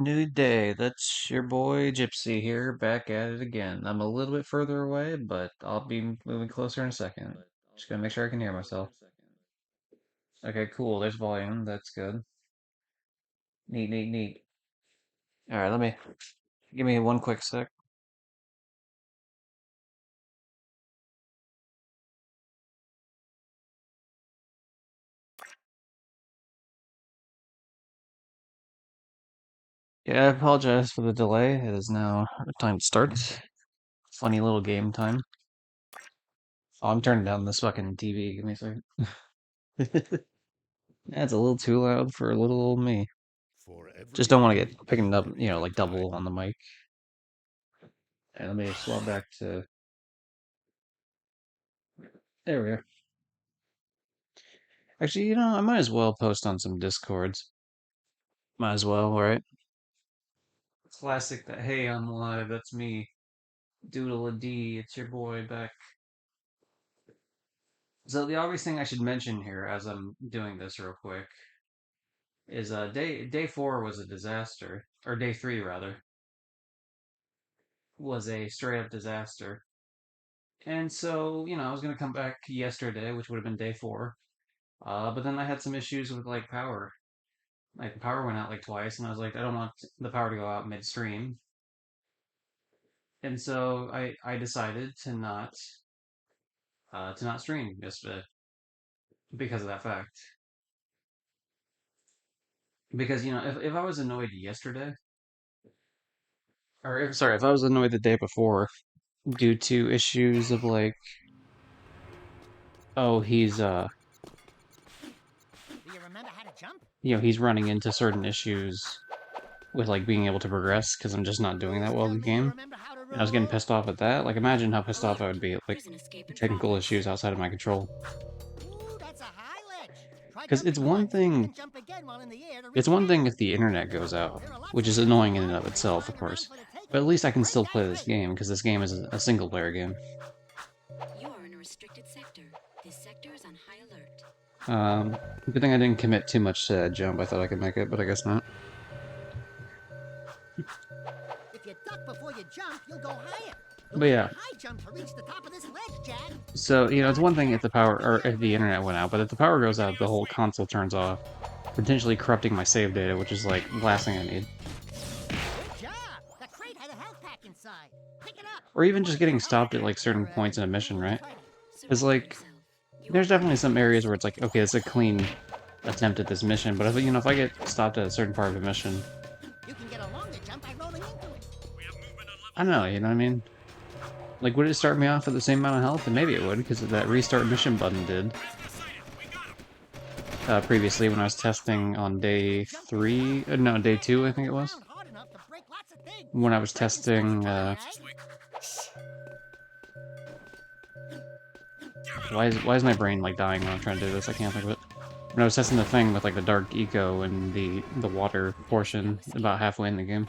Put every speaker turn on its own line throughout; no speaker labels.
New day. That's your boy Gypsy here, back at it again. I'm a little bit further away, but I'll be moving closer in a second. Just gotta make sure I can hear myself. Okay, cool. There's volume. That's good. Neat, neat, neat. All right, give me one quick sec. Yeah, I apologize for the delay. It is now time to start. Funny little game time. Oh, I'm turning down this fucking TV. Give me a second. That's a little too loud for little old me.
For
Just
every
don't want to get
day
picking up,
you
like
die.
double on the mic. And let me swap back to there we go. Actually, I might as well post on some Discords. Might as well, right? Classic that, hey, I'm live, that's me. Doodle a D, it's your boy back. So the obvious thing I should mention here as I'm doing this real quick is day four was a disaster. Or day three rather, was a straight up disaster. And so, I was gonna come back yesterday, which would have been day four. But then I had some issues with like power. Like the power went out like twice, and I was like, I don't want the power to go out midstream. And so I decided to not stream yesterday because of that fact. Because if I was annoyed yesterday, or if sorry, if I was annoyed the day before due to issues of like, oh,
Do you remember how to jump?
he's running into certain issues with like being able to progress because I'm just not doing that
Please
well in
tell
the
me you
game.
remember how to
And I was getting
roll.
pissed off at that. Like, imagine how pissed off I
Alert.
would be at like
There's an escape in
technical
progress.
issues outside of my control.
Ooh, that's a high ledge. Try
Because
jumping once, and then jump again while in the air to
it's
reach
one thing
faster.
if the internet goes out,
There are lots
which
of
is
secrets in
annoying in and of
life that are
itself, of
lying
course.
around for the
But at
taking.
least I can
Great
still
guy,
play this
great.
game because this game is a single player game.
You are in a restricted sector. This sector is on high alert.
Good thing I didn't commit too much to that jump. I thought I could make it, but I guess not.
If you duck before you jump, you'll go higher. You'll
But
need
yeah,
a high jump to reach the top of this ledge, Jack.
so it's
Come
one
on,
thing if
Jack.
the power
Over
or
here,
if the
friend.
internet went out, but if the power goes out, the whole console turns off, potentially corrupting my save data, which is like the last thing I need.
Good job. The crate had a health pack inside. Pick it up.
Or even
You want
just
to get
getting
higher?
stopped at like certain
Or
points in a
do you
mission,
need a
right?
fighter?
Because
Surrender
like
yourself. You are
there's
under
definitely some areas
arrest.
where it's like, okay, it's a clean attempt at this mission, but if I get stopped at a certain part of a mission,
You can get a longer jump by rolling into it.
I don't know, you know what I mean? Like, would it start me off at the same amount of health? And maybe it would, because that restart mission button did. Previously, when I was testing on day
Jump too
three,
fast,
no, day
you won't
two,
land
I
on
think
the
it was.
ground hard enough to break lots of things.
When I was
Breaking stuff's
testing,
fun, right?
why is my brain like dying when I'm trying to do this? I can't think of it. When I was testing the thing with like the dark eco and the water portion about halfway in the game,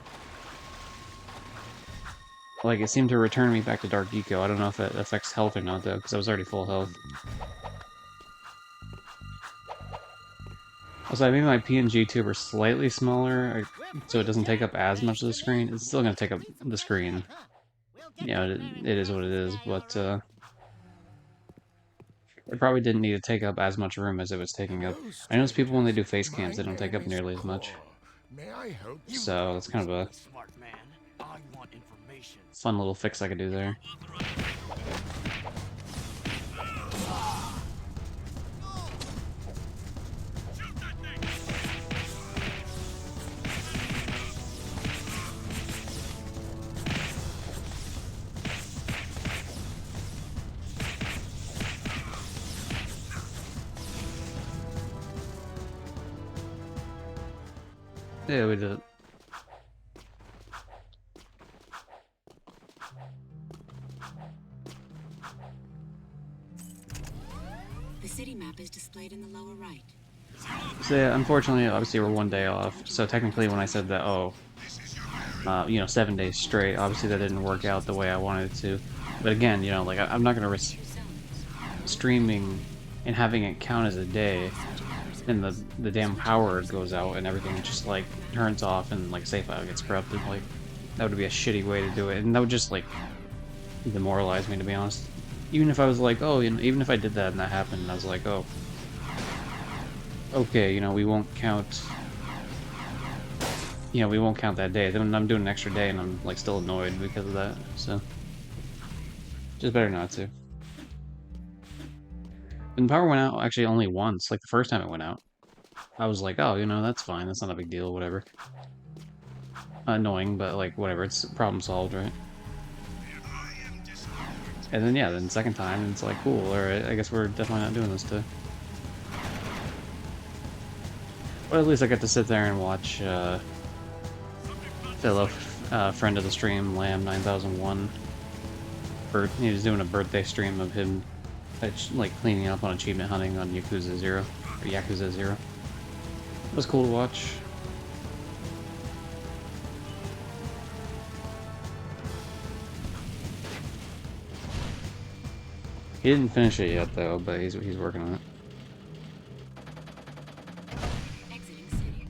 like it seemed to return me back to dark eco. I don't know if that affects health or not though, because I was already full health. Also, I made my PNG tuber slightly smaller,
We're
so it
free,
doesn't take
Jack.
up as much
Thanks
of the
to
screen.
me.
It's still going to take up
Need some
the
fresh air,
screen.
huh? We'll get to
It is
Permadeath
what it is,
Sky, all
but
right.
it probably didn't need to take up as much room as it was taking up.
Hello,
I notice people when they
strangers.
do face cams,
My
they don't take
name
up
is
nearly as much.
Core. May I help you?
So that's kind of a
Smart man. I want information.
fun little fix I could do there. Yeah, we did it.
The city map is displayed in the lower right.
So yeah, unfortunately, obviously we're one day off. So technically, when I said that, 7 days straight, obviously that didn't work out the way I wanted it to. But again, like I'm not gonna risk
Two zones.
streaming and having it count as a day, and the damn power goes out and everything just like turns off and like save file gets corrupted. Like that would be a shitty way to do it, and that would just like demoralize me, to be honest. Even if I was like, oh, you know, even if I did that and that happened, and I was like, oh, okay, you know, we won't count. You know, we won't count that day. Then I'm doing an extra day and I'm like still annoyed because of that. So just better not to. And the power went out actually only once, like the first time it went out. I was like, oh, you know, that's fine. That's not a big deal, whatever. Annoying, but like whatever. It's problem solved, right? And then yeah, then second time it's like cool. All right, I guess we're definitely not doing this today. But at least I got to sit there and watch fellow friend of the stream, Lamb 9001. He was doing a birthday stream of him like cleaning up on achievement hunting on Yakuza 0 or Yakuza 0. It was cool to watch. He didn't finish it yet though, but he's working on it.
Exiting city.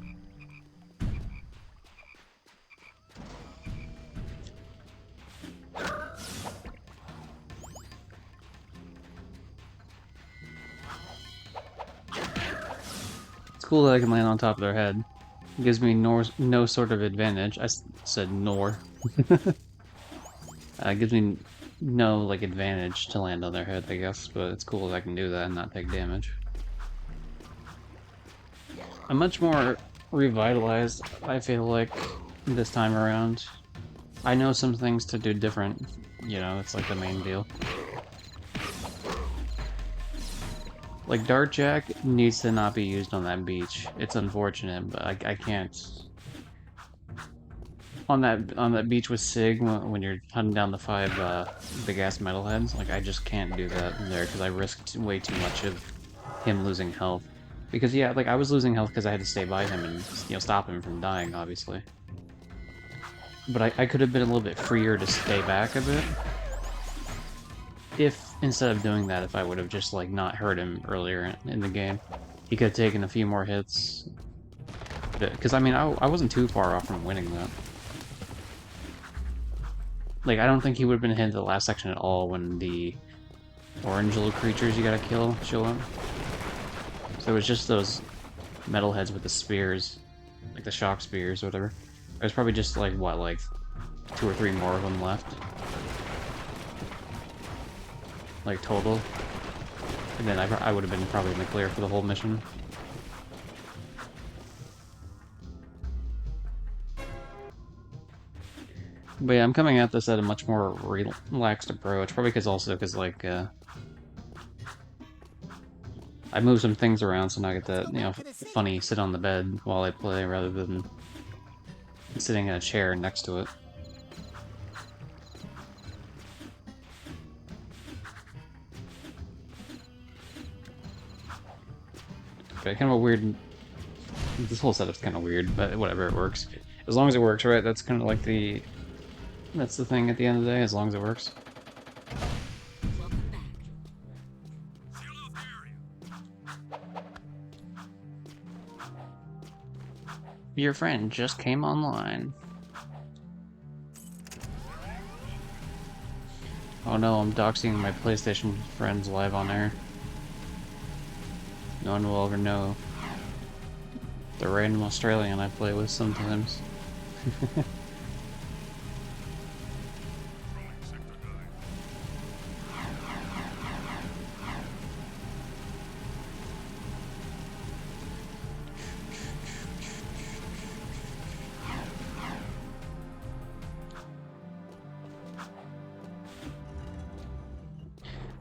It's cool that I can land on top of their head. It gives me no sort of advantage. I said nor. It gives me no like advantage to land on their head, I guess, but it's cool that I can do that and not take damage. I'm much more revitalized, I feel like, this time around. I know some things to do different, you know, it's like the main deal. Like, Dart Jack needs to not be used on that beach. It's unfortunate, but I can't. On that beach with Sig, when you're hunting down the 5 big-ass metalheads, like, I just can't do that there, because I risked way too much of him losing health. Because, yeah, like, I was losing health because I had to stay by him and, you know, stop him from dying, obviously. But I could have been a little bit freer to stay back a bit. If, instead of doing that, if I would have just, like, not hurt him earlier in the game. He could have taken a few more hits. Because, I mean, I wasn't too far off from winning that. Like, I don't think he would have been hit in the last section at all when the orange little creatures you gotta kill show up. So it was just those metalheads with the spears. Like the shock spears or whatever. There's probably just, like, what, like 2 or 3 more of them left? Like, total. And then I would have been probably in the clear for the whole mission. But yeah, I'm coming at this at a much more relaxed approach. Probably because like, I move some things around so now I get that, you know, funny sit on the bed while I play rather than sitting in a chair next to it. Okay, kind of a weird... This whole setup's kind of weird, but whatever, it works. As long as it works, right? That's kind of like the... That's the thing at the end of the day, as long as it works.
Welcome back.
Your friend just came online. Oh no, I'm doxing my PlayStation friends live on air. No one will ever know. The random Australian I play with sometimes.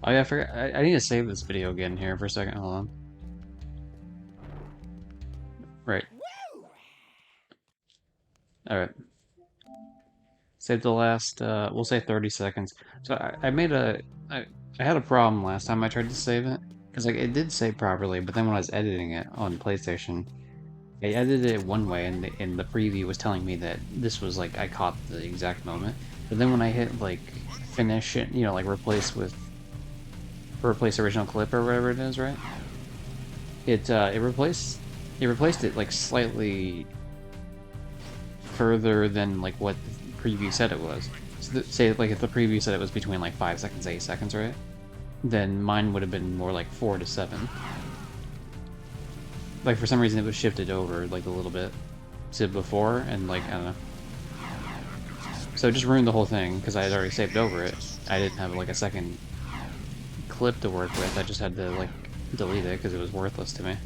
Oh yeah, I forgot. I need to save this video again here for a second. Hold on. Right. Alright. Save the last, we'll say 30 seconds. So I made I had a problem last time I tried to save it. Because like, it did save properly, but then when I was editing it on PlayStation, I edited it one way, and the preview was telling me that this was like, I caught the exact moment. But then when I hit like, finish it, you know, like replace original clip or whatever it is, right? It replaced it like slightly further than like what the preview said it was. So say like if the preview said it was between like 5 seconds, 8 seconds, right? Then mine would have been more like 4 to 7. Like for some reason it was shifted over like a little bit to before, and like I don't know. So it just ruined the whole thing because I had already saved over it. I didn't have like a second clip to work with. I just had to like delete it because it was worthless to me.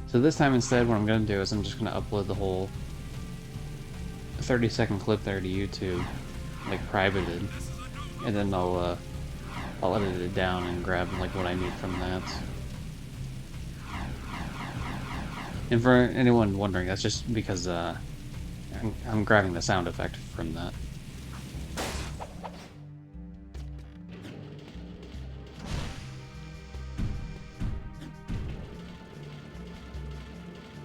So this time instead, what I'm gonna do is I'm just gonna upload the whole 30-second clip there to YouTube, like privated, and then I'll edit it down and grab like what I need from that. And for anyone wondering, that's just because I'm grabbing the sound effect from that.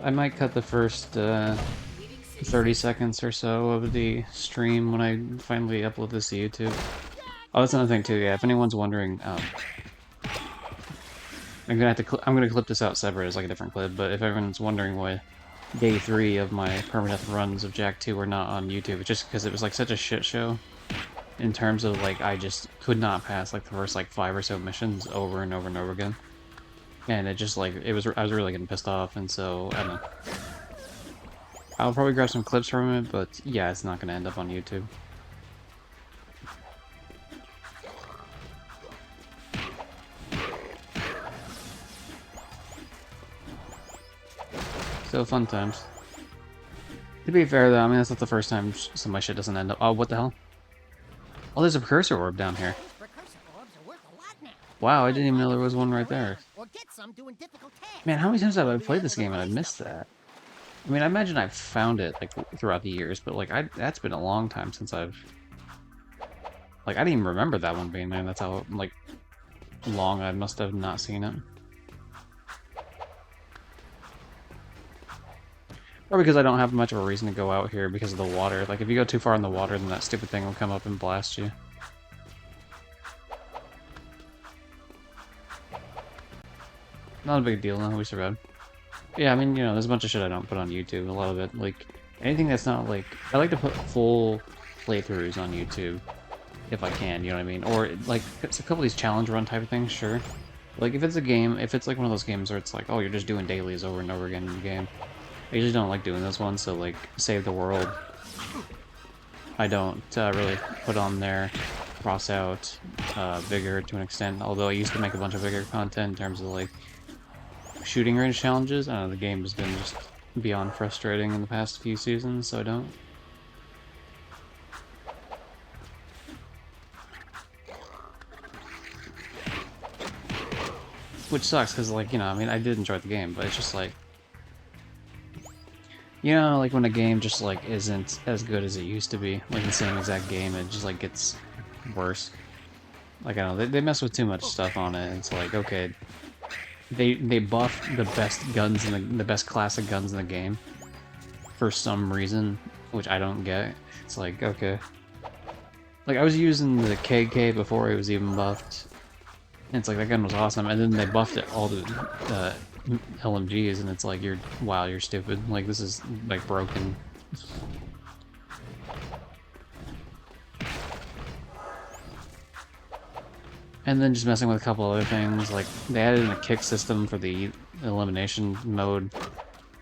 I might cut the first 30 seconds or so of the stream when I finally upload this to YouTube. Oh, that's another thing too. Yeah, if anyone's wondering, I'm gonna clip this out separate as like a different clip. But if everyone's wondering why day 3 of my permadeath runs of Jak 2 were not on YouTube, it's just because it was like such a shit show in terms of like I just could not pass like the first like 5 or so missions over and over and over again. And it just like I was really getting pissed off, and so I don't know. I'll probably grab some clips from it, but yeah, it's not gonna end up on YouTube. So fun times. To be fair though, I mean that's not the first time some of my shit doesn't end up. Oh, what the hell? Oh, there's a precursor orb down here.
Precursor orbs are worth a lot now.
Wow, I didn't even know there was one right there.
Or get some doing difficult tasks.
Man, how many times have I played this game and I missed that? I mean, I imagine I've found it like throughout the years, but like that's been a long time since I've like I didn't even remember that one being there. That's how like long I must have not seen it. Or because I don't have much of a reason to go out here because of the water. Like if you go too far in the water, then that stupid thing will come up and blast you. Not a big deal, no, we survived. Yeah, I mean, you know, there's a bunch of shit I don't put on YouTube. A lot of it, like, anything that's not, like... I like to put full playthroughs on YouTube, if I can, you know what I mean? Or, like, it's a couple of these challenge run type of things, sure. Like, if it's a game, if it's, like, one of those games where it's like, oh, you're just doing dailies over and over again in the game. I usually don't like doing those ones, so, like, Save the World. I don't really put on there. Cross out Vigor to an extent, although I used to make a bunch of Vigor content in terms of, like, shooting range challenges. I don't know, the game has been just beyond frustrating in the past few seasons, so I don't. Which sucks, because, like, you know, I mean, I did enjoy the game, but it's just, like... You know, like, when a game just, like, isn't as good as it used to be, like, the same exact game, it just, like, gets worse. Like, I don't know, they mess with too much stuff on it, and it's like, okay... They buff the best guns in the best classic guns in the game for some reason, which I don't get. It's like, okay. Like, I was using the KK before it was even buffed. And it's like, that gun was awesome, and then they buffed it all to LMGs, and it's like, wow, you're stupid. Like, this is, like, broken. And then just messing with a couple other things, like, they added in a kick system for the elimination mode,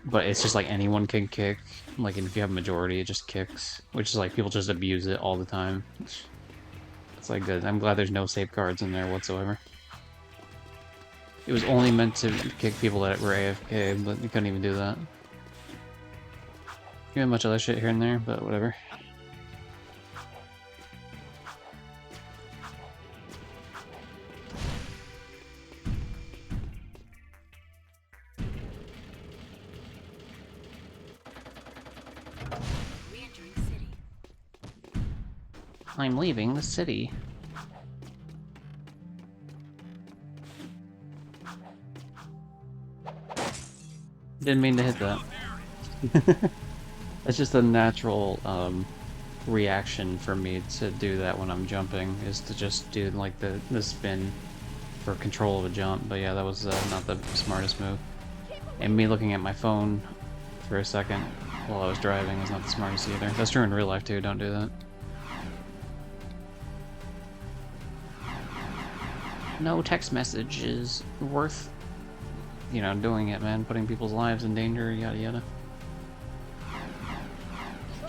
but it's just like anyone can kick. Like, if you have a majority, it just kicks, which is like, people just abuse it all the time. It's like, good. I'm glad there's no safeguards in there whatsoever. It was only meant to kick people that were AFK, but you couldn't even do that. You have much other shit here and there, but whatever. I'm leaving the city. Didn't mean to hit that. That's just a natural reaction for me to do that when I'm jumping, is to just do like the spin for control of a jump. But yeah, that was not the smartest move. And me looking at my phone for a second while I was driving is not the smartest either. That's true in real life too, don't do that. No text message is worth, you know, doing it, man. Putting people's lives in danger, yada yada.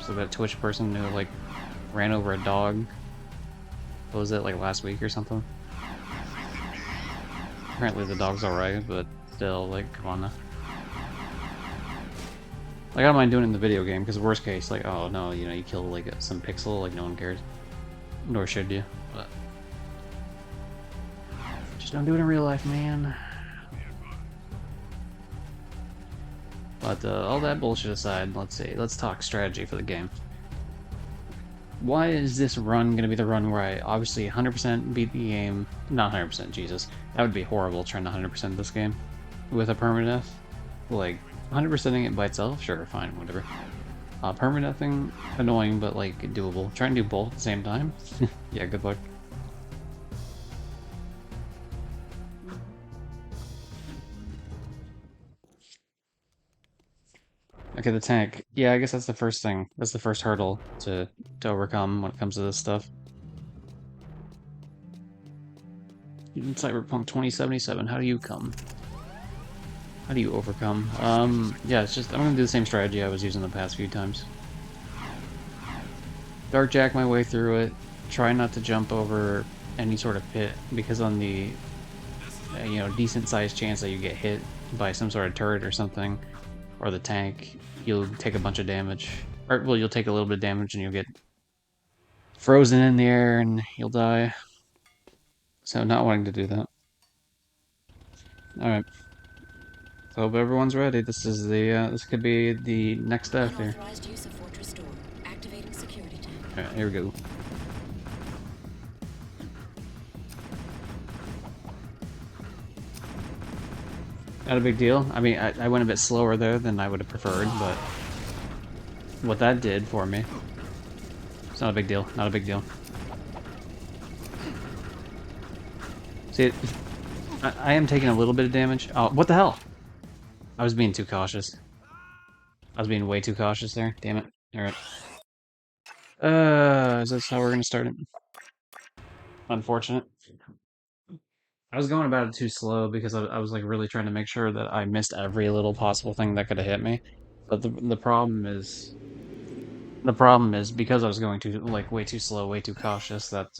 So that Twitch person who, like, ran over a dog. What was it, like last week or something? Apparently the dog's alright, but still, like, come on now. Like, I don't mind doing it in the video game, because worst case, like, oh no, you know, you kill, like, some pixel, like, no one cares. Nor should you, but... just don't do it in real life, man. But, all that bullshit aside, let's see, let's talk strategy for the game. Why is this run going to be the run where I obviously 100% beat the game? Not 100%, Jesus. That would be horrible, trying to 100% this game with a permadeath. Like, 100%ing it by itself? Sure, fine, whatever. Permadeathing, annoying, but, like, doable. Trying to do both at the same time? Yeah, good luck. Okay, the tank. Yeah, I guess that's the first thing. That's the first hurdle to overcome when it comes to this stuff. In Cyberpunk 2077, how do you come? How do you overcome? Yeah, it's just, I'm gonna do the same strategy I was using the past few times. Dark jack my way through it, try not to jump over any sort of pit, because on the, you know, decent sized chance that you get hit by some sort of turret or something, or the tank, you'll take a bunch of damage. Or, well, you'll take a little bit of damage and you'll get frozen in the air and you'll die. So not wanting to do that. Alright. So hope everyone's ready. This is the, this could be the next step here.
Unauthorized use of Fortress Door. Activating security tank.
Alright, here we go. Not a big deal. I mean, I went a bit slower there than I would have preferred, but what that did for me, it's not a big deal. Not a big deal. See, I am taking a little bit of damage. Oh, what the hell? I was being too cautious. I was being way too cautious there. Damn it. Alright. Is this how we're gonna start it? Unfortunate. I was going about it too slow because I was like really trying to make sure that I missed every little possible thing that could have hit me. But the problem is because I was going too, like, way too slow, way too cautious, that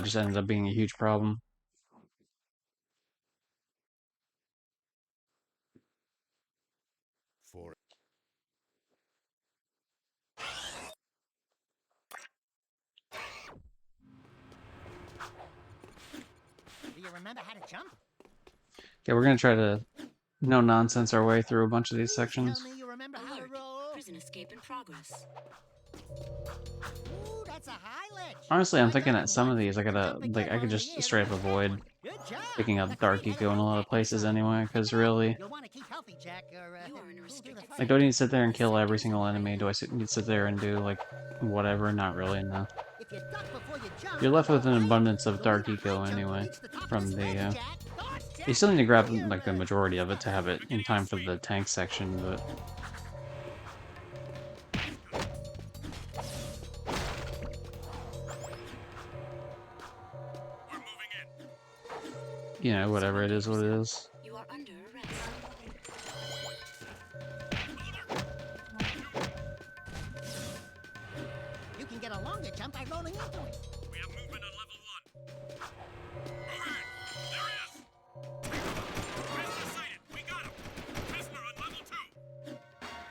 just ended up being a huge problem.
For
Do you remember how to jump?
Yeah, we're gonna try to no nonsense our way through a bunch of these
Please
sections.
tell me you remember how to
Alert.
roll.
Prison escape in progress.
Ooh, that's a high ledge.
Honestly, I'm
I
thinking
got
at
it
some of
once.
these I gotta,
Jump
like,
again
I could
over
just
here.
straight up avoid
Good job.
picking
The
up Dark
crate
Eco
had
in a lot of
health pack
places
inside.
anyway, because
Come on,
really,
you'll want to keep healthy, Jack, or
You are in a
who'll do the
restricted
like,
fighting?
don't
sector.
need to sit there and
This
kill every
sector is on
single
high
enemy. Do I
alert.
need to sit there and do, like, whatever? Not really, no.
If you duck before you jump,
You're left with an
right?
abundance of
You'll need
Dark
a
Eco
high jump to
anyway
reach the top of
from
this ledge,
the,
Jack. Dodge,
you
Jack.
still need to grab,
Here,
like, the majority of it to have it in time for the tank section, but... you know, whatever, it is what it is.
You are under arrest.
You can get a longer jump by rolling into it.
We have movement on level 1. Moving! There he is! Prisoner sighted! We got him! Prisoner on level 2!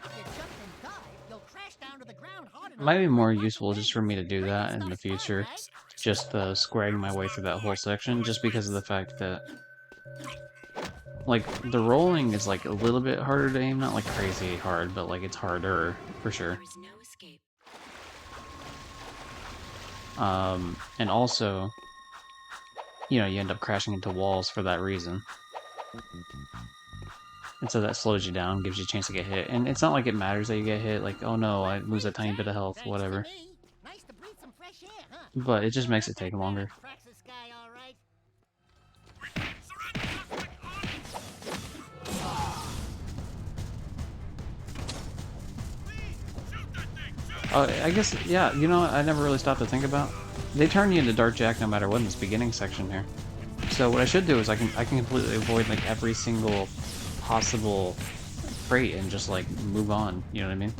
If you jump and dive, you'll crash down to the ground hard
It
enough.
might be
to
more
break
useful
the
just for me to
base.
do that in
Start
the
small,
future.
right?
Just squaring my way through that whole section, just because of the fact that, like, the rolling is, like, a little bit harder to aim. Not, like, crazy hard, but, like, it's harder, for sure.
There is no escape.
And also, you know, you end up crashing into walls for that reason. And so that slows you down, gives you a chance to get hit. And it's not like it matters that you get hit, like, oh no, I lose a tiny bit of health,
Thanks to
whatever.
me. Nice to breathe some fresh air, huh?
But it just makes it take longer.
Praxis guy, all right.
Surrender!
I guess, yeah, you know what I never really stopped to think about? They turn you into Dark Jack no matter what in this beginning section here. So what I should do is I can completely avoid like every single possible crate and just like move on, you know what I mean?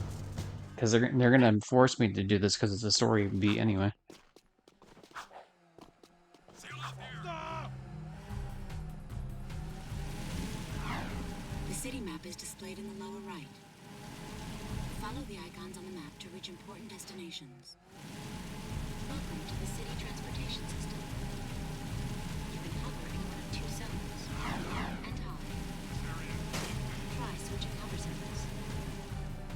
Because they're gonna force me to do this because it's a story beat anyway.
Seal off there!
The city map is displayed in the lower right. Follow the icons on the map to reach important destinations. Welcome to the city transportation system. You can hover in one of two zones and hide. Try switching hover zones.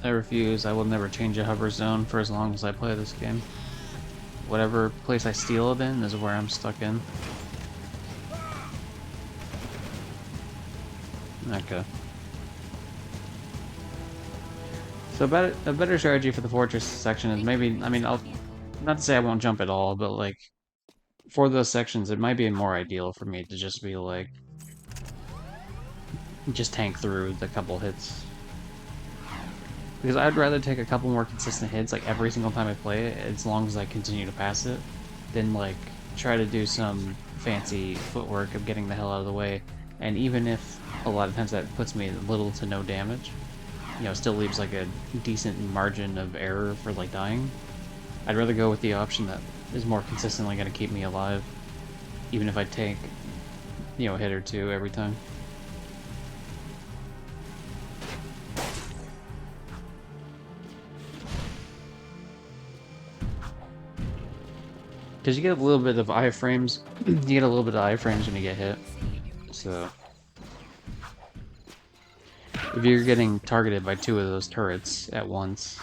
I refuse. I will never change a hover zone for as long as I play this game. Whatever place I steal it in is where I'm stuck in. Okay. So a better strategy for the fortress section is maybe, I mean, I'll not to say I won't jump at all, but like for those sections, it might be more ideal for me to just be like, just tank through the couple hits. Because I'd rather take a couple more consistent hits like every single time I play it, as long as I continue to pass it, than like try to do some fancy footwork of getting the hell out of the way. And even if a lot of times that puts me at little to no damage, you know, still leaves like a decent margin of error for like dying, I'd rather go with the option that is more consistently going to keep me alive, even if I take, you know, a hit or two every time. Because you get a little bit of iframes, you get a little bit of iframes when you get hit. So if you're getting targeted by two of those turrets at once,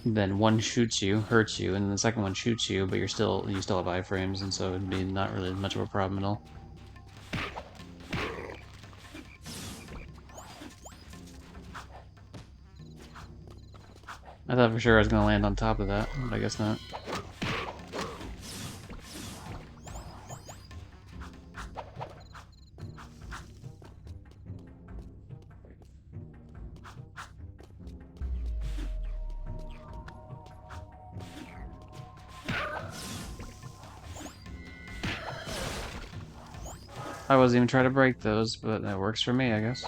then one shoots you, hurts you, and the second one shoots you, but you still have iframes, and so it'd be not really much of a problem at all. I thought for sure I was gonna land on top of that, but I guess not. I wasn't even trying to break those, but that works for me, I guess.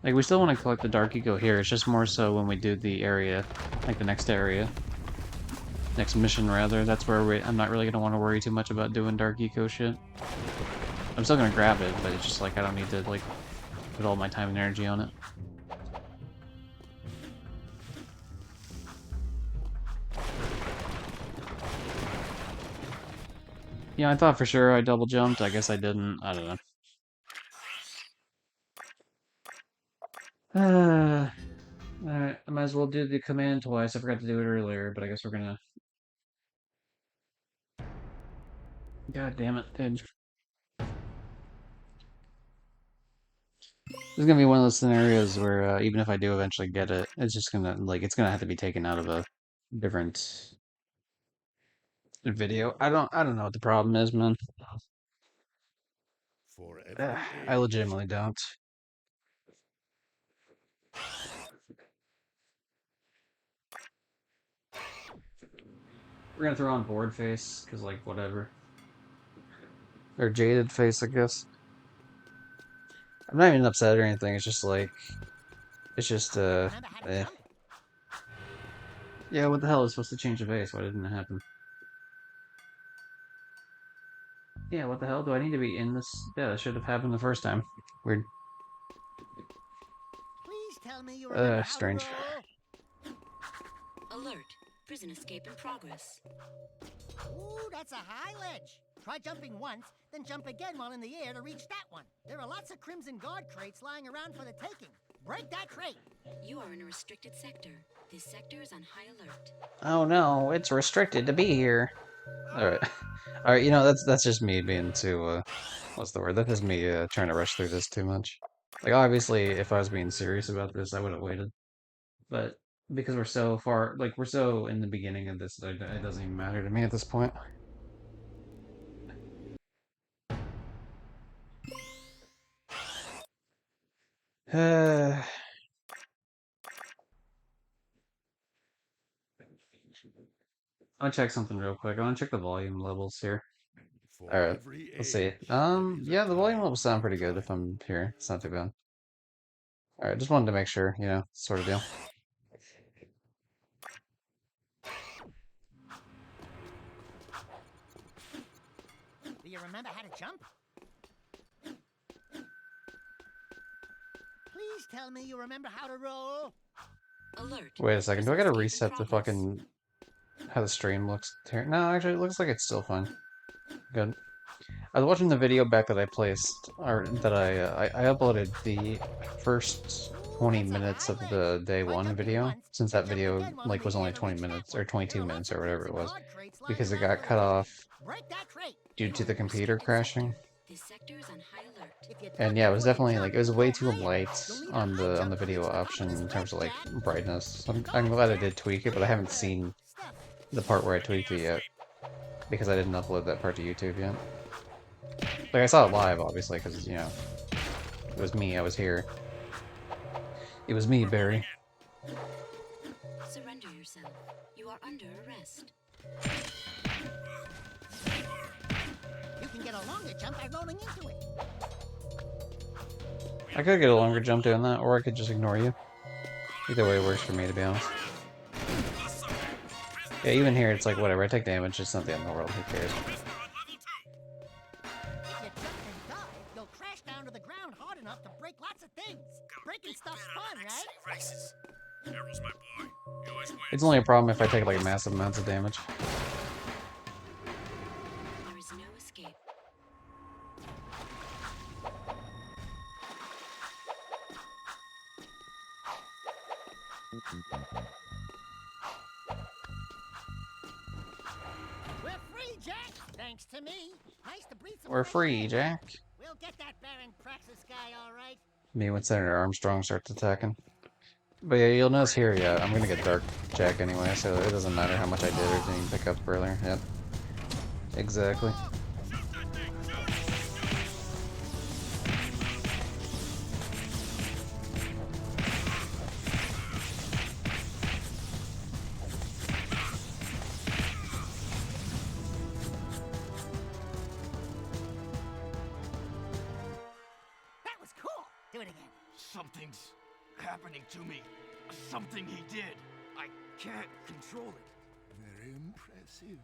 Like, we still want to collect the Dark Eco here, it's just more so when we do the area, like the next area. Next mission, rather, that's where I'm not really going to want to worry too much about doing Dark Eco shit. I'm still going to grab it, but it's just like, I don't need to, like, put all my time and energy on it. Yeah, I thought for sure I double jumped, I guess I didn't, I don't know. Alright, I might as well do the command twice. I forgot to do it earlier, but I guess we're gonna... God damn it, dude. This is gonna be one of those scenarios where even if I do eventually get it, it's just gonna, like, it's gonna have to be taken out of a different video. I don't know what the problem is, man.
For
Ugh,
every
I
age.
legitimately don't. We're gonna throw on bored face, because, like, whatever. Or jaded face, I guess. I'm not even upset or anything, it's just like, it's just,
Remember how to
eh.
jump?
Yeah, what the hell is supposed to change the face? Why didn't it happen? Yeah, what the hell? Do I need to be in this? Yeah, that should have happened the first time. Weird.
Please tell me you remember how to
Strange.
roll.
Alert. Prison escape in progress.
Ooh, that's a high ledge. Try jumping once, then jump again while in the air to reach that one. There are lots of Crimson Guard crates lying around for the taking. Break that crate.
You are in a restricted sector. This sector is on high alert.
Oh no, it's restricted to be here. Alright. Alright, you know, that's just me being too, what's the word? That's just me, trying to rush through this too much. Like, obviously, if I was being serious about this, I would have waited. But because we're so far, like, we're so in the beginning of this, it doesn't even matter to me at this point. Uh, I'll check something real quick. I want to check the volume levels here.
For
Alright,
every
let's see.
age, there is a
Yeah, the volume
time
levels sound
for
pretty good if
time.
I'm here. It's not too bad. Alright, just wanted to make sure, sort of deal.
Do you remember how to jump? Please tell me you remember how to roll.
Alert.
Wait a second, do I
Prison
gotta
escape in
reset the
progress.
fucking how the stream looks here? No, actually, it looks like it's still fine. Good. I was watching the video back that I placed, or that I uploaded the first
Ooh,
20
that's a
minutes
high
of
ledge.
the day
Try
one
jumping
video,
once,
since
then
that
jump
video
again while in
like was
the
only
air to
20
reach that
minutes or
one. There
22
are lots
minutes
of
or
crimson
whatever it was,
guard crates lying
because it
around
got
for the
cut
taking.
off
Break that crate.
due
You
to
are
the
in a
computer
restricted
crashing.
sector. This sector is on high alert.
If you
And
duck
yeah, it was
before you
definitely like
jump,
it was
you'll
way
go
too
higher.
light
You'll need a
on
high
the
jump to
video
reach the top of
option
this
in terms
ledge,
of like
Jack.
brightness. I'm
Guards,
glad I
Jack.
did tweak it, but I haven't
Other
seen
stuff.
the part where I
Open the
tweaked it yet
airstream.
because I didn't upload that part to YouTube yet. Like I saw it live, obviously, because it was me. I was here. It was me,
We're moving
Barry.
in.
Surrender yourself. You are under arrest.
You can get a longer jump by rolling into it.
We
I
have
could get a
completed
longer
Alert
jump
1.
doing that, or I could just ignore you.
Calling
Either way works for
reinforcements.
me, to be honest.
Hurry up. Lost subject.
Yeah,
Prisoner
even
sighted.
here,
We
it's like
got him.
whatever. I take damage. It's not the end of the world. Who cares?
Prisoner on level 2.
If you jump and dive, you'll crash down to the ground hard enough to break lots of things. Breaking stuff's fun, right?
Races. Daryl's my boy. He always
It's
wins.
only a problem if I take like massive amounts of damage.
There is no escape.
We're free, Jack. Thanks to me. Nice to breathe some
We're
fresh
free,
air.
Jack.
We'll get that Baron Praxis guy all right.
Me when Senator Armstrong starts attacking. But yeah, you'll notice here, yeah, I'm gonna get Dark Jack anyway, so it doesn't matter how much I did or didn't pick up earlier. Yep. Exactly.
Shoot that thing.
That was cool. Do it again.
Something's happening to me. Something he did. I can't control it.
Very impressive.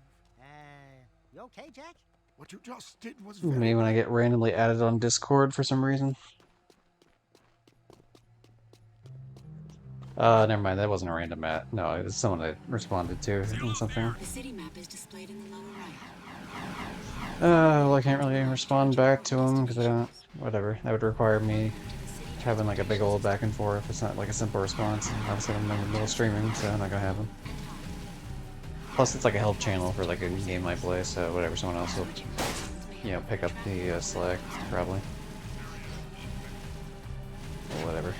You okay, Jack?
What you just did was very
Me when I
clever.
get randomly added on Discord for some reason. Never mind, that wasn't a random ad. No, it was someone I responded to in something.
The city map is displayed in the lower right.
Well, I can't really respond back to him because I don't. Whatever. That would require me having like a big old back and forth. It's not like a simple response. And obviously, I'm in the middle of streaming, so not gonna happen. Plus, it's like a help channel for like a game I play, so whatever. Someone else will, pick up the slack probably. Or whatever.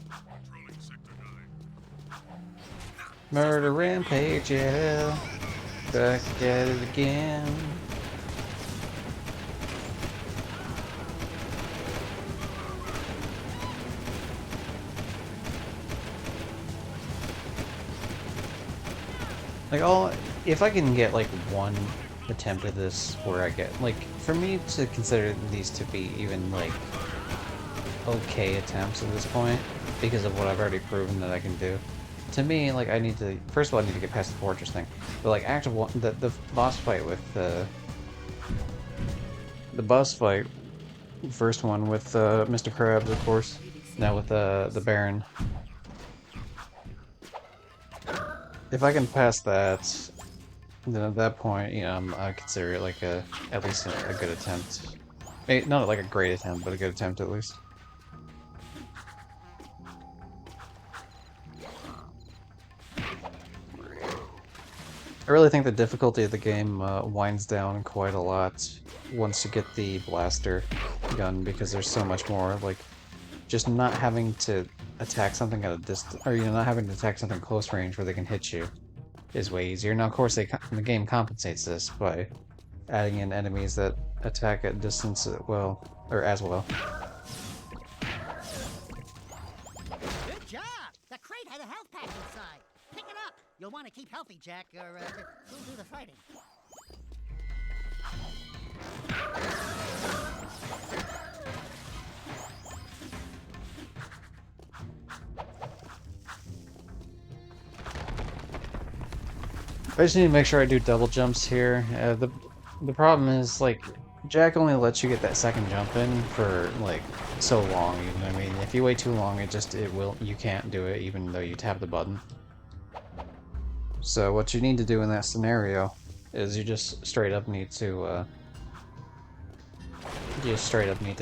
Controlling Sector 9.
Murder rampage, yeah. Back at it again. Like if I can get like one attempt at this where I get like, for me to consider these to be even like okay attempts at this point, because of what I've already proven that I can do. To me, like I need to, first of all, I need to get past the fortress thing, but like actual the boss fight with the boss fight, first one with Mr. Krabs, of course. Now with the Baron. If I can pass that, then at that point, I consider it like at least a good attempt. Maybe not like a great attempt, but a good attempt at least. I really think the difficulty of the game winds down quite a lot once you get the blaster gun, because there's so much more, like, just not having to attack something at a distance, or, you know, not having to attack something close range where they can hit you is way easier. Now, of course, the game compensates this by adding in enemies that attack at distance well, or as well.
Good job! The crate had a health pack inside. Pick it up. You'll want to keep healthy, Jack, or who'll do the fighting?
I just need to make sure I do double jumps here. The problem is, like, Jack only lets you get that second jump in for, like, so long, you know what I mean? If you wait too long, you can't do it even though you tap the button. So what you need to do in that scenario is you just straight up need to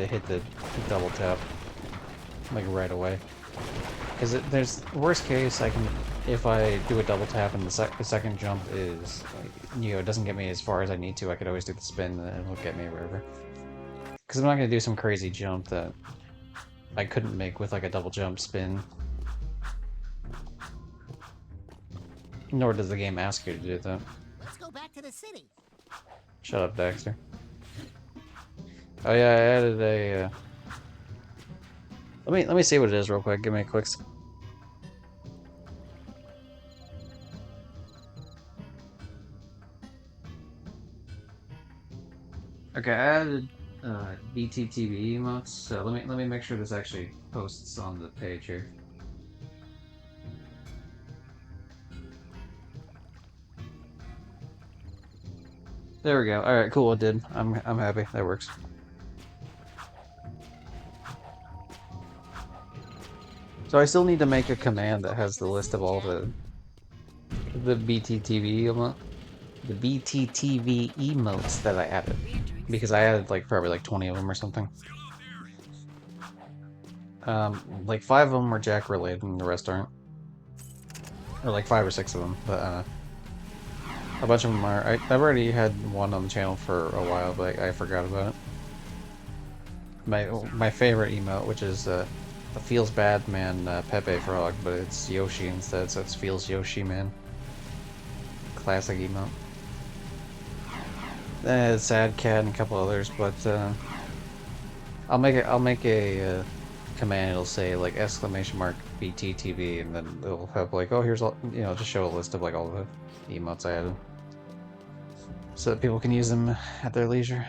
hit the double tap, like, right away. Because there's worst case, if I do a double tap and the second jump is, like, you know, it doesn't get me as far as I need to, I could always do the spin and it'll get me wherever. Because I'm not gonna do some crazy jump that I couldn't make with, like, a double jump spin. Nor does the game ask you to do that.
Let's go back to the city.
Shut up, Dexter. Oh yeah, I added a. Let me see what it is real quick. Give me a quick. Okay, I added BTTV emotes. So let me make sure this actually posts on the page here. There we go. All right, cool. It did. I'm happy. That works. So I still need to make a command that has the list of all the BTTV emotes that I added, because I added like probably like 20 of them or something. Like 5 of them were Jack related and the rest aren't, or like 5 or 6 of them. But a bunch of them are. I've already had one on the channel for a while, but I forgot about it. My favorite emote, which is a Feels Bad Man Pepe Frog, but it's Yoshi instead, so it's Feels Yoshi Man. Classic emote. Sad Cat and a couple others, but I'll make a command. It'll say like !BTTV, and then it'll have like, oh, here's all, you know, just show a list of like all the emotes I added, so that people can use them at their leisure.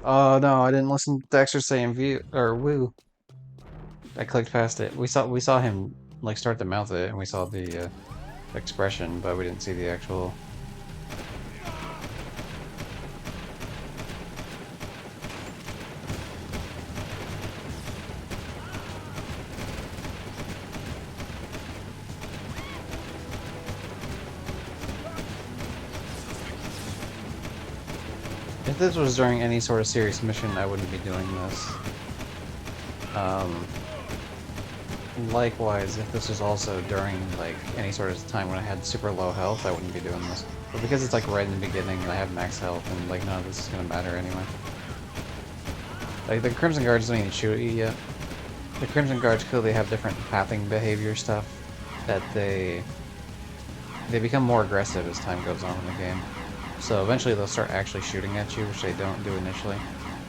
Oh no, I didn't listen to Dexter saying view or woo. I clicked past it. We saw him like start to mouth it, and we saw the expression, but we didn't see the actual. If this was during any sort of serious mission, I wouldn't be doing this. Likewise, if this was also during like any sort of time when I had super low health, I wouldn't be doing this. But because it's like right in the beginning and I have max health, and like none of this is gonna matter anyway. Like the Crimson Guards don't even shoot at you yet. The Crimson Guards clearly have different pathing behavior stuff that they become more aggressive as time goes on in the game. So eventually they'll start actually shooting at you, which they don't do initially.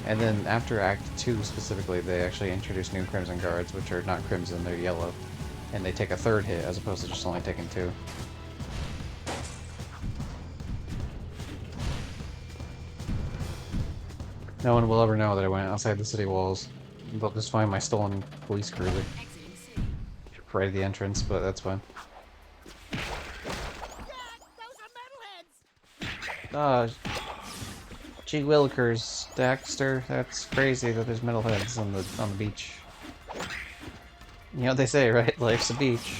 And then after Act 2 specifically, they actually introduce new Crimson Guards, which are not crimson, they're yellow. And they take a 3rd hit as opposed to just only taking 2. No one will ever know that I went outside the city walls. They'll just find my stolen police cruiser right at the entrance, but that's fine.
Jack, those are metalheads!
Ah, gee willikers, Dexter, that's crazy that there's metalheads on the beach. You know what they say, right? Life's a beach.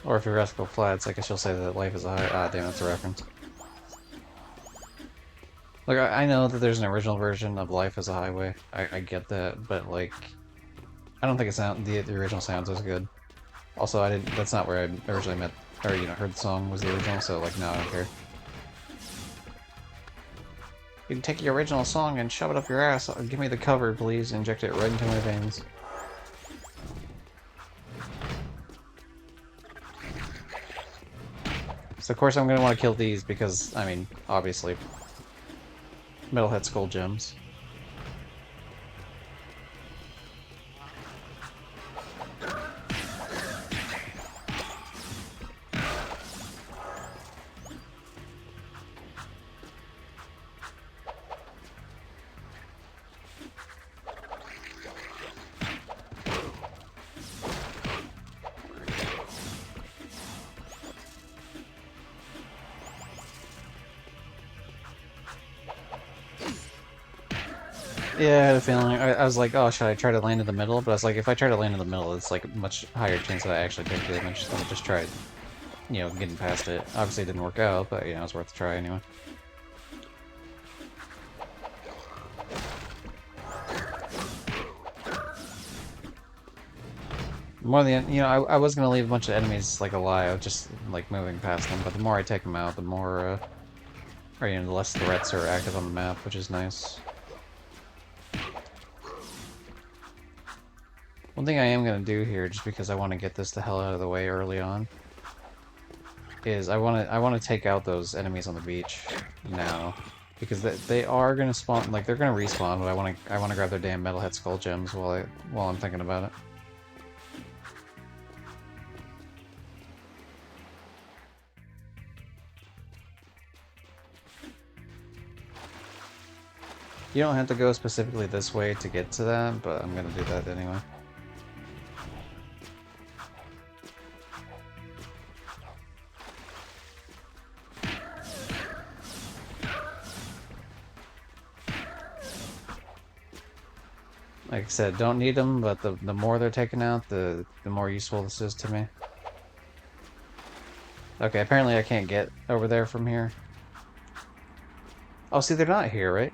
Or if you're Rascal Flats, I guess you'll say that life is a high. Ah, damn, that's a reference. Look, I know that there's an original version of Life is a Highway. I get that, but like, I don't think it the original sounds as good. Also, I didn't. That's not where I originally met, or heard the song was the original. So like, no, I don't care. You can take your original song and shove it up your ass. Give me the cover, please. Inject it right into my veins. So of course I'm gonna want to kill these because, I mean, obviously, Metalhead Skull Gems. Yeah, I had a feeling. I was like, oh, should I try to land in the middle? But I was like, if I try to land in the middle, it's like a much higher chance that I actually take damage. So I just tried, getting past it. Obviously it didn't work out, but, it's worth a try anyway. More than, I was gonna leave a bunch of enemies, like, alive, just, like, moving past them, but the more I take them out, the more, or, the less threats are active on the map, which is nice. One thing I am gonna do here, just because I want to get this the hell out of the way early on, is I want to take out those enemies on the beach now, because they are gonna spawn, like they're gonna respawn, but I want to grab their damn Metalhead Skull Gems while I'm thinking about it. You don't have to go specifically this way to get to that, but I'm gonna do that anyway. Like I said, don't need them, but the more they're taken out, the more useful this is to me. Okay, apparently I can't get over there from here. Oh, see, they're not here, right?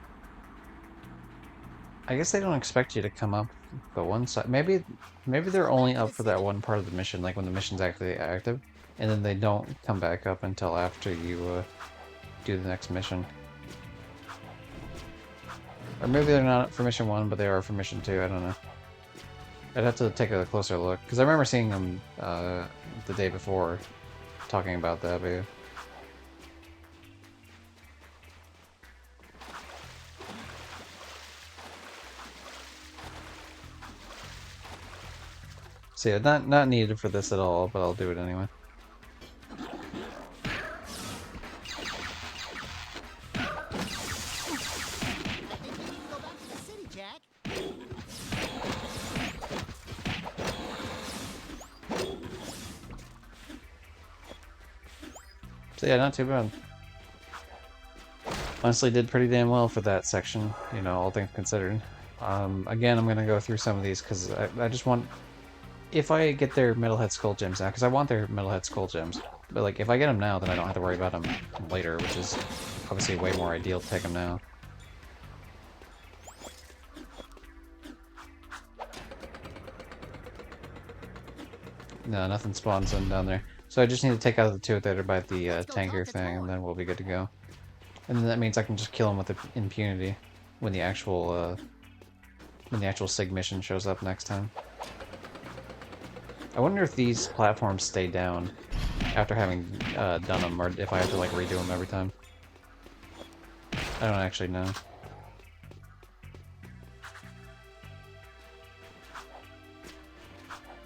I guess they don't expect you to come up the one side. Maybe they're only up for that one part of the mission, like when the mission's actually active, and then they don't come back up until after you do the next mission. Or maybe they're not for mission 1, but they are for mission 2, I don't know. I'd have to take a closer look, because I remember seeing them the day before, talking about that, but... So yeah, not needed for this at all, but I'll do it anyway. So yeah, not too bad. Honestly, did pretty damn well for that section, all things considered. Again, I'm gonna go through some of these because I just want... If I get their Metalhead Skull Gems now, because I want their Metalhead Skull Gems, but like if I get them now, then I don't have to worry about them later, which is obviously way more ideal to take them now. No, nothing spawns in down there. So I just need to take out the two that are by the tanker thing, and then we'll be good to go. And then that means I can just kill them with impunity when the actual SIG mission shows up next time. I wonder if these platforms stay down after having done them, or if I have to like redo them every time. I don't actually know.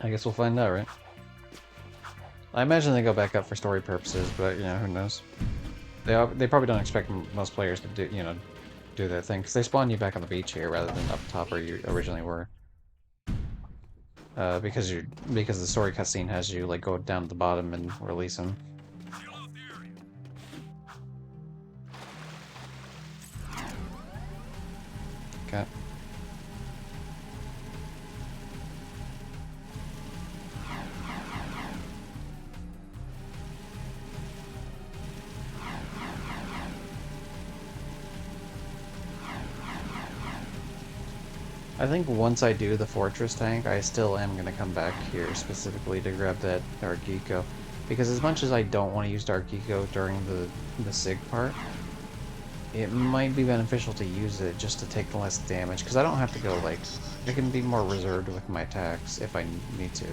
I guess we'll find out, right? I imagine they go back up for story purposes, but who knows? They probably don't expect most players to do their thing, because they spawn you back on the beach here rather than up top where you originally were. Because the story cutscene has you like go down to the bottom and release them. Okay. I think once I do the fortress tank, I still am going to come back here specifically to grab that Dark Eco. Because as much as I don't want to use Dark Eco during the SIG part, it might be beneficial to use it just to take less damage. Because I don't have to go, like, I can be more reserved with my attacks if I need to.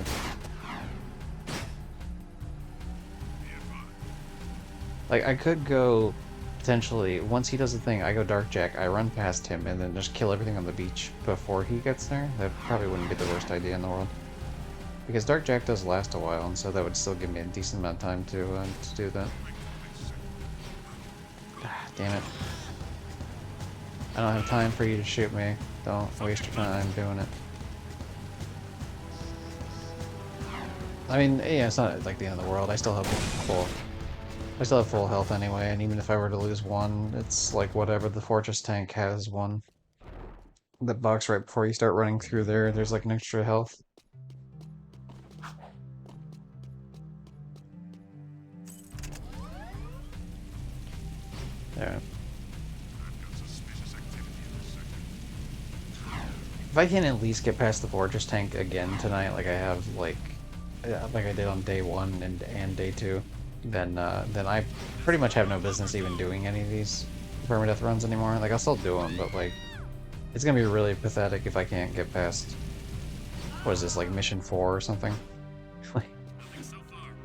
Like, I could go, potentially, once he does the thing, I go Dark Jack, I run past him, and then just kill everything on the beach before he gets there. That probably wouldn't be the worst idea in the world. Because Dark Jack does last a while, and so that would still give me a decent amount of time to do that. Ah, damn it. I don't have time for you to shoot me. Don't waste your time doing it. I mean, yeah, it's not like the end of the world. I still have full health anyway, and even if I were to lose one, it's like whatever. The fortress tank has one. The box right before you start running through there, there's like an extra health. Yeah. If I can at least get past the fortress tank again tonight, like I have, like I did on day 1 and day 2, then I pretty much have no business even doing any of these permadeath runs anymore. Like I'll still do them, but like it's gonna be really pathetic if I can't get past. What is this, like mission 4 or something?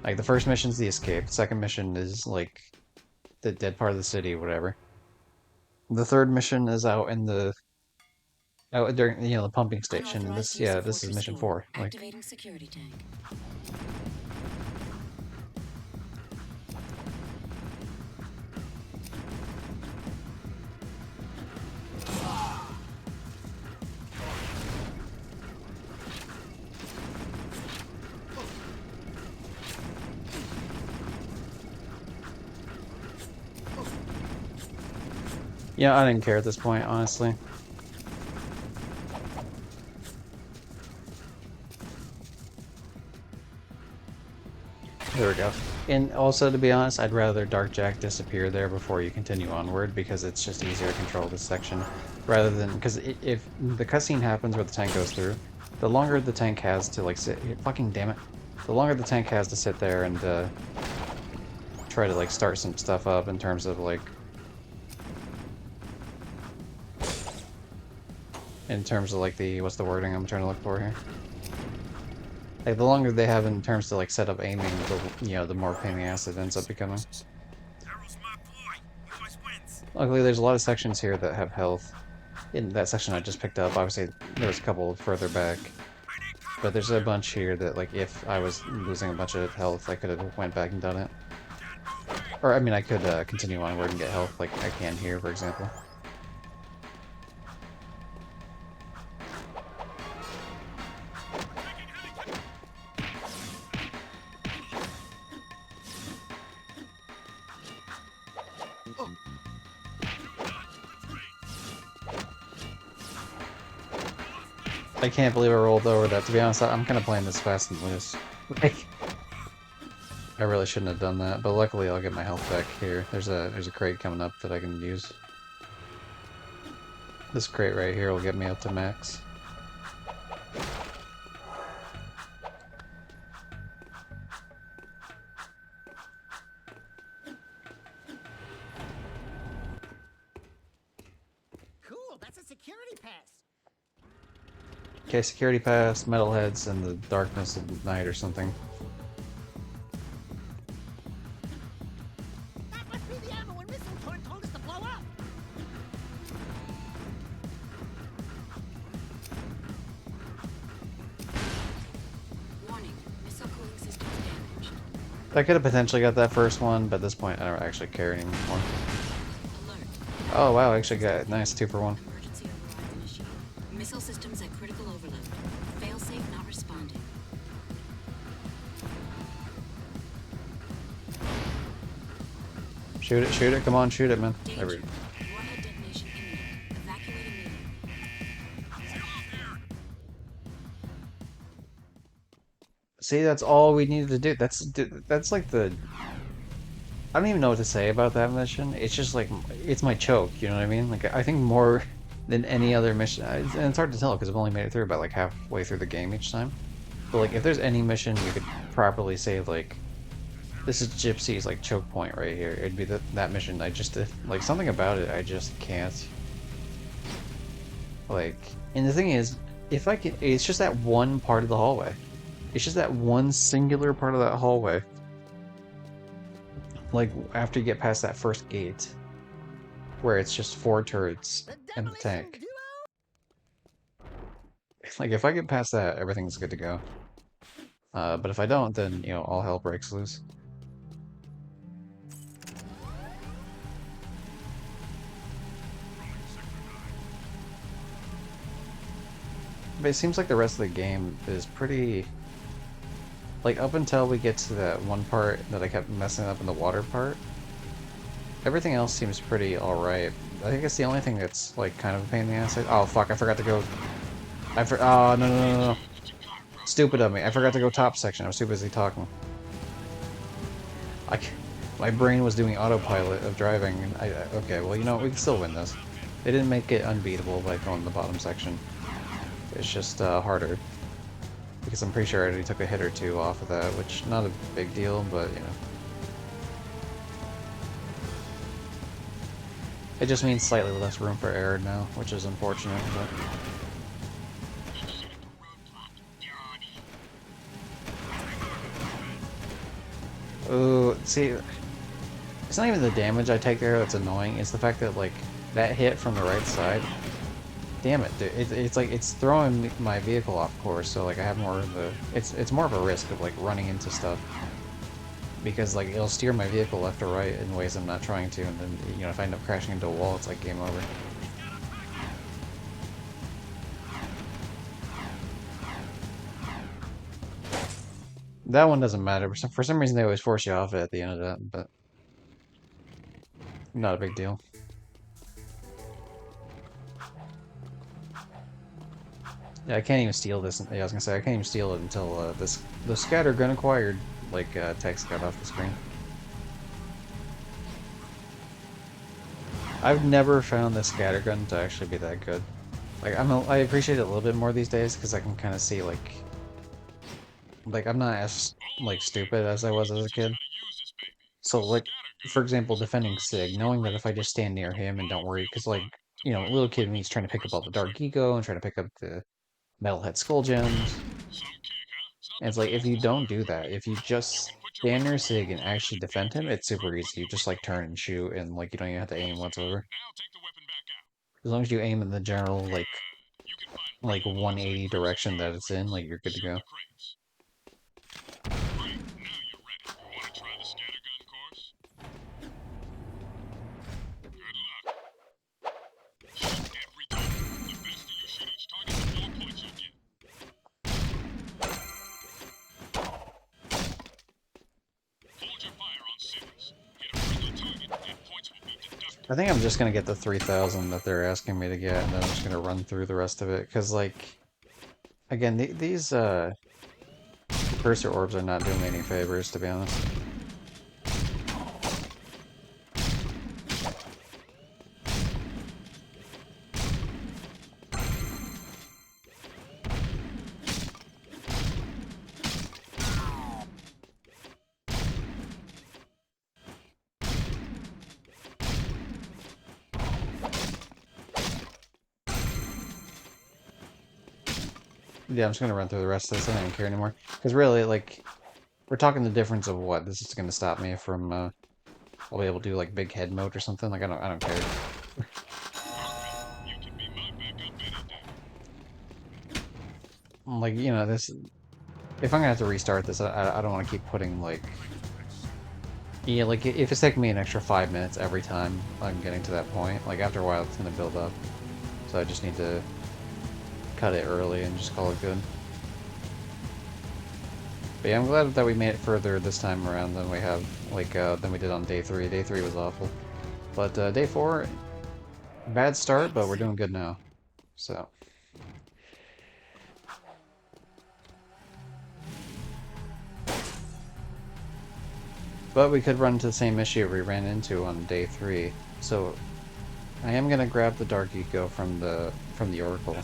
Like the first mission's the escape. The second mission is like the dead part of the city, whatever. The third mission is out in the during the pumping station.
Unauthorized use of
This is
fortress
mission
door.
4. Like
Activating security tank.
yeah, I didn't care at this point, honestly. There we go. And also, to be honest, I'd rather Dark Jack disappear there before you continue onward, because it's just easier to control this section, rather than, because if the cutscene happens where the tank goes through, the longer the tank has to, like, sit, fucking damn it, the longer the tank has to sit there and, try to, like, start some stuff up in terms of, like, the, what's the wording I'm trying to look for here? Like, the longer they have in terms to, like, set up aiming, the more pain in the ass it ends up becoming. Luckily, there's a lot of sections here that have health. In that section I just picked up, obviously, there was a couple further back. But there's a bunch here that, like, if I was losing a bunch of health, I could have went back and done it. Or, I mean, I could continue onward and get health, like I can here, for example. I can't believe I rolled over that. To be honest, I'm kind of playing this fast and loose. Like, I really shouldn't have done that, but luckily I'll get my health back here. There's a crate coming up that I can use. This crate right here will get me up to max.
Cool, that's a security pass.
Okay, security pass, metalheads, and the darkness of the night or something.
That must be the ammo when Missile Torn told us to blow up.
Warning. Missile cooling systems damaged.
I could have potentially got that first one, but at this point I don't actually care anymore.
Alert.
Oh wow, I actually got it. Nice, 2 for 1.
Emergency override initiated. Missile systems at critical overload. Failsafe not responding.
Shoot it, come on, shoot it, man. There we
Danger.
go.
Warhead detonation imminent. Evacuating meeting.
See, that's all we needed to do. That's like the... I don't even know what to say about that mission. It's just like, it's my choke, you know what I mean? Like, I think more... than any other mission. And it's hard to tell because I've only made it through about like halfway through the game each time. But like, if there's any mission you could properly say like, this is Gypsy's like choke point right here, it'd be that mission. I just did like something about it. I just can't. Like, and the thing is, if I can, it's just that one part of the hallway. It's just that one singular part of that hallway. Like after you get past that first gate, where it's just 4 turrets
The
and the
demolition
tank.
duo.
Like if I get past that, everything's good to go. But if I don't, then you know all hell breaks loose. But it seems like the rest of the game is pretty... Like, up until we get to that one part that I kept messing up in the water part, everything else seems pretty alright. I think it's the only thing that's, like, kind of a pain in the ass. Oh, fuck, I forgot to go... Oh, no. Stupid of me. I forgot to go top section. I was too busy talking. My brain was doing autopilot of driving. Okay, well, you know, we can still win this. They didn't make it unbeatable by going to the bottom section. It's just harder. Because I'm pretty sure I already took a hit or two off of that, which not a big deal, but you know. It just means slightly less room for error now, which is unfortunate, but... Ooh, see, it's not even the damage I take there that's annoying, it's the fact that, like, that hit from the right side, damn it, dude, it's like, it's throwing my vehicle off course, so, like, I have more of a, it's more of a risk of, like, running into stuff, because, like, it'll steer my vehicle left or right in ways I'm not trying to, and then, you know, if I end up crashing into a wall, it's like game over. That one doesn't matter. For some reason, they always force you off it at the end of that, but not a big deal. Yeah, I can't even steal this. Yeah, I was gonna say I can't even steal it until the scattergun acquired, like text got off the screen. I've never found the scattergun to actually be that good. Like I appreciate it a little bit more these days because I can kind of see like I'm not as like stupid as I was as a kid. So like for example, defending Sig, knowing that if I just stand near him and don't worry, because like you know, little kid means trying to pick up all the Dark Ego and trying to pick up the Metalhead Skull Gems. And it's like, if you don't do that, if you just stand near Sig and actually defend him, it's super easy. You just, like, turn and shoot, and, like, you don't even have to aim whatsoever. As long as you aim in the general, like 180 direction that it's in, like, you're good to go. I think I'm just gonna get the 3,000 that they're asking me to get, and then I'm just gonna run through the rest of it, because, like, again, these, cursor orbs are not doing me any favors, to be honest. Yeah, I'm just gonna run through the rest of this. I don't even care anymore. Because really, like, we're talking the difference of what? This is gonna stop me from, I'll be able to do, like, big head mode or something? Like, I don't care. Like, you know, this... If I'm gonna have to restart this, I don't want to keep putting, like... Yeah, like, if it's taking me an extra 5 minutes every time I'm getting to that point, like, after a while it's gonna build up. So I just need to cut it early and just call it good. But yeah, I'm glad that we made it further this time around than we have, like, than we did on day 3. Day 3 was awful. But, day 4, bad start, but we're doing good now. So. But we could run into the same issue we ran into on day 3. So, I am gonna grab the Dark Eco from the Oracle.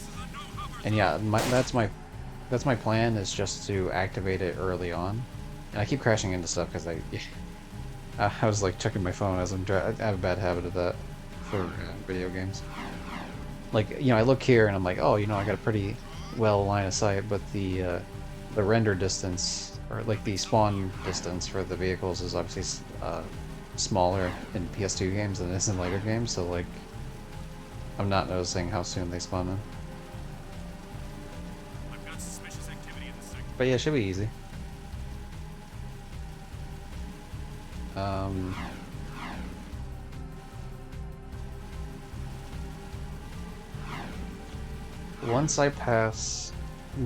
And yeah, that's my plan, is just to activate it early on. And I keep crashing into stuff because I was like checking my phone as I have a bad habit of that for video games. Like, you know, I look here and I'm like, oh, you know, I got a pretty well line of sight, but the render distance, or like the spawn distance for the vehicles, is obviously smaller in PS2 games than it is in later games, so like I'm not noticing how soon they spawn in.
I've got suspicious activity in the sector.
But yeah, it should be easy. Um, Once I pass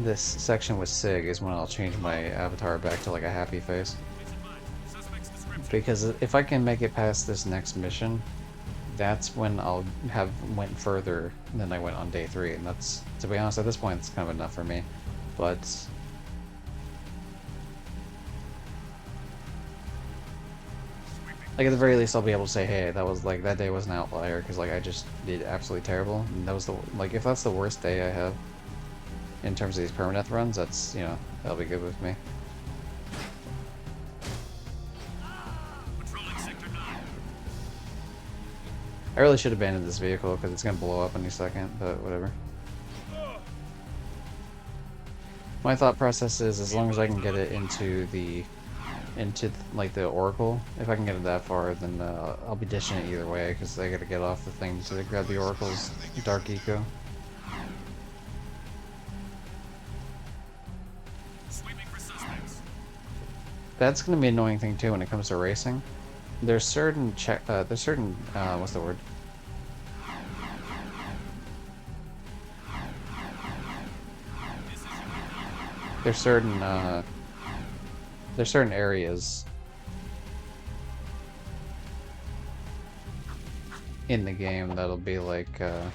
this section with Sig is when I'll change my avatar back to like a happy face.
Please advise. Suspect's description.
Because if I can make it past this next mission, that's when I'll have went further than I went on day 3, and that's, to be honest, at this point, it's kind of enough for me. But like at the very least, I'll be able to say, hey, that was like, that day was an outlier, because like I just did absolutely terrible, and that was the, like, if that's the worst day I have in terms of these permadeath runs, that's, you know, that'll be good with me.
Patrolling sector 9.
I really should abandon this vehicle because it's gonna blow up any second, but whatever. My thought process is, as long as I can get it into like the Oracle, if I can get it that far, then I'll be dishing it either way, because I gotta get off the thing to grab the Oracle's Dark Eco.
Sweeping for suspects.
That's gonna be an annoying thing too when it comes to racing. There's certain what's the word? There's certain areas in the game that'll be like God,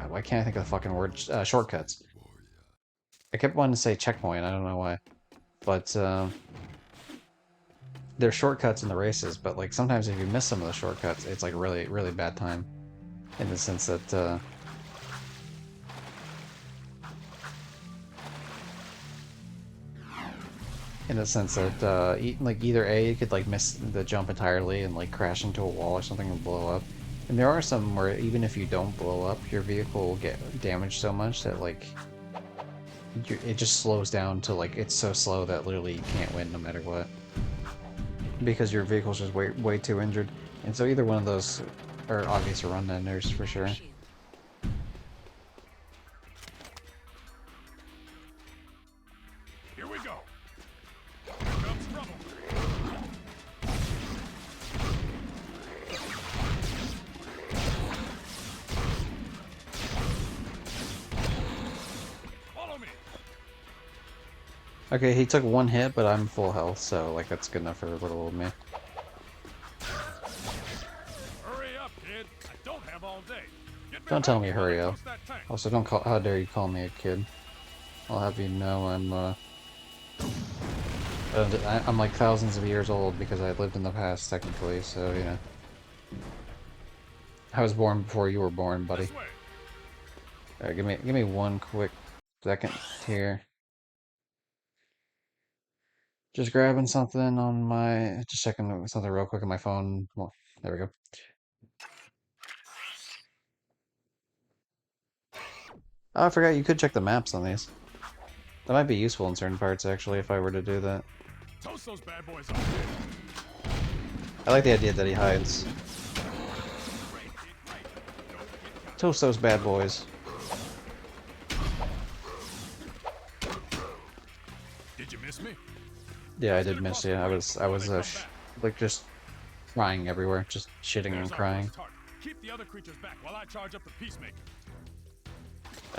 why can't I think of the fucking word? Shortcuts. I kept wanting to say checkpoint, I don't know why. But there's shortcuts in the races, but like sometimes if you miss some of the shortcuts, it's like really, really bad time. In the sense that like either A, you could like miss the jump entirely and like crash into a wall or something and blow up. And there are some where even if you don't blow up, your vehicle will get damaged so much that like it just slows down to like, it's so slow that literally you can't win no matter what. Because your vehicle's just way too injured. And so either one of those are obvious run enders for sure.
Here we go. Here comes trouble. Follow me.
Okay, he took one hit, but I'm full health, so like that's good enough for little old me.
Hurry up, kid. I don't have all day. Get
Don't tell me
behind
hurry
while I
up.
close that tank.
Also, don't call. How dare you call me a kid? I'll have you know I'm like thousands of years old because I lived in the past technically. So you know, I was born before you were born, buddy.
This way.
Alright, give me one quick second here. Just grabbing something on my, just checking something real quick on my phone. Well, there we go. Oh, I forgot you could check the maps on these. That might be useful in certain parts, actually, if I were to do that.
Toast those bad boys up.
I like the idea that he hides. Toast those bad boys.
Did you miss me?
Yeah, I did miss you. I was like just crying everywhere, just shitting and crying.
Keep the other creatures back while I charge up the peacemaker.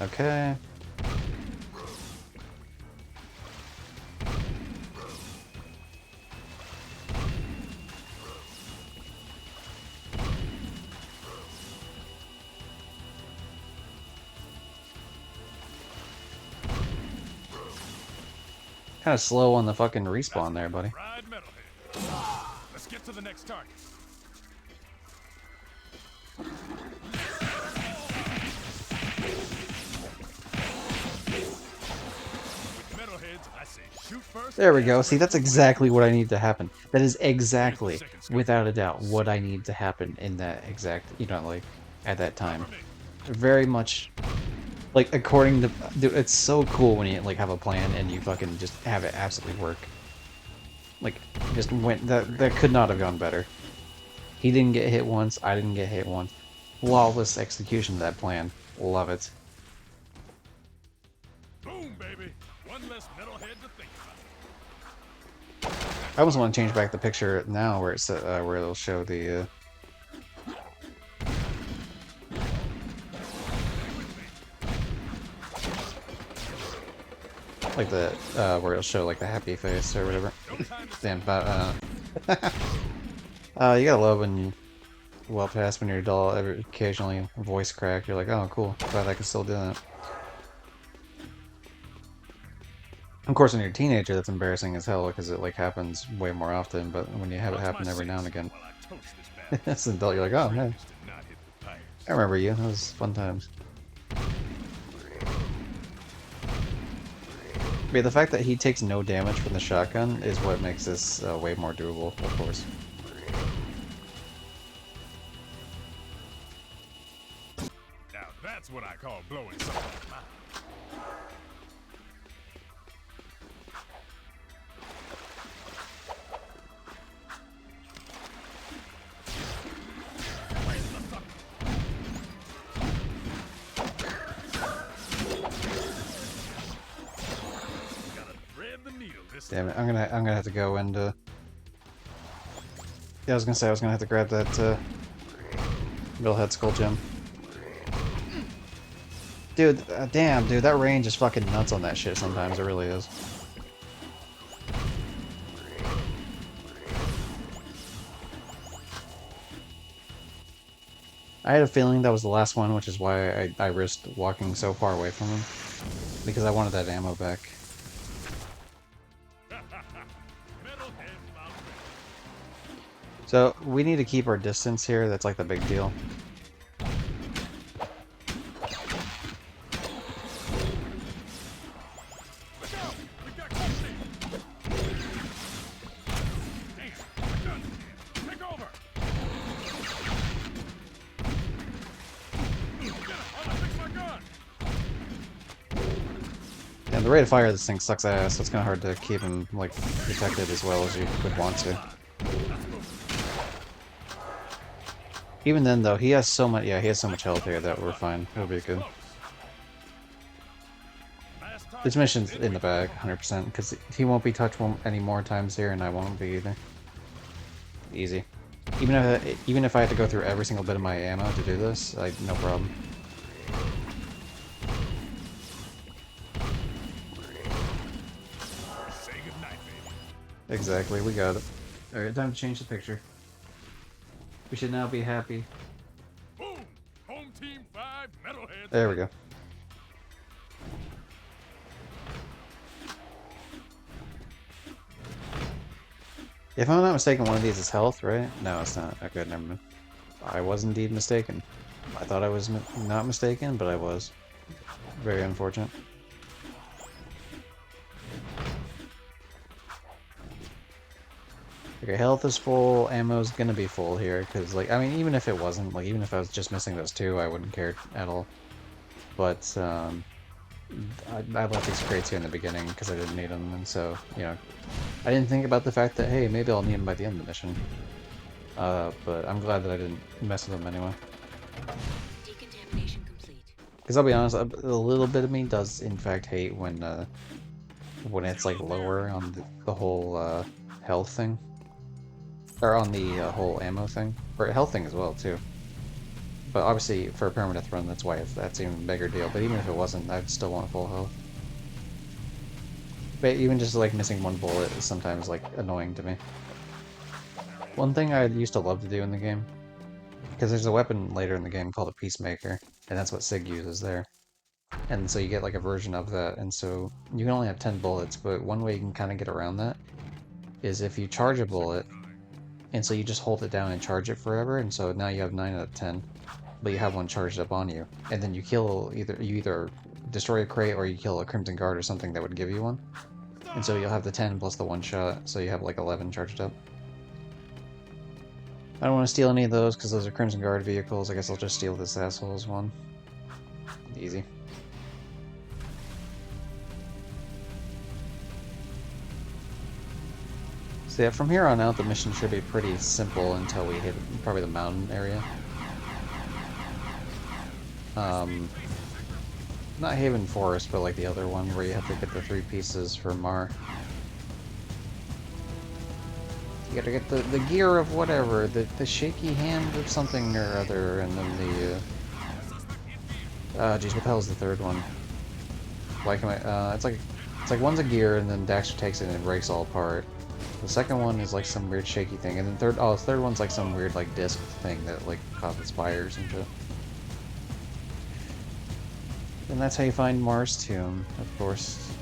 Okay. Kind of slow on the fucking respawn there, buddy.
Ride metalhead. Let's get to to the next target. With metalheads, I say shoot first.
There we
ask
go. See, that's
questions
exactly what I need to happen. That is exactly,
second scope.
without a doubt, what I need to happen in that exact, you know, like, at that time.
Cover me.
Very much, like, according to... Dude, it's so cool when you, like, have a plan and you fucking just have it absolutely work. Like, just went... That could not have gone better. He didn't get hit once, I didn't get hit once. Flawless execution of that plan. Love it.
Boom, baby. One less metalhead to think about.
I almost want to change back the picture now where it's where it'll show the like the where it'll show like the happy face or whatever. Damn, but you gotta love when you well past when you're a doll. Occasionally voice crack. You're like, oh cool, glad I can still do that. Of course, when you're a teenager, that's embarrassing as hell because it like happens way more often. But when you have it happen every now and again,
While I toast this bad
as an adult, you're like, oh man,
did not hit the tires.
I remember you. That was fun times. But yeah, the fact that he takes no damage from the shotgun is what makes this way more doable, of course.
Now that's what I call blowing someone's mind. Gotta thread the needle this
Damn it, I'm gonna have to go and yeah, I was gonna say I was gonna have to grab that middle head skull gem. Dude, damn, dude, that range is fucking nuts on that shit sometimes, it really is. I had a feeling that was the last one, which is why I risked walking so far away from him. Because I wanted that ammo back.
metalhead mountain.
So, we need to keep our distance here, that's like the big deal.
Look out! We've got company! Damn, my gun's jammed. Take over! Get him! I'll fix my gun!
Yeah, the rate of fire of this thing sucks ass, so it's kinda hard to keep him, like, protected as well as you would want to. Even then, though, he has so much, yeah, he has so much health here that we're fine. It'll be good.
Last time.
This mission's in the bag, 100%, because he won't be touched any more times here, and I won't be either. Easy. Even if I had to go through every single bit of my ammo to do this, no problem.
Say goodnight, baby.
Exactly, we got it. Alright, time to change the picture. We should now be happy.
Boom! Home team 5, metalheads.
There we go. If I'm not mistaken, one of these is health, right? No, it's not. Okay, never mind. I was indeed mistaken. I thought I was not mistaken, but I was. Very unfortunate. Okay, health is full, ammo's gonna be full here, because, like, I mean, even if it wasn't, like, even if I was just missing those two, I wouldn't care at all. But, I left these crates here in the beginning because I didn't need them, and so, you know, I didn't think about the fact that, hey, maybe I'll need them by the end of the mission. But I'm glad that I didn't mess with them anyway.
Decontamination complete.
Because I'll be honest, a little bit of me does, in fact, hate when it's, like, lower on the whole, health thing. Or on the whole ammo thing. Or health thing as well, too. But obviously, for a permadeath run, that's why that's even a bigger deal. But even if it wasn't, I'd still want full health. But even just, like, missing one bullet is sometimes, like, annoying to me. One thing I used to love to do in the game, because there's a weapon later in the game called a Peacemaker, and that's what Sig uses there. And so you get, like, a version of that, and so you can only have 10 bullets, but one way you can kind of get around that is if you charge a bullet, And so you just hold it down and charge it forever, and so now you have 9 out of 10. But you have one charged up on you. And then you kill you either destroy a crate or you kill a Crimson Guard or something that would give you one. And so you'll have the 10 plus the one shot, so you have like 11 charged up. I don't want to steal any of those because those are Crimson Guard vehicles. I guess I'll just steal this asshole's one. Easy. So yeah, from here on out the mission should be pretty simple until we hit probably the mountain area. Not Haven Forest, but like the other one where you have to get the 3 pieces for Mar. You gotta get the gear of whatever, the shaky hand of something or other, and then the, geez, what the hell is the third one? Why can I, it's like one's a gear, and then Daxter takes it and it breaks all apart. The second one is like some weird shaky thing, and then the third one's like some weird like disc thing that like causes fires and shit. And that's how you find Mars Tomb, of course.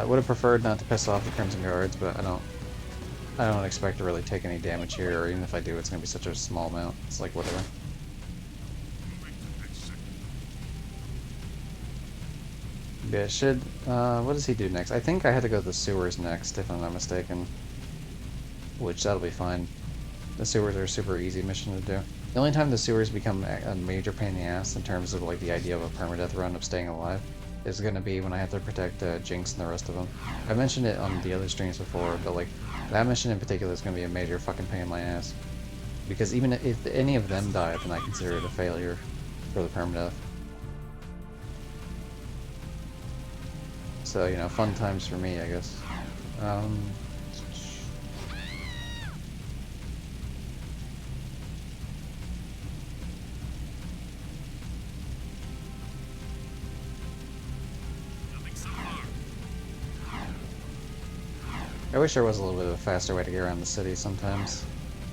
Would have preferred not to piss off the Crimson Guards, but I don't expect to really take any damage here, or even if I do, it's gonna be such a small amount. It's like whatever. Yeah, should what does he do next? I think I had to go to the sewers next, if I'm not mistaken. Which that'll be fine. The sewers are a super easy mission to do. The only time the sewers become a major pain in the ass in terms of like the idea of a permadeath run of staying alive is going to be when I have to protect Jinx and the rest of them. I mentioned it on the other streams before, but like that mission in particular is going to be a major fucking pain in my ass. Because even if any of them die, then I consider it a failure for the permadeath. So, you know, fun times for me, I guess. I wish there was a little bit of a faster way to get around the city sometimes.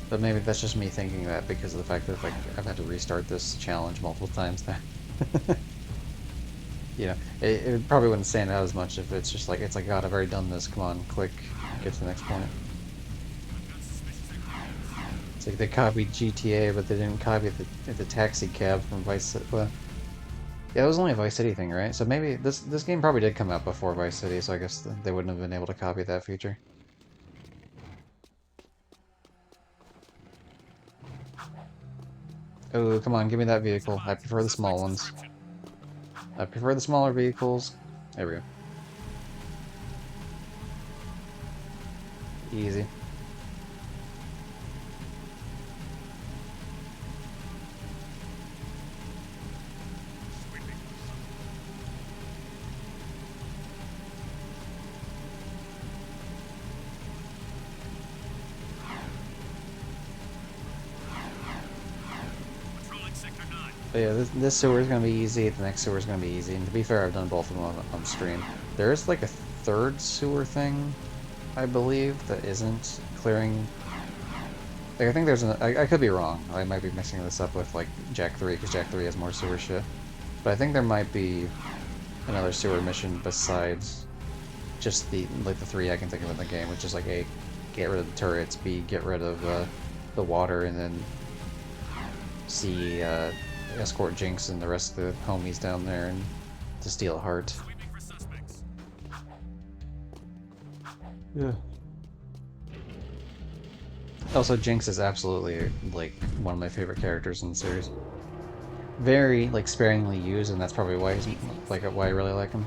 But maybe that's just me thinking that because of the fact that like I've had to restart this challenge multiple times now. You know, it probably wouldn't stand out as much if it's just like, it's like, God, I've already done this, come on, click, get to the next point. It's like they copied GTA, but they didn't copy the taxi cab from Vice City. Well, yeah, it was only a Vice City thing, right? So maybe this game probably did come out before Vice City, so I guess they wouldn't have been able to copy that feature. Oh, come on, give me that vehicle. I prefer the small ones. I prefer the smaller vehicles. There we go. Easy. But yeah, this sewer is going to be easy, the next sewer is going to be easy, and to be fair, I've done both of them on stream. There is like a third sewer thing, I believe, that isn't clearing... Like, I think there's I could be wrong, I might be mixing this up with like Jak 3, because Jak 3 has more sewer shit. But I think there might be another sewer mission besides just the 3 I can think of in the game, which is like A, get rid of the turrets, B, get rid of the water, and then C, escort Jinx and the rest of the homies down there and to steal a heart. Yeah. Also, Jinx is absolutely like one of my favorite characters in the series. Very like sparingly used, and that's probably why he's like why I really like him.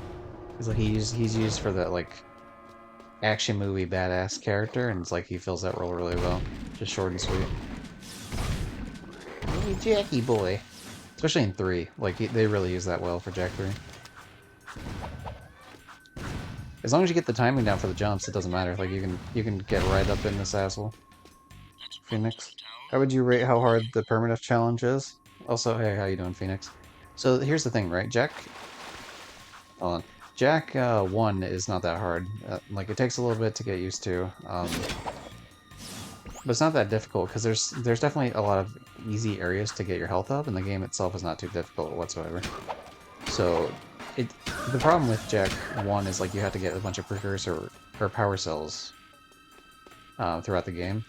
Is like he's used for that like action movie badass character, and it's like he fills that role really well. Just short and sweet. Hey, Jackie boy. Especially in 3, like they really use that well for Jak 3. As long as you get the timing down for the jumps, it doesn't matter. Like you can get right up in this asshole. Phoenix, how would you rate how hard the Permadeath challenge is? Also, hey, how you doing, Phoenix? So here's the thing, right? Jak 1 is not that hard. Like it takes a little bit to get used to. But it's not that difficult, because there's definitely a lot of easy areas to get your health up, and the game itself is not too difficult whatsoever. So, the problem with Jak 1 is like you have to get a bunch of precursor or power cells throughout the game.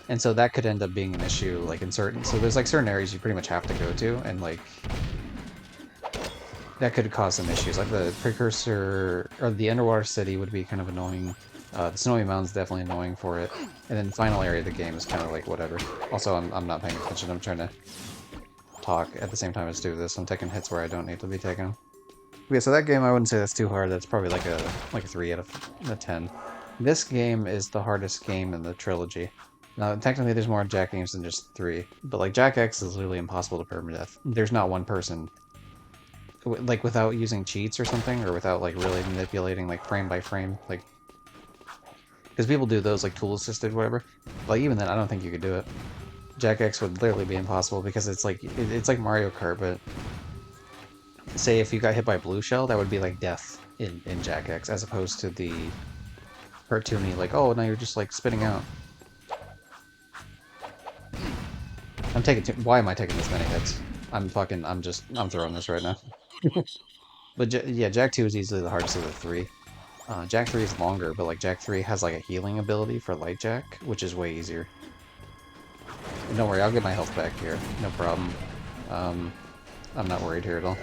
And so that could end up being an issue, like in certain, so there's like certain areas you pretty much have to go to, and like that could cause some issues. Like the precursor, or the underwater city would be kind of annoying. The snowy mountain's definitely annoying for it. And then the final area of the game is kind of like whatever. Also, I'm not paying attention. I'm trying to talk at the same time as do this. I'm taking hits where I don't need to be taking. Okay, so that game I wouldn't say that's too hard. That's probably like a 3 out of a 10. This game is the hardest game in the trilogy. Now, technically, there's more Jack games than just 3, but like Jack X is literally impossible to permadeath. There's not one person, like without using cheats or something, or without like really manipulating like frame by frame, like because people do those like tool assisted whatever. Like even then, I don't think you could do it. Jack X would literally be impossible because it's like Mario Kart, but say if you got hit by a blue shell, that would be like death in Jack X, as opposed to the cartoony like, oh, now you're just like spitting out. I'm taking why am I taking this many hits? I'm throwing this right now. But yeah, Jack 2 is easily the hardest of the 3. Jack 3 is longer, but like Jack 3 has like a healing ability for Light Jack, which is way easier. And don't worry, I'll get my health back here, no problem. I'm not worried here at all.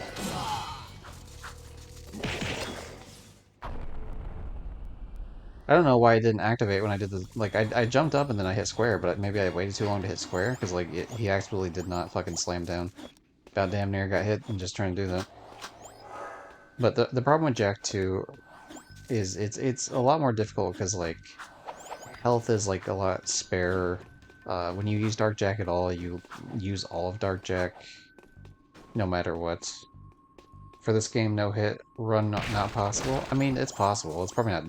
I don't know why it didn't activate when I did the, like, I jumped up and then I hit square, but maybe I waited too long to hit square, because, like, he absolutely did not fucking slam down. About damn near got hit and just trying to do that. But the problem with Jack 2 is it's a lot more difficult, because, like, health is, like, a lot spare. When you use Dark Jack at all, you use all of Dark Jack, no matter what. For this game, no hit, run not possible. I mean, it's possible. It's probably not...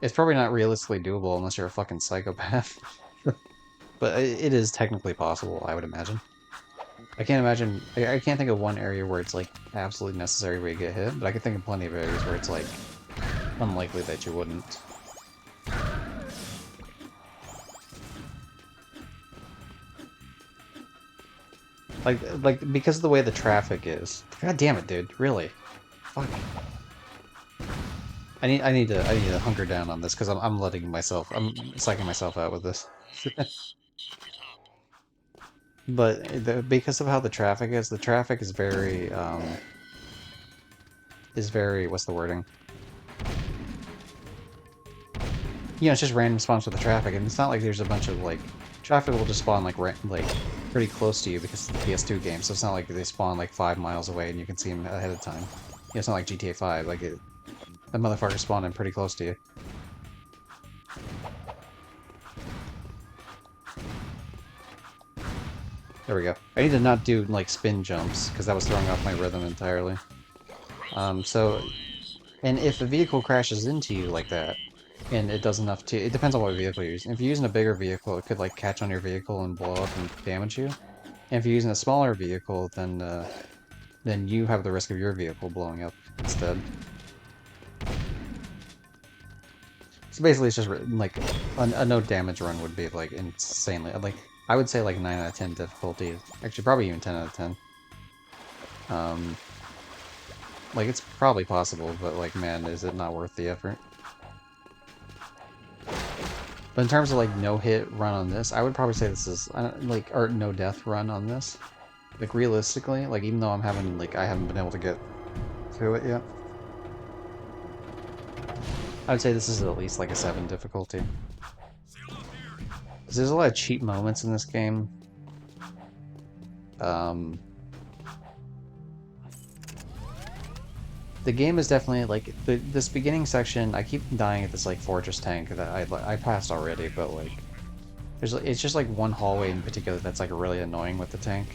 It's probably not realistically doable unless you're a fucking psychopath. But it is technically possible, I would imagine. I can't imagine... I can't think of one area where it's, like, absolutely necessary where you get hit, but I can think of plenty of areas where it's, like, unlikely that you wouldn't. Like, because of the way the traffic is. God damn it, dude. Really. Fuck. I need to hunker down on this, because I'm psyching myself out with this. But because of how the traffic is very, what's the wording? You know, it's just random spawns with the traffic, and it's not like there's a bunch of, like, traffic will just spawn, like, pretty close to you because it's the PS2 game, so it's not like they spawn, like, 5 miles away and you can see them ahead of time. You know, it's not like GTA 5, like, that motherfucker spawning pretty close to you. There we go. I need to not do, like, spin jumps, because that was throwing off my rhythm entirely. And if a vehicle crashes into you like that, and it does enough to... It depends on what vehicle you're using. If you're using a bigger vehicle, it could, like, catch on your vehicle and blow up and damage you. And if you're using a smaller vehicle, then you have the risk of your vehicle blowing up instead. So basically, it's just, like, a no damage run would be, like, insanely... Like, I would say, like, 9 out of 10 difficulty. Actually, probably even 10 out of 10. Like, it's probably possible, but, like, man, is it not worth the effort? But in terms of, like, no-hit run on this, I would probably say this is, like, or no-death run on this. Like, realistically, like, even though I haven't been able to get to it yet, I would say this is at least, like, a 7 difficulty. Because there's a lot of cheap moments in this game. The game is definitely, like, this beginning section, I keep dying at this, like, fortress tank that I passed already, but, like, it's just, like, one hallway in particular that's, like, really annoying with the tank.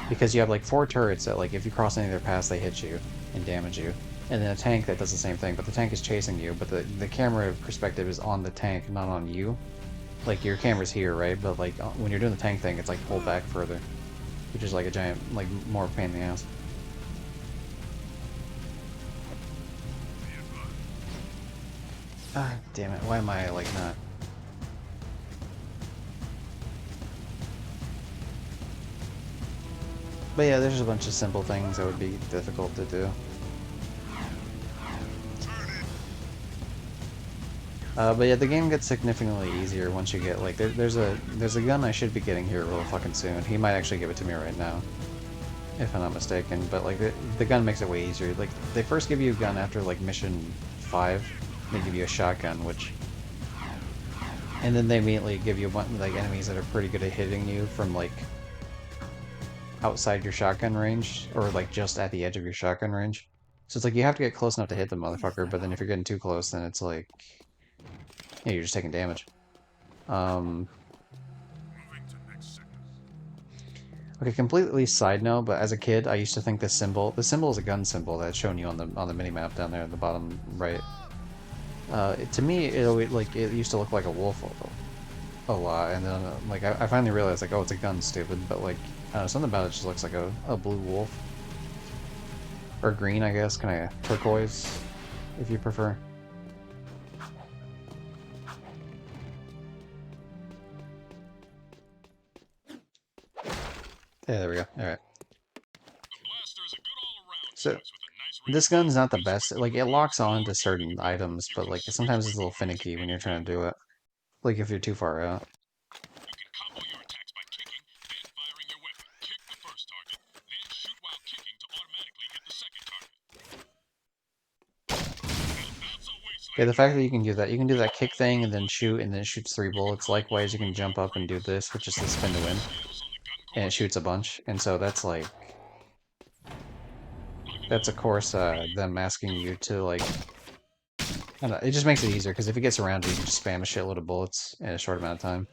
Because you have, like, 4 turrets that, like, if you cross any of their paths, they hit you and damage you. And then a tank that does the same thing, but the tank is chasing you, but the camera perspective is on the tank, not on you. Like, your camera's here, right? But, like, when you're doing the tank thing, it's, like, pulled back further. Which is, like, a giant, like, more pain in the ass. Ah, damn it. Why am I, like, not... But yeah, there's a bunch of simple things that would be difficult to do. But yeah, the game gets significantly easier once you get like there's a gun I should be getting here real fucking soon. He might actually give it to me right now, if I'm not mistaken. But like the gun makes it way easier. Like they first give you a gun after like mission 5. They give you a shotgun, which, and then they immediately give you like enemies that are pretty good at hitting you from like outside your shotgun range, or like just at the edge of your shotgun range. So it's like you have to get close enough to hit the motherfucker, but then if you're getting too close, then it's like, yeah, you're just taking damage. Um,
Moving to next sector.
okay, completely side note, but as a kid, I used to think the symbol is a gun symbol that's shown you on the mini map down there at the bottom right. To me, it used to look like a wolf a lot, and then like I finally realized like, oh, it's a gun, stupid. But like, I don't know, something about it just looks like a blue wolf or green, I guess, kind of turquoise, if you prefer. Yeah, there we go. All right.
The blaster is a good all-around
So
choice with a nice range
this
of
gun's not the
base
best.
equipment
Like it
for
locks
arms
on
or
to certain
airborne.
items,
You
but
can
like
switch
sometimes it's a little
weapons
finicky when you're trying
anytime.
to do it. Like if you're too far out.
You can combo your attacks by kicking, then firing your weapon. Kick the first target, then shoot while kicking to automatically hit the second target. Now that's a
Yeah,
wasteland
the
you.
fact that you can do that kick thing and then shoot, and then it shoots 3 bullets. Likewise, you can jump up and do this, which is the spin to win,
Skills on the gun
and it
course.
shoots a bunch. And so that's like, that's of course them asking you to like, I don't know, it just makes it easier because if it gets around you, you can just spam a shitload of bullets in a short amount of time.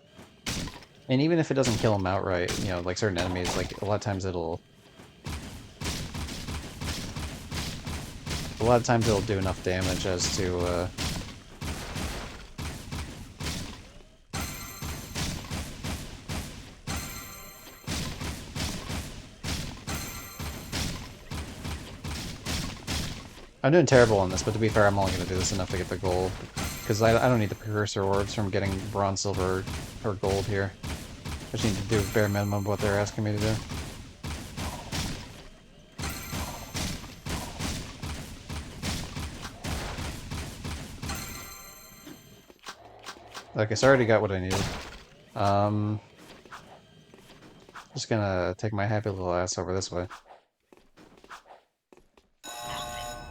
And even if it doesn't kill them outright, you know, like certain enemies, like a lot of times it'll do enough damage as to I'm doing terrible on this, but to be fair, I'm only going to do this enough to get the gold. Because I don't need the precursor orbs from getting bronze, silver, or gold here. I just need to do bare minimum of what they're asking me to do. Okay, so I already got what I needed. Um, just gonna take my happy little ass over this way.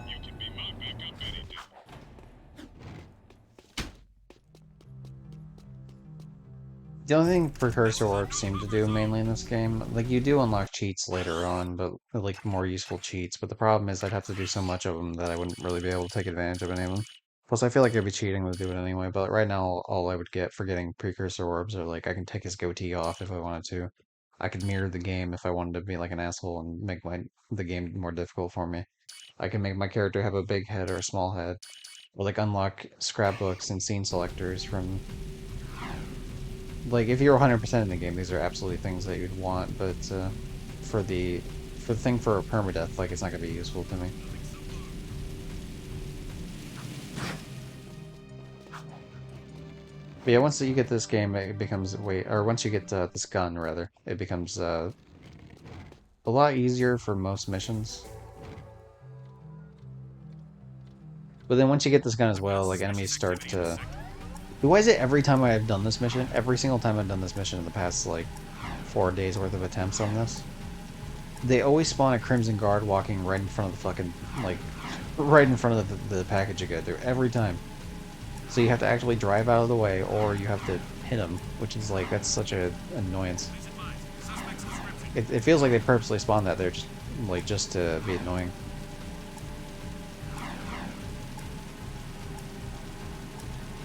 You can be my backup anytime.
The only thing precursor orbs seem to do mainly in this game, like you do unlock cheats later on, but like more useful cheats, but the problem is I'd have to do so much of them that I wouldn't really be able to take advantage of any of them. Plus I feel like I'd be cheating to do it anyway, but right now all I would get for getting precursor orbs are like I can take his goatee off if I wanted to. I could mirror the game if I wanted to be like an asshole and make the game more difficult for me. I can make my character have a big head or a small head, or like unlock scrapbooks and scene selectors from, like if you're 100% in the game, these are absolutely things that you'd want, but for the for the thing for permadeath, like it's not gonna be useful to me. But yeah, once you get this game, it becomes or once you get this gun rather, it becomes a lot easier for most missions. But then once you get this gun as well, like enemies start to. Why is it every time I've done this mission, every single time I've done this mission in the past like 4 days worth of attempts on this, they always spawn a Crimson Guard walking right in front of the fucking, like, right in front of the package you go through, every time. So you have to actually drive out of the way, or you have to hit them, which is like, that's such a annoyance. It feels like they purposely spawned that there just, like, just to be annoying.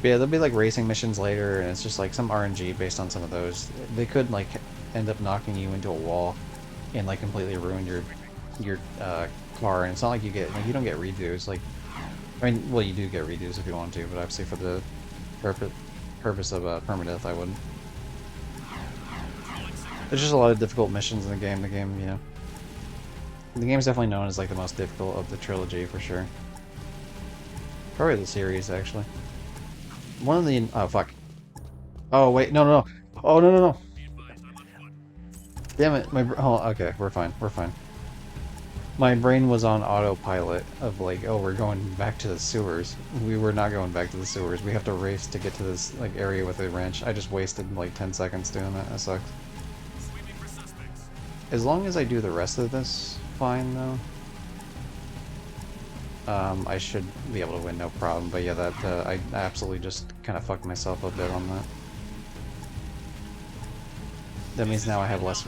But yeah, there'll be like racing missions later, and it's just like some RNG based on some of those. They could like end up knocking you into a wall and like completely ruin your car. And it's not like you don't get redos. Like, I mean, well, you do get redos if you want to, but obviously for the purpose of permadeath, I wouldn't. There's just a lot of difficult missions in the game. You know, the game's definitely known as like the most difficult of the trilogy for sure. Probably the series actually. One of the oh fuck. Oh wait, no. Oh no. Damn it, oh okay, we're fine. My brain was on autopilot of like, oh, we're going back to the sewers. We were not going back to the sewers. We have to race to get to this like area with a wrench. I just wasted like 10 seconds doing that. That sucks.
Sweeping for suspects.
As long as I do the rest of this fine though, I should be able to win no problem. But yeah, that I absolutely just kind of fucked myself a bit on that. That means now I have less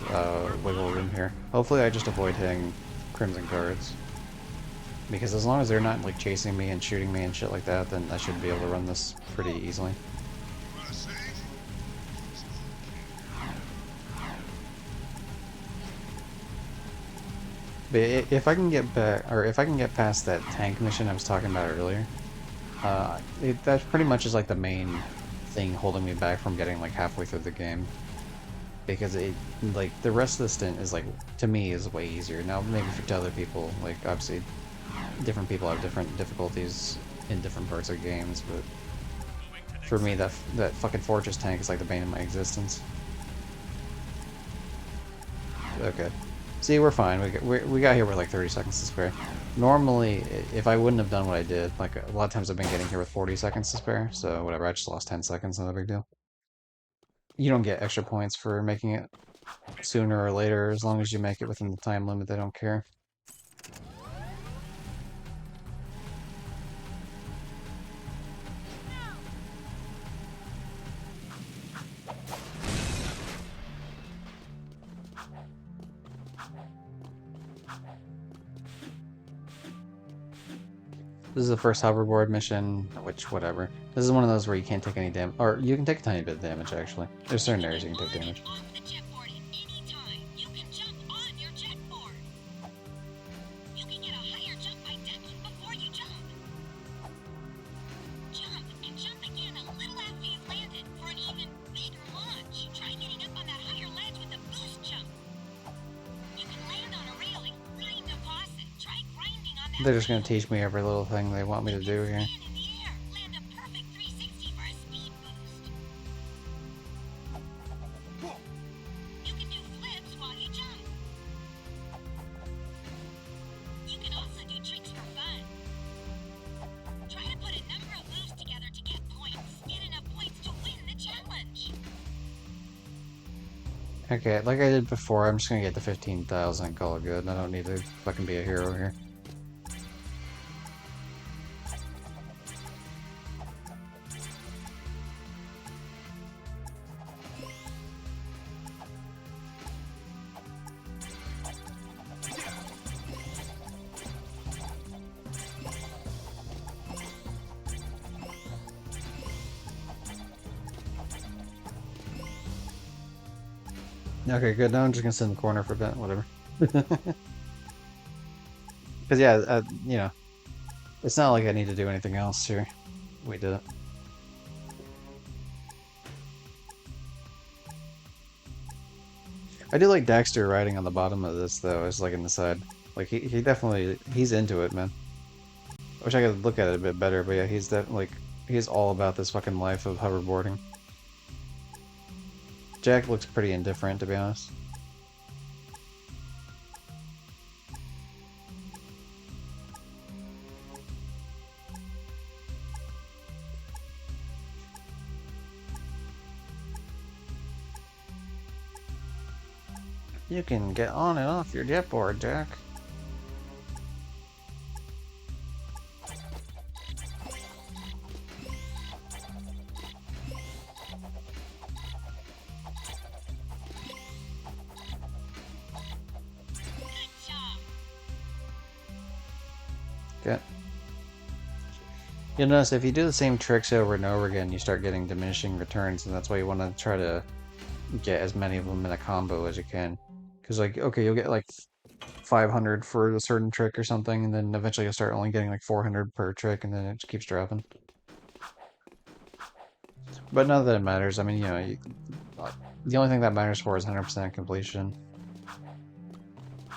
wiggle room here. Hopefully I just avoid hitting crimson guards. Because as long as they're not like chasing me and shooting me and shit like that, then I should be able to run this pretty easily. But if I can get back, or if I can get past that tank mission I was talking about earlier, that pretty much is like the main thing holding me back from getting like halfway through the game. Because it, like, the rest of the stint is like, to me, is way easier. Now, maybe to other people, like, obviously, different people have different difficulties in different parts of games, but for me, that fucking fortress tank is like the bane of my existence. Okay. See, we're fine. We got here with like 30 seconds to spare. Normally, if I wouldn't have done what I did, like a lot of times I've been getting here with 40 seconds to spare, so whatever, I just lost 10 seconds, not a big deal. You don't get extra points for making it sooner or later, as long as you make it within the time limit, they don't care. This is the first hoverboard mission, which, whatever. This is one of those where you can't take any damage, or you can take a tiny bit of damage, actually. There's certain areas you can take damage.
Off the jetboard at any time. You can jump on your jetboard. You can get a higher jump by ducking before you jump. Jump and jump again a little after you've landed for an even bigger launch. Try getting up on that higher ledge with a boost jump. You can land on a railing, grind across it. Try grinding on that.
They're just gonna teach me every little thing they want me to do here.
Stand in the air. Land a perfect 360 for a speed boost. You can do flips while you jump. You can also do tricks for fun. Try to put a number of moves together to get points. Get enough points to win the challenge.
Okay, like I did before, I'm just gonna get the 15,000 and call it good. I don't need to fucking be a hero here. Okay, good. Now I'm just gonna sit in the corner for a bit, whatever. Because yeah, you know, it's not like I need to do anything else here. We did it. I do like Daxter riding on the bottom of this though, as like in the side. Like he definitely he's into it, man. I wish I could look at it a bit better, but yeah, he's all about this fucking life of hoverboarding. Jack looks pretty indifferent, to be honest. You can get on and off your jetboard, Jack.
Good job.
Okay. You'll notice if you do the same tricks over and over again, you start getting diminishing returns, and that's why you want to try to get as many of them in a combo as you can. Because, like, okay, you'll get like 500 for a certain trick or something, and then eventually you'll start only getting like 400 per trick, and then it just keeps dropping. But none of that matters. I mean, you know, the only thing that matters for is 100% completion.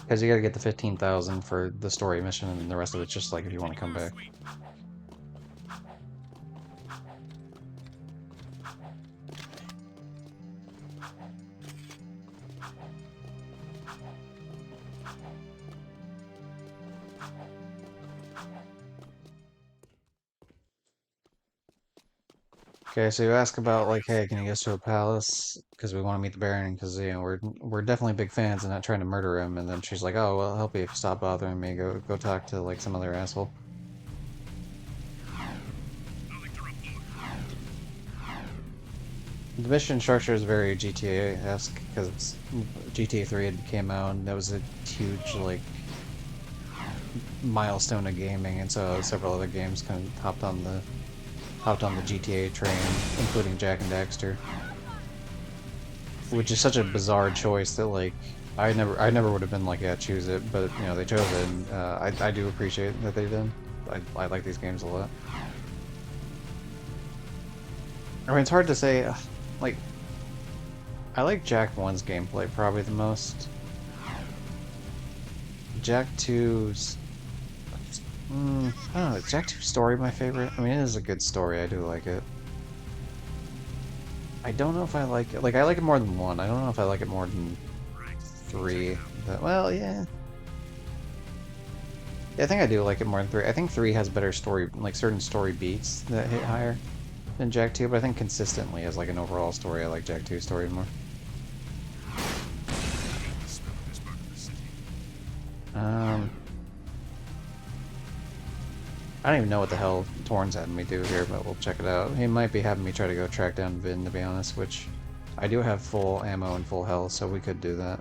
Because you gotta get the 15,000 for the story mission, and the rest of it's just like if you want to come back. Okay, so you ask about like, hey, can you get us to a palace? Because we want to meet the Baron, because you know we're definitely big fans and not trying to murder him. And then she's like, oh, well, I'll help you if you stop bothering me. Go talk to like some other asshole.
Nothing to report.
The mission structure is very GTA-esque because GTA 3 had came out and that was a huge like milestone of gaming, and so several other games kind of hopped on the GTA train, including Jack and Daxter, which is such a bizarre choice that like I never would have been like, yeah, choose it, but you know they chose it, and I do appreciate that they did. I like these games a lot. I mean, it's hard to say, like, I like Jack 1's gameplay probably the most. Jack 2's, I don't know, is Jack 2's story my favorite? I mean, it is a good story, I do like it. I don't know if I like it, like, I like it more than 1, I don't know if I like it more than 3. Well, yeah. Yeah, I think I do like it more than 3. I think 3 has better story, like, certain story beats that hit higher than Jack 2, but I think consistently as, like, an overall story, I like Jack 2's story more. I don't even know what the hell Torn's having me do here, but we'll check it out. He might be having me try to go track down Vin, to be honest, which I do have full ammo and full health, so we could do that.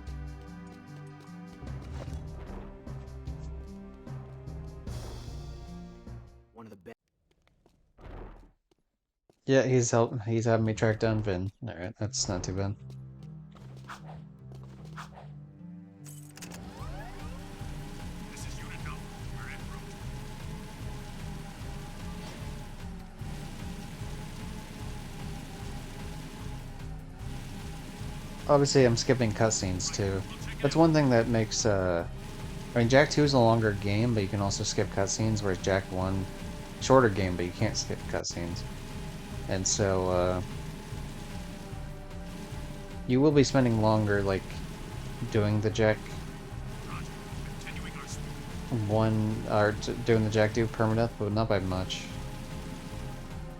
One of the best.
Yeah, he's having me track down Vin. Alright, that's not too bad.
This is Unit Alpha. We're en route.
Obviously, I'm skipping cutscenes too. That's one thing that makes, I mean, Jack 2 is a longer game, but you can also skip cutscenes, whereas Jack 1, shorter game, but you can't skip cutscenes. And so, you will be spending longer, like, doing the Jack
Roger. Continuing our sweep.
1, or doing the Jack 2 permadeath, but not by much.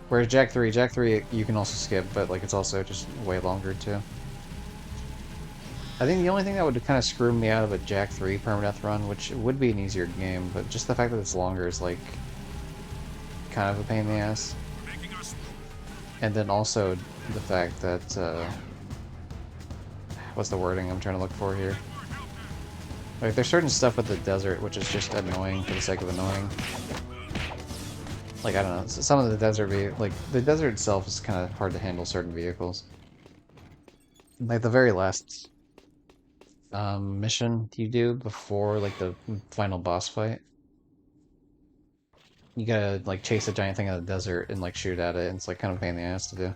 Whereas Jack 3 you can also skip, but, like, it's also just way longer, too. I think the only thing that would kind of screw me out of a Jack 3 permadeath run, which would be an easier game, but just the fact that it's longer is, like, kind of a pain in the ass.
We're making our sweep.
And then also the fact that, what's the wording I'm trying to look for here? Like, there's certain stuff with the desert which is just annoying for the sake of annoying. Like, I don't know, some of the desert, like, the desert itself is kind of hard to handle certain vehicles. Like, the very last mission you do before, like, the final boss fight, you gotta, like, chase a giant thing in the desert and, like, shoot at it, and it's, like, kind of a pain in the ass to do.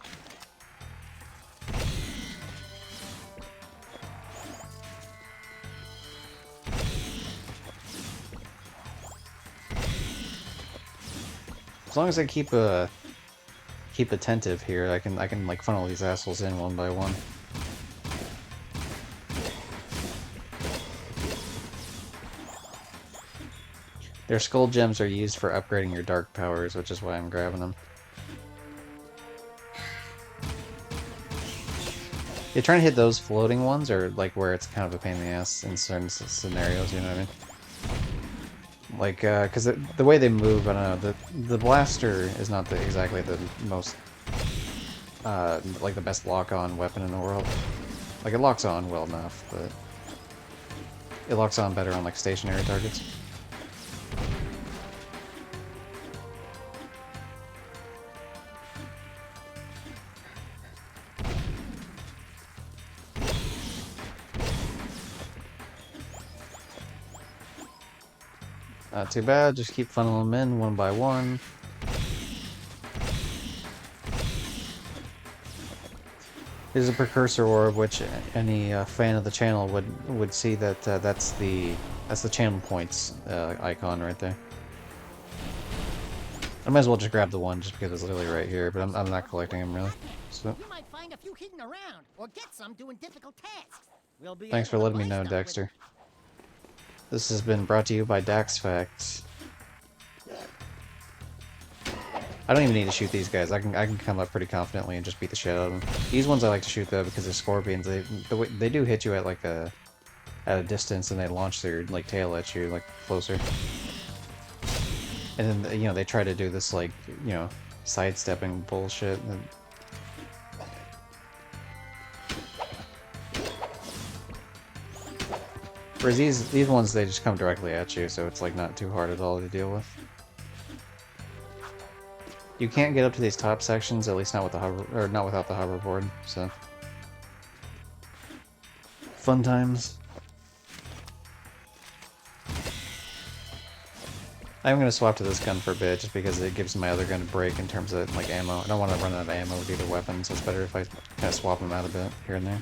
As long as I keep attentive here, I can like funnel these assholes in one by one. Their skull gems are used for upgrading your dark powers, which is why I'm grabbing them. You're trying to hit those floating ones, or like where it's kind of a pain in the ass in certain scenarios, you know what I mean? Like, because the way they move, I don't know, the blaster is not exactly the most, like the best lock-on weapon in the world. Like, it locks on well enough, but it locks on better on, like, stationary targets. Not too bad, just keep funneling them in one by one. Here's a precursor orb, which any fan of the channel would see that that's the channel points icon right there. I might as well just grab the one just because it's literally right here, but I'm not collecting them really. So
You might find a few hidden around, or get some doing difficult tasks. We'll be
thanks for
able to
letting me
buy
know,
stuff with
Dexter.
it.
This has been brought to you by Dax Facts. I don't even need to shoot these guys. I can come up pretty confidently and just beat the shit out of them. These ones I like to shoot though because they're scorpions. They do hit you at like at a distance and they launch their like tail at you like closer. And then you know they try to do this like you know sidestepping bullshit. Whereas these ones they just come directly at you, so it's like not too hard at all to deal with. You can't get up to these top sections, at least not with the hover or not without the hoverboard. So fun times. I'm gonna swap to this gun for a bit, just because it gives my other gun a break in terms of like ammo. I don't want to run out of ammo with either weapon, so it's better if I kind of swap them out a bit here and there.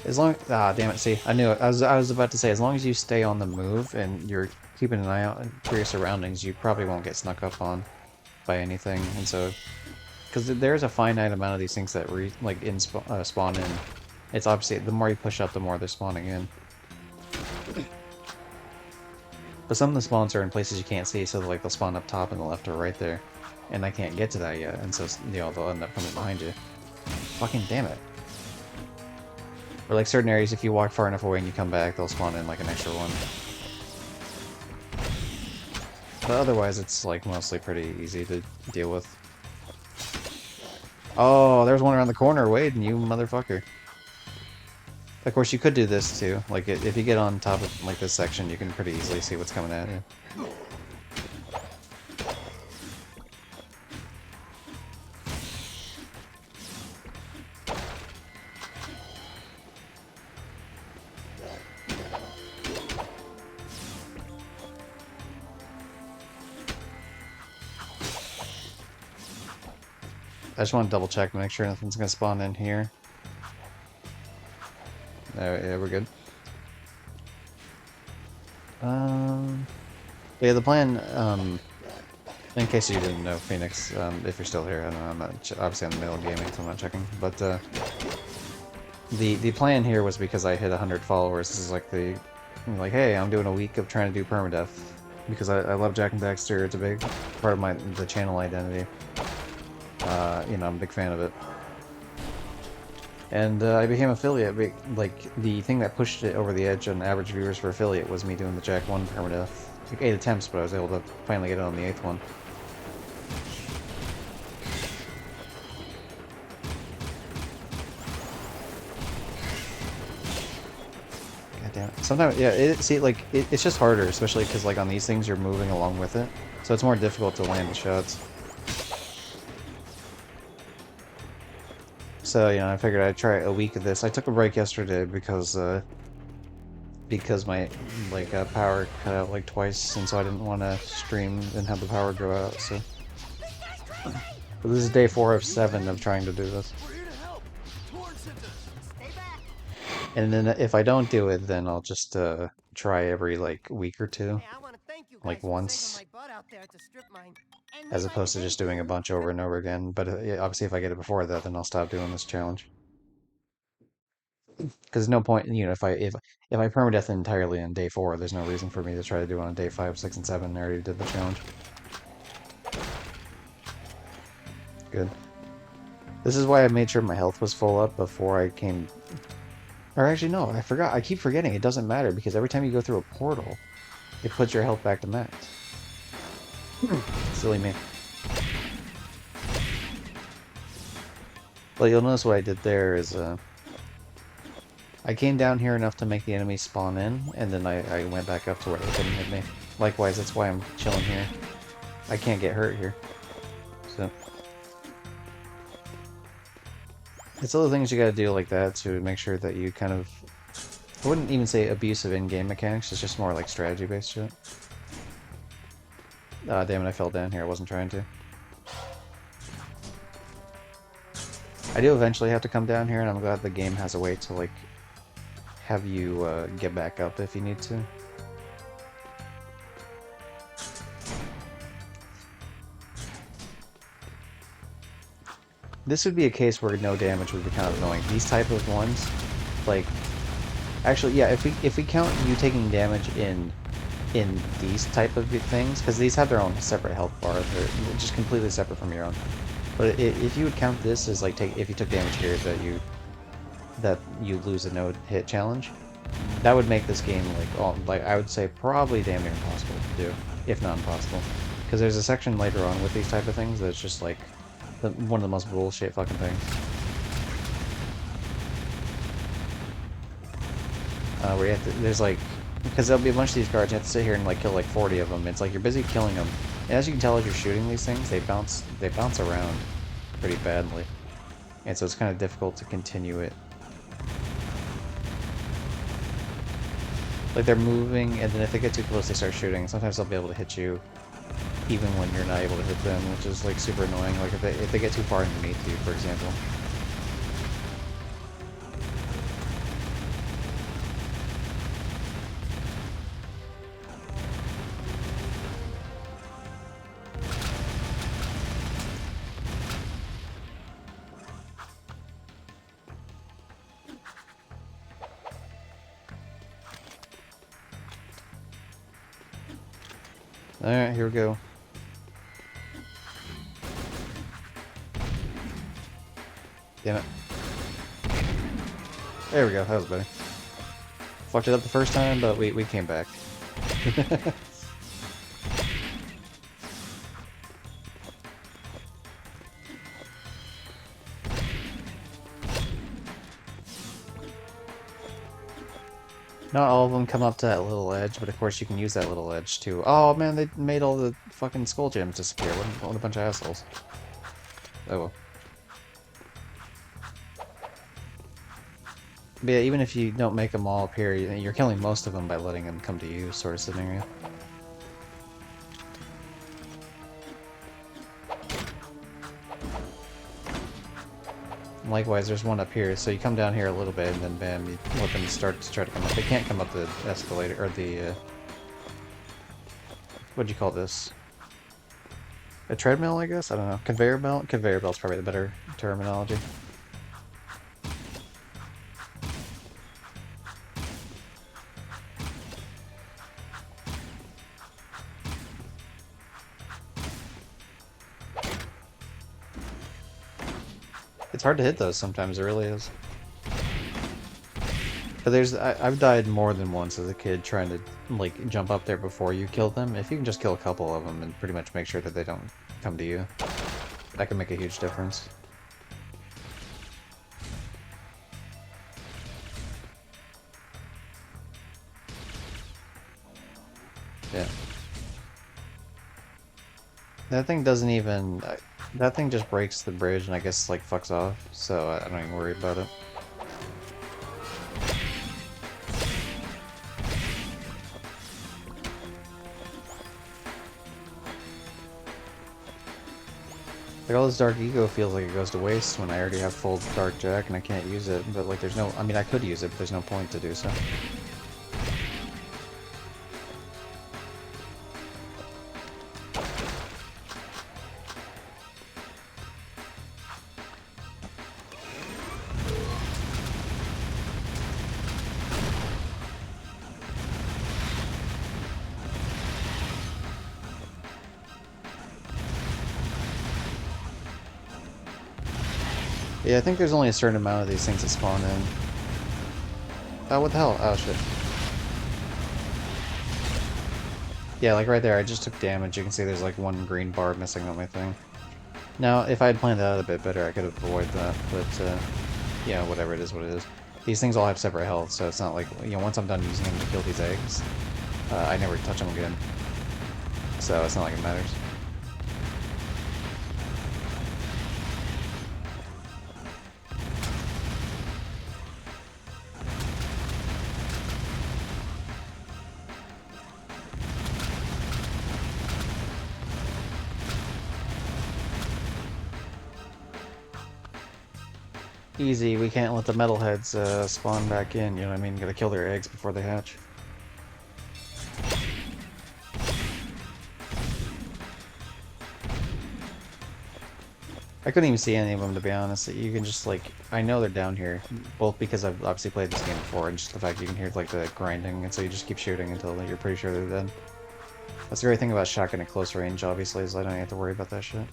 As long damn it, see, I knew it. I was about to say, as long as you stay on the move and you're keeping an eye out for your surroundings, you probably won't get snuck up on by anything. And so, because there's a finite amount of these things that spawn in. It's obviously the more you push up, the more they're spawning in. But some of the spawns are in places you can't see, so like they'll spawn up top and the left or right there, and I can't get to that yet, and so you know they'll end up coming behind you. Fucking damn it. Or like certain areas, if you walk far enough away and you come back, they'll spawn in like an extra one. But otherwise, it's like mostly pretty easy to deal with. Oh, there's one around the corner, Wade, and you motherfucker. Of course, you could do this too. Like, if you get on top of like this section, you can pretty easily see what's coming at you. I just want to double check to make sure nothing's gonna spawn in here. Yeah, we're good. Yeah, the plan, in case you didn't know, Phoenix, if you're still here, I don't know, I'm not, obviously I'm in the middle of gaming, so I'm not checking, but, the plan here was because I hit 100 followers. This is like like, hey, I'm doing a week of trying to do permadeath, because I love Jak and Daxter. It's a big part of the channel identity. You know, I'm a big fan of it. And I became affiliate. Like, the thing that pushed it over the edge on average viewers for affiliate was me doing the Jak 1 permadeath. Like 8 attempts, but I was able to finally get it on the 8th one. God damn it. Sometimes, yeah, it's just harder, especially because, like, on these things you're moving along with it. So it's more difficult to land the shots. So, you know, I figured I'd try a week of this. I took a break yesterday because my, like, power cut out, like, twice, and so I didn't want to stream and have the power go out, so. But this is day 4 of 7 of trying to do this.
We're here to help. Torn sent us.
Stay back.
And then if I don't do it, then I'll just, try every, like, week or two.
Hey, I want to thank you guys
Like,
for
once.
saving my butt out there at the strip mine. And
As
if I
opposed to
didn't
just doing a bunch over and over again. But yeah, obviously if I get it before that, then I'll stop doing this challenge. Because there's no point, you know, if I permadeath entirely on day 4, there's no reason for me to try to do it on day 5, 6, and 7. I already did the challenge. Good. This is why I made sure my health was full up before I came... Or actually, no, I forgot. I keep forgetting. It doesn't matter, because every time you go through a portal, it puts your health back to max. Silly me. Well, you'll notice what I did there is, I came down here enough to make the enemies spawn in, and then I went back up to where they couldn't hit me. Likewise, that's why I'm chilling here. I can't get hurt here. So... It's little things you gotta do like that to make sure that you kind of... I wouldn't even say abusive in-game mechanics, it's just more like strategy-based shit. Ah, damn it, I fell down here, I wasn't trying to. I do eventually have to come down here, and I'm glad the game has a way to, like, have you get back up if you need to. this would be a case where no damage would be kind of annoying. These type of ones, like, actually, yeah, if we count you taking damage in these type of things, because these have their own separate health bar, they're just completely separate from your own. But if you would count this as like if you took damage here that you lose a no hit challenge, that would make this game like I would say probably damn near impossible to do, if not impossible. Because there's a section later on with these type of things that's just like one of the most bullshit fucking things. Where you have to, there's like, because there'll be a bunch of these guards, you have to sit here and like kill like 40 of them. It's like you're busy killing them, and as you can tell, as you're shooting these things, they bounce around pretty badly, and so it's kind of difficult to continue it. Like they're moving, and then if they get too close, they start shooting. Sometimes they'll be able to hit you, even when you're not able to hit them, which is like super annoying. Like if they get too far underneath you, for example. Alright, here we go. Damn it. There we go, that was better. Fucked it up the first time, but we came back. Not all of them come up to that little edge, but of course you can use that little edge too. Oh man, they made all the fucking skull gems disappear. What a bunch of assholes. Oh well. But yeah, even if you don't make them all appear, you're killing most of them by letting them come to you, sort of scenario. Likewise, there's one up here, so you come down here a little bit, and then bam, you let them start to try to come up. They can't come up the escalator, or the, what'd you call this? A treadmill, I guess? I don't know. Conveyor belt? Conveyor belt's probably the better terminology. It's hard to hit those sometimes, it really is. But I've died more than once as a kid trying to, like, jump up there before you kill them. If you can just kill a couple of them and pretty much make sure that they don't come to you, that can make a huge difference. Yeah. That thing doesn't even... that thing just breaks the bridge and I guess, like, fucks off, so I don't even worry about it. Like, all this Dark Ego feels like it goes to waste when I already have full Dark Jack and I can't use it, but, like, there's no... I mean, I could use it, but there's no point to do so. Yeah, I think there's only a certain amount of these things that spawn in. Oh, what the hell? Oh, shit. Yeah, like right there, I just took damage. You can see there's like one green bar missing on my thing. Now, if I had planned that out a bit better, I could have avoided that, but, yeah, whatever, it is what it is. These things all have separate health, so it's not like, you know, once I'm done using them to kill these eggs, I never touch them again. So it's not like it matters. Easy, we can't let the metalheads spawn back in, you know what I mean? Gotta kill their eggs before they hatch. I couldn't even see any of them, to be honest. You can just, like, I know they're down here, both because I've obviously played this game before, and just the fact you can hear, like, the grinding, and so you just keep shooting until you're pretty sure they're dead. That's the great thing about shotgun at close range, obviously, is I don't have to worry about that shit.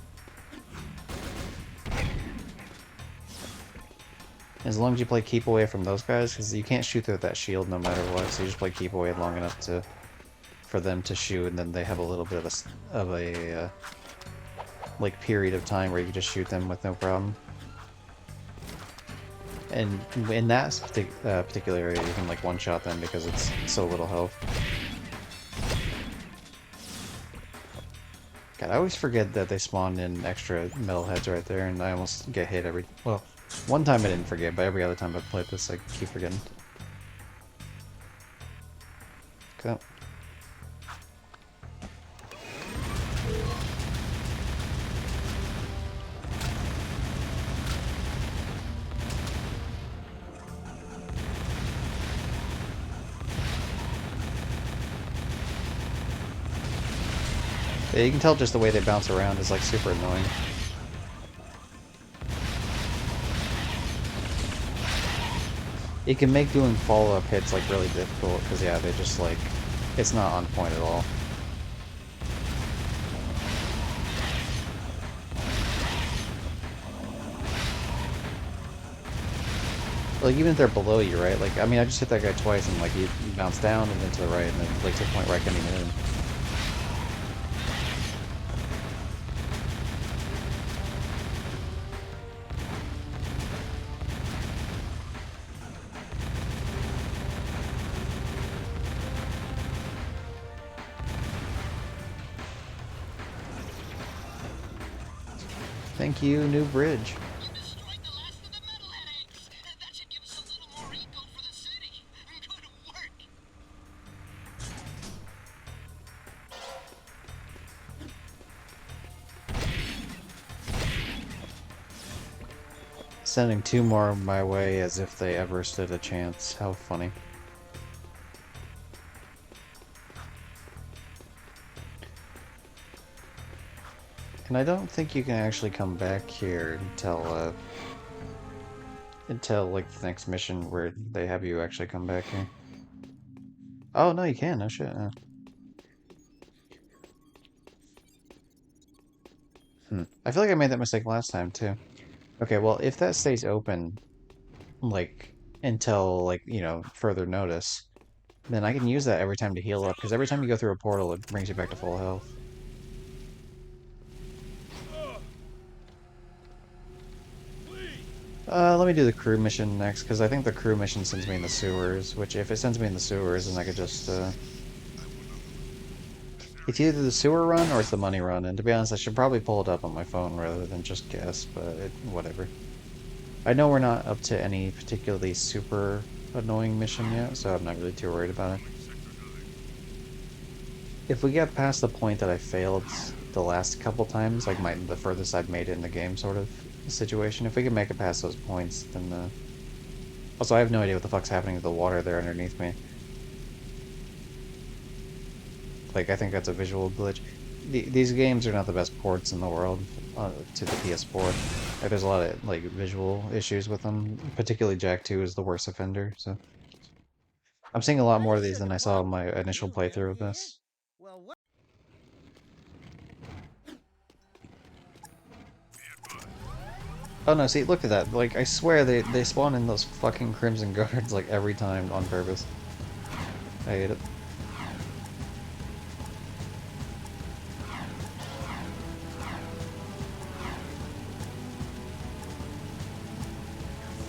As long as you play keep away from those guys, because you can't shoot through that shield no matter what, so you just play keep away long enough for them to shoot, and then they have a little bit of a like period of time where you can just shoot them with no problem. And in that particular area, you can like one-shot them because it's so little health. God, I always forget that they spawn in extra metal heads right there, and I almost get hit every... Well, one time I didn't forget, but every other time I've played this, I keep forgetting. Okay. Yeah, you can tell just the way they bounce around is like super annoying. It can make doing follow-up hits like really difficult because yeah, they just like it's not on point at all. Like even if they're below you, right? Like I mean, I just hit that guy twice and like you bounce down and then to the right and then like to the point where I can't even hit him. Thank you, new bridge.
You destroyed the last of the metalhead eggs. That should give us a little more eco for the city. Good work.
Sending two more my way as if they ever stood a chance. How funny. And I don't think you can actually come back here until like the next mission where they have you actually come back here. Oh no, you can. No shit. I feel like I made that mistake last time too. Okay, well if that stays open, like until like you know further notice, then I can use that every time to heal up because every time you go through a portal, it brings you back to full health. Let me do the crew mission next, because I think the crew mission sends me in the sewers, which if it sends me in the sewers, then I could just, It's either the sewer run or it's the money run, and to be honest, I should probably pull it up on my phone rather than just guess, but whatever. I know we're not up to any particularly super annoying mission yet, so I'm not really too worried about it. If we get past the point that I failed the last couple times, like the furthest I've made it in the game sort of situation, if we can make it past those points, then Also, I have no idea what the fuck's happening to the water there underneath me. Like, I think that's a visual glitch. These games are not the best ports in the world to the PS4. Like, there's a lot of, like, visual issues with them. Particularly Jak 2 is the worst offender, so... I'm seeing a lot more of these than I saw in my initial playthrough of this.
Well, what?
Oh no, see, look at that. Like, I swear they spawn in those fucking Crimson Guards, like, every time on purpose. I hate it.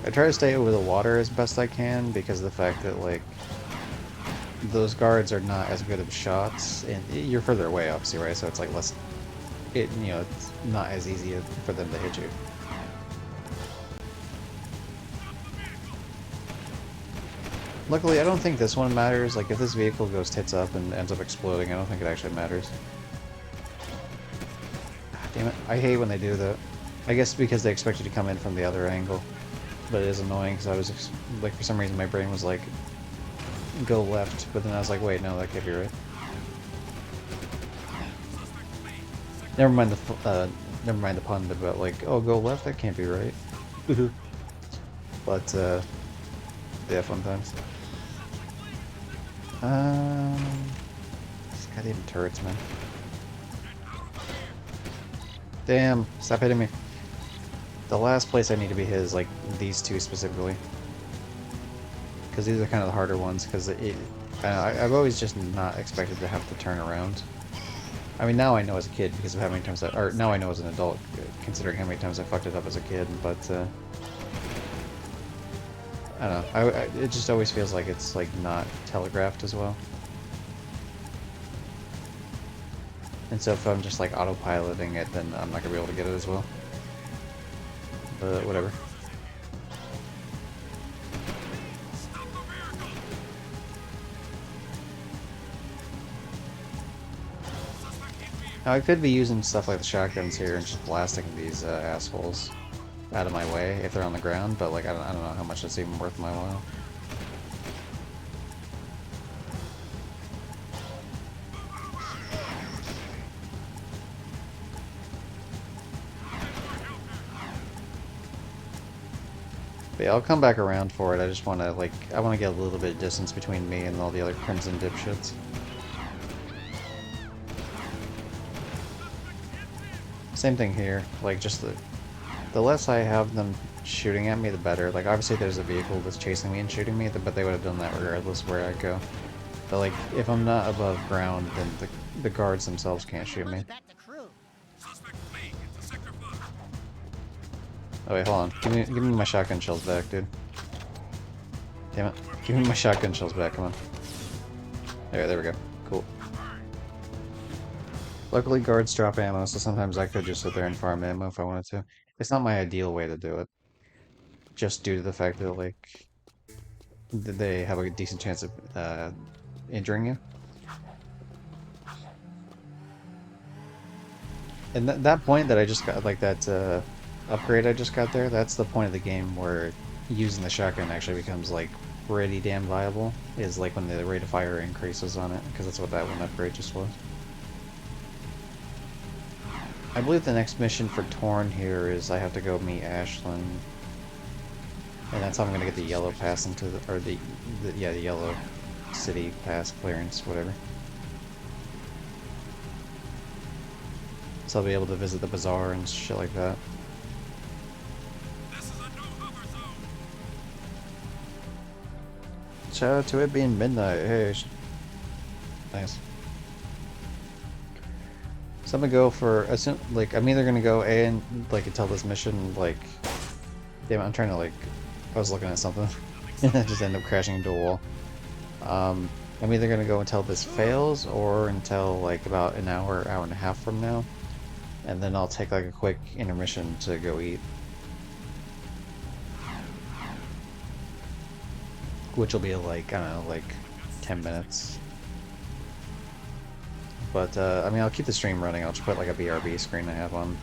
I try to stay over the water as best I can because of the fact that, like, those guards are not as good of shots, and you're further away, obviously, right? So it's, like, less... you know, it's not as easy for them to hit you. Luckily, I don't think this one matters. Like, if this vehicle goes tits up and ends up exploding, I don't think it actually matters. Damn it. I hate when they do that. I guess because they expect you to come in from the other angle. But it is annoying, because I was, like, for some reason my brain was like, go left, but then I was like, wait, no, that can't be right. Never mind never mind the pun about like, oh, go left, that can't be right. But yeah, fun times. These goddamn turrets, man. Damn, stop hitting me. The last place I need to be hit is like these two specifically. Because these are kind of the harder ones, because I've always just not expected to have to turn around. I mean, now I know as a kid because of how many times or now I know as an adult, considering how many times I fucked it up as a kid, but, I don't know, it just always feels like it's, like, not telegraphed as well. And so if I'm just, like, autopiloting it, then I'm not gonna be able to get it as well. But, whatever. Now, I could be using stuff like the shotguns here and just blasting these assholes out of my way if they're on the ground, but like I don't know how much it's even worth my while. But yeah, I'll come back around for it. I just want to like I want to get a little bit of distance between me and all the other Crimson dipshits. Same thing here. Like just the less I have them shooting at me, the better. Like, obviously there's a vehicle that's chasing me and shooting me, but they would have done that regardless where I go. But, like, if I'm not above ground, then the guards themselves can't shoot me.
Back to crew.
Oh, wait, hold on. Give me my shotgun shells back, dude. Damn it. Give me my shotgun shells back, come on. There we go. Cool. Luckily, guards drop ammo, so sometimes I could just sit there and farm ammo if I wanted to. It's not my ideal way to do it. Just due to the fact that, like, they have a decent chance of injuring you. And that point that I just got, like that upgrade I just got there, that's the point of the game where using the shotgun actually becomes, like, pretty damn viable, is like when the rate of fire increases on it, because that's what that one upgrade just was. I believe the next mission for Torn here is I have to go meet Ashlyn. And that's how I'm gonna get the yellow pass into the, or the yellow city pass clearance, whatever. So I'll be able to visit the bazaar and shit like that.
This is a no-hover zone.
Shout out to it being midnight. Hey, nice. So I'm gonna go for like I'm either gonna go and like until this mission like, damn it, I'm trying to like. I was looking at something and I just ended up crashing into a wall. I'm either going to go until this fails or until like about an hour, hour and a half from now. And then I'll take like a quick intermission to go eat. Which will be like, I don't know, like 10 minutes. But, I mean, I'll keep the stream running. I'll just put like a BRB screen I have on.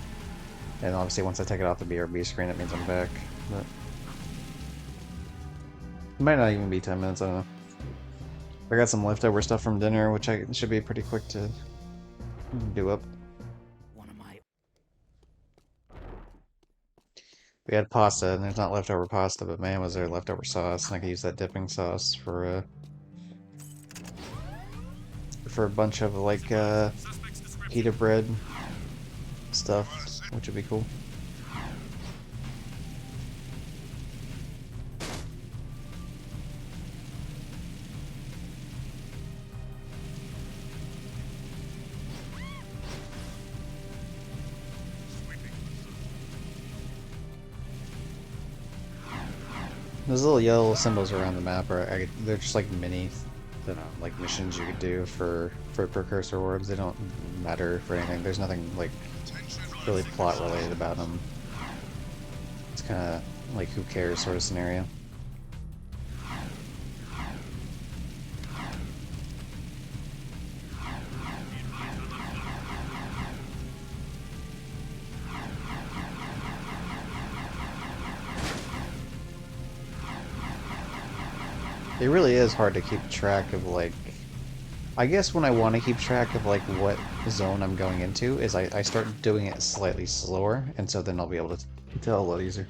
And obviously once I take it off the BRB screen, it means I'm back. But it might not even be 10 minutes, I don't know. I got some leftover stuff from dinner, which should be pretty quick to do up. We had pasta, and there's not leftover pasta, but man, was there leftover sauce, and I could use that dipping sauce for a bunch of, like, pita bread stuff, which would be cool. Those little yellow symbols around the map they're just like mini, I don't know, like missions you could do for precursor orbs. They don't matter for anything. There's nothing like really plot related about them. It's kind of like who cares sort of scenario. It really is hard to keep track of, like, I guess when I want to keep track of like what zone I'm going into is I start doing it slightly slower, and so then I'll be able to tell a lot easier.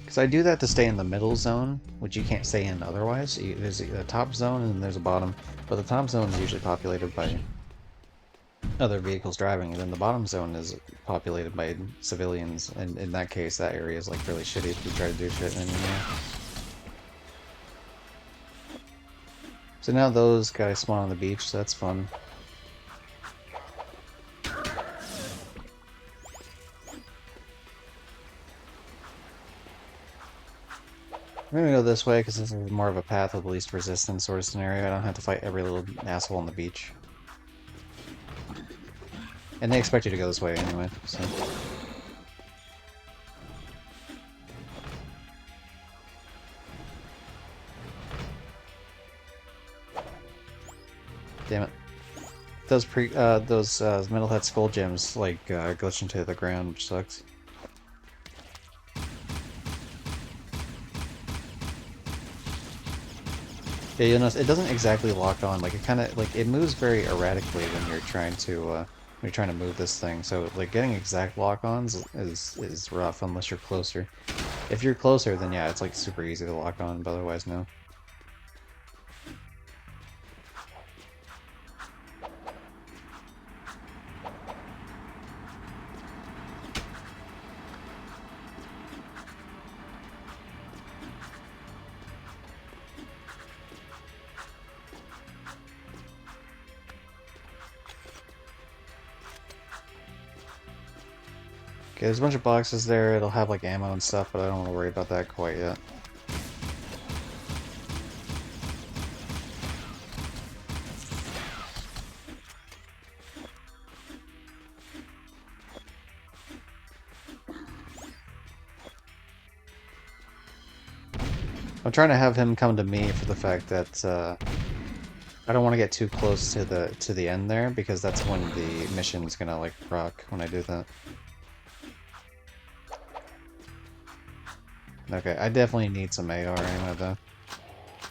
Because I do that to stay in the middle zone, which you can't stay in otherwise. There's a top zone and there's a bottom, but the top zone is usually populated by other vehicles driving, and then the bottom zone is populated by civilians, and in that case, that area is like really shitty if you try to do shit anymore. So now those guys spawn on the beach, so that's fun. I'm gonna go this way because this is more of a path of least resistance sort of scenario. I don't have to fight every little asshole on the beach. And they expect you to go this way anyway, so... Damn it. Those Metalhead Skull Gems, like, glitch into the ground, which sucks. Yeah, you notice it doesn't exactly lock on. Like, it kind of, like, it moves very erratically when you're trying to move this thing. So, like, getting exact lock-ons is rough unless you're closer. If you're closer, then yeah, it's, like, super easy to lock on, but otherwise, no. Okay, there's a bunch of boxes there. It'll have like ammo and stuff, but I don't want to worry about that quite yet. I'm trying to have him come to me for the fact that I don't want to get too close to the end there, because that's when the mission's gonna like proc when I do that. Okay, I definitely need some AR ammo though.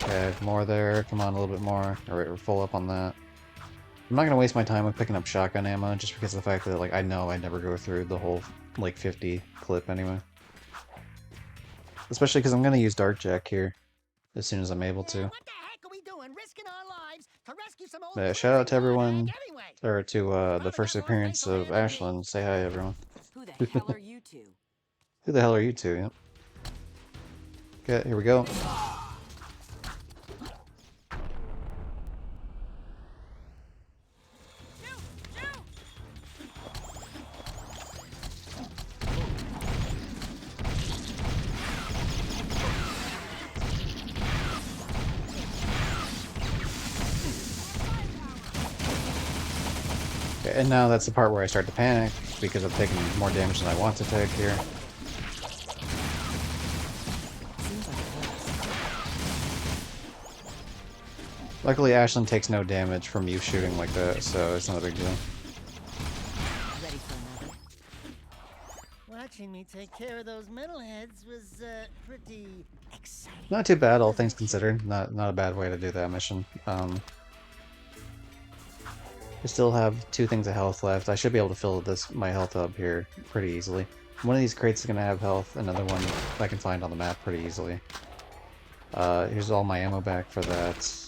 Okay, more there. Come on, a little bit more. Alright, we're full up on that. I'm not gonna waste my time with picking up shotgun ammo just because of the fact that like I know I never go through the whole like 50 clip anyway. Especially because I'm gonna use Dark Jack here as soon as I'm able to.
What the heck are we doing, risking our lives to rescue some old
Shout out to
crimson
everyone,
hag anyway?
or to the first appearance of Ashlyn. Say hi, everyone.
Who the hell are you two?
Who the hell are you two? Yep. Okay, here we go. Okay, and now that's the part where I start to panic because I'm taking more damage than I want to take here. Luckily, Ashlyn takes no damage from you shooting like that, so it's not a big deal.
Ready for another?
Watching me take care of those metalheads was pretty exciting.
Not too bad, all things considered. Not a bad way to do that mission. I still have 2 things of health left. I should be able to fill my health up here pretty easily. One of these crates is going to have health, another one I can find on the map pretty easily. Here's all my ammo back for that.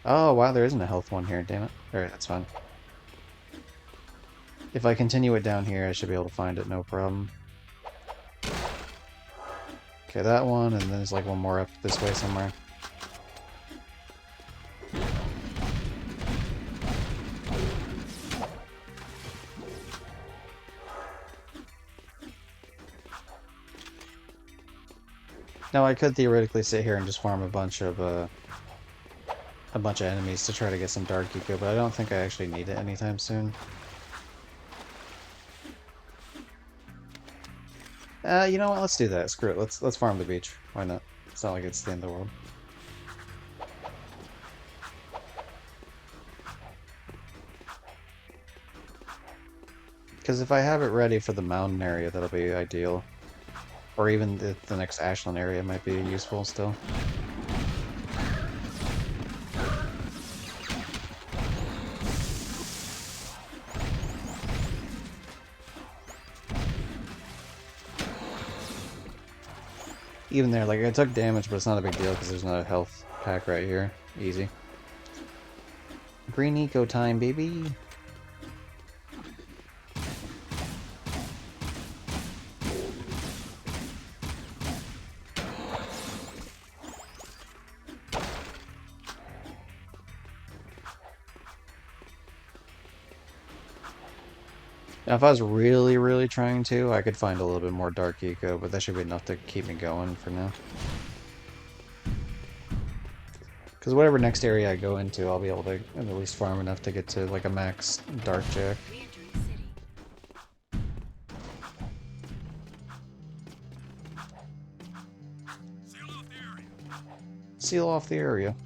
Oh, wow, there isn't a health one here, damn it. Alright, that's fine. If I continue it down here, I should be able to find it, no problem. Okay, that one, and then there's like one more up this way somewhere. Now I could theoretically sit here and just farm a bunch of enemies to try to get some Dark Eco, but I don't think I actually need it anytime soon. You know what? Let's do that. Screw it. Let's farm the beach. Why not? It's not like it's the end of the world. Because if I have it ready for the mountain area, that'll be ideal. Or even the next Ashland area might be useful still. even there, like, I took damage, but it's not a big deal because there's another health pack right here. Easy. Green eco time, baby! Now, if I was really, really trying to, I could find a little bit more dark eco, but that should be enough to keep me going for now. Because whatever next area I go into, I'll be able to at least farm enough to get to like a max dark jack.
Re-entering the city.
Seal off the area.
Seal off the area.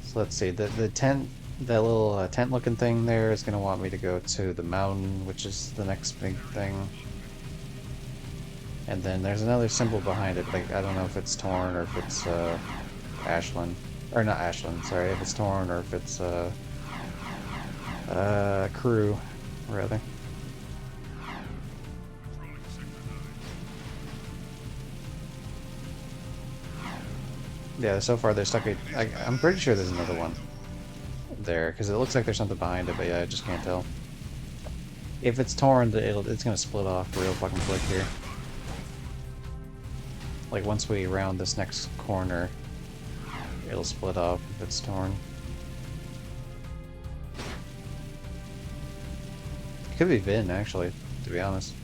So let's see, the tent, that little tent looking thing there is going to want me to go to the mountain, which is the next big thing. And then there's another symbol behind it, like I don't know if it's Torn or if it's Ashland. Or not Ashland, sorry, if it's Torn or if it's Crew, rather. Yeah, so far they're stuck at, I'm pretty sure there's another one there, because it looks like there's something behind it, but yeah, I just can't tell. If it's Torn, it's going to split off real fucking quick here. Like, once we round this next corner, it'll split off if it's Torn. Could be Vin, actually, to be honest.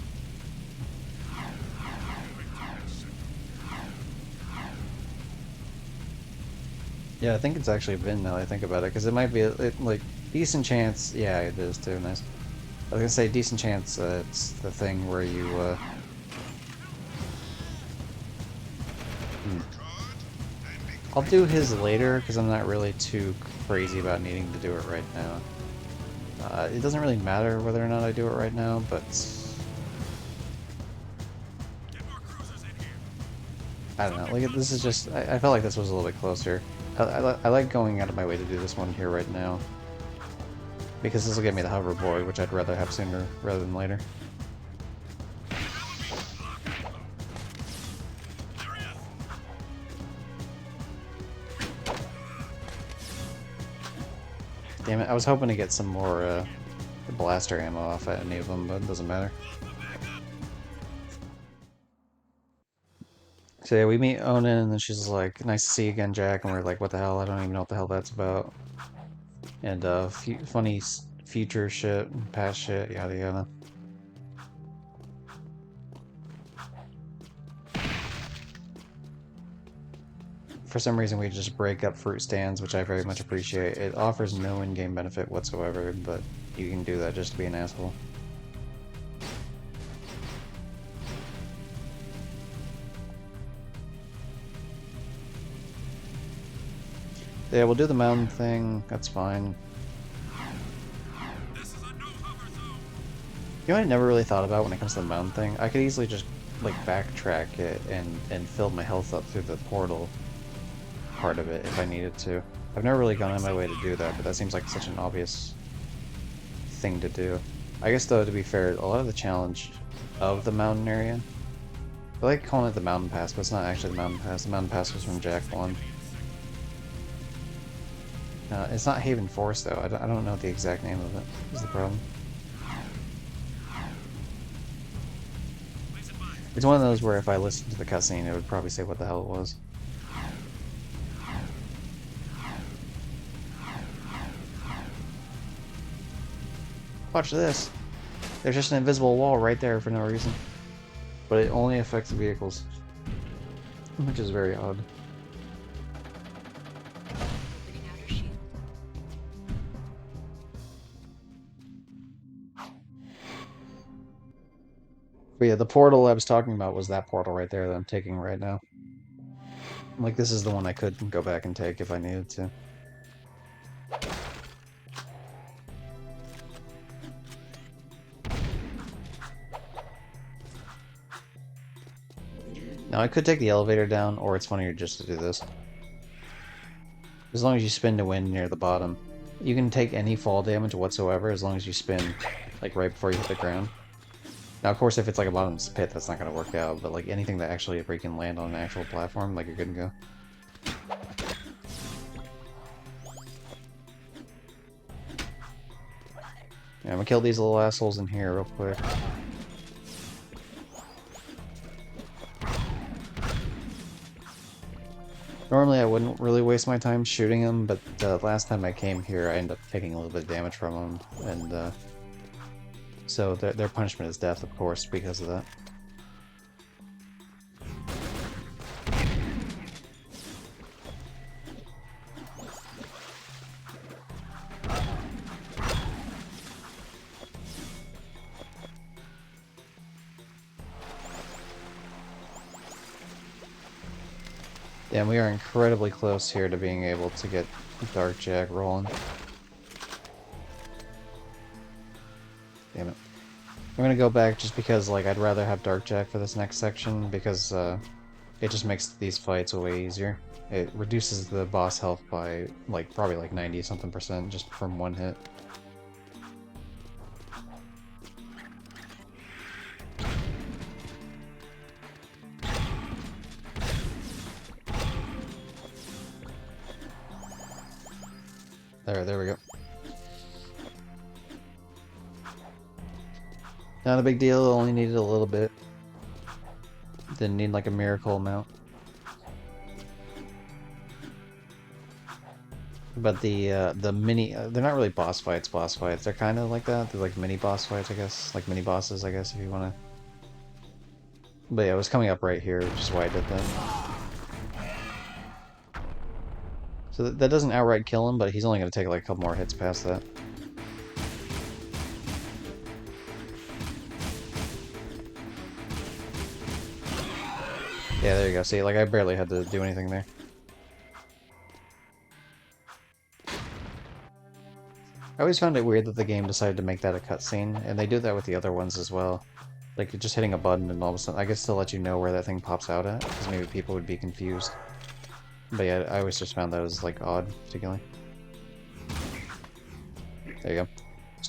Yeah, I think it's actually Vin now that I think about it, because it might be, like, decent chance... Yeah, it is too, nice. I was gonna say, decent chance it's the thing where you, I'll do his later, because I'm not really too crazy about needing to do it right now. It doesn't really matter whether or not I do it right now, but... I don't know, like, this is just... I felt like this was a little bit closer. I like going out of my way to do this one here right now. Because this will get me the hoverboard, which I'd rather have sooner rather than later. Damn it, I was hoping to get some more blaster ammo off at any of them, but it doesn't matter. So yeah, we meet Onan, and then she's like, "Nice to see you again, Jack," and we're like, "What the hell? I don't even know what the hell that's about." And funny future shit, past shit, yada yada. For some reason, we just break up fruit stands, which I very much appreciate. It offers no in-game benefit whatsoever, but you can do that just to be an asshole. Yeah, we'll do the mountain thing. That's fine.
This is a no hover zone.
You know what I never really thought about when it comes to the mountain thing? I could easily just, like, backtrack it and fill my health up through the portal part of it if I needed to. I've never really gone on my way to do that, but that seems like such an obvious thing to do. I guess, though, to be fair, a lot of the challenge of the mountain area... I like calling it the mountain pass, but it's not actually the mountain pass. The mountain pass was from Jack 1. It's not Haven Forest, though. I don't know the exact name of it, is the problem. It's one of those where if I listened to the cutscene, it would probably say what the hell it was. Watch this! There's just an invisible wall right there for no reason. But it only affects vehicles. Which is very odd.
Opening outer shield.
But yeah, the portal I was talking about was that portal right there that I'm taking right now. Like, this is the one I could go back and take if I needed to. Now, I could take the elevator down, or it's funnier just to do this. As long as you spin to win near the bottom, You can take any fall damage whatsoever as long as you spin, like, right before you hit the ground. Now, of course, if it's like a bottomless pit, that's not going to work out, but like anything that actually where you can land on an actual platform, like you're good to go. Yeah, I'm gonna kill these little assholes in here real quick. Normally I wouldn't really waste my time shooting them, but last time I came here I ended up taking a little bit of damage from them, and so their punishment is death, of course, because of that. Yeah, and we are incredibly close here to being able to get Dark Jack rolling. Damn it. I'm gonna go back just because, like, I'd rather have Dark Jack for this next section, because, it just makes these fights way easier. It reduces the boss health by, like, probably like 90-something% just from one hit. There we go. Not a big deal, only needed a little bit. Didn't need like a miracle amount. But the mini, they're not really boss fights, they're kind of like that. They're like mini boss fights, I guess. Like mini bosses, I guess, if you want to. But yeah, it was coming up right here, which is why I did that. So that doesn't outright kill him, but he's only going to take like a couple more hits past that. Yeah, there you go. See, like, I barely had to do anything there. I always found it weird that the game decided to make that a cutscene, and they do that with the other ones as well. Like, you're just hitting a button and all of a sudden, I guess to let you know where that thing pops out at, because maybe people would be confused. But yeah, I always just found that was, like, odd, particularly. There you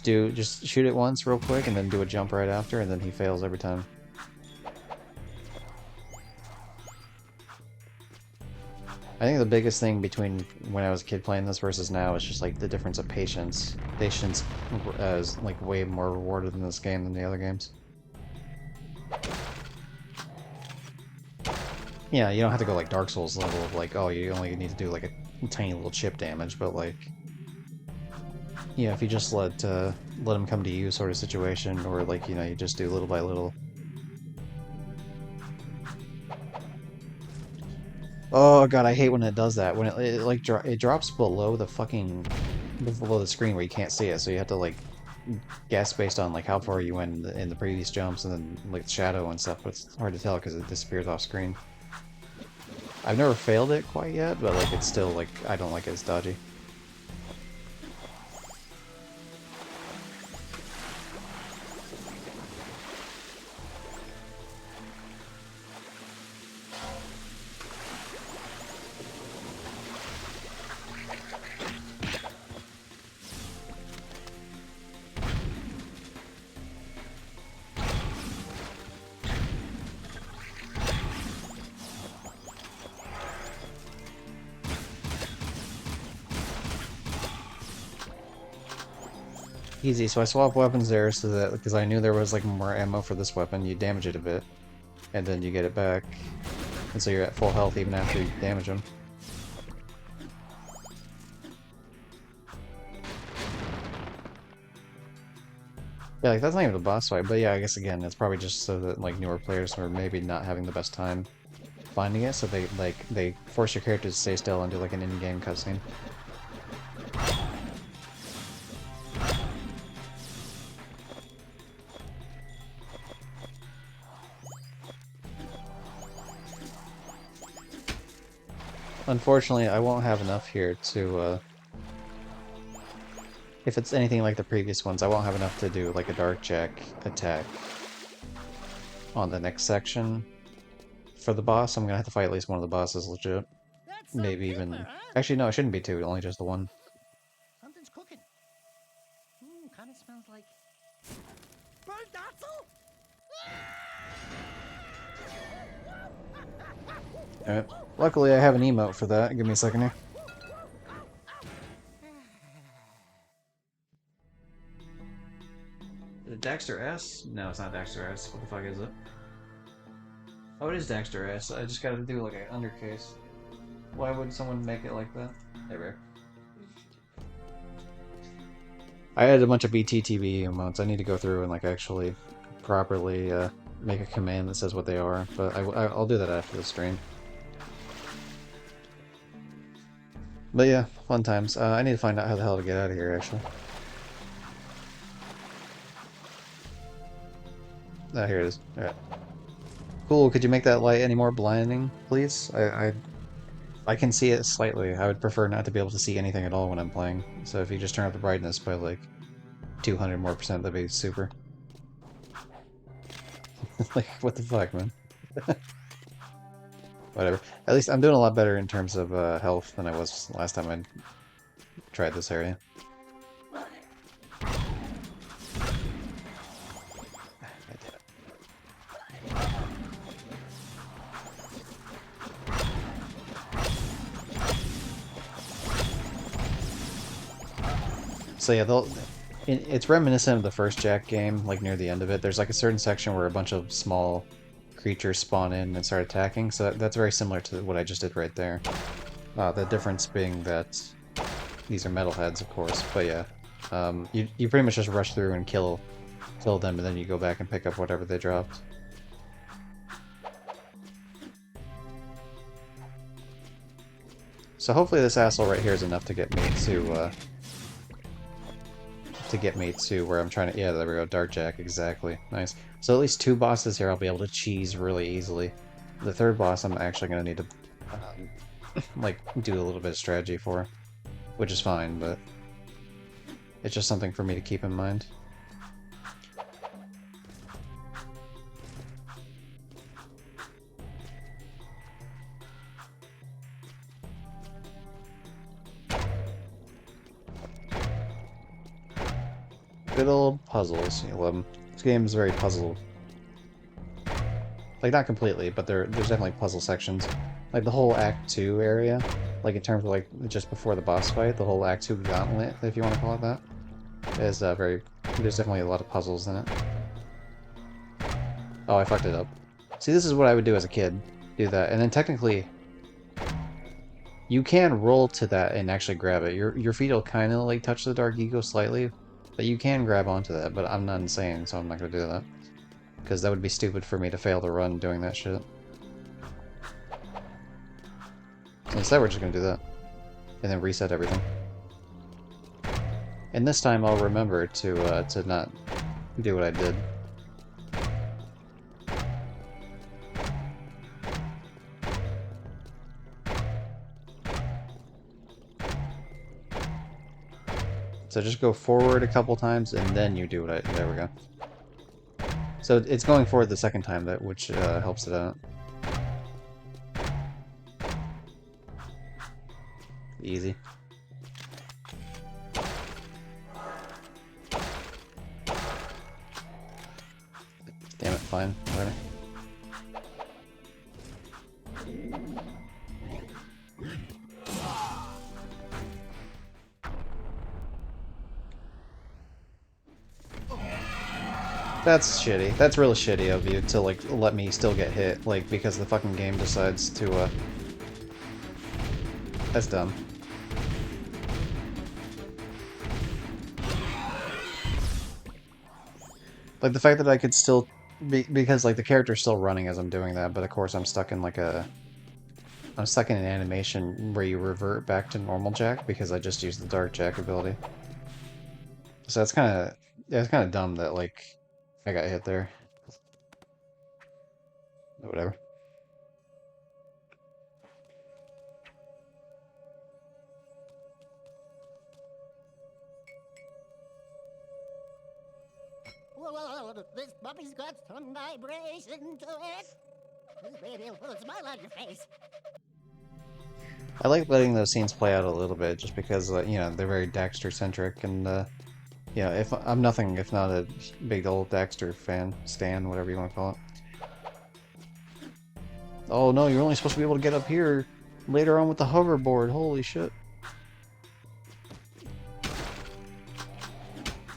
go. Just shoot it once real quick, and then do a jump right after, and then he fails every time. I think the biggest thing between when I was a kid playing this versus now is just like the difference of patience. Patience is like way more rewarded in this game than the other games. Yeah, you don't have to go like Dark Souls level of like, oh, you only need to do like a tiny little chip damage, but like, yeah, if you just let him come to you sort of situation, or like, you know, you just do little by little. Oh god, I hate when it does that. When it like it drops below the fucking below the screen where you can't see it, so you have to like guess based on like how far you went in the previous jumps and then like shadow and stuff. But it's hard to tell because it disappears off screen. I've never failed it quite yet, but like it's still like I don't like it. It's dodgy. Easy, so I swap weapons there so that, because I knew there was like more ammo for this weapon, you damage it a bit, and then you get it back, and so you're at full health even after you damage them. Yeah, like that's not even a boss fight, but yeah, I guess again, it's probably just so that like newer players are maybe not having the best time finding it, so they force your character to stay still and do like an in-game cutscene. Unfortunately, I won't have enough here to, if it's anything like the previous ones, I won't have enough to do like a Dark Jack attack on the next section. For the boss, I'm gonna have to fight at least one of the bosses legit.
That's some
Maybe
paper,
even...
huh?
Actually, no, it shouldn't be two, only just the one.
Something's cooking. Kind of smells like burnt Dotzel.
Alright. Luckily, I have an emote for that. Give me a second here. Is it Daxter S? No, it's not Daxter S. What the fuck is it? Oh, it is Daxter S. I just gotta do like an undercase. Why would someone make it like that? There we go. I added a bunch of BTTV emotes. I need to go through and like actually properly make a command that says what they are, but I'll do that after the stream. But yeah, fun times. I need to find out how the hell to get out of here, actually. Ah, here it is. Alright. Cool, could you make that light any more blinding, please? I can see it slightly. I would prefer not to be able to see anything at all when I'm playing. So if you just turn up the brightness by like 200 more %, that'd be super. Like, what the fuck, man? Whatever. At least I'm doing a lot better in terms of health than I was last time I tried this area. So yeah, it's reminiscent of the first Jack game, like near the end of it. There's like a certain section where a bunch of small creatures spawn in and start attacking, so that's very similar to what I just did right there. The difference being that these are metalheads, of course, but yeah. You pretty much just rush through and kill them, and then you go back and pick up whatever they dropped. So hopefully this asshole right here is enough to get me to where I'm trying to... Yeah, there we go. Dark Jack, exactly. Nice. So at least 2 bosses here I'll be able to cheese really easily. The 3rd boss I'm actually going to need to, like, do a little bit of strategy for. Which is fine, but... it's just something for me to keep in mind. Good old puzzles. You love them. This game is very puzzle. Like, not completely, but there's definitely puzzle sections. Like, the whole Act 2 area, like, in terms of, like, just before the boss fight, the whole Act 2 gauntlet, if you want to call it that, is very... there's definitely a lot of puzzles in it. Oh, I fucked it up. See, this is what I would do as a kid. Do that. And then technically, you can roll to that and actually grab it. Your feet will kind of, like, touch the Dark Ego slightly, but you can grab onto that, but I'm not insane, so I'm not going to do that. Because that would be stupid for me to fail the run doing that shit. So instead we're just going to do that. And then reset everything. And this time I'll remember to not do what I did. So just go forward a couple times and then you do what I... there we go. So it's going forward the second time, which helps it out. Easy. Damn it, fine, whatever. That's shitty. That's really shitty of you to, like, let me still get hit, like, because the fucking game decides to, That's dumb. Like, the fact that I could still... because, like, the character's still running as I'm doing that, but of course I'm stuck in, like, I'm stuck in an animation where you revert back to normal Jack, because I just used the Dark Jack ability. So that's kinda... yeah, it's kinda dumb that, like, I got hit there. Whatever.
This puppy's got some vibration to it. This baby will put a smile on your face.
I like letting those scenes play out a little bit, just because, you know, they're very Dexter-centric, and, you know, if I'm nothing if not a big old Dexter fan, stan, whatever you want to call it. Oh no, you're only supposed to be able to get up here later on with the hoverboard, holy shit.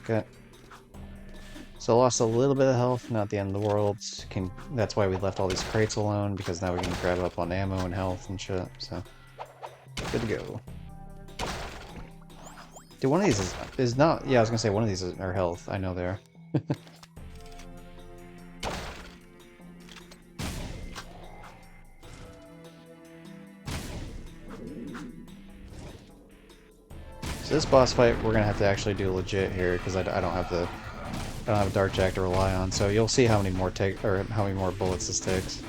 Okay. So lost a little bit of health, not the end of the world. That's why we left all these crates alone, because now we can grab up on ammo and health and shit, so... Good to go. Dude, one of these is not... Yeah, I was gonna say one of these are health. I know they are. So this boss fight, we're gonna have to actually do legit here, because I don't have the... I don't have a dart jack to rely on, so you'll see how many more how many more bullets this takes.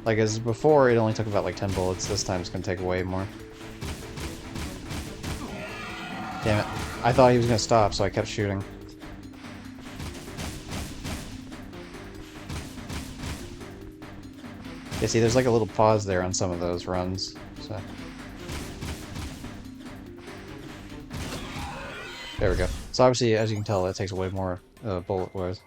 Like, as before, it only took about like 10 bullets. This time it's gonna take way more. Damn it. I thought he was gonna stop, so I kept shooting. Yeah, see, there's like a little pause there on some of those runs, so... There we go. So obviously, as you can tell, that takes way more bullet-wise.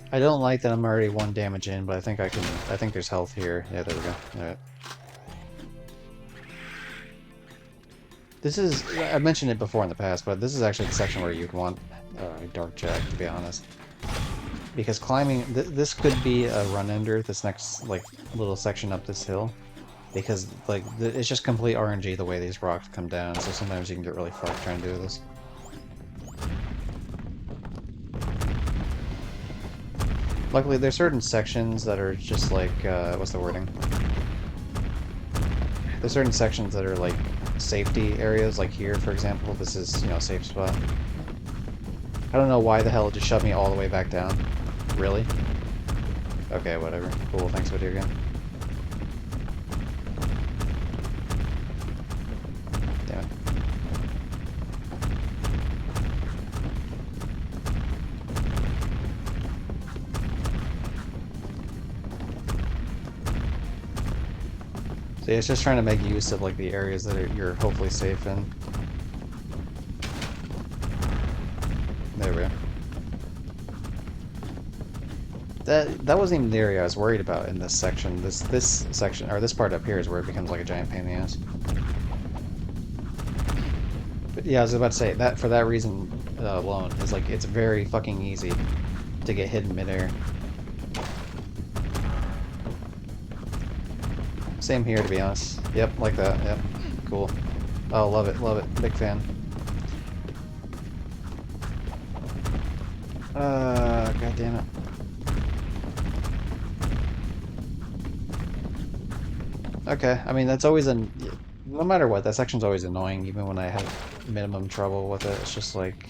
I don't like that I'm already 1 damage in, but I think I think there's health here. Yeah, there we go. Alright. This is... I mentioned it before in the past, but this is actually the section where you'd want Dark Jack, to be honest. Because climbing... this could be a run-ender, this next, like, little section up this hill. Because, like, it's just complete RNG the way these rocks come down, so sometimes you can get really fucked trying to do this. Luckily, there's certain sections that are just like, what's the wording? There's certain sections that are like safety areas, like here, for example. This is, you know, a safe spot. I don't know why the hell it just shoved me all the way back down. Really? Okay, whatever. Cool, thanks, video game. Damn it. So yeah, it's just trying to make use of like the areas that you're hopefully safe in. There we go. That wasn't even the area I was worried about in this section. This section, or this part up here, is where it becomes like a giant pain in the ass. But yeah, I was about to say that for that reason alone, is like it's very fucking easy to get hit in midair. Same here, to be honest. Yep, like that. Yep, cool. Oh, love it, big fan. God damn it. Okay, I mean, that's always no matter what, that section's always annoying, even when I have minimum trouble with it. It's just like,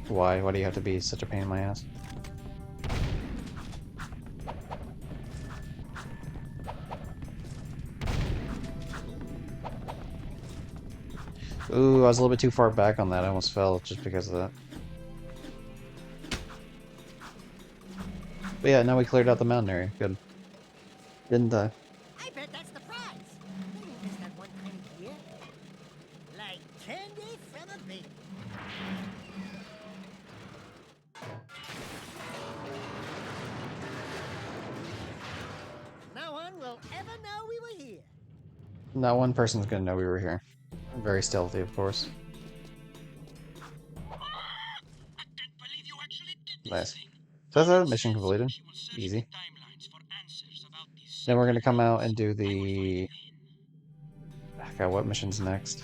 why? Why do you have to be such a pain in my ass? Ooh, I was a little bit too far back on that. I almost fell just because of that. But yeah, now we cleared out the mountain area. Good. Didn't die.
I bet that's the prize. They don't miss that one time a year. Like candy from a baby. No one will ever know we were here.
Not one person's gonna know we were here. Very stealthy, of course.
I can't believe you actually did this
Nice.
thing.
So that's a mission completed.
She was searching
Easy.
timelines for answers about these
Then we're gonna
secret
come out
codes.
and do
I will find
the...
you in.
God, what mission's next?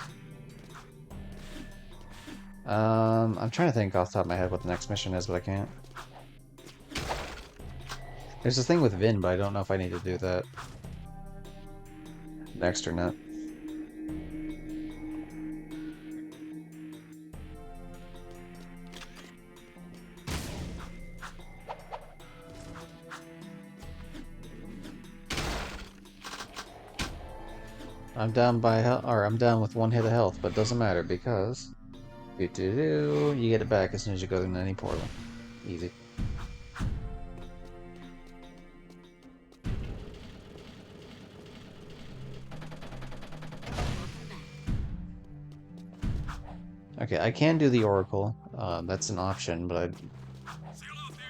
I'm trying to think off the top of my head what the next mission is, but I can't. There's this thing with Vin, but I don't know if I need to do that next or not. I'm down by I'm down with 1 hit of health, but it doesn't matter because You get it back as soon as you go in any portal. Easy. Okay, I can do the Oracle. That's an option, but
Seal off the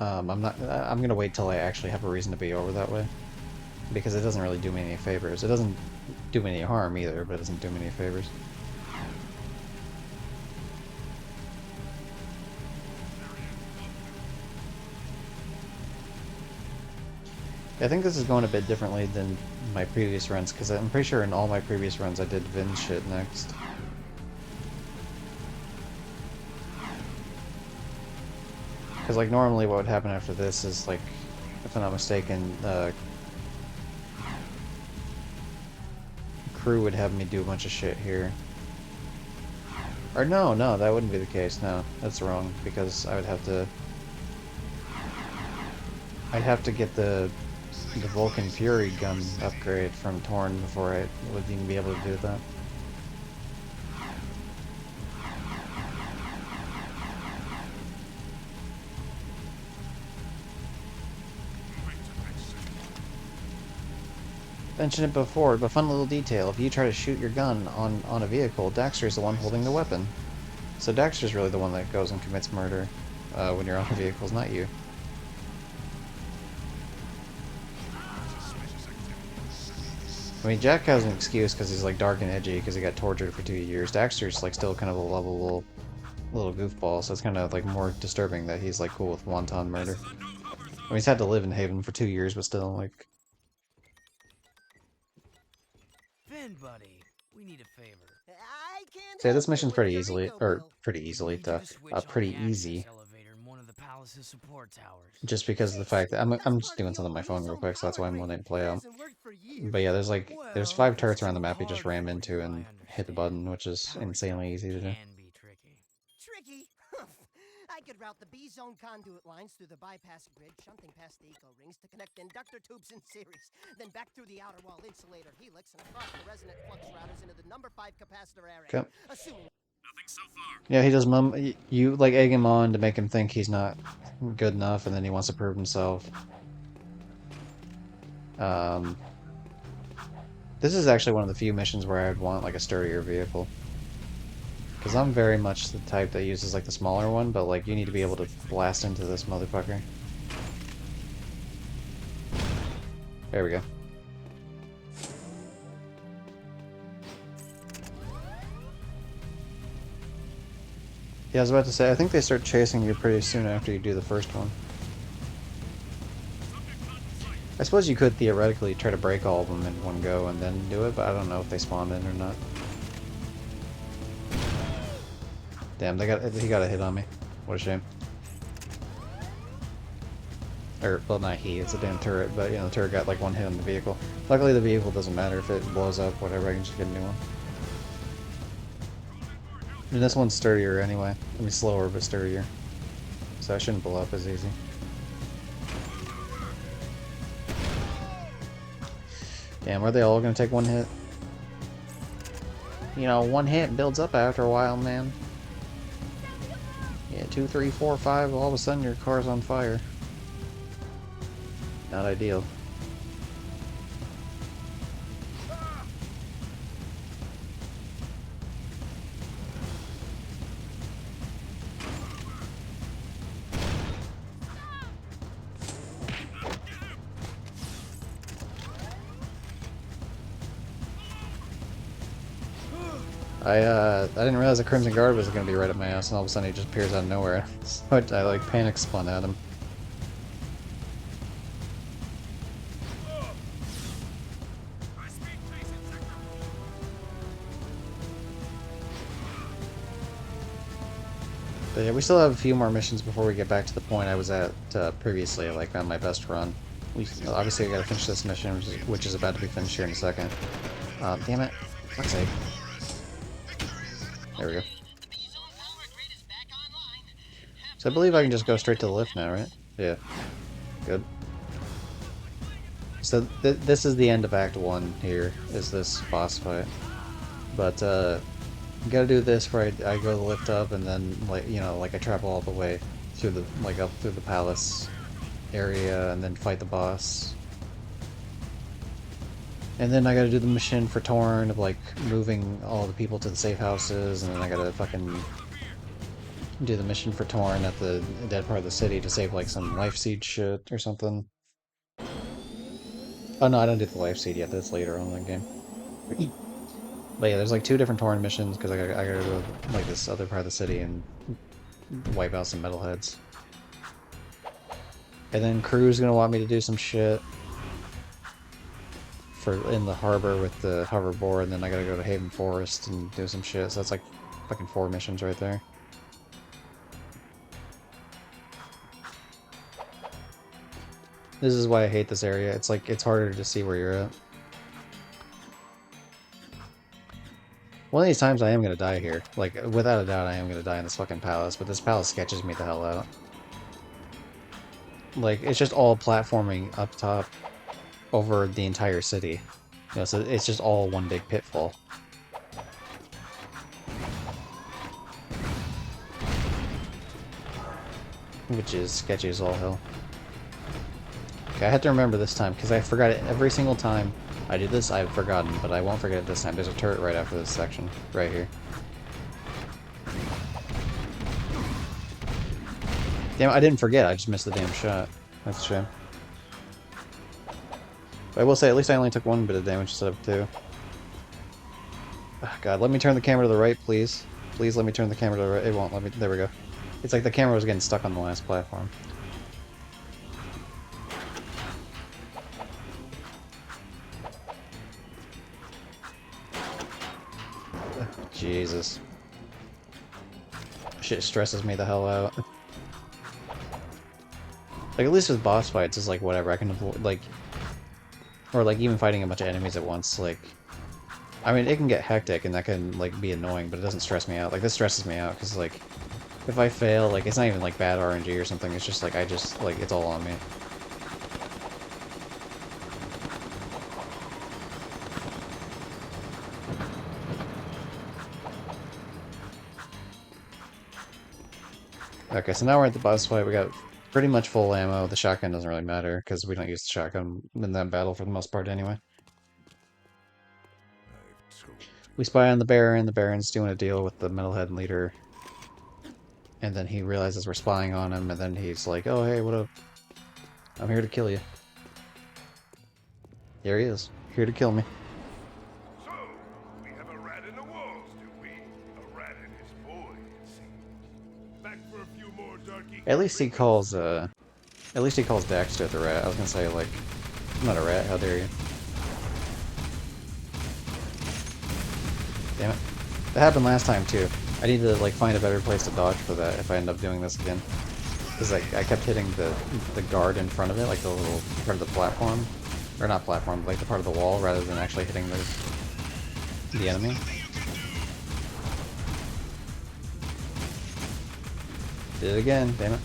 area.
I'm not. I'm gonna wait till I actually have a reason to be over that way, because it doesn't really do me any favors. It doesn't do me any harm either, but it doesn't do me any favors. I think this is going a bit differently than my previous runs, because I'm pretty sure in all my previous runs I did Vin shit next. Because, like, normally what would happen after this is, like, if I'm not mistaken, crew would have me do a bunch of shit here. Or no, that wouldn't be the case. No, that's wrong, because I would have to... I'd have to get the Vulcan Fury gun upgrade from Torn before I would even be able to do that. Mentioned it before, but fun little detail. If you try to shoot your gun on a vehicle, Daxter's the one holding the weapon. So Daxter's really the one that goes and commits murder when you're on a vehicle, it's not you. I mean, Jack has an excuse because he's like dark and edgy because he got tortured for 2 years. Daxter's like still kind of a lovable little goofball, so it's kind of like more disturbing that he's like cool with wanton murder. I mean, he's had to live in Haven for 2 years, but still, like...
Finn, buddy, we need a favor.
I can't
So yeah,
help
this
it
mission's
with
pretty
your
easily,
ego,
or
Bill.
pretty easily,
We need you to switch on
pretty
the access
easy.
elevator in one of the palace's support towers.
Just because of the fact that I'm just doing something on my phone real quick, so that's why I'm letting it play out. But yeah, there's 5
Well, if
turrets
it's
around the
too
map you just
hard
ram
for
into
you,
and
I
hit the
understand.
button, which is
Power
insanely easy to do.
can be tricky.
Tricky? I could route the B-zone conduit lines through the bypass grid, shunting past the eco rings to connect inductor tubes in series, then back through the outer wall insulator helix and across the resonant flux routers into the number 5 capacitor area.
Okay.
Assuming
Nothing so far.
Yeah, he does you like egg him on to make him think he's not good enough, and then he wants to prove himself. This is actually one of the few missions where I'd want like a sturdier vehicle. Because I'm very much the type that uses like the smaller one, but like you need to be able to blast into this motherfucker. There we go. Yeah, I was about to say, I think they start chasing you pretty soon after you do the first one. I suppose you could theoretically try to break all of them in one go and then do it, but I don't know if they spawn in or not. Damn, he got a hit on me. What a shame. Or, well, not he, it's a damn turret, but, you know, the turret got, like, one hit on the vehicle. Luckily, the vehicle doesn't matter if it blows up, whatever, I can just get a new one. And this one's sturdier anyway. I mean, slower, but sturdier. So I shouldn't blow up as easy. Damn, are they all gonna take one hit? You know, one hit builds up after a while, man. Yeah, 2, 3, 4, 5, all of a sudden your car's on fire. Not ideal. I didn't realize the Crimson Guard was going to be right at my ass, and all of a sudden he just appears out of nowhere. So I like panic spun at him. But yeah, we still have a few more missions before we get back to the point I was at previously, like on my best run. Obviously I gotta finish this mission, which is about to be finished here in a second. Damn it. Fuck's sake. There we go. So I believe I can just go straight to the lift now, right? Yeah. Good. So this is the end of Act 1 here, is this boss fight. But You gotta do this where I go the lift up and then, like, you know, like I travel all the way through the, like, up through the palace area and then fight the boss. And then I gotta do the mission for Torn of, like, moving all the people to the safe houses, and then I gotta fucking do the mission for Torn at the dead part of the city to save, like, some life seed shit or something. Oh no, I don't do the life seed yet, that's later on in the game. But yeah, there's like 2 different Torn missions, because I gotta go, like, this other part of the city and wipe out some metalheads. And then Crew's gonna want me to do some shit for in the harbor with the hoverboard, and then I gotta go to Haven Forest and do some shit, so that's like fucking 4 missions right there. This is why I hate this area. It's like, it's harder to see where you're at. One of these times I am gonna die here. Like, without a doubt I am gonna die in this fucking palace, but this palace sketches me the hell out. Like, it's just all platforming up top over the entire city. You know, so it's just all one big pitfall. Which is sketchy as all hell. Okay, I had to remember this time, because I forgot it every single time I did this. I've forgotten, but I won't forget it this time. There's a turret right after this section. Right here. Damn, I didn't forget. I just missed the damn shot. That's a shame. But I will say, at least I only took 1 bit of damage instead of 2. Oh, God, let me turn the camera to the right, please. Please let me turn the camera to the right. It won't let me. There we go. It's like the camera was getting stuck on the last platform. Jesus. Shit stresses me the hell out. Like, at least with boss fights, it's like, whatever, I can avoid, like... Or, like, even fighting a bunch of enemies at once, like... I mean, it can get hectic, and that can, like, be annoying, but it doesn't stress me out. Like, this stresses me out, because, like, if I fail, like, it's not even, like, bad RNG or something, it's just, like, I just, like, it's all on me. Okay, so now we're at the boss fight. We got pretty much full ammo. The shotgun doesn't really matter, because we don't use the shotgun in that battle for the most part anyway. We spy on the Baron. The Baron's doing a deal with the metalhead leader. And then he realizes we're spying on him, and then he's like, oh, hey, what up? I'm here to kill you. There he is. Here to kill me.
So, we have a rat in the walls, do we? A rat and his boy, it seems. Back for a few more darky.
At least he calls, Daxter the rat. I was gonna say, like, I'm not a rat, how dare you. Damn it. That happened last time, too. I need to, like, find a better place to dodge for that if I end up doing this again. Because, like, I kept hitting the guard in front of it, like the little part of the platform. Or not platform, but, like, the part of the wall, rather than actually hitting the enemy. Did it again, damn it.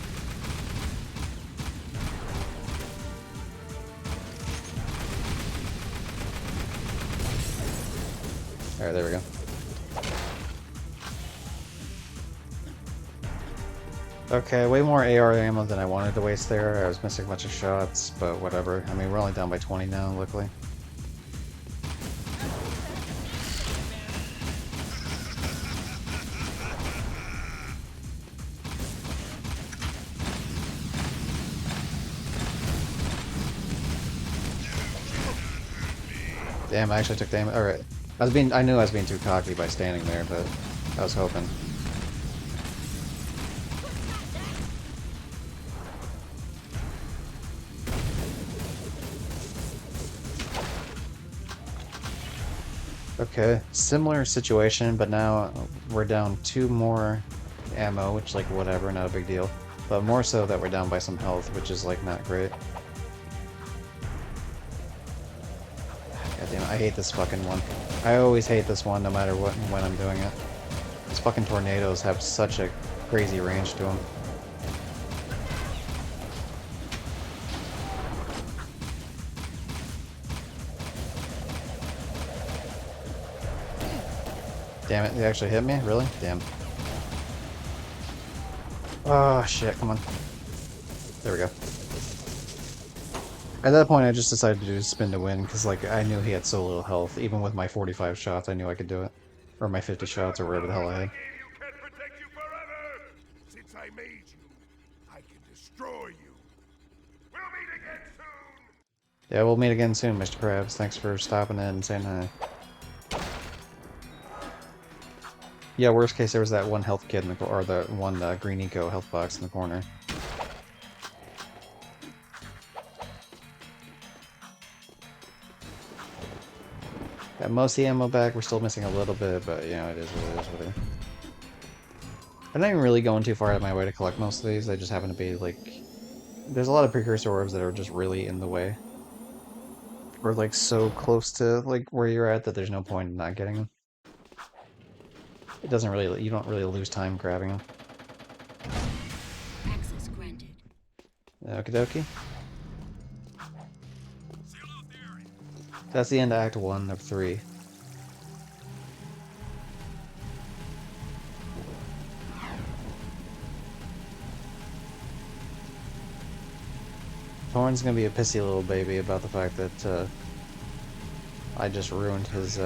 Alright, there we go. Okay, way more AR ammo than I wanted to waste there. I was missing a bunch of shots, but whatever. I mean, we're only down by 20 now, luckily. Damn, I actually took damage. Alright. I knew I was being too cocky by standing there, but I was hoping. Okay, similar situation, but now we're down 2 more ammo, which, like, whatever, not a big deal. But more so that we're down by some health, which is, like, not great. God damn it, I hate this fucking one. I always hate this one, no matter what and when I'm doing it. These fucking tornadoes have such a crazy range to them. Damn it, they actually hit me? Really? Damn. Oh, shit, come on. There we go. At that point, I just decided to do spin to win, because, like, I knew he had so little health. Even with my 45 shots, I knew I could do it. Or my 50
The
shots, or whatever the hell
powers
I
I
had.
gave you can protect you forever! Since I made you, I can destroy you. We'll meet again soon!
Yeah, we'll meet again soon, Mr. Krabs. Thanks for stopping in and saying hi. Yeah, worst case, there was that one health kit in the or the one green eco health box in the corner. Got most of the ammo back. We're still missing a little bit, but you know, it is what it is. Whatever. I'm not even really going too far out of my way to collect most of these. They just happen to be like, there's a lot of precursor orbs that are just really in the way, or like so close to like where you're at that there's no point in not getting them. It doesn't really, you don't really lose time grabbing them.
Access granted.
Okie dokie.
Seal off the area.
That's the end of Act 1 of 3. Thorn's gonna be a pissy little baby about the fact that I just ruined his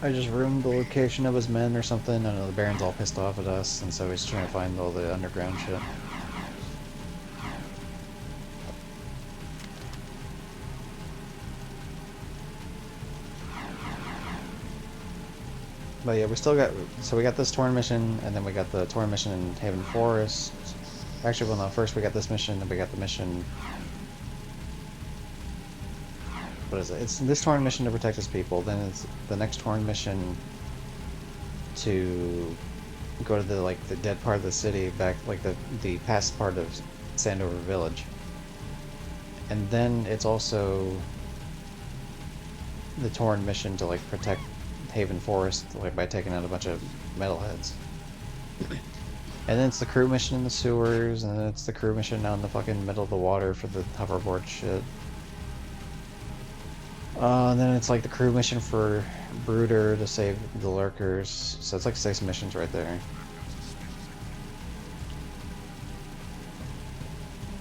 I just ruined the location of his men or something. I don't know, the Baron's all pissed off at us, and so he's trying to find all the underground shit. But yeah, we still got, so we got this Torn mission, and then we got the Torn mission in Haven Forest. Actually, well no, first we got this mission, then we got the mission... What is it? It's this Torn mission to protect his people, then it's the next Torn mission to go to the, like, the dead part of the city, back, like, the past part of Sandover Village. And then it's also the Torn mission to, like, protect Haven Forest, like, by taking out a bunch of metalheads. And then it's the crew mission in the sewers, and then it's the crew mission out in the fucking middle of the water for the hoverboard shit. And then it's like the crew mission for Brooder to save the lurkers. So it's like 6 missions right there.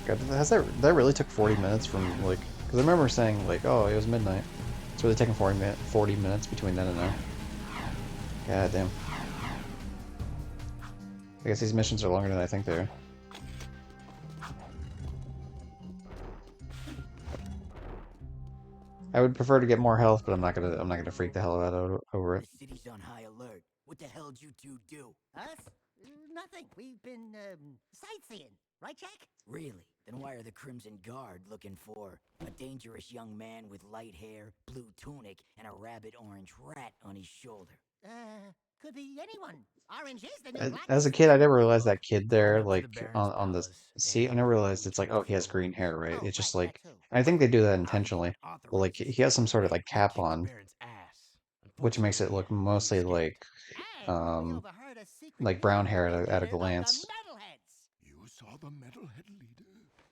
God, that really took 40 minutes from, like... Because I remember saying, like, oh, it was midnight. It's really taking 40 minutes between then and now. God damn. I guess these missions are longer than I think they are. I would prefer to get more health, but I'm not gonna freak the hell out over it.
The city's on high alert. What the hell did you two do?
Us? Nothing. We've been, sightseeing. Right, Jack?
Really? Then why are the Crimson Guard looking for a dangerous young man with light hair, blue tunic, and a rabbit orange rat on his shoulder?
Could be anyone. Orange is the new black.
As a kid, I never realized that kid there,
Going up to
like,
the Baron's
on the
palace,
seat. I
and
never realized it's like, oh, he has green hair, right?
Oh,
It's just
right,
like,
that too.
I think they do that
I
intentionally. But, like,
authorized
he has some sort of,
this.
like, cap
Kick the
on,
Baron's ass.
which makes it look
Unfortunately,
mostly
he escaped.
like,
Hey, we overheard a secret
like brown
meeting
hair
with the
at a
leader of the
glance.
Metalheads.
You saw the metalhead leader?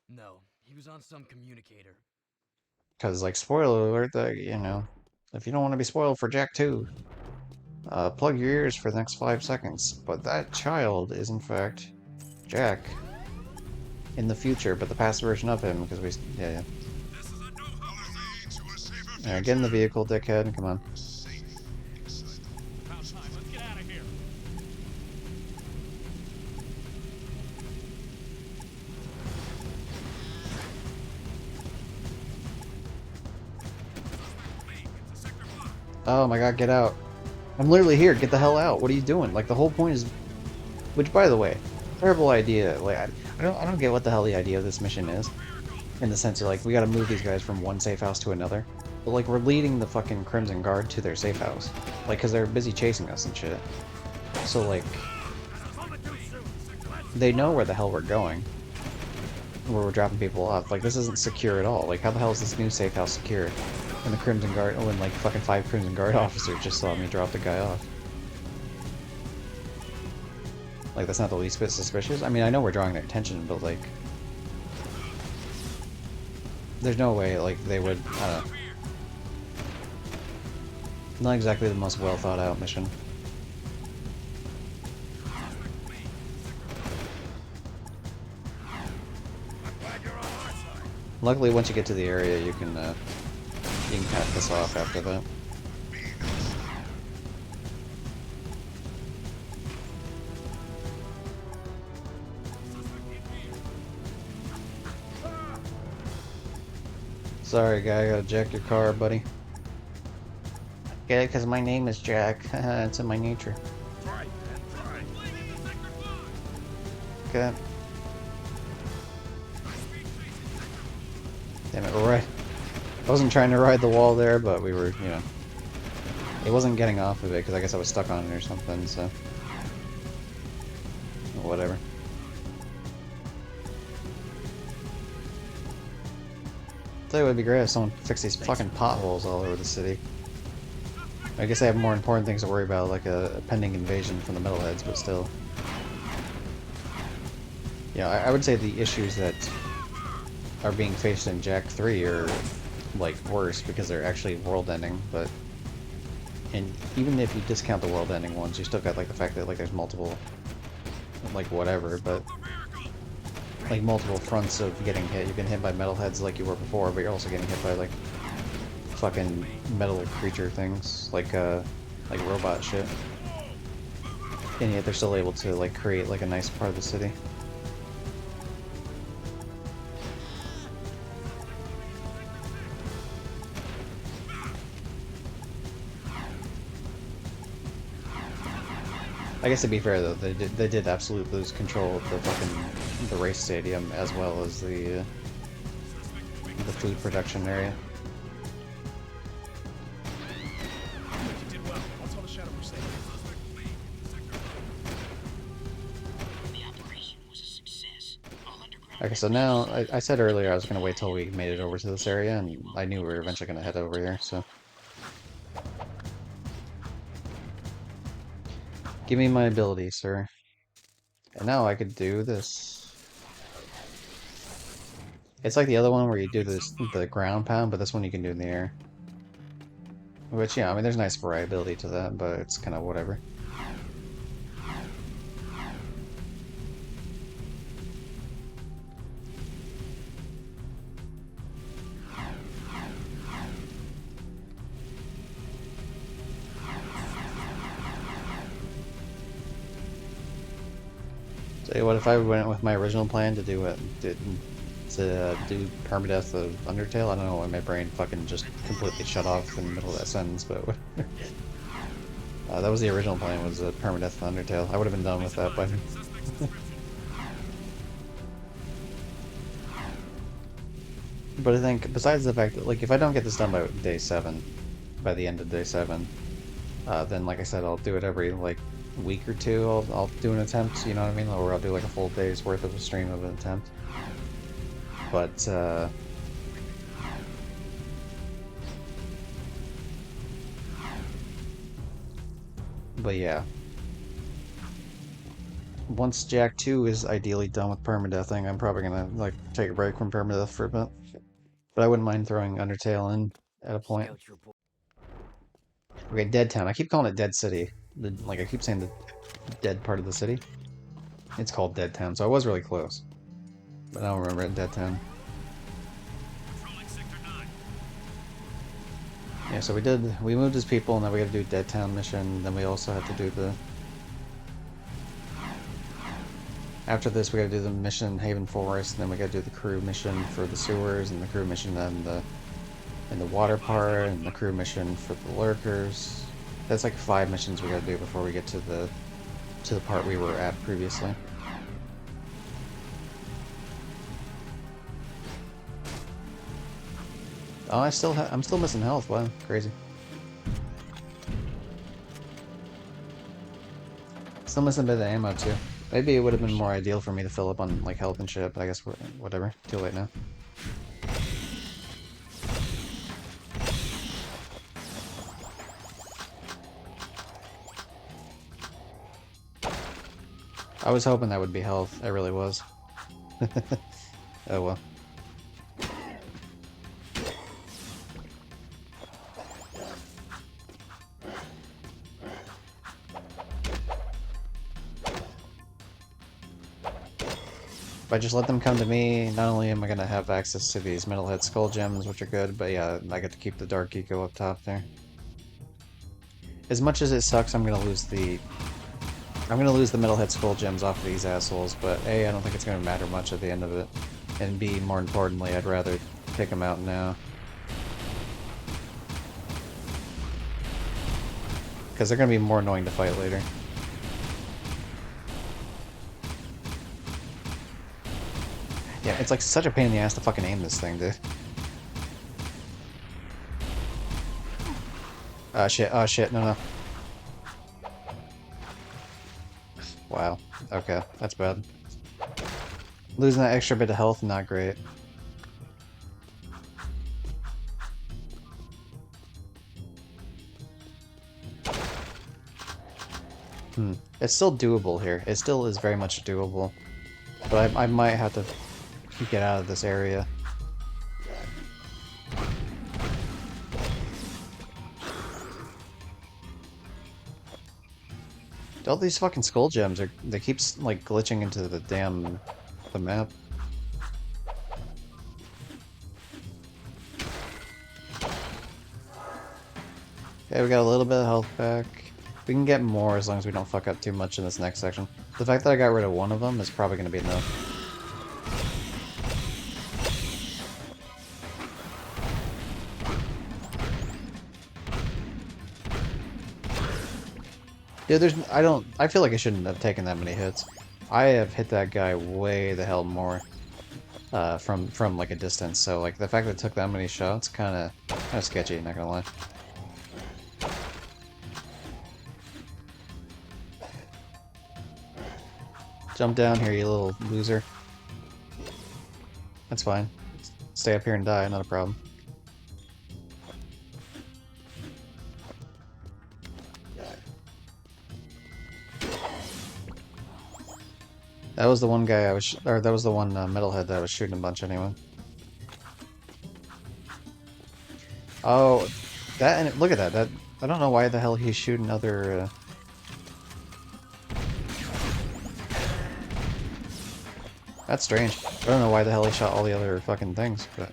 No, he was on some communicator.
Because, like, spoiler alert, that, you know, if you don't want to be spoiled for Jack 2, plug your ears for the next 5 seconds. But that child is, in fact, Jack. In the future, but the past version of him, because we... Yeah.
This is a no-hover zone.
Alright, get in the vehicle, dickhead. Come on.
About time. Let's get out of here. Hey, it's a sector block.
Oh my god, get out. I'm literally here. Get the hell out. What are you doing? Like, the whole point is... Which, by the way, terrible idea. Like, I don't get what the hell the idea of this mission is. In the sense of, like, we gotta move these guys from one safe house to another. But, like, we're leading the fucking Crimson Guard to their safe house. Like, because they're busy chasing us and shit. So, like... They know where the hell we're going. Where we're dropping people off. Like, this isn't secure at all. Like, how the hell is this new safe house secure? And the Crimson Guard... when, like, fucking 5 Crimson Guard officers just saw me drop the guy off. Like, that's not the least bit suspicious. I mean, I know we're drawing their attention, but, like... There's no way, like, they would... I don't know. Not exactly the most well thought out mission. Luckily, once you get to the area, you can kind of piss off after that. Sorry, guy, I gotta jack your car, buddy. Get it? Because my name is Jack. It's in my nature. Okay. Damn it, we're right. I wasn't trying to ride the wall there, but we were, you know. It wasn't getting off of it, because I guess I was stuck on it or something, so. Whatever. Tell you what would be great if someone fixed these fucking potholes all over the city. I guess I have more important things to worry about, like a pending invasion from the metalheads, but still. Yeah, I would say the issues that are being faced in Jack 3 are, like, worse because they're actually world-ending, but... And even if you discount the world-ending ones, you still got, like, the fact that, like, there's multiple... Like, whatever, but... Like, multiple fronts of getting hit. You've been hit by metalheads like you were before, but you're also getting hit by, like, fucking metal creature things, like robot shit. And yet they're still able to, like, create, like, a nice part of the city. I guess to be fair though, they did absolutely lose control of the race stadium as well as the food production area.
You did well. I'll tell the Shadow we're safe. The operation was a success. All underground.
Okay, so now I said earlier I was gonna wait till we made it over to this area, and I knew we were eventually gonna head over here. So give me my ability, sir. And now I could do this. It's like the other one where you do the ground pound, but this one you can do in the air. Which, yeah, I mean, there's nice variability to that, but it's kind of whatever. Tell you what, if I went with my original plan to do it, do Permadeath of Undertale, I don't know why my brain fucking just completely shut off in the middle of that sentence, but that was the original plan, was Permadeath of Undertale. I would have been done with that by now. But I think, besides the fact that, like, if I don't get this done by day 7, by the end of day 7, then, like I said, I'll do it every, like, week or two. I'll do an attempt, you know what I mean? Or I'll do, like, a full day's worth of a stream of an attempt. But, yeah. Once Jack 2 is ideally done with permadeathing, I'm probably gonna, like, take a break from permadeath for a bit. But I wouldn't mind throwing Undertale in at a point. Okay, Dead Town. I keep calling it Dead City. Like, I keep saying the dead part of the city. It's called Dead Town, so I was really close. But I don't remember it, Dead Town. Yeah, so we moved his people, and then we gotta do Dead Town mission, then we also have to do the... After this, we gotta do the mission in Haven Forest, and then we gotta do the crew mission for the sewers, and the crew mission in the water part, and the crew mission for the lurkers. That's like 5 missions we gotta do before we get to the part we were at previously. Oh, I'm still missing health. Wow, crazy. Still missing a bit of ammo too. Maybe it would have been more ideal for me to fill up on like health and shit, but I guess whatever. Too late now. I was hoping that would be health. I really was. Oh well. I just let them come to me, not only am I gonna have access to these Metalhead Skull Gems, which are good, but yeah, I get to keep the Dark Eco up top there. As much as it sucks, I'm gonna lose the Metalhead Skull Gems off of these assholes, but A, I don't think it's gonna matter much at the end of it. And B, more importantly, I'd rather take them out now. Because they're gonna be more annoying to fight later. Yeah, it's like such a pain in the ass to fucking aim this thing, dude. Oh shit, no, no. Wow, okay, that's bad. Losing that extra bit of health, not great. It's still doable here. It still is very much doable. But I might have to get out of this area. All these fucking skull gems they keep like glitching into the map. Okay, we got a little bit of health back. We can get more as long as we don't fuck up too much in this next section. The fact that I got rid of one of them is probably going to be enough. Yeah, I feel like I shouldn't have taken that many hits. I have hit that guy way the hell more from like a distance, so like the fact that it took that many shots kinda sketchy, not gonna lie. Jump down here, you little loser. That's fine. Stay up here and die, not a problem. That was the one guy or that was the one metalhead that I was shooting a bunch anyway. Oh, and look at that. I don't know why the hell he's shooting other. That's strange. I don't know why the hell he shot all the other fucking things, but.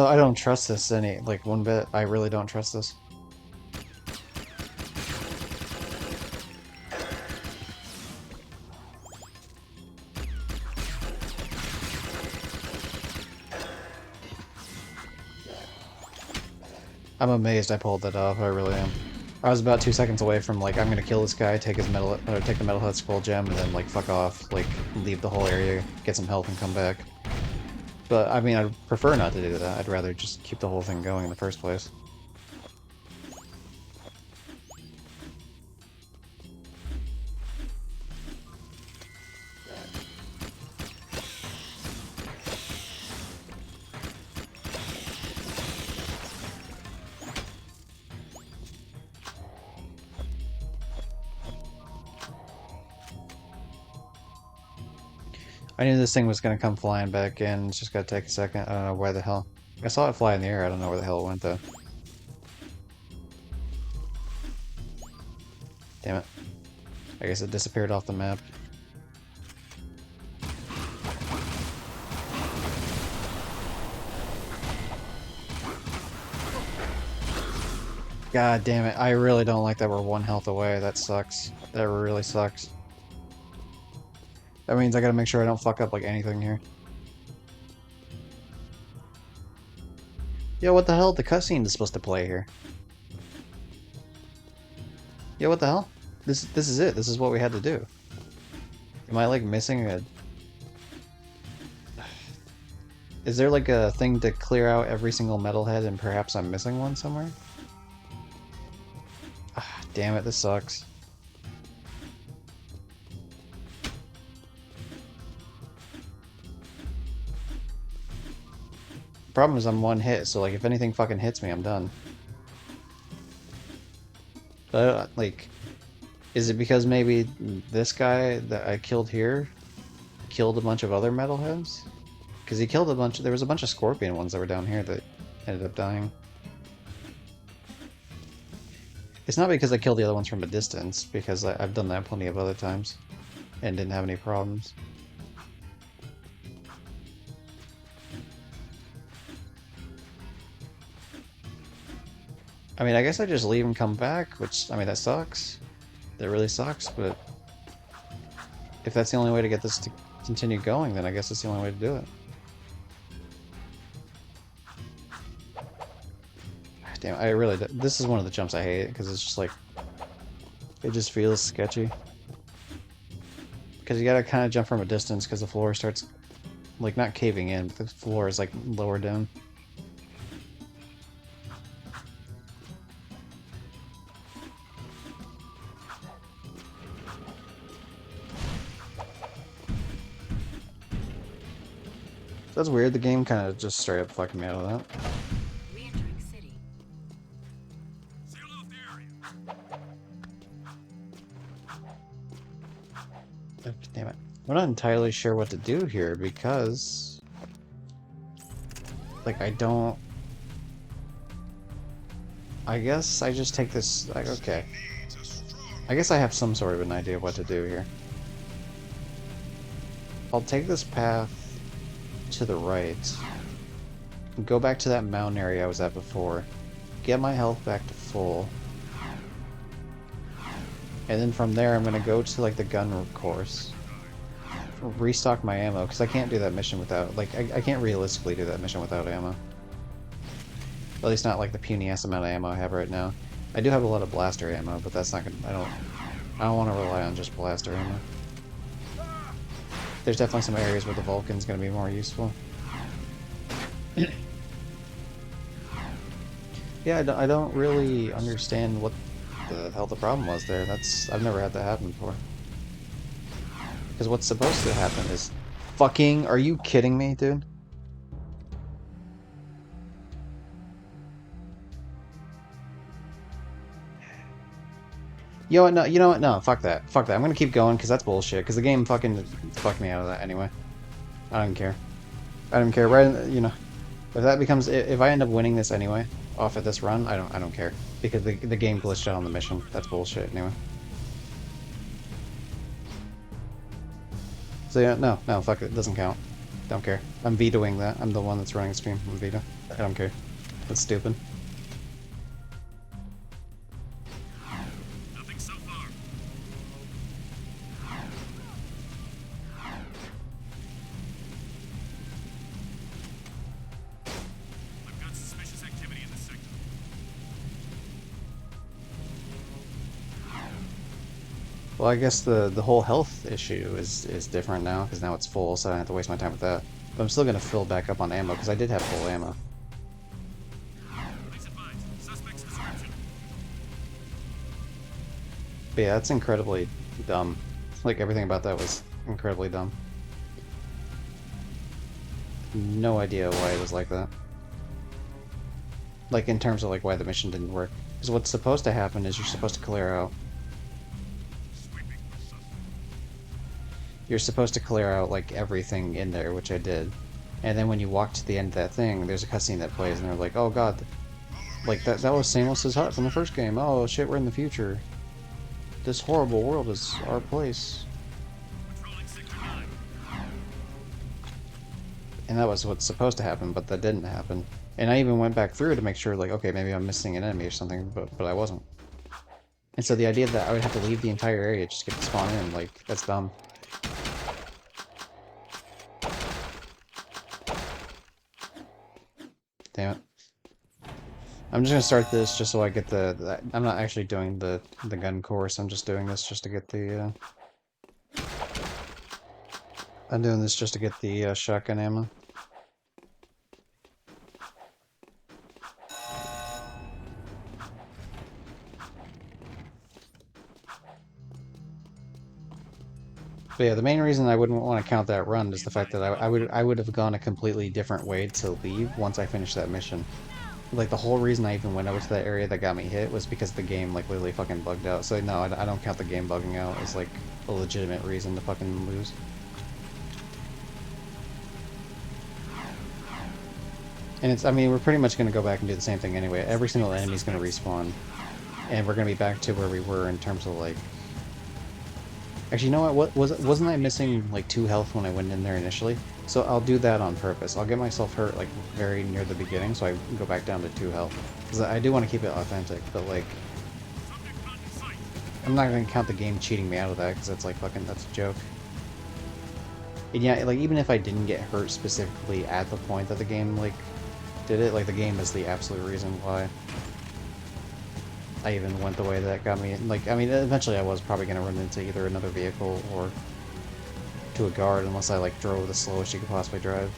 I don't trust this like one bit. I really don't trust this. I'm amazed I pulled that off. I really am. I was about 2 seconds away from like I'm gonna kill this guy, take his take the metalhead skull gem, and then like fuck off, like leave the whole area, get some health, and come back. But I mean, I'd prefer not to do that. I'd rather just keep the whole thing going in the first place. I knew this thing was gonna come flying back in. It's just gotta take a second. I don't know where the hell. I saw it fly in the air. I don't know where the hell it went though. Damn it. I guess it disappeared off the map. God damn it. I really don't like that we're 1 health away. That sucks. That really sucks. That means I gotta make sure I don't fuck up like anything here. Yo, what the hell? The cutscene is supposed to play here. Yo, what the hell? This is it. This is what we had to do. Am I like missing a... Is there like a thing to clear out every single metalhead and perhaps I'm missing one somewhere? Ah, damn it, this sucks. Problem is I'm 1 hit, so like if anything fucking hits me, I'm done. But like, Is it because maybe this guy that I killed here killed a bunch of other metalheads? Because he killed a bunch. There was a bunch of scorpion ones that were down here that ended up dying. It's not because I killed the other ones from a distance, because I've done that plenty of other times and didn't have any problems. I mean, I guess I just leave and come back, which, I mean, that sucks. That really sucks, but if that's the only way to get this to continue going, then I guess it's the only way to do it. Damn, I really... This is one of the jumps I hate, because it's just like... It just feels sketchy. Because you gotta kind of jump from a distance, because the floor starts, like, not caving in, but the floor is, like, lower down. That's weird, the game kind of just straight up fucking me out of that.
Re-entering city.
Seal off the area.
Oh, damn it. I'm not entirely sure what to do here, because... Like, I don't... I guess I just take this... Like, okay. I guess I have some sort of an idea of what to do here. I'll take this path to the right. Go back to that mountain area I was at before. Get my health back to full. And then from there I'm gonna go to, like, the gun course. Restock my ammo, because I can't do that mission without... Like, I can't realistically do that mission without ammo. At least not, like, the puny-ass amount of ammo I have right now. I do have a lot of blaster ammo, but that's not gonna... I don't want to rely on just blaster ammo. There's definitely some areas where the Vulcan's gonna be more useful. Yeah, I don't really understand what the hell the problem was there. I've never had that happen before. Because what's supposed to happen is... Fucking... Are you kidding me, dude? You know what? No, you know what? No, fuck that. Fuck that. I'm gonna keep going, because that's bullshit. Because the game fucking fucked me out of that anyway. I don't care. I don't care. Right? You know, if that becomes... If I end up winning this anyway, off of this run, I don't care. Because the game glitched out on the mission. That's bullshit anyway. So yeah, no, fuck it. It doesn't count. Don't care. I'm vetoing that. I'm the one that's running the stream. I'm veto. I don't care. That's stupid.
Nothing so far. I've got suspicious activity in this sector.
Well, I guess the whole health issue is different now, because now it's full, so I don't have to waste my time with that. But I'm still gonna fill back up on ammo, because I did have full ammo.
Please advise. Suspect's description.
But yeah, that's incredibly dumb. Like, everything about that was incredibly dumb. No idea why it was like that. Like, in terms of, like, why the mission didn't work. Because what's supposed to happen is you're supposed to clear out...
Sweeping the suspect.
You're supposed to clear out, like, everything in there, which I did. And then when you walk to the end of that thing, there's a cutscene that plays, and they're like, oh god, like, that was Samus's hut from the first game. Oh shit, we're in the future. This horrible world is our place.
Patrolling sector 9.
And that was what's supposed to happen, but that didn't happen. And I even went back through to make sure, like, okay, maybe I'm missing an enemy or something, but I wasn't. And so the idea that I would have to leave the entire area just to get to spawn in, like, that's dumb. Damn it. I'm just gonna start this just so I get I'm not actually doing the gun course, I'm just doing this just to get the, I'm doing this just to get the, shotgun ammo. But yeah, the main reason I wouldn't want to count that run is the fact that I would have gone a completely different way to leave once I finished that mission. like the whole reason I even went over to that area that got me hit was because the game like literally fucking bugged out. So no, I don't count the game bugging out as like a legitimate reason to fucking lose. And it's, I mean, we're pretty much going to go back and do the same thing anyway. Every single enemy is going to respawn, and we're going to be back to where we were in terms of like. Actually, you know what? Wasn't I missing like 2 health when I went in there initially? So I'll do that on purpose. I'll get myself hurt like very near the beginning, so I go back down to 2 health. Because I do want to keep it authentic, but like, I'm not going to count the game cheating me out of that because that's like fucking that's a joke. And yeah, like even if I didn't get hurt specifically at the point that the game like did it, like the game is the absolute reason why I even went the way that got me. Like, I mean, eventually I was probably going to run into either another vehicle or to a guard unless I like drove the slowest you could possibly drive.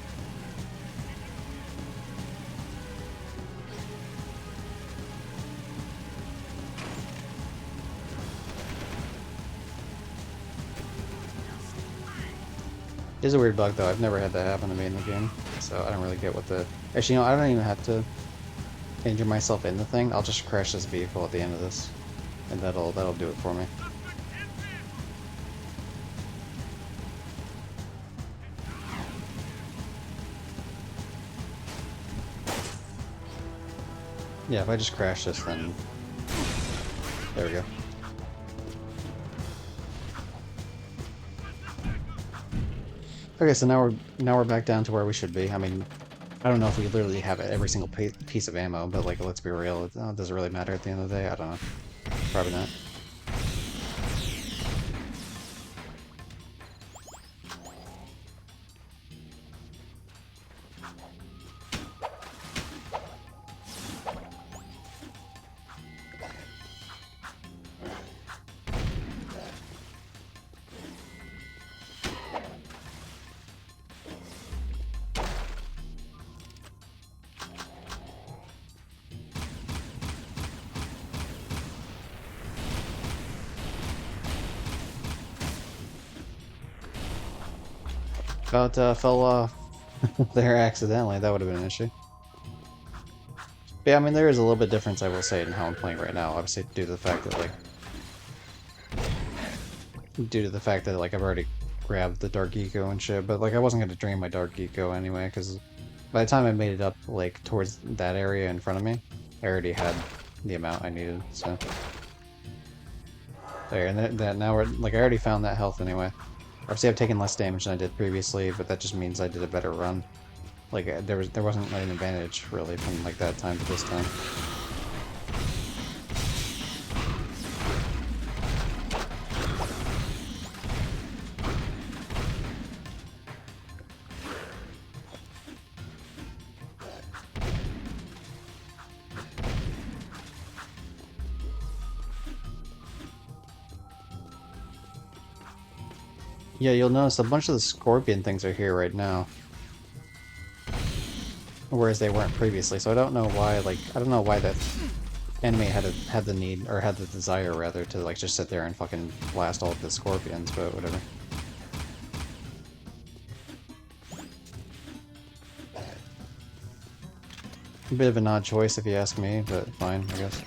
It is a weird bug though. I've never had that happen to me in the game, so I don't really get what the. Actually, you know, I don't even have to injure myself in the thing. I'll just crash this vehicle at the end of this, and that'll do it for me. Yeah, if I just crash this, then there we go. Okay, so now we're back down to where we should be. I mean, I don't know if we literally have every single piece of ammo, but like, let's be real. It doesn't really matter at the end of the day. I don't know. Probably not. About fell off there accidentally. That would have been an issue. But yeah, I mean, there is a little bit difference, I will say, in how I'm playing right now. Obviously, due to the fact that I've already grabbed the Dark Eco and shit. But like, I wasn't gonna drain my Dark Eco anyway, because by the time I made it up like towards that area in front of me, I already had the amount I needed. So there, and that now we're like, I already found that health anyway. Obviously, I've taken less damage than I did previously, but that just means I did a better run. Like, there wasn't an advantage, really, from, like, that time to this time. Yeah, you'll notice a bunch of the scorpion things are here right now. Whereas they weren't previously, so I don't know why, like, I don't know why that enemy had the need, or had the desire, rather, to, like, just sit there and fucking blast all of the scorpions, but whatever. A bit of an odd choice, if you ask me, but fine, I guess.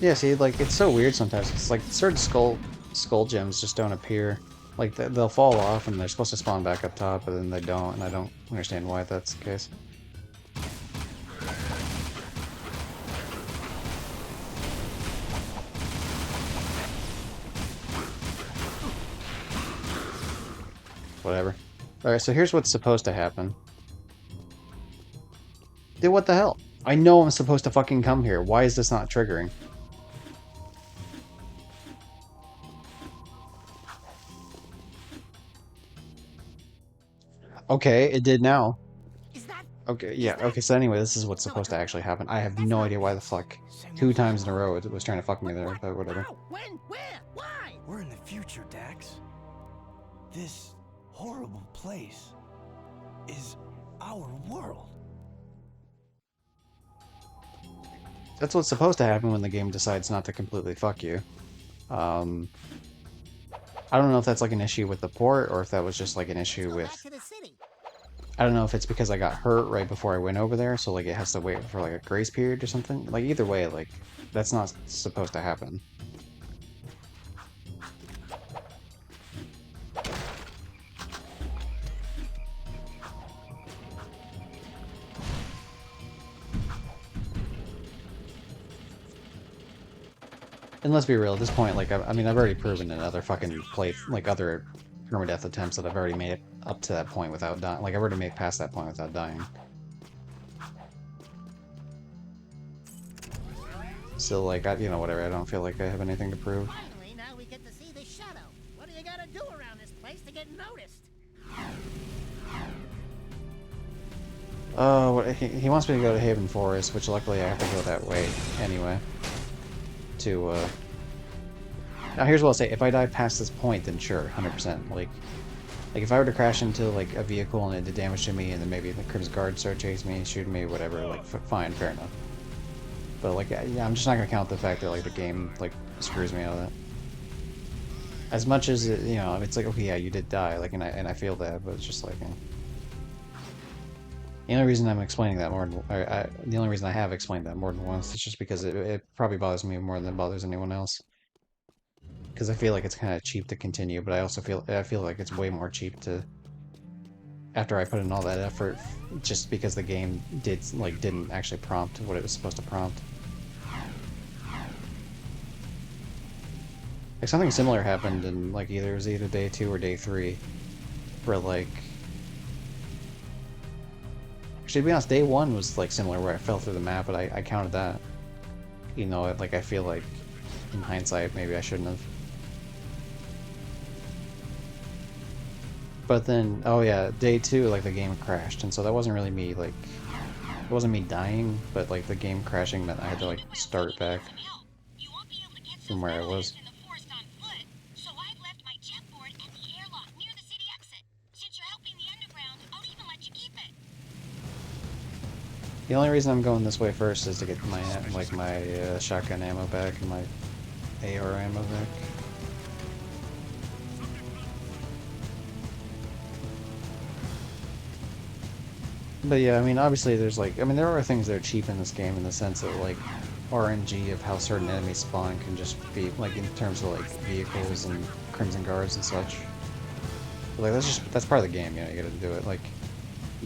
Yeah, see, like, it's so weird sometimes. It's like certain skull gems just don't appear. Like, they'll fall off and they're supposed to spawn back up top, but then they don't, and I don't understand why that's the case. Whatever. Alright, so here's what's supposed to happen. Dude, what the hell? I know I'm supposed to fucking come here. Why is this not triggering? Okay, it did now.
Is that...
Okay,
Is
yeah,
that...
okay, so anyway, this is what's
No, it
supposed to
couldn't
actually
be.
happen. I have
That's
no
not
idea why the
this.
fuck
Same
2 times in a
song.
row it was trying to fuck me there, but whatever.
How? When? Where? Why?
We're in the future, Dax. This horrible place is our world.
That's what's supposed to happen when the game decides not to completely fuck you. Um, I don't know if that's like an issue with the port or if that was just like an
Let's
issue
go
with...
back to the city.
I don't know if it's because I got hurt right before I went over there, so like it has to wait for like a grace period or something. Like either way, like that's not supposed to happen. And let's be real, at this point, like I mean, I've already proven in other fucking like other permadeath attempts that I've already made it up to that point without dying. Like I've already made it past that point without dying. So like you know, whatever. I don't feel like I have anything to prove.
Finally, now we get to see the shadow. What do you gotta do around this place to get noticed?
Oh, he wants me to go to Haven Forest, which luckily I have to go that way anyway. To Now here's what I'll say: if I die past this point, then sure, 100%. Like if I were to crash into like a vehicle and it did damage to me, and then maybe the Crimson Guard start chasing me, shooting me, whatever, like fine, fair enough. But like, yeah, I'm just not gonna count the fact that like the game like screws me out of that. As much as it, you know, it's like okay, yeah, you did die, like, and I feel that, but it's just like. The only reason I'm explaining that more than, the only reason I have explained that more than once is just because it probably bothers me more than it bothers anyone else. Because I feel like it's kind of cheap to continue, but I feel like it's way more cheap to after I put in all that effort, just because the game didn't actually prompt what it was supposed to prompt. Like something similar happened in like it was either day 2 or day 3, where like. Actually, to be honest, day 1 was like similar where I fell through the map, but I counted that. You know, like I feel like in hindsight maybe I shouldn't have. But then, oh yeah, day 2, like the game crashed, and so that wasn't really me, like, it wasn't me dying, but like the game crashing meant I had to like start back from where I was. The only reason I'm going this way first is to get my shotgun ammo back and my AR ammo back. But yeah, I mean, obviously there's like, I mean, there are things that are cheap in this game in the sense that like RNG of how certain enemies spawn can just be like in terms of like vehicles and Crimson Guards and such. But, like that's part of the game, you know, you gotta do it. Like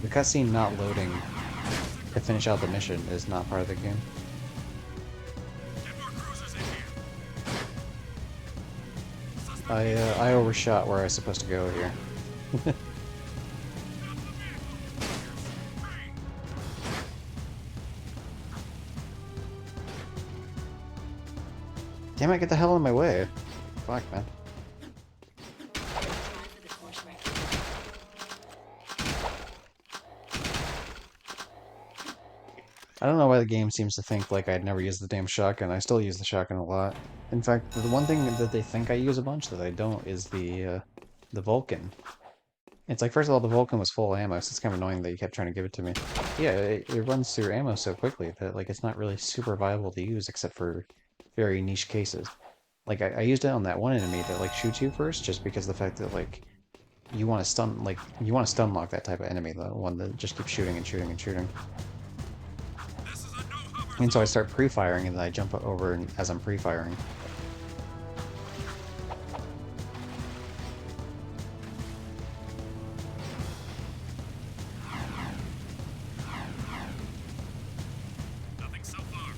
the cutscene not loading to finish out the mission is not part of the game. I overshot where I was supposed to go here. Damn it, get the hell out of my way. Fuck, man. I don't know why the game seems to think like I'd never use the damn shotgun. I still use the shotgun a lot. In fact, the one thing that they think I use a bunch that I don't is the Vulcan. It's like, first of all, the Vulcan was full ammo, so it's kind of annoying that you kept trying to give it to me. Yeah, it runs through ammo so quickly that like it's not really super viable to use except for very niche cases. Like I used it on that one enemy that like shoots you first, just because the fact that like you want to stun lock that type of enemy, the one that just keeps shooting and shooting and shooting. And so I start pre-firing and then I jump over as I'm pre-firing.
Nothing so far.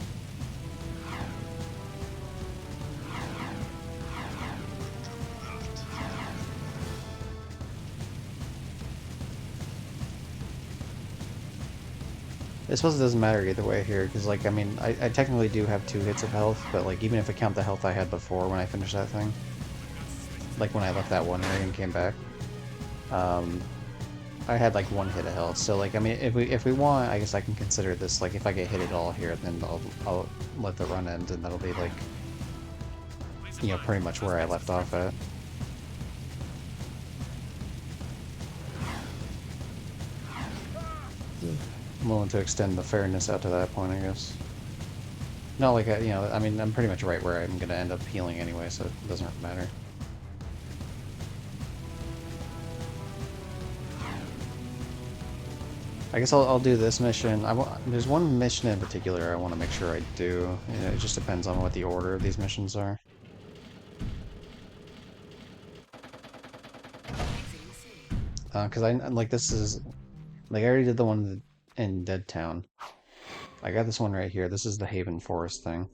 I suppose it doesn't matter either way here, because, like, I mean, I technically do have 2 hits of health, but, like, even if I count the health I had before when I finished that thing, like, when I left that one ring and came back, um, I had, like, 1 hit of health, so, like, I mean, if we want, I guess I can consider this, like, if I get hit at all here, then I'll let the run end, and that'll be, like, you know, pretty much where I left off at. I'm willing to extend the fairness out to that point, I guess. Not like, you know, I mean, I'm pretty much right where I'm going to end up healing anyway, so it doesn't matter. I guess I'll do this mission. There's one mission in particular I want to make sure I do. You know, it just depends on what the order of these missions are. Because like, this is... Like, I already did the one in Dead Town. I got this one right here. This is the Haven Forest thing.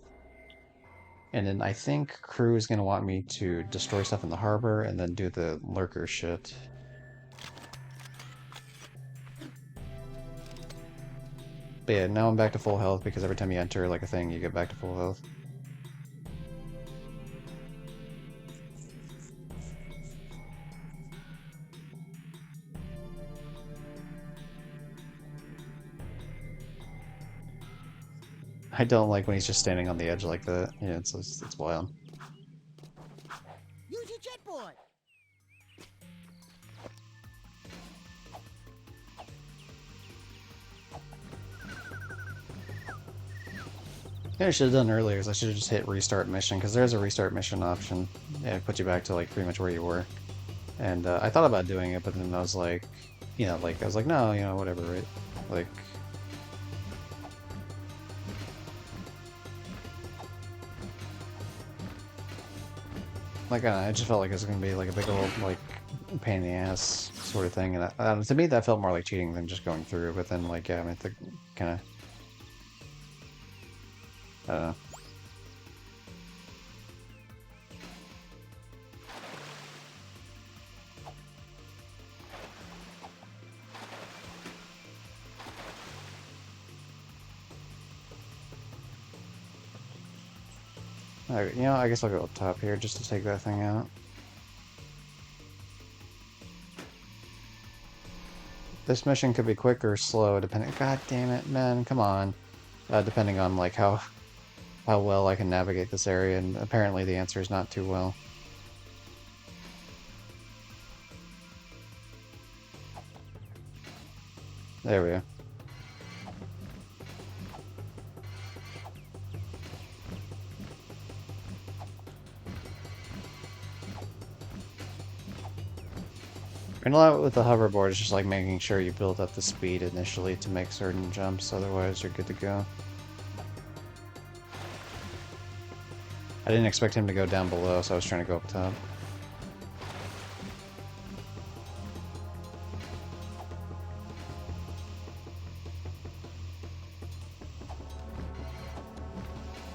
And then I think Crew is going to want me to destroy stuff in the harbor and then do the lurker shit. But yeah, now I'm back to full health because every time you enter like a thing, you get back to full health. I don't like when he's just standing on the edge like that. Yeah, it's wild.
Use your jet board.
Yeah, I should have done earlier is I should have just hit restart mission, because there's a restart mission option. Yeah, it puts you back to like pretty much where you were. And I thought about doing it, but then I was like, you know, like I was like, no, you know, whatever, right? Like, I just felt like it was gonna be like a big old like pain in the ass sort of thing, and to me that felt more like cheating than just going through. But then like, yeah, I mean, kind of, I don't know. You know, I guess I'll go up top here just to take that thing out. This mission could be quick or slow, depending. God damn it, man! Come on. Depending on like how well I can navigate this area, and apparently the answer is not too well. There we go. And a lot with the hoverboard is just like making sure you build up the speed initially to make certain jumps, otherwise you're good to go. I didn't expect him to go down below, so I was trying to go up top.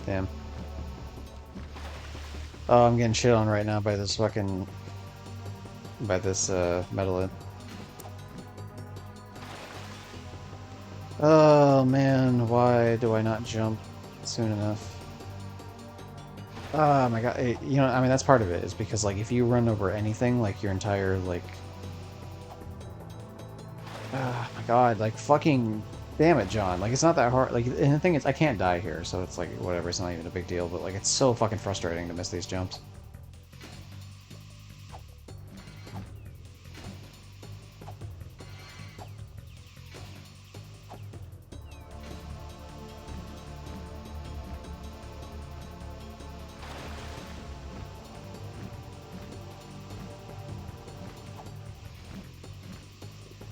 Damn. Oh, I'm getting shit on right now by this fucking... by this, metalith. Oh, man, why do I not jump soon enough? Oh my god, you know, I mean, that's part of it, is because, like, if you run over anything, like, your entire, like... Oh my god, like, fucking... Damn it, John. Like, it's not that hard. Like, and the thing is, I can't die here, so it's like, whatever, it's not even a big deal, but, like, it's so fucking frustrating to miss these jumps.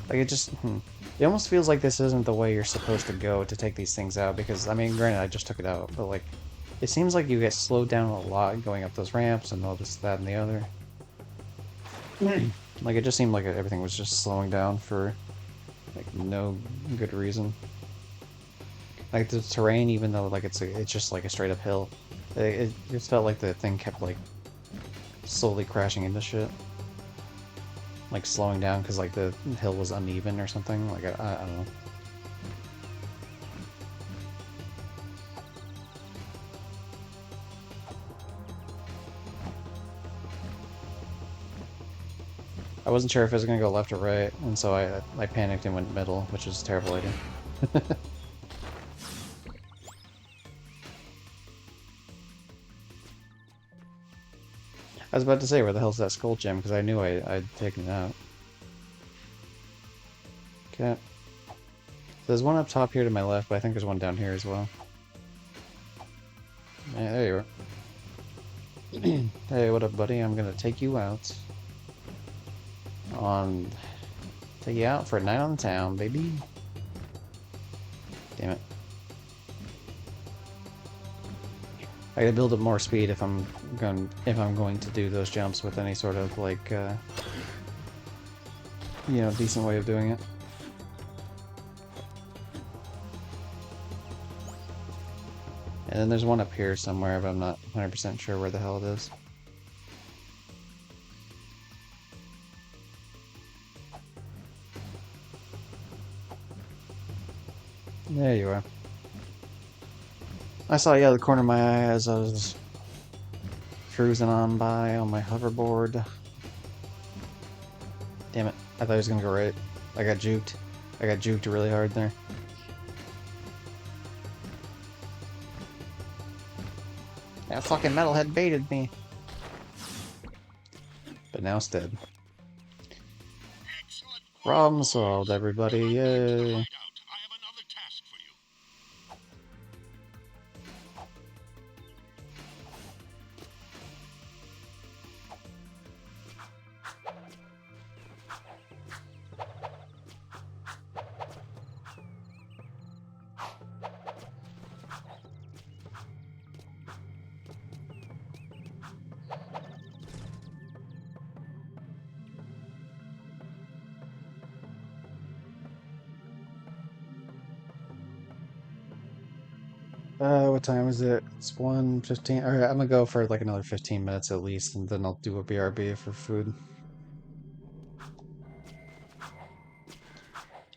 Like, it just... It almost feels like this isn't the way you're supposed to go to take these things out, because, I mean, granted, I just took it out, but, like, it seems like you get slowed down a lot going up those ramps and all this, that, and the other. Like, it just seemed like everything was just slowing down for, like, no good reason. Like, the terrain, even though, like, it's just, like, a straight-up hill, it just felt like the thing kept, like, slowly crashing into shit. Like, slowing down because, like, the hill was uneven or something. Like, I don't know. I wasn't sure if it was gonna go left or right, and so I panicked and went middle, which was a terrible idea. I was about to say, where the hell's that skull gem? Because I knew I'd taken it out. Okay. There's one up top here to my left, but I think there's one down here as well. Yeah, there you are. Hey, what up, buddy? I'm gonna take you out. Take you out for a night on the town, baby. Damn it. I gotta build up more speed if I'm going to do those jumps with any sort of like you know, decent way of doing it. And then there's one up here somewhere, but I'm not 100% sure where the hell it is. There you are. I saw you out of the corner of my eye as I was cruising on by on my hoverboard. Damn it. I thought he was gonna go right. I got juked. I got juked really hard there. That fucking metalhead baited me. But now it's dead. Problem solved, everybody. Yay. What time is it? It's 1:15. Alright, I'm gonna go for like another 15 minutes at least, and then I'll do a BRB for food.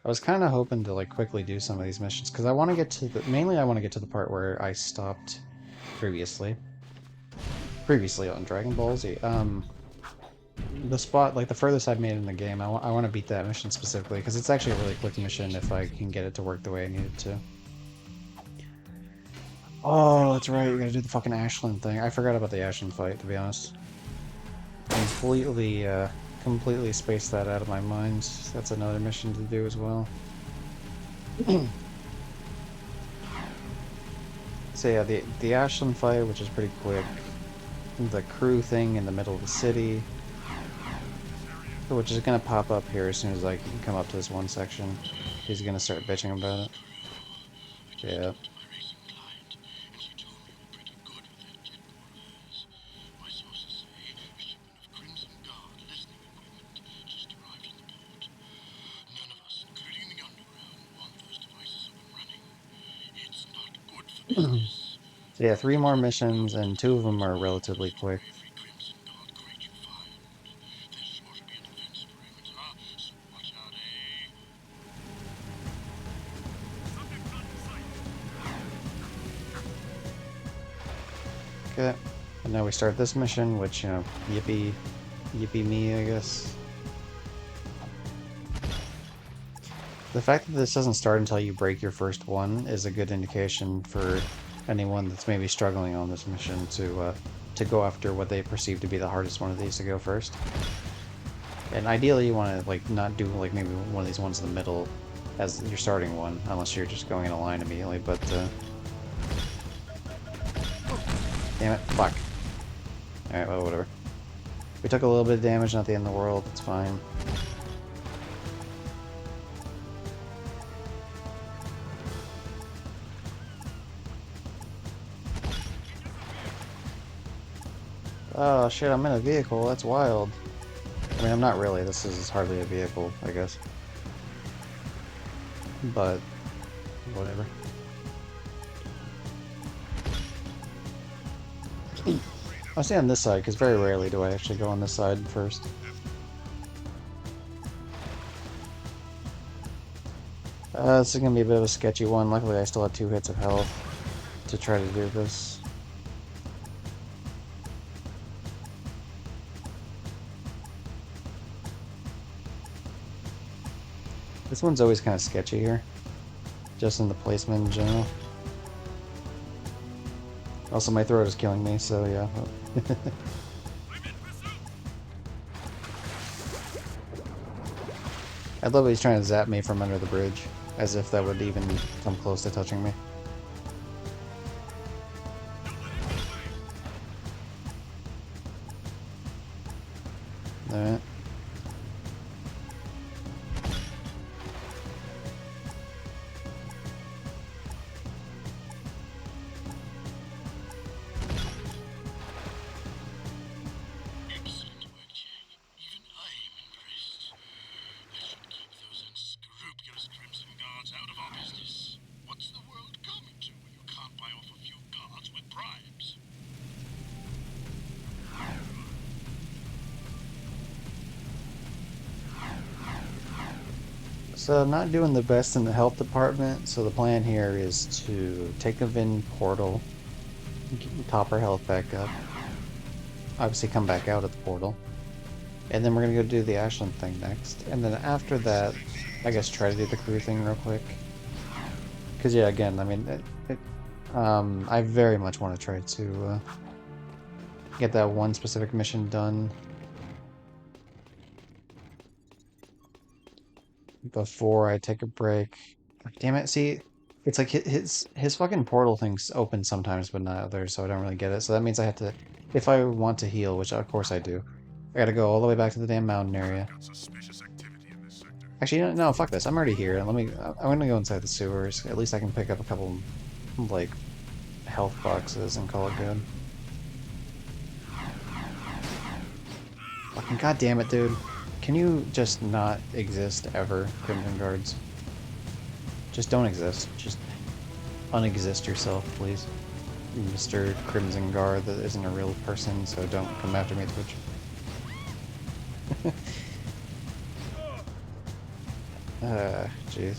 I was kind of hoping to like quickly do some of these missions, because I want to get to the... Mainly I want to get to the part where I stopped previously. Previously on Dragon Ball Z. The spot, like the furthest I've made in the game, I want to beat that mission specifically, because it's actually a really quick mission if I can get it to work the way I need it to. Oh, that's right, you gotta do the fucking Ashland thing. I forgot about the Ashland fight, to be honest. Completely spaced that out of my mind. That's another mission to do as well. So yeah, the Ashland fight, which is pretty quick. The crew thing in the middle of the city, which is gonna pop up here as soon as I can come up to this one section. He's gonna start bitching about it. Yeah. So yeah, 3 more missions, and 2 of them are relatively quick. Okay, and now we start this mission, which, you know, yippee me, I guess. The fact that this doesn't start until you break your first one is a good indication for anyone that's maybe struggling on this mission to go after what they perceive to be the hardest one of these to go first. And ideally you want to like not do like maybe one of these ones in the middle as your starting one, unless you're just going in a line immediately, but damn it, fuck. Alright, well, whatever. We took a little bit of damage, not the end of the world, it's fine. Oh shit, I'm in a vehicle, that's wild. I mean, I'm not really, this is hardly a vehicle, I guess. But, whatever. I'll stay on this side, because very rarely do I actually go on this side first. This is going to be a bit of a sketchy one. Luckily I still have 2 hits of health to try to do this. This one's always kind of sketchy here, just in the placement in general. Also, my throat is killing me, so yeah. I love that he's trying to zap me from under the bridge, as if that would even come close to touching me. Alright.
Excellent work, Jack. Even I am impressed. I should keep those unscrupulous Crimson Guards out of our business. What's the world coming to when you can't buy off a few guards with bribes?
So I'm not doing the best in the health department, so the plan here is to take a Vin portal, top our health back up, obviously come back out of the portal, and then we're gonna go do the Ashland thing next, and then after that, I guess try to do the crew thing real quick. Because yeah, again, I mean, I very much want to try to get that one specific mission done before I take a break. Damn it, see, it's like his fucking portal thing's open sometimes, but not others, so I don't really get it. So that means I have to, if I want to heal, which of course I do, I gotta go all the way back to the damn mountain area.
Got suspicious activity in this sector.
Actually, no, fuck this. I'm already here. I'm gonna go inside the sewers. At least I can pick up a couple, like, health boxes and call it good. Fucking goddamn it, dude. Can you just not exist ever, Crimson Guards? Just don't exist. Just unexist yourself, please. Mr. Crimson Guard that isn't a real person, so don't come after me, Twitch. Jeez.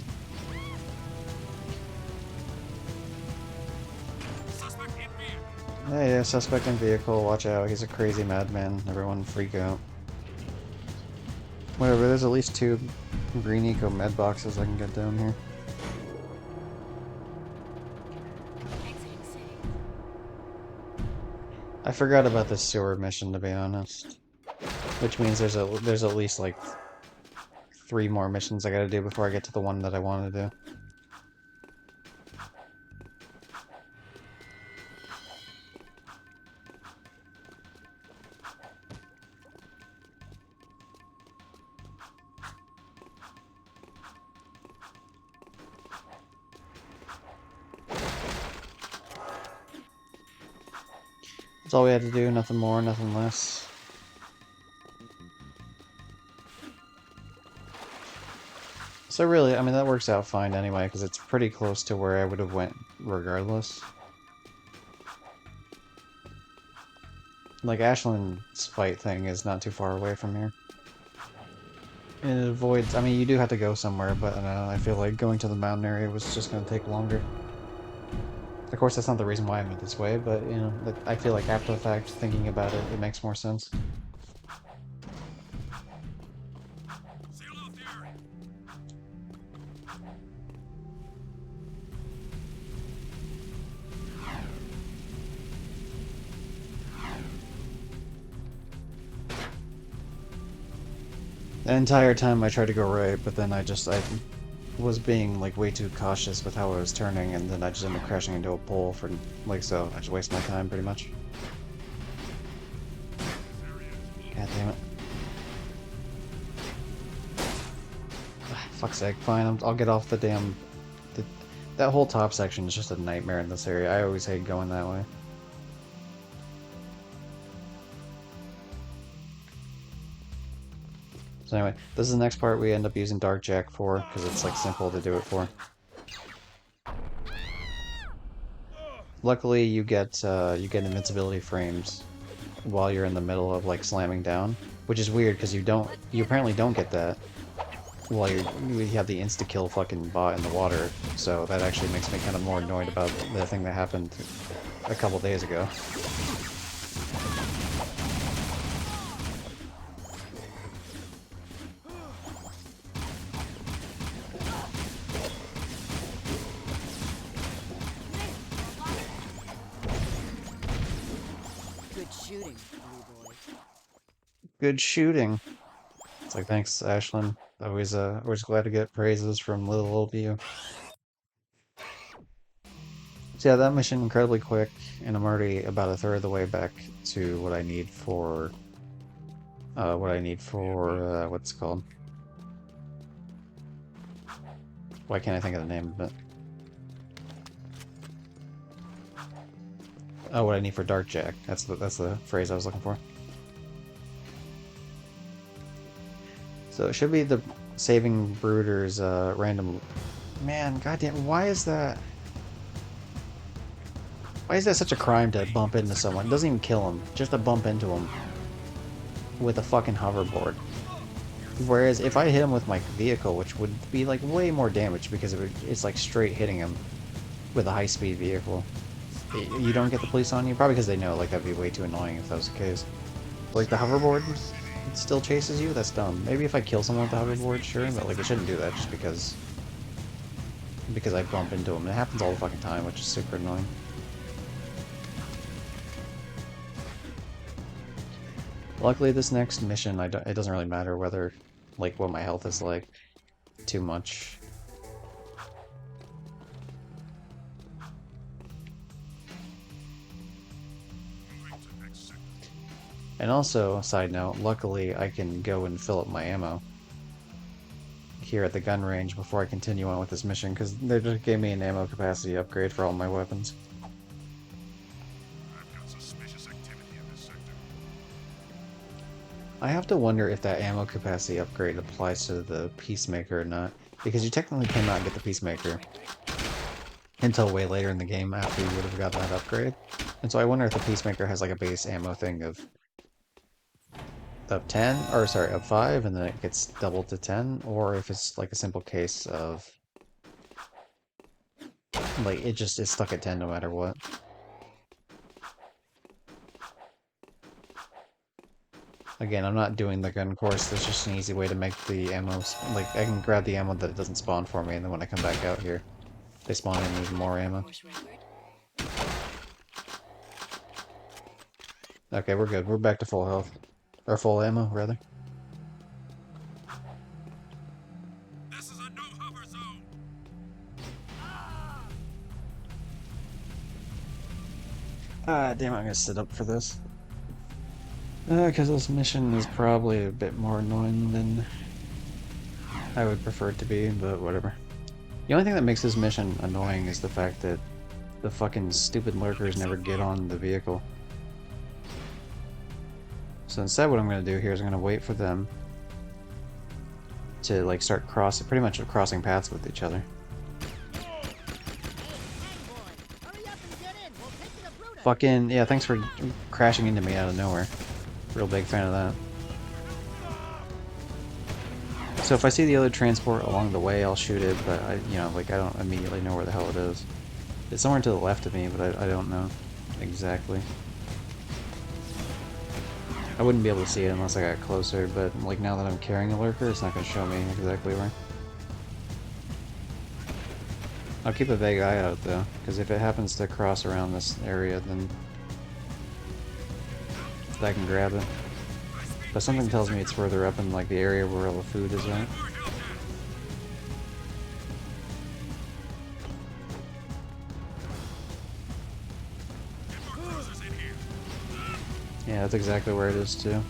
Hey, yeah, suspect in vehicle, watch out, he's a crazy madman, everyone freak out. Whatever, there's at least 2 green eco med boxes I can get down here.
Exiting city.
I forgot about this sewer mission, to be honest. Which means there's at least like 3 more missions I gotta do before I get to the one that I want to do. That's all we had to do, nothing more, nothing less. So really, I mean, that works out fine anyway, because it's pretty close to where I would have went regardless. Like, Ashland's fight thing is not too far away from here. And it avoids, I mean, you do have to go somewhere, but I don't know, I feel like going to the mountain area was just going to take longer. Of course, that's not the reason why I went this way, but, you know, I feel like after the fact, thinking about it, it makes more sense.
Seal off the area.
The entire time I tried to go right, but then I was being, like, way too cautious with how I was turning, and then I just ended up crashing into a pole for, like, so I just wasted my time, pretty much. God damn it. Fuck's sake, fine, I'll get off the damn... that whole top section is just a nightmare in this area. I always hate going that way. So anyway, this is the next part we end up using Dark Jack for, because it's like simple to do it for. Luckily, you get invincibility frames while you're in the middle of like slamming down, which is weird because you apparently don't get that while you have the insta kill fucking bot in the water. So that actually makes me kind of more annoyed about the thing that happened a couple days ago.
shooting, blue boy.
Good shooting. It's like, thanks, Ashlyn. Always glad to get praises from little old you. So yeah, that mission incredibly quick, and I'm already about a third of the way back to what I need for, what's it called? Why can't I think of the name of it? Oh, what I need for Dark Jack. That's the phrase I was looking for. So it should be the saving Brooders random. Man, goddamn, why is that? Why is that such a crime to bump into someone? It doesn't even kill him, just to bump into him with a fucking hoverboard. Whereas if I hit him with my vehicle, which would be like way more damage because it's like straight hitting him with a high-speed vehicle, you don't get the police on you? Probably because they know like that'd be way too annoying if that was the case. Like the hoverboard still chases you? That's dumb. Maybe if I kill someone with the hoverboard, sure, but like it shouldn't do that just because I bump into him. It happens all the fucking time, which is super annoying. Luckily, this next mission, it doesn't really matter whether, like, what my health is like too much. And also, side note, luckily I can go and fill up my ammo here at the gun range before I continue on with this mission, because they just gave me an ammo capacity upgrade for all my weapons.
I've got suspicious activity in this sector.
I have to wonder if that ammo capacity upgrade applies to the Peacemaker or not, because you technically cannot get the Peacemaker until way later in the game after you would have got that upgrade. And so I wonder if the Peacemaker has like a base ammo thing of 10, or sorry, of 5, and then it gets doubled to 10, or if it's like a simple case of like it just is stuck at 10 no matter what. Again, I'm not doing the gun course, there's just an easy way to make the ammo, like I can grab the ammo that it doesn't spawn for me, and then when I come back out here, they spawn in even more ammo. Okay, we're good. We're back to full health. Or full ammo, rather.
This is a no-hover zone.
Ah, damn, I'm gonna sit up for this. Because this mission is probably a bit more annoying than I would prefer it to be, but whatever. The only thing that makes this mission annoying is the fact that the fucking stupid lurkers never get on the vehicle. So instead what I'm going to do here is I'm going to wait for them to like start pretty much crossing paths with each other. Fucking, yeah, thanks for crashing into me out of nowhere. Real big fan of that. So if I see the other transport along the way, I'll shoot it, but I don't immediately know where the hell it is. It's somewhere to the left of me, but I don't know exactly. I wouldn't be able to see it unless I got closer, but like now that I'm carrying a lurker, it's not going to show me exactly where. I'll keep a vague eye out though, because if it happens to cross around this area, then I can grab it. But something tells me it's further up in like the area where all the food is at. Yeah, that's exactly where it is too.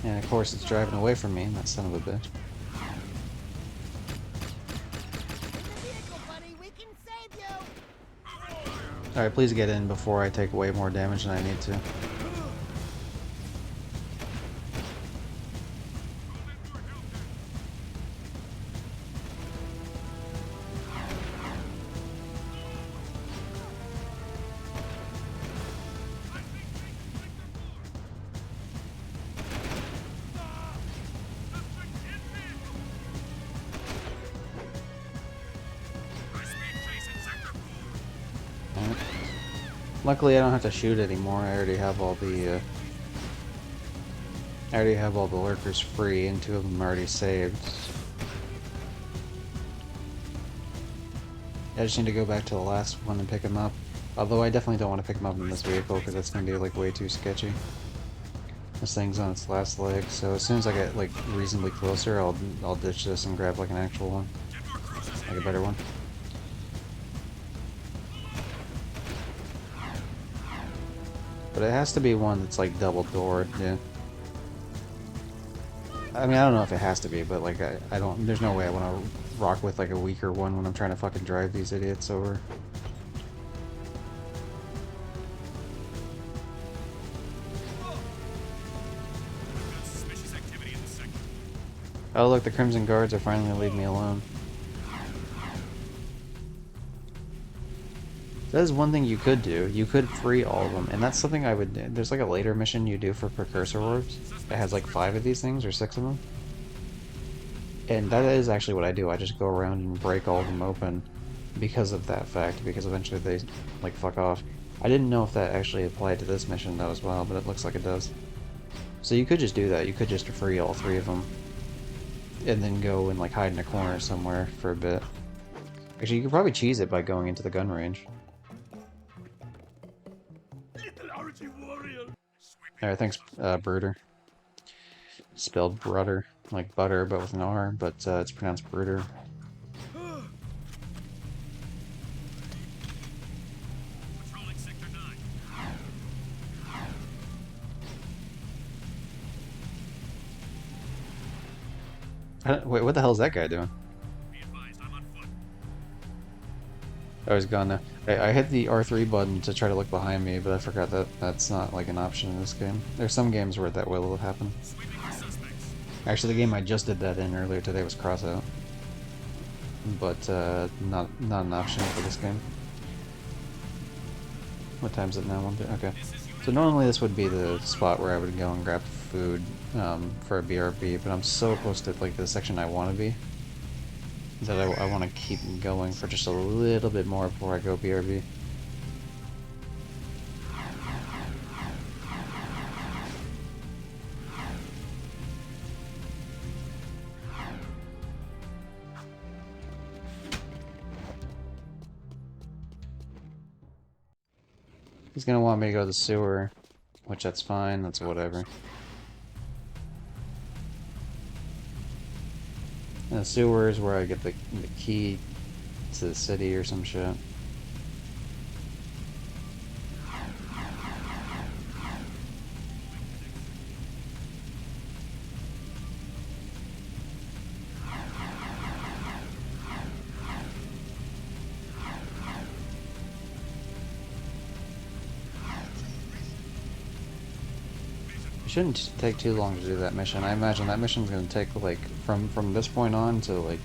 And of course it's driving away from me, that son of a bitch. Alright, please get in before I take way more damage than I need to. Luckily I don't have to shoot anymore, I already have all the I already have all the lurkers free, and 2 of them already saved. I just need to go back to the last one and pick him up. Although I definitely don't want to pick him up in this vehicle, because that's going to be like way too sketchy. This thing's on its last leg, so as soon as I get like reasonably closer, I'll ditch this and grab like an actual one. Like a better one. But it has to be one that's like double doored, yeah. I mean, I don't know if it has to be, but like I don't, there's no way I want to rock with like a weaker one when I'm trying to fucking drive these idiots over. Oh look, the Crimson Guards are finally gonna leave me alone. That is one thing you could do. You could free all of them, and that's something I would do. There's like a later mission you do for Precursor Orbs. It has like 5 of these things, or 6 of them. And that is actually what I do. I just go around and break all of them open because of that fact, because eventually they, like, fuck off. I didn't know if that actually applied to this mission, though, as well, but it looks like it does. So you could just do that. You could just free all 3 of them, and then go and, like, hide in a corner somewhere for a bit. Actually, you could probably cheese it by going into the gun range. Alright, thanks, Brooder. Spelled brudder, like butter, but with an R, but it's pronounced brooder. Wait, what the hell is that guy doing? Oh, he's gone now. I hit the R3 button to try to look behind me, but I forgot that that's not like an option in this game. There's some games where that will happen. Actually, the game I just did that in earlier today was crossout, but not an option for this game. What time is it now? Okay. So normally this would be the spot where I would go and grab food for a BRB, but I'm so close to like the section I want to be that I want to keep going for just a little bit more before I go BRB. He's gonna want me to go to the sewer, which that's fine, that's whatever. And the sewer is where I get the key to the city or some shit. It shouldn't take too long to do that mission. I imagine that mission's gonna take like from this point on to like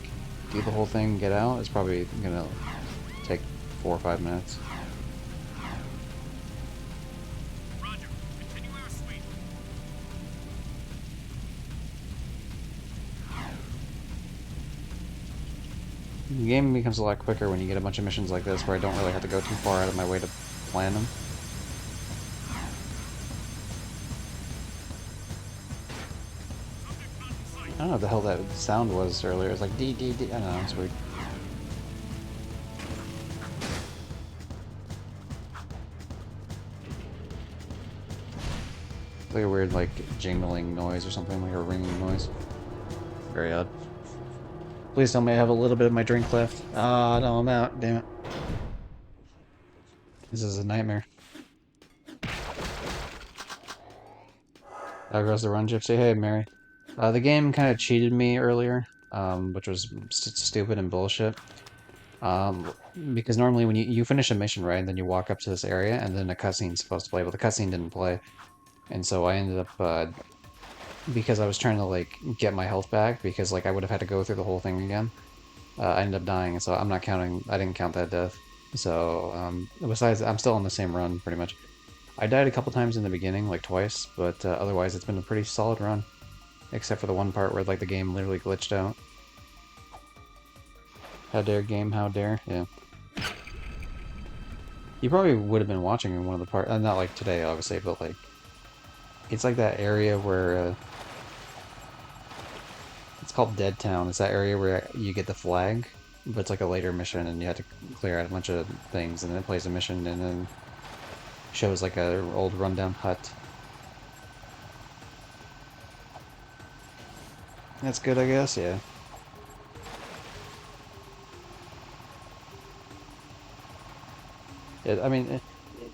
do the whole thing, get out. It's probably gonna take 4 or 5 minutes.
Roger. Continue our sweep.
The game becomes a lot quicker when you get a bunch of missions like this where I don't really have to go too far out of my way to plan them. I don't know what the hell that sound was earlier. It was like D. I don't know, it's weird. Like a weird, like, jingling noise or something, like a ringing noise. Very odd. Please tell me I have a little bit of my drink left. Ah, no, I'm out. Damn it. This is a nightmare. There goes the run, Gypsy. Hey, Mary. The game kind of cheated me earlier, which was stupid and bullshit. Because normally when you finish a mission, right, and then you walk up to this area, and then a cutscene's supposed to play, but the cutscene didn't play. And so I ended up, because I was trying to, like, get my health back, because, like, I would have had to go through the whole thing again. I ended up dying, so I'm not counting, I didn't count that death. So, besides, I'm still on the same run, pretty much. I died a couple times in the beginning, like twice, but otherwise it's been a pretty solid run. Except for the one part where, like, the game literally glitched out. How dare game, how dare, yeah. You probably would have been watching in one of the parts, not like today, obviously, but like, it's like that area where It's called Dead Town. It's that area where you get the flag, but it's like a later mission, and you have to clear out a bunch of things, and then it plays a mission, and then shows like a old rundown hut. That's good, I guess. Yeah. I mean,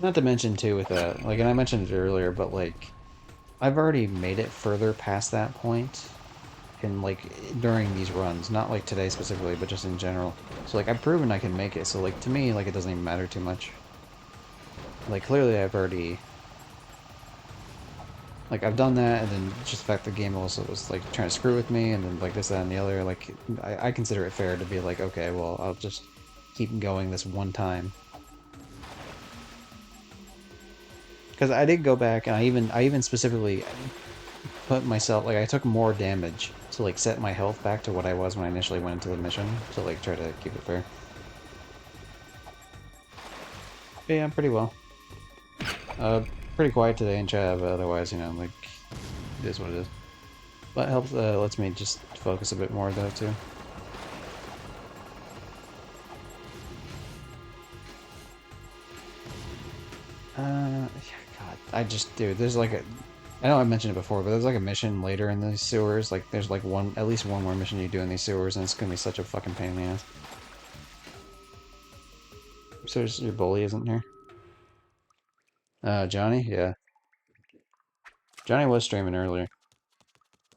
not to mention too with that, like, and I mentioned it earlier, but like, I've already made it further past that point in like during these runs, not like today specifically, but just in general. So like, I've proven I can make it. So like, to me, like, it doesn't even matter too much. Like, clearly, I've already like I've done that, and then just the fact the game also was like trying to screw with me, and then like this, that, and the other. Like, I consider it fair to be like, okay, well, I'll just keep going this one time. Because I did go back, and I even specifically put myself, like, I took more damage to like set my health back to what I was when I initially went into the mission to like try to keep it fair. But yeah, pretty well. Pretty quiet today in chat, but otherwise, like, it is what it is. But it helps, lets me just focus a bit more though too. Yeah, God, dude, there's like a, I know I mentioned it before, but there's like a mission later in these sewers. Like, there's like at least one more mission you do in these sewers, and it's gonna be such a fucking pain in the ass. So your bully isn't here. Johnny, yeah, Johnny was streaming earlier.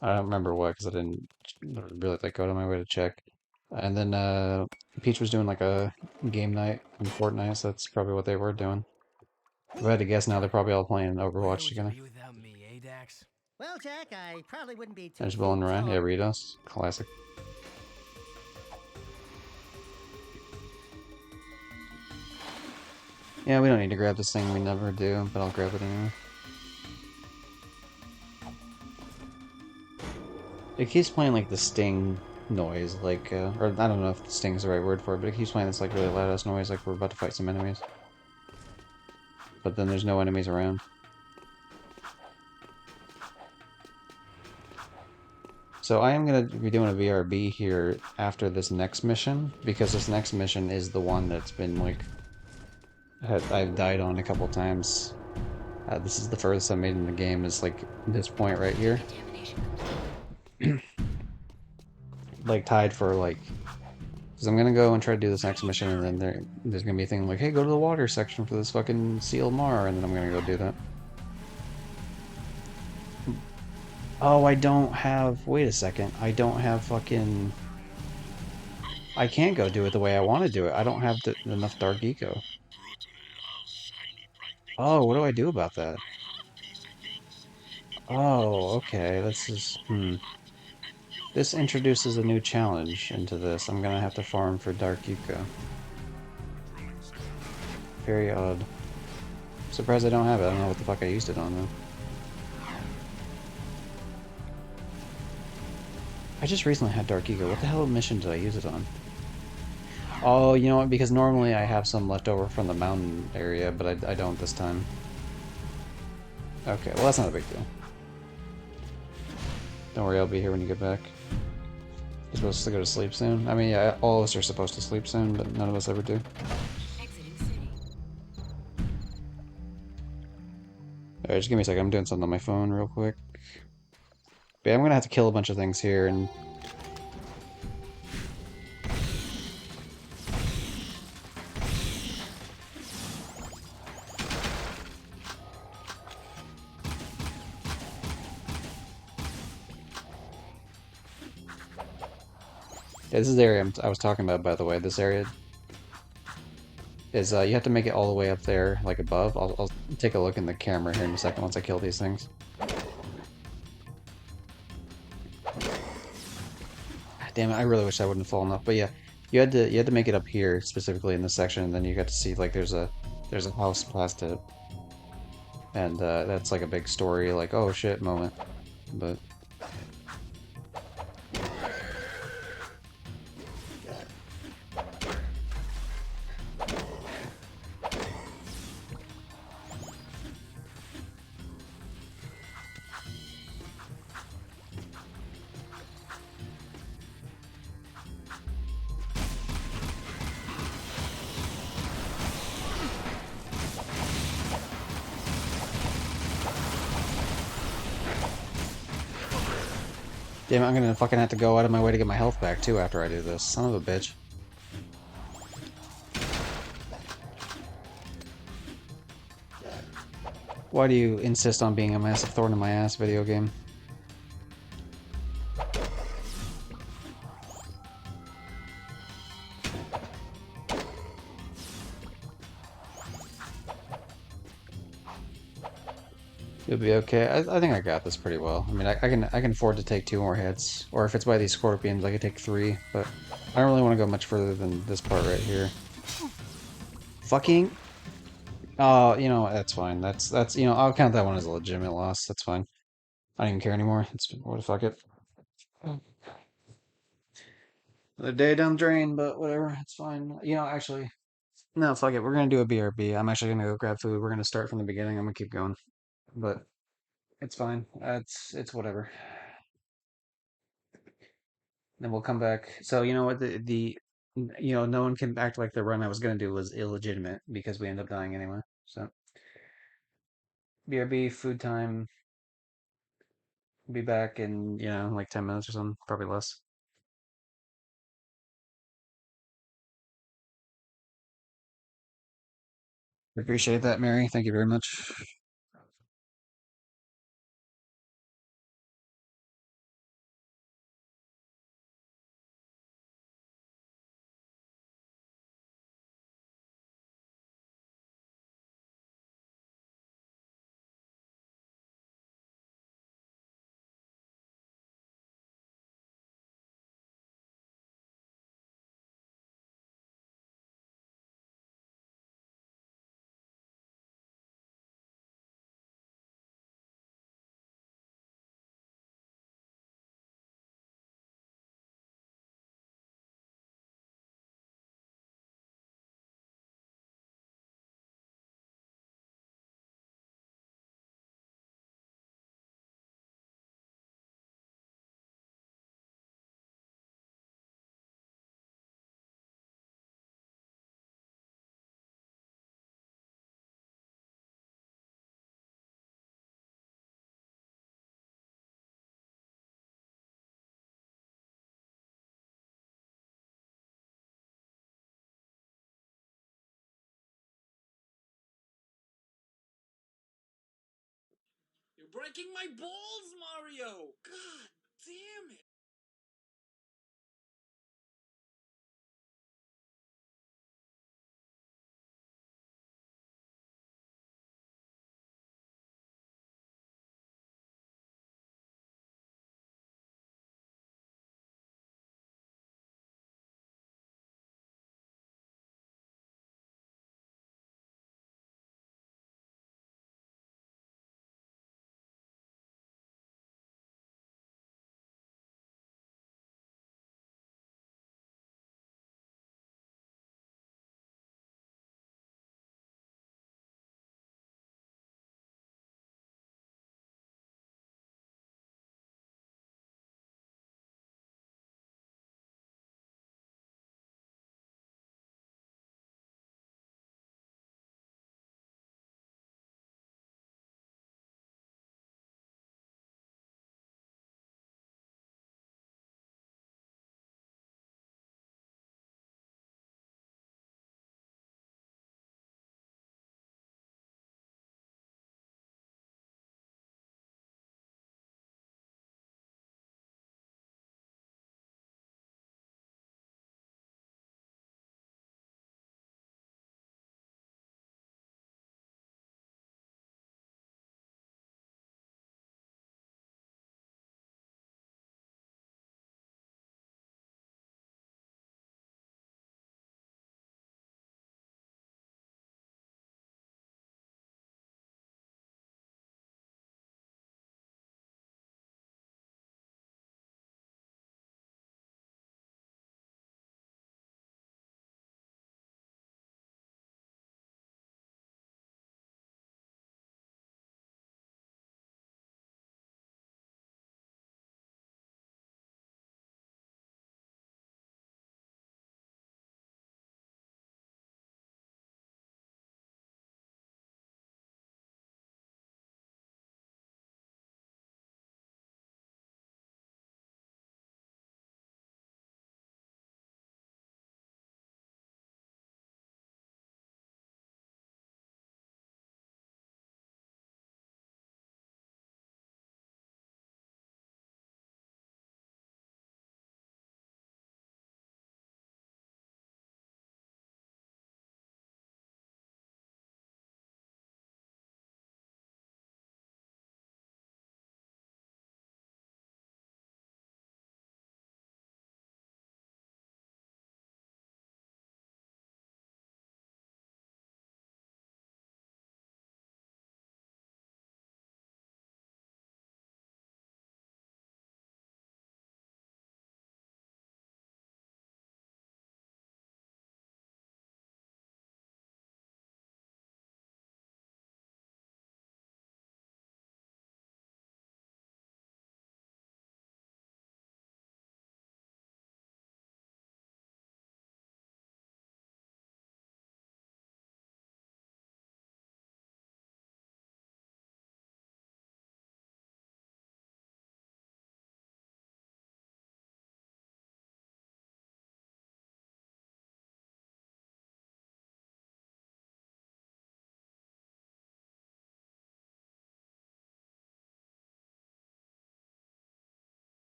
I don't remember what, because I didn't really like go to my way to check. And then Peach was doing like a game night in Fortnite, so that's probably what they were doing. If I had to guess now, they're probably all playing
Where
Overwatch
would you
together.
be without me, eh, Dax?
Well, Jack, I probably wouldn't be
They're
too
just rolling
thin
around. Yeah,
toned.
Ritos. Classic. Yeah, we don't need to grab this thing. We never do, but I'll grab it anyway. It keeps playing like the sting noise, like, or I don't know if sting is the right word for it, but it keeps playing this like really loud ass noise, like we're about to fight some enemies. But then there's no enemies around. So I am going to be doing a VRB here after this next mission, because this next mission is the one that's been, like, I've died on a couple times. This is the furthest I've made in the game, is, like, this point right here. Like, tied for, like... Because I'm going to go and try to do this next mission, and then there's going to be a thing like, hey, go to the water section for this fucking Seal Mar, and then I'm going to go do that. Oh, I don't have... Wait a second. I don't have fucking... I can't go do it the way I want to do it. I don't have enough Dark Eco. Oh, what do I do about that? Oh, okay. This is... This introduces a new challenge into this. I'm gonna have to farm for Dark Eco. Very odd. Surprised I don't have it. I don't know what the fuck I used it on, though. I just recently had Dark Eco. What the hell mission did I use it on? Oh, you know what? Because normally I have some left over from the mountain area, but I don't this time. Okay, well that's not a big deal. Don't worry, I'll be here when you get back. You're supposed to go to sleep soon? I mean, yeah, all of us are supposed to sleep soon, but none of us ever do. Alright, just give me a second. I'm doing something on my phone real quick. But yeah, I'm gonna have to kill a bunch of things here, and... Yeah, this is the area I was talking about, by the way. This area is, you have to make it all the way up there, like above. I'll take a look in the camera here in a second once I kill these things. Damn it, I really wish I wouldn't have fallen off. But yeah, you had to make it up here, specifically in this section, and then you got to see, like, there's a house past it. And, that's like a big story, like, oh shit moment. But... Damn, I'm gonna fucking have to go out of my way to get my health back too after I do this. Son of a bitch. Why do you insist on being a massive thorn in my ass, video game? You'll be okay. I think I got this pretty well. I mean, I can afford to take two more hits, or if it's by these scorpions, I could take three. But I don't really want to go much further than this part right here. Fucking. Oh, that's fine. That's I'll count that one as a legitimate loss. That's fine. I don't even care anymore. It's what the fuck it. Another day down the drain, but whatever. It's fine. Actually, no, fuck it. We're gonna do a BRB. I'm actually gonna go grab food. We're gonna start from the beginning. I'm gonna keep going, but it's fine. It's whatever. Then we'll come back. So you know what no one can act like the run I was gonna do was illegitimate because we end up dying anyway. So BRB food time. Be back in like 10 minutes or something, probably less. Appreciate that, Mary. Thank you very much.
You're breaking my balls, Mario! God damn it!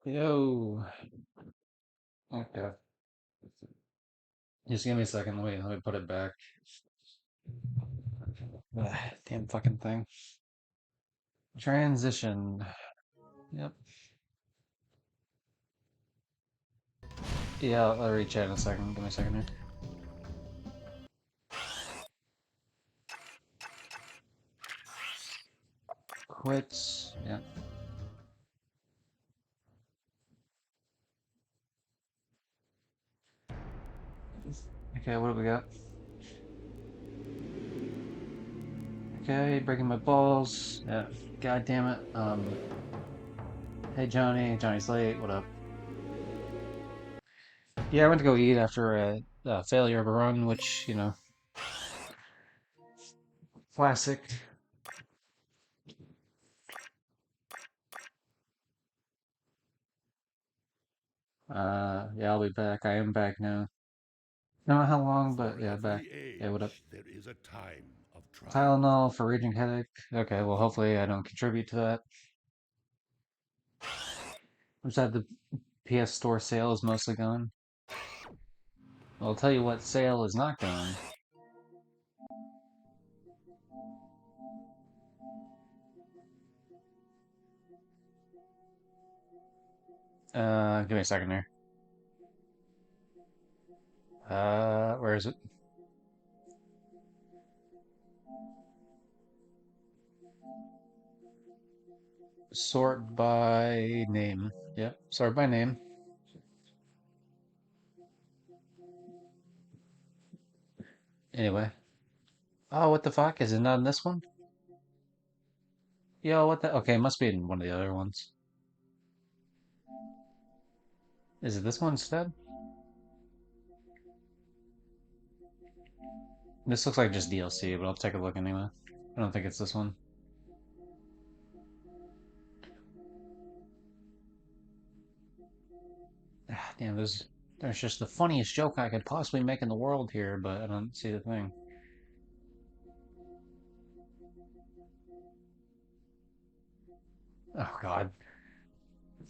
Yo. Okay. Just give me a second. Let me put it back. Ugh, damn fucking thing. Transition. Yep. Yeah, I'll reach out in a second. Give me a second here. Quits. Yeah. Okay, what do we got? Okay, breaking my balls. Yeah. God damn it. Hey Johnny. Johnny's late. What up? Yeah, I went to go eat after a failure of a run, which, classic. Yeah, I'll be back. I am back now. Don't know how long, but
For
yeah, back.
every
Yeah, what up?
age, there is a time of trial.
Tylenol for raging headache. Okay, well, hopefully I don't contribute to that. I'm sad the PS Store sale is mostly gone. Well, I'll tell you what sale is not gone. Give me a second here. Where is it? Sort by name. Yep, sort by name. Anyway. Oh, what the fuck? Is it not in this one? Yo, what the? Okay, it must be in one of the other ones. Is it this one instead? This looks like just DLC, but I'll take a look anyway. I don't think it's this one. Ah, damn, there's just the funniest joke I could possibly make in the world here, but I don't see the thing. Oh God,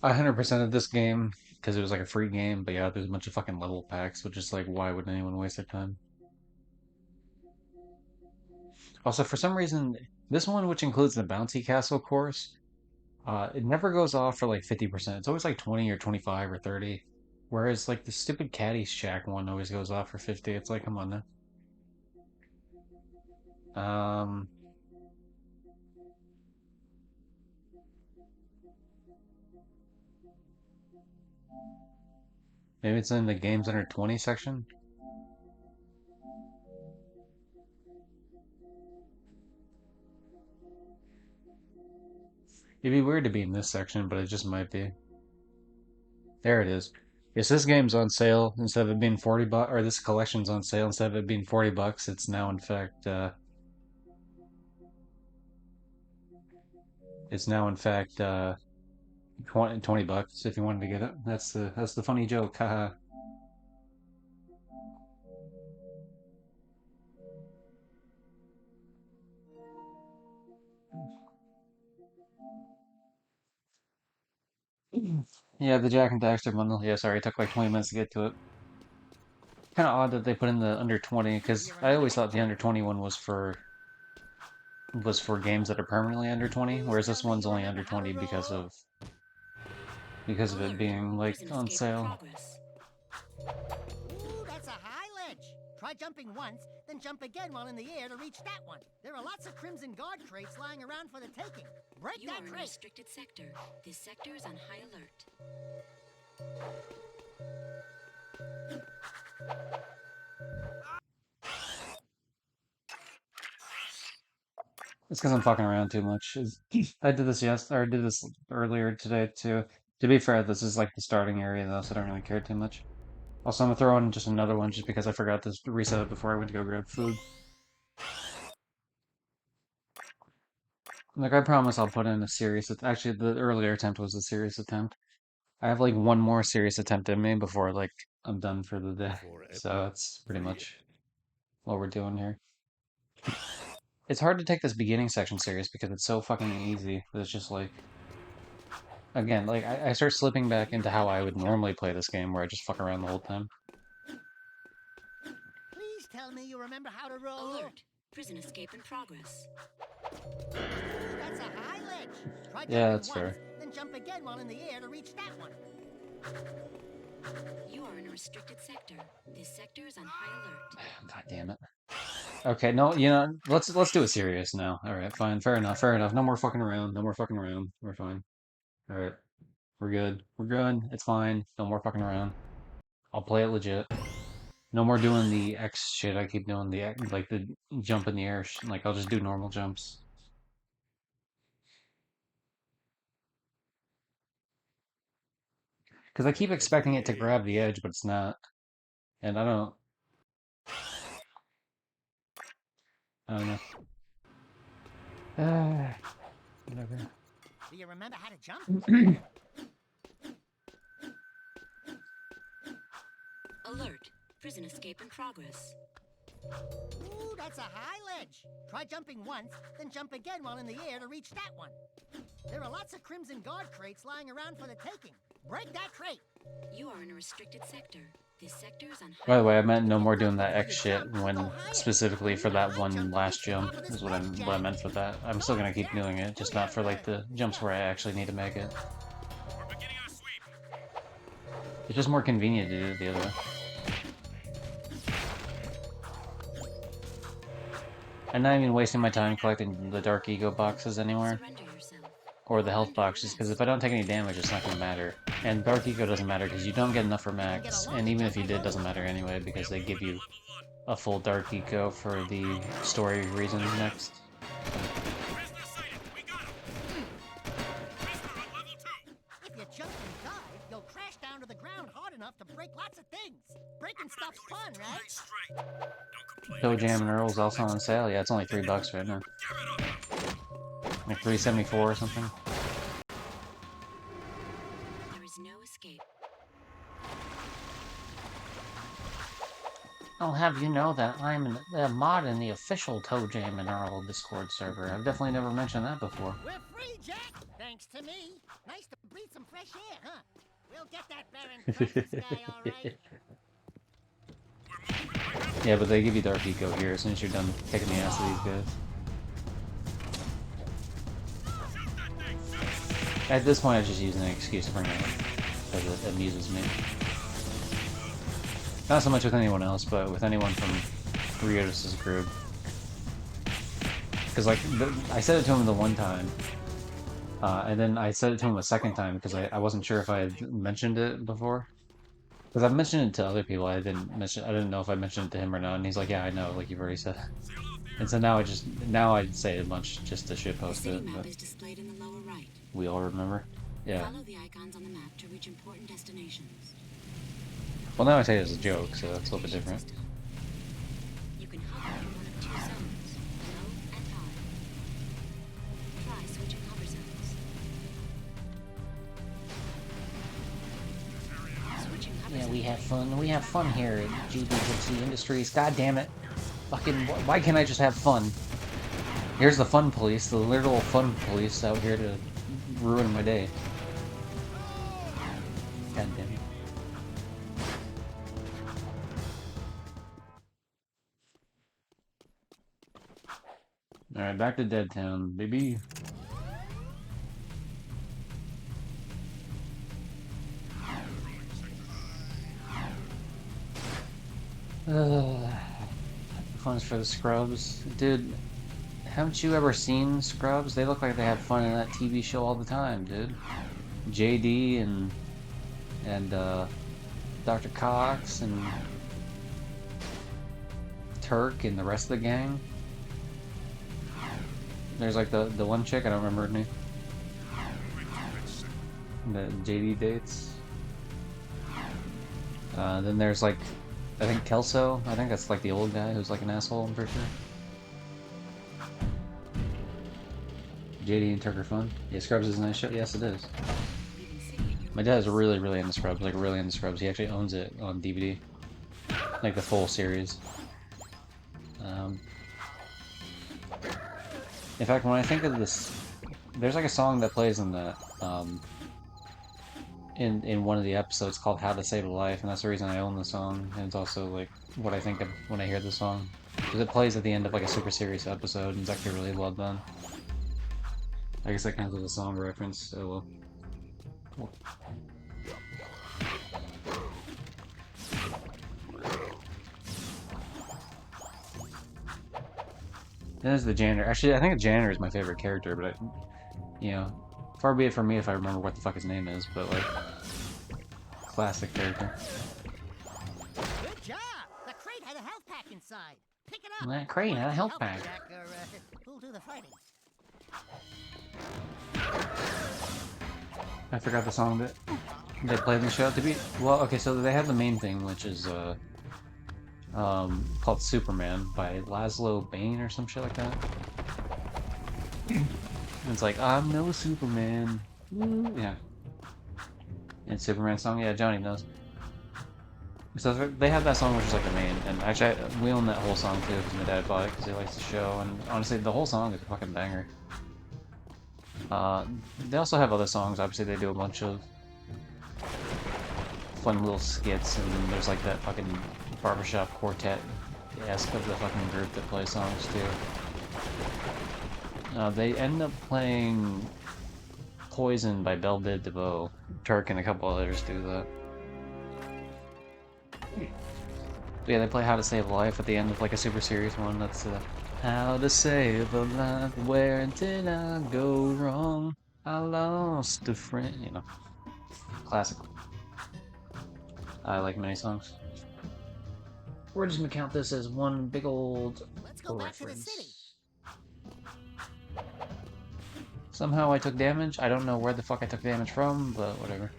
I 100% of this game because it was like a free game, but yeah, there's a bunch of fucking level packs, which is like, why would anyone waste their time? Also, for some reason, this one, which includes the bouncy castle course, it never goes off for like 50%. It's always like 20 or 25 or 30. Whereas like the stupid Caddyshack one always goes off for 50. It's like, come on now. Maybe it's in the games under 20 section. It'd be weird to be in this section, but it just might be. There it is. Yes, this game's on sale instead of it being 40 bucks, or this collection's on sale instead of it being 40 bucks. It's now in fact 20 bucks if you wanted to get it. That's the funny joke. Haha. Yeah, the Jack and Daxter bundle. Yeah, sorry, it took like 20 minutes to get to it. Kind of odd that they put in the under 20 because I always thought the under 20 one was for games that are permanently under 20, whereas this one's only under 20 because of it
Alert!
being like
There's an
on
escape in
sale.
progress.
Ooh, that's a high ledge. Try jumping once, then jump again while in the air to reach that one. There are lots of Crimson Guard crates lying around for the taking. Break
You
that
are in a
crate.
restricted sector. This sector is on high alert.
It's because I'm fucking around too much. I did this or I did this earlier today too. To be fair, this is like the starting area though, so I don't really care too much. Also, I'm gonna throw in just another one just because I forgot to reset it before I went to go grab food. Like I promise I'll put in a serious actually the earlier attempt was a serious attempt. I have like one more serious attempt in me before like I'm done for the day.
For
So that's pretty
every
much what we're doing here. It's hard to take this beginning section serious because it's so fucking easy. It's just like again, like, I start slipping back into how I would normally play this game, where I just fuck around the whole time.
Please tell me you remember how to roll.
Alert! Prison escape in progress.
That's a high ledge. Try
Yeah,
jumping
that's
once,
fair.
then jump again while in the air to reach that one.
You are in a restricted sector. This sector is on high alert.
God damn it. Okay, no, let's do it serious now. All right, fine, fair enough, fair enough. No more fucking around. No more fucking around. We're fine. All right, we're good. We're good. It's fine. No more fucking around. I'll play it legit. No more doing the X shit. I keep doing like the jump in the air. Like I'll just do normal jumps. Because I keep expecting it to grab the edge, but it's not. And I don't know. Whatever.
Do you remember how to jump?
Alert! Prison escape in progress.
Ooh, that's a high ledge. Try jumping once, then jump again while in the air to reach that one. There are lots of Crimson Guard crates lying around for the taking. Break that crate.
You are in a restricted sector. This sector is on high
By the way, I
alert.
meant no more doing that X shit when specifically for that one last jump is what I meant for that. I'm still gonna keep doing it, just not for like the jumps where I actually need to make it.
We're beginning our sweep.
It's just more convenient to do it the other way. I'm not even wasting my time collecting the Dark Ego boxes anymore,
Surrender yourself.
or the health
Render your
boxes, because
best.
if I don't take any damage, it's not gonna matter. And Dark Ego doesn't matter because you don't get enough for max, and even if you did, it doesn't matter anyway because they give you a full Dark Eco for the story reasons next.
Prisoner sighted. We got him. Prisoner on level 2.
If you jump and dive, you'll crash down to the ground hard enough to break lots of things. Breaking stuff's fun, right?
Straight. Don't complain.
Toe Jam and Earl's also on sale. Yeah, it's only $3 right now.
Give it up.
Like 374 or something.
There is no escape.
I'll have you know that I'm a mod in the official Toe Jam and Earl Discord server. I've definitely never mentioned that before.
We're free, Jack. Thanks to me. Nice to breathe some fresh air, huh? We'll get that Baron Trumpets guy, all right.
Yeah, but they give you Dark Eco here as soon as you're done kicking the ass of these guys. At this point, I'm just using an excuse to bring it up, because it amuses me. Not so much with anyone else, but with anyone from Riotis' group. Because, like, I said it to him the one time, and then I said it to him a second time because I wasn't sure if I had mentioned it before. Because I've mentioned it to other people, I didn't know if I mentioned it to him or not, and he's like, yeah, I know, like you've already said. And so now I say it a bunch just to
The
shitpost
city
it,
map
but
is displayed in the lower right.
we all remember. Yeah.
Follow the icons on the map to reach important destinations.
Well, now I say it as a joke, so that's a little bit different.
System. You can hover in one of two zones, low and high. Try switching hover zones. Switching hover
Yeah, we
zones.
have fun. We have fun here at GBGC Industries. God damn it. Fucking, why can't I just have fun? Here's the fun police, the literal fun police out here to ruin my day. God damn it. Alright, back to Deadtown, baby. Funds for the Scrubs. Dude, haven't you ever seen Scrubs? They look like they have fun in that TV show all the time, dude. JD and Dr. Cox and Turk and the rest of the gang. There's like the one chick, I don't remember her name. The JD dates. Then there's like, I think Kelso. I think that's like the old guy who's like an asshole, I'm pretty sure. JD and Turk are fun. Yeah, Scrubs is a nice show. Yes, it is.
Leaving city at your
My dad's really, really into Scrubs. Like, really into Scrubs. He actually owns it on DVD. Like, the full series. In fact, when I think of this... There's like a song that plays in that, in one of the episodes called "How to Save a Life," and that's the reason I own the song. And it's also like what I think of when I hear the song, because it plays at the end of like a super serious episode, and it's actually really well done. I guess that counts as a song reference. So well, there's the janitor. Actually, I think the janitor is my favorite character, but you know, far be it from me if I remember what the fuck his name is. But like, classic character.
Good job! The crate had a health pack inside. Pick it up.
That crane had a
Or
health
help
pack.
Jack, or who'll do the fighting?
I forgot the song that they played in the show. To be well, okay, so they have the main thing, which is called Superman by Laszlo Bane or some shit like that. And it's like I'm no Superman. Woo. Yeah, and Superman song. Yeah, Johnny knows. So they have that song, which is like the main, and actually we own that whole song too because my dad bought it because he likes the show, and honestly, the whole song is a fucking banger. They also have other songs. Obviously, they do a bunch of fun little skits, and then there's like that fucking barbershop quartet-esque of the fucking group that plays songs too. They end up playing Poison by Belle Biv DeVoe. Turk and a couple others do that. But yeah, they play How to Save a Life at the end of like a super serious one. That's How to Save a Life, where did I go wrong? I lost a friend, you know. Classic. I like many songs. We're just gonna count this as one big old
Let's go back to the city.
reference. Somehow I took damage. I don't know where the fuck I took damage from, but whatever.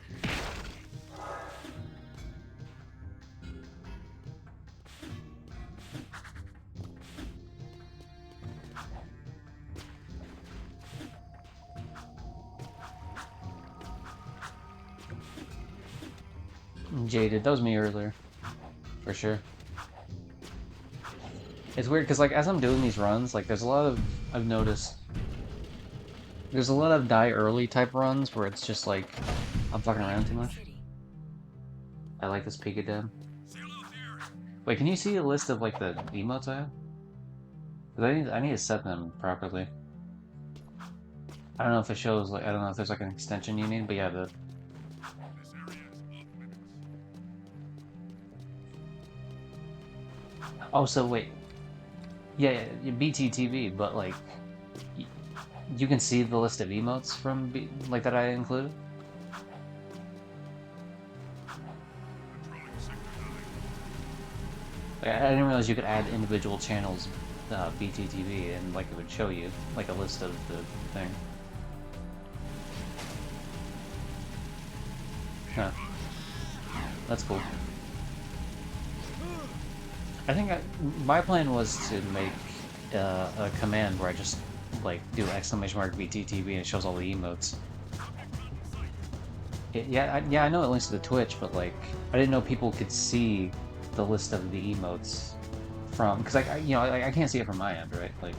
Jaded. That was me earlier. For sure. It's weird because like as I'm doing these runs, like there's a lot of I've noticed there's a lot of die early type runs where it's just like I'm fucking around too much. I like this Pikaden. Wait, can you see a list of like the emotes I have? 'Cause I need to set them properly. I don't know if it shows like I don't know if there's like an extension you need, but yeah, the oh, so wait, yeah, BTTV, but like you can see the list of emotes from like that I included. Like, I didn't realize you could add individual channels, BTTV, and like it would show you like a list of the thing. Huh. That's cool. I think my plan was to make a command where I just like do !BTTV and it shows all the emotes. Yeah, I know it links to the Twitch, but like I didn't know people could see the list of the emotes from because like I can't see it from my end, right? Like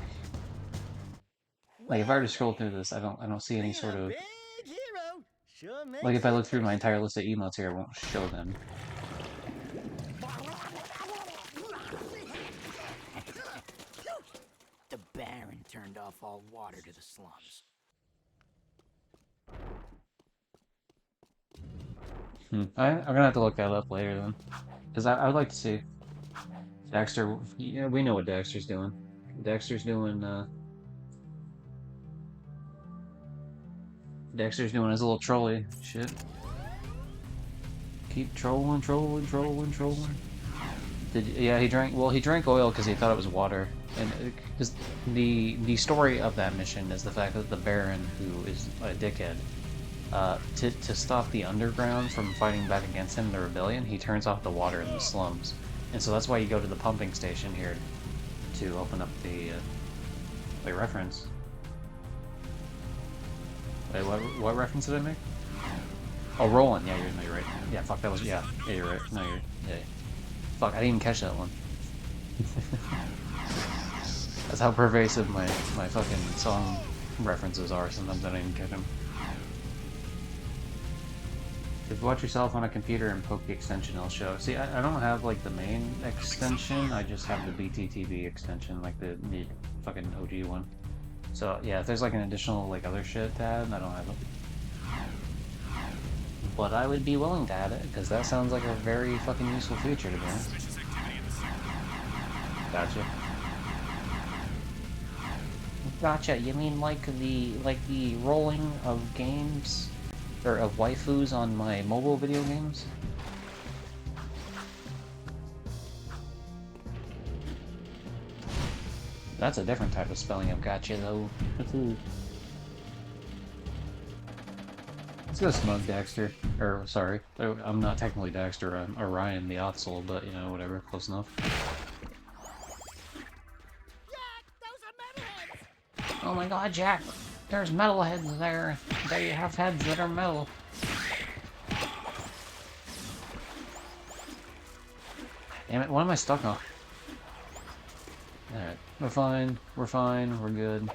if I were to scroll through this, I don't see any sort of like if I look through my entire list of emotes here, it won't show them.
The Baron turned off all water to the slums.
I'm gonna have to look that up later then, because I would like to see Dexter. Yeah, we know what Dexter's doing. Dexter's doing his little trolley shit. Keep trolling. Yeah, he drank. Well, he drank oil because he thought it was water, and because the story of that mission is the fact that the Baron, who is a dickhead, to stop the underground from fighting back against him, the rebellion, he turns off the water in the slums, and so that's why you go to the pumping station here to open up the reference. Wait, what reference did I make? Oh, Roland. Yeah, you're right. Yeah, fuck, that was yeah, you're right. No, yeah. Fuck, I didn't even catch that one. That's how pervasive my fucking song references are. Sometimes I don't even catch them. If you watch yourself on a computer and poke the extension, it'll show. See, I don't have like the main extension. I just have the BTTV extension, like the fucking OG one. So yeah, if there's like an additional like other shit to add, I don't have it. But I would be willing to add it because that sounds like a very fucking useful feature to me. Gotcha. Gotcha. You mean like the rolling of games or of waifus on my mobile video games? That's a different type of spelling of gotcha though. Let's go Smug Dexter. Or sorry, I'm not technically Dexter. I'm Orion the Otzel, but you know whatever, close enough. Oh my god, Jack! There's metalheads there. They have heads that are metal. Damn it, what am I stuck on? Alright, we're fine, we're good.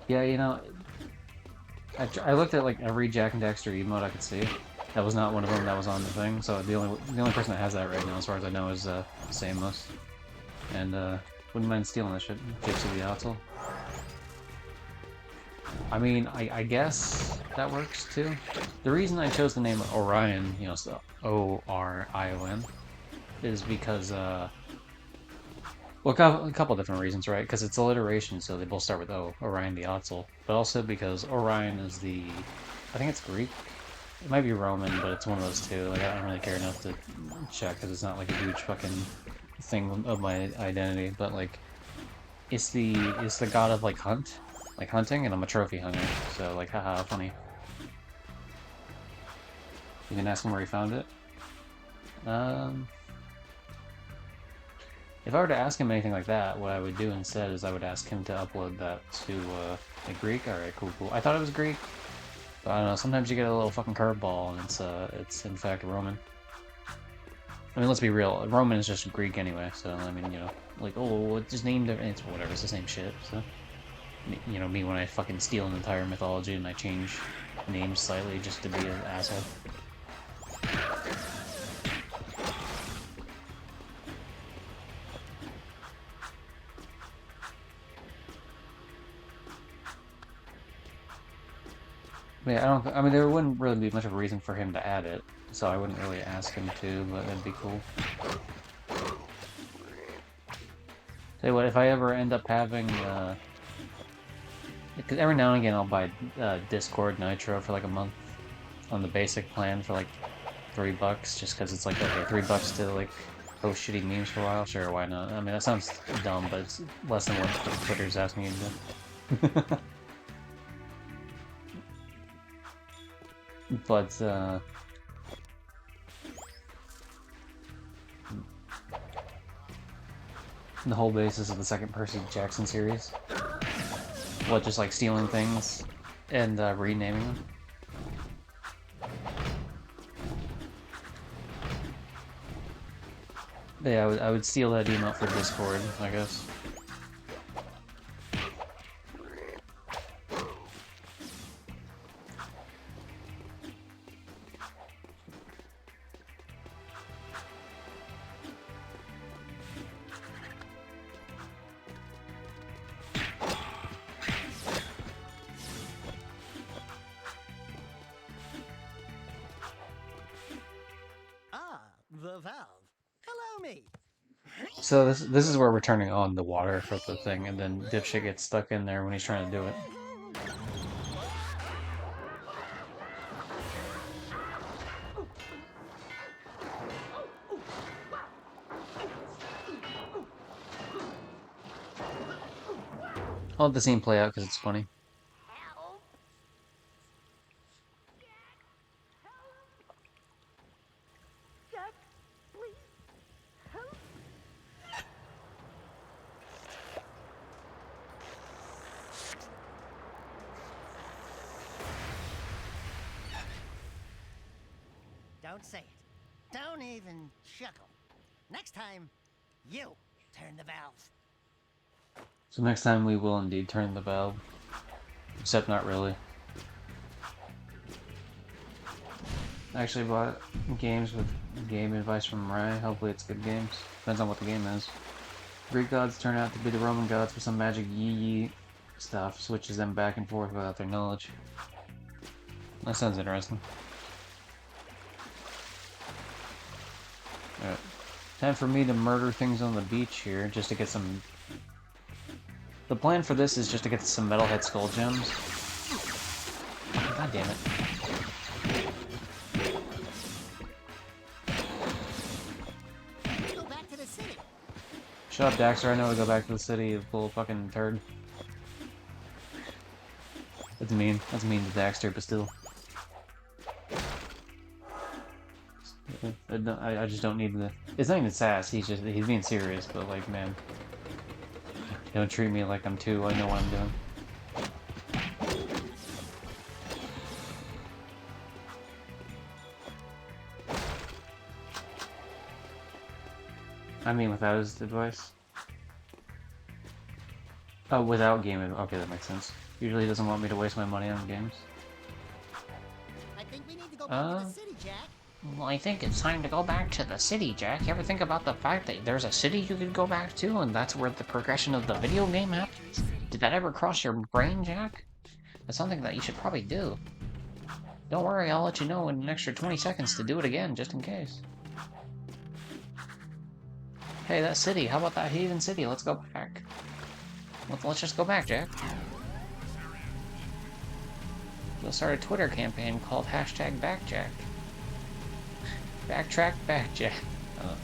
Yeah, you know, I looked at like every Jack and Dexter emote I could see. That was not one of them that was on the thing, so the only person that has that right now, as far as I know, is Samus. And wouldn't mind stealing this shit. Gypsy the Otzel. I mean, I guess that works too. The reason I chose the name Orion, you know, so O-R-I-O-N, is because, well, a couple different reasons, right? Because it's alliteration, so they both start with O, Orion the Otzel. But also because Orion is I think it's Greek. It might be Roman, but it's one of those two. Like, I don't really care enough to check, because it's not like a huge fucking thing of my identity. But, like, it's the god of, like, hunting, and I'm a trophy hunter. So, like, haha, funny. You can ask him where he found it. If I were to ask him anything like that, what I would do instead is I would ask him to upload that to, like, Greek? Alright, cool. I thought it was Greek, but I don't know, sometimes you get a little fucking curveball, and it's in fact Roman. I mean, let's be real, Roman is just Greek anyway, so, I mean, you know, like, oh, it's just named, it's whatever, it's the same shit, so. You know, me when I fucking steal an entire mythology and I change names slightly just to be an asshole. Yeah, I mean, there wouldn't really be much of a reason for him to add it, so I wouldn't really ask him to, but that'd be cool. Tell you what, if I ever end up having, because every now and again I'll buy Discord Nitro for like a month on the basic plan for like $3, just because it's like, okay, $3 to like post shitty memes for a while, sure, why not? I mean, that sounds dumb, but it's less than what Twitter's asking you to do. But, the whole basis of the second Percy Jackson series. What, just like stealing things and renaming them? Yeah, I would steal that emote for Discord, I guess.
The valve. Hello, me.
So this is where we're turning on the water for the thing, and then dipshit gets stuck in there when he's trying to do it. I'll let the scene play out because it's funny.
Don't say it. Don't even chuckle. Next time, you turn the valve.
So next time we will indeed turn the valve. Except not really. I actually bought games with game advice from Ray. Hopefully it's good games. Depends on what the game is. Greek gods turn out to be the Roman gods with some magic yee stuff, switches them back and forth without their knowledge. That sounds interesting. Alright. Time for me to murder things on the beach here, just to get some... The plan for this is just to get some metalhead skull gems. God damn it.
Let's go back to the city.
Shut up, Daxter. I know to go back to the city, you little fucking turd. That's mean. That's mean to Daxter, but still. I just don't need the... It's not even sass, he's being serious, but like, man. Don't treat me like I'm two, I know what I'm doing. I mean, without his advice. Oh, without game advice. Okay, that makes sense. Usually he doesn't want me to waste my money on games.
I think we need to go back to the city, Jack.
Well, I think it's time to go back to the city, Jack. You ever think about the fact that there's a city you could go back to, and that's where the progression of the video game happens? Did that ever cross your brain, Jack? That's something that you should probably do. Don't worry, I'll let you know in an extra 20 seconds to do it again, just in case. Hey, that city. How about that heathen city? Let's go back. Let's just go back, Jack. We'll start a Twitter campaign called #BackJack. Backtrack Backjack.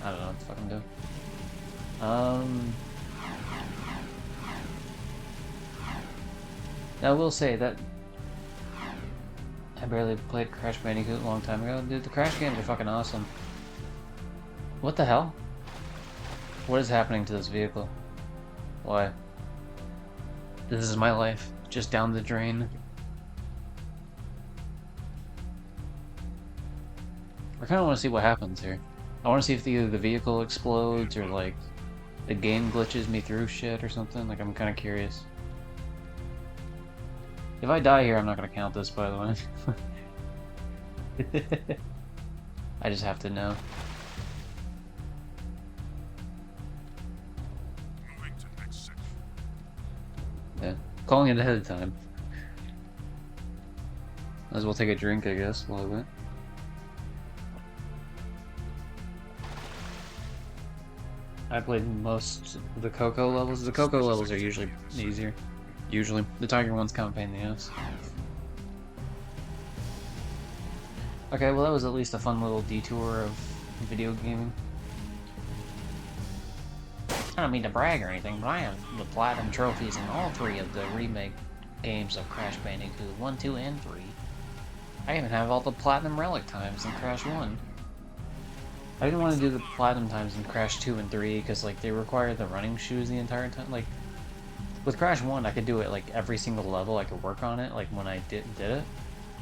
I don't know what the fuck I'm doing. Now I will say that I barely played Crash Bandicoot a long time ago. Dude, the Crash games are fucking awesome. What the hell? What is happening to this vehicle? Why? This is my life. Just down the drain. I kind of want to see what happens here. I want to see if either the vehicle explodes or, like, the game glitches me through shit or something. Like, I'm kind of curious. If I die here, I'm not going to count this, by the way. I just have to know.
Moving to next section.
Yeah. Calling it ahead of time. Might as well take a drink, I guess, while I wait. I played most of the Coco levels. The Coco levels are usually easier. Usually. The Tiger one's kind of a pain in the ass. Okay, well that was at least a fun little detour of video gaming.
I don't mean to brag or anything, but I have the platinum trophies in all 3 of the remake games of Crash Bandicoot 1, 2, and 3. I even have all the platinum relic times in Crash 1. I didn't want to do the platinum times in Crash 2 and 3 because, like, they require the running shoes the entire time. Like, with Crash 1, I could do it, like, every single level. I could work on it, like, when I did it.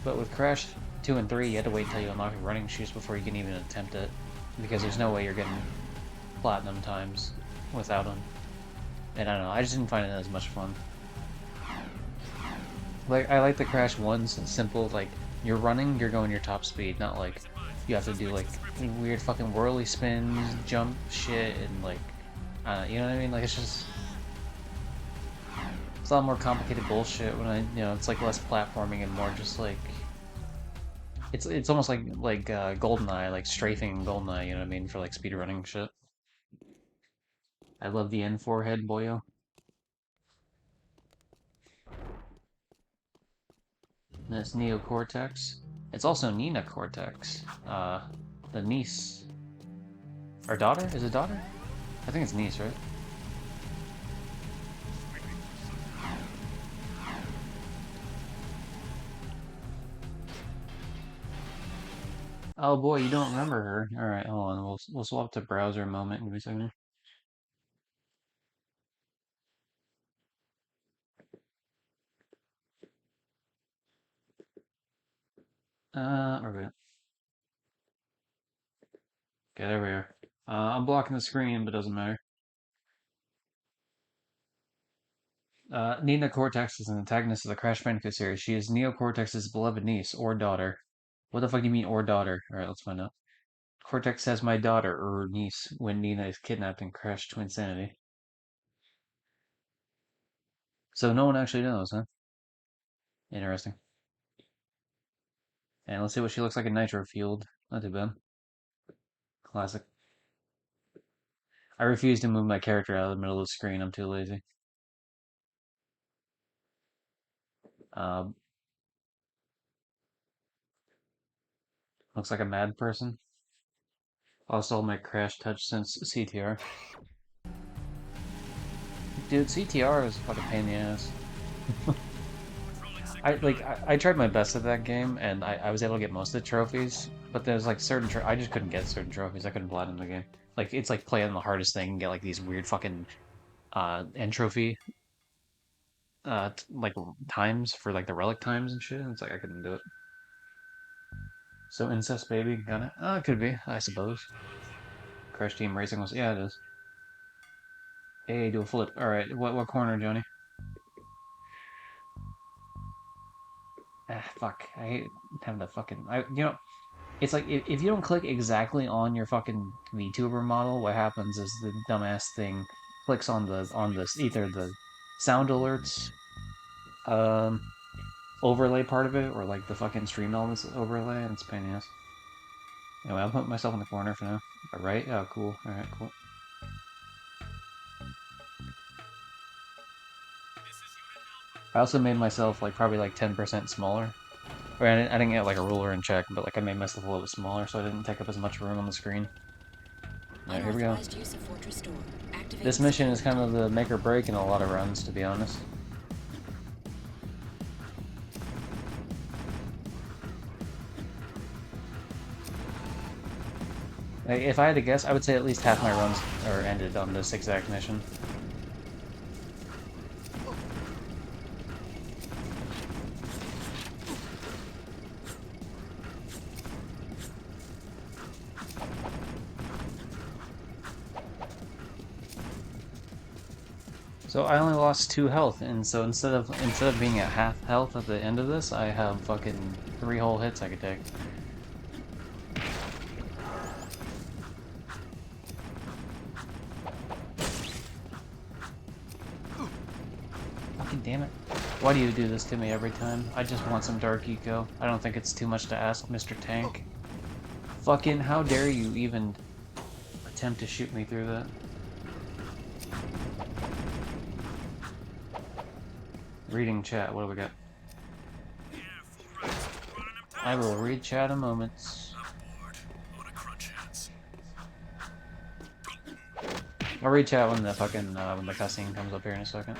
But with Crash 2 and 3, you had to wait until you unlock the running shoes before you can even attempt it. Because there's no way you're getting platinum times without them. And I don't know, I just didn't find it as much fun. Like, I like the Crash 1's simple, like, you're running, you're going your top speed, not like you have to do like weird fucking whirly spins, jump shit, and like, you know what I mean? Like, it's a lot more complicated bullshit when it's like less platforming and more just like, it's almost like GoldenEye, like strafing GoldenEye, you know what I mean, for like speedrunning shit. I love the N4 head, boyo. And it's Neocortex. It's also Nina Cortex, the niece. Or daughter? Is it daughter? I think it's niece, right? Oh boy, you don't remember her. Alright, hold on. We'll swap to browser a moment. Give me a second. Okay. Okay, there we are. I'm blocking the screen, but doesn't matter.
Nina Cortex is an antagonist of the Crash Bandicoot series. She is Neo Cortex's beloved niece or daughter. What the fuck do you mean, or daughter? Alright, let's find out. Cortex has my daughter, or niece, when Nina is kidnapped and crashed to insanity. So no one actually knows, huh? Interesting. And let's see what she looks like in Nitro Fueled. Not too bad. Classic. I refuse to move my character out of the middle of the screen. I'm too lazy. Uh, Looks like a mad person. Also, my crash touch since CTR. Dude, CTR is a fucking pain in the ass. I tried my best at that game, and I was able to get most of the trophies, but there's like certain I just couldn't get certain trophies. I couldn't platinum the game. Like it's like playing the hardest thing and get like these weird fucking end trophy like times for like the relic times and shit. And it's like I couldn't do it. So incest baby got it. It could be, I suppose. Crash Team Racing was, yeah, it is. Hey, do a flip. All right, what corner, Johnny? Ah, fuck. I hate having to fucking. It's like if you don't click exactly on your fucking VTuber model, what happens is the dumbass thing clicks on the either the sound alerts um overlay part of it or like the fucking stream elements overlay, and it's a pain in the ass. Anyway, I'll put myself in the corner for now. All right. Oh, cool. All right, cool. I also made myself like probably like 10% smaller. Or I didn't get like a ruler in check, but like I made myself a little bit smaller so I didn't take up as much room on the screen. Alright, here we go.
Unauthorized use of Fortress Door.
This
Activating
mission is
security
kind of
tunnel.
the make or break in a lot of runs, to be honest. Like, if I had to guess, I would say at least half my runs are ended on this exact mission. So I only lost 2 health, and so instead of being at half health at the end of this, I have fucking 3 whole hits I could take. Fucking damn it. Why do you do this to me every time? I just want some Dark Eco. I don't think it's too much to ask, Mr. Tank. Fucking how dare you even attempt to shoot me through that? Reading chat, what do we got? I will read chat in moments. I'll read chat when the fucking when the cutscene comes up here in a second.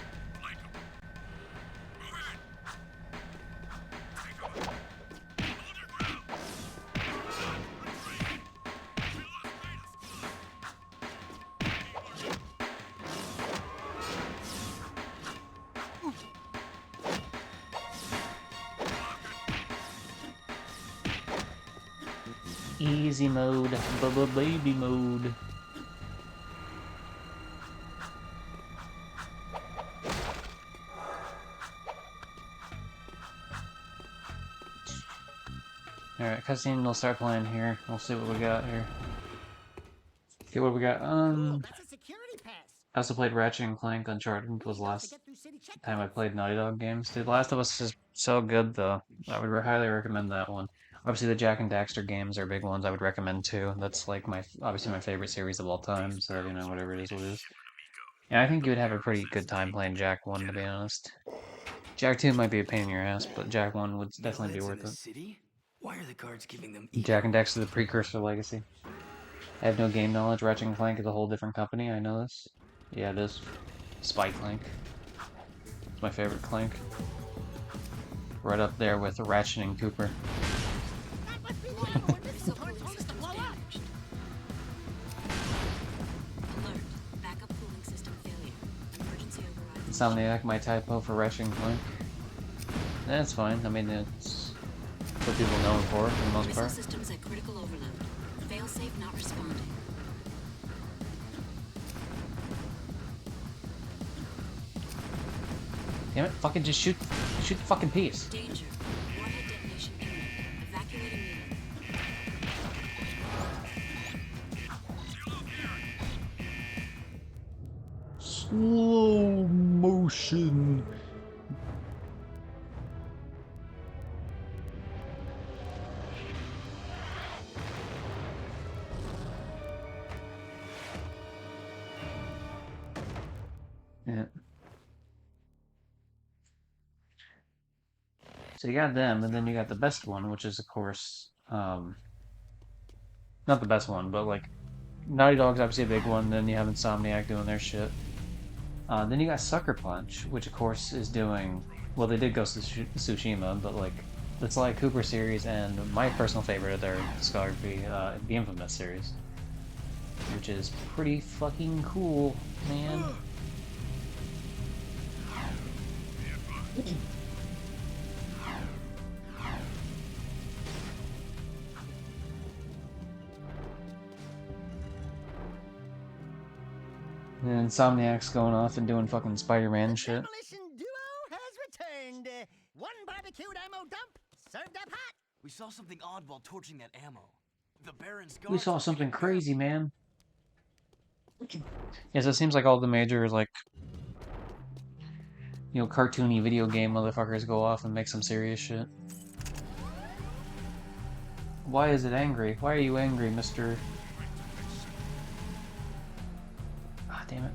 Easy mode, baby mode. Alright, cutscene will start playing here. We'll see what we got here. Okay, what we got?
That's a security pass.
I also played Ratchet and Clank Uncharted. Was the last time I played Naughty Dog games. Dude, Last of Us is so good, though. I would highly recommend that one. Obviously, the Jack and Daxter games are big ones I would recommend, too. That's, like, obviously my favorite series of all time, so, you know, whatever it is, what it is. Yeah, I think you would have a pretty good time playing Jack 1, to be honest. Jack 2 might be a pain in your ass, but Jack 1 would definitely be worth it.
City? Why are the guards giving them
Jack and Daxter, the precursor legacy. I have no game knowledge. Ratchet and Clank is a whole different company, I know this. Yeah, it is. Spy Clank. It's my favorite Clank. Right up there with Ratchet and Cooper.
Support systems damaged. Alert. Backup cooling system failure. Emergency override.
Insomniac, my typo for Ratchet and Clank. That's fine. I mean, it's what people know him for the most
Missile
part.
systems at critical overload. Failsafe not responding.
Damn it, fucking just shoot the fucking piece.
Danger. Warhead detonation imminent. Evacuate immediately.
Slow motion. Yeah. So you got them, and then you got the best one, which is of course, not the best one, but like Naughty Dog's obviously a big one. Then you have Insomniac doing their shit. Then you got Sucker Punch, which of course is doing well. They did Ghost of Tsushima, but like the Sly Cooper series and my personal favorite of their discography, the Infamous series, which is pretty fucking cool, man. And Insomniac's going off and doing fucking Spider-Man shit.
Demolition Duo has returned. One barbecued ammo dump served up hot.
We saw something odd while torching that ammo. The Baron's
We
guards
saw
were
something
getting buried.
crazy, man. Yes, it seems like all the major, like, cartoony video game motherfuckers go off and make some serious shit. Why is it angry? Why are you angry, Mr. Ah, damn it.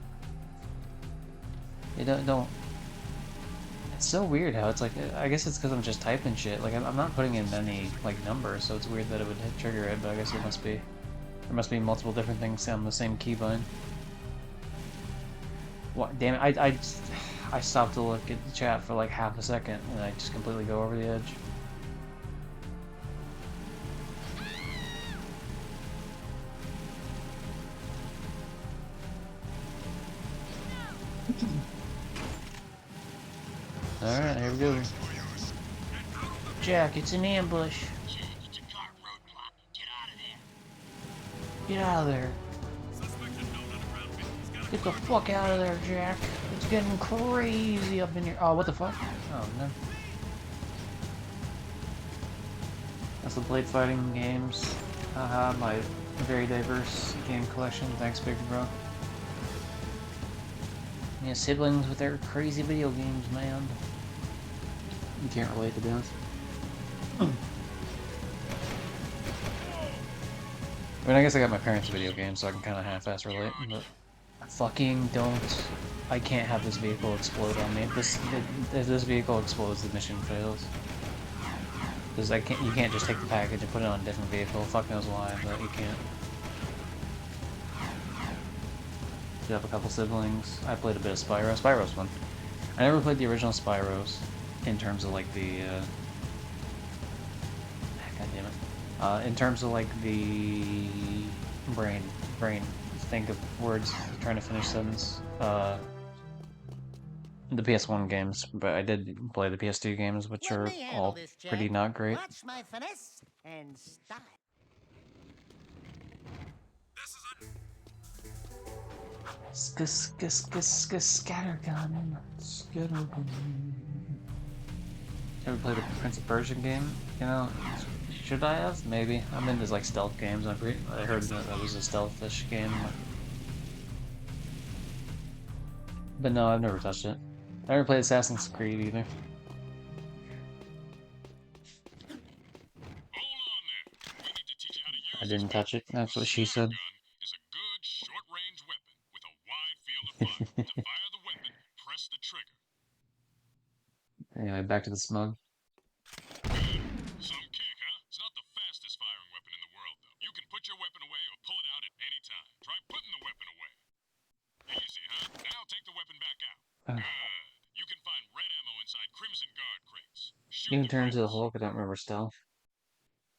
You don't. It's so weird how it's like, I guess it's because I'm just typing shit. Like, I'm not putting in any, like, numbers, so it's weird that it would trigger it, but I guess there must be multiple different things on the same keybind. What? Damn it, I stopped to look at the chat for like half a second, and I just completely go over the edge. Alright, here we go. Jack, it's an ambush.
It's a car roadblock. Get out of there.
Get out of there. Get the fuck out of there, Jack. It's getting crazy up in here. Oh, what the fuck? Oh, no. That's the Blade Fighting games. Haha, my very diverse game collection. Thanks, Big Bro. Yeah, siblings with their crazy video games, man. You can't relate to those. I mean, I guess I got my parents' video games, so I can kind of half-ass relate, but fucking don't. I can't have this vehicle explode on me. If this vehicle explodes, the mission fails. Because you can't just take the package and put it on a different vehicle. Fuck knows why, but you can't. You have a couple siblings. I played a bit of Spyro. Spyro's fun. I never played the original Spyros in terms of like the. God damn it. In terms of like the brain. Think of words. Trying to finish sentence. The PS1 games, but I did play the PS2 games, which
Let
are
me handle
all
this, Jack.
pretty not great.
Watch my finesse and style.
Scattergun. Scattergun. Ever played the Prince of Persia game? You know, should I have? Maybe. I'm into like stealth games. I heard that was a stealth-ish game. But no, I've never touched it. I never played Assassin's Creed either. I didn't touch it. That's what she said.
Is a good short-range weapon with a wide field of fire. To fire the weapon, press the trigger.
Anyway, back to the smug.
Some kick, huh? It's not the fastest firing weapon in the world, though. You can put your weapon away or pull it out at any time. Try putting the weapon away. Easy, huh? Now take the weapon back out. Good. You can find red ammo inside Crimson Guard crates.
You
Shoot
can turn
the
into the
crates.
Hulk. I don't remember stealth.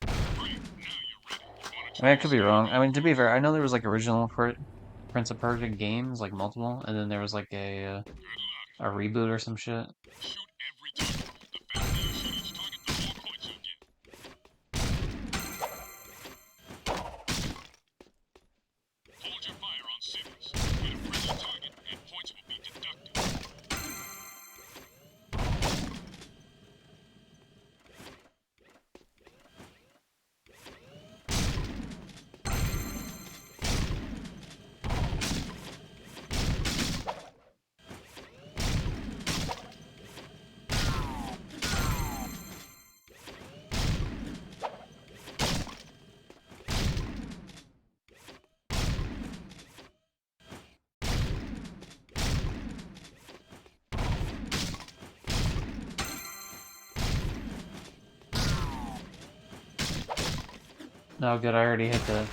Great. Now you're ready. You wanna
I mean, I
try
could be
slowing
wrong. I
down
mean, to be
first?
fair, I know there was like original Prince of Persia games, like multiple, and then there was like
Good
a
luck.
reboot or some shit.
Shoot every target. The faster you shoot each target, the more points you'll get. Hold your fire on cities. Hit a friendly target, and points will be deducted.
Oh, good. I already hit the.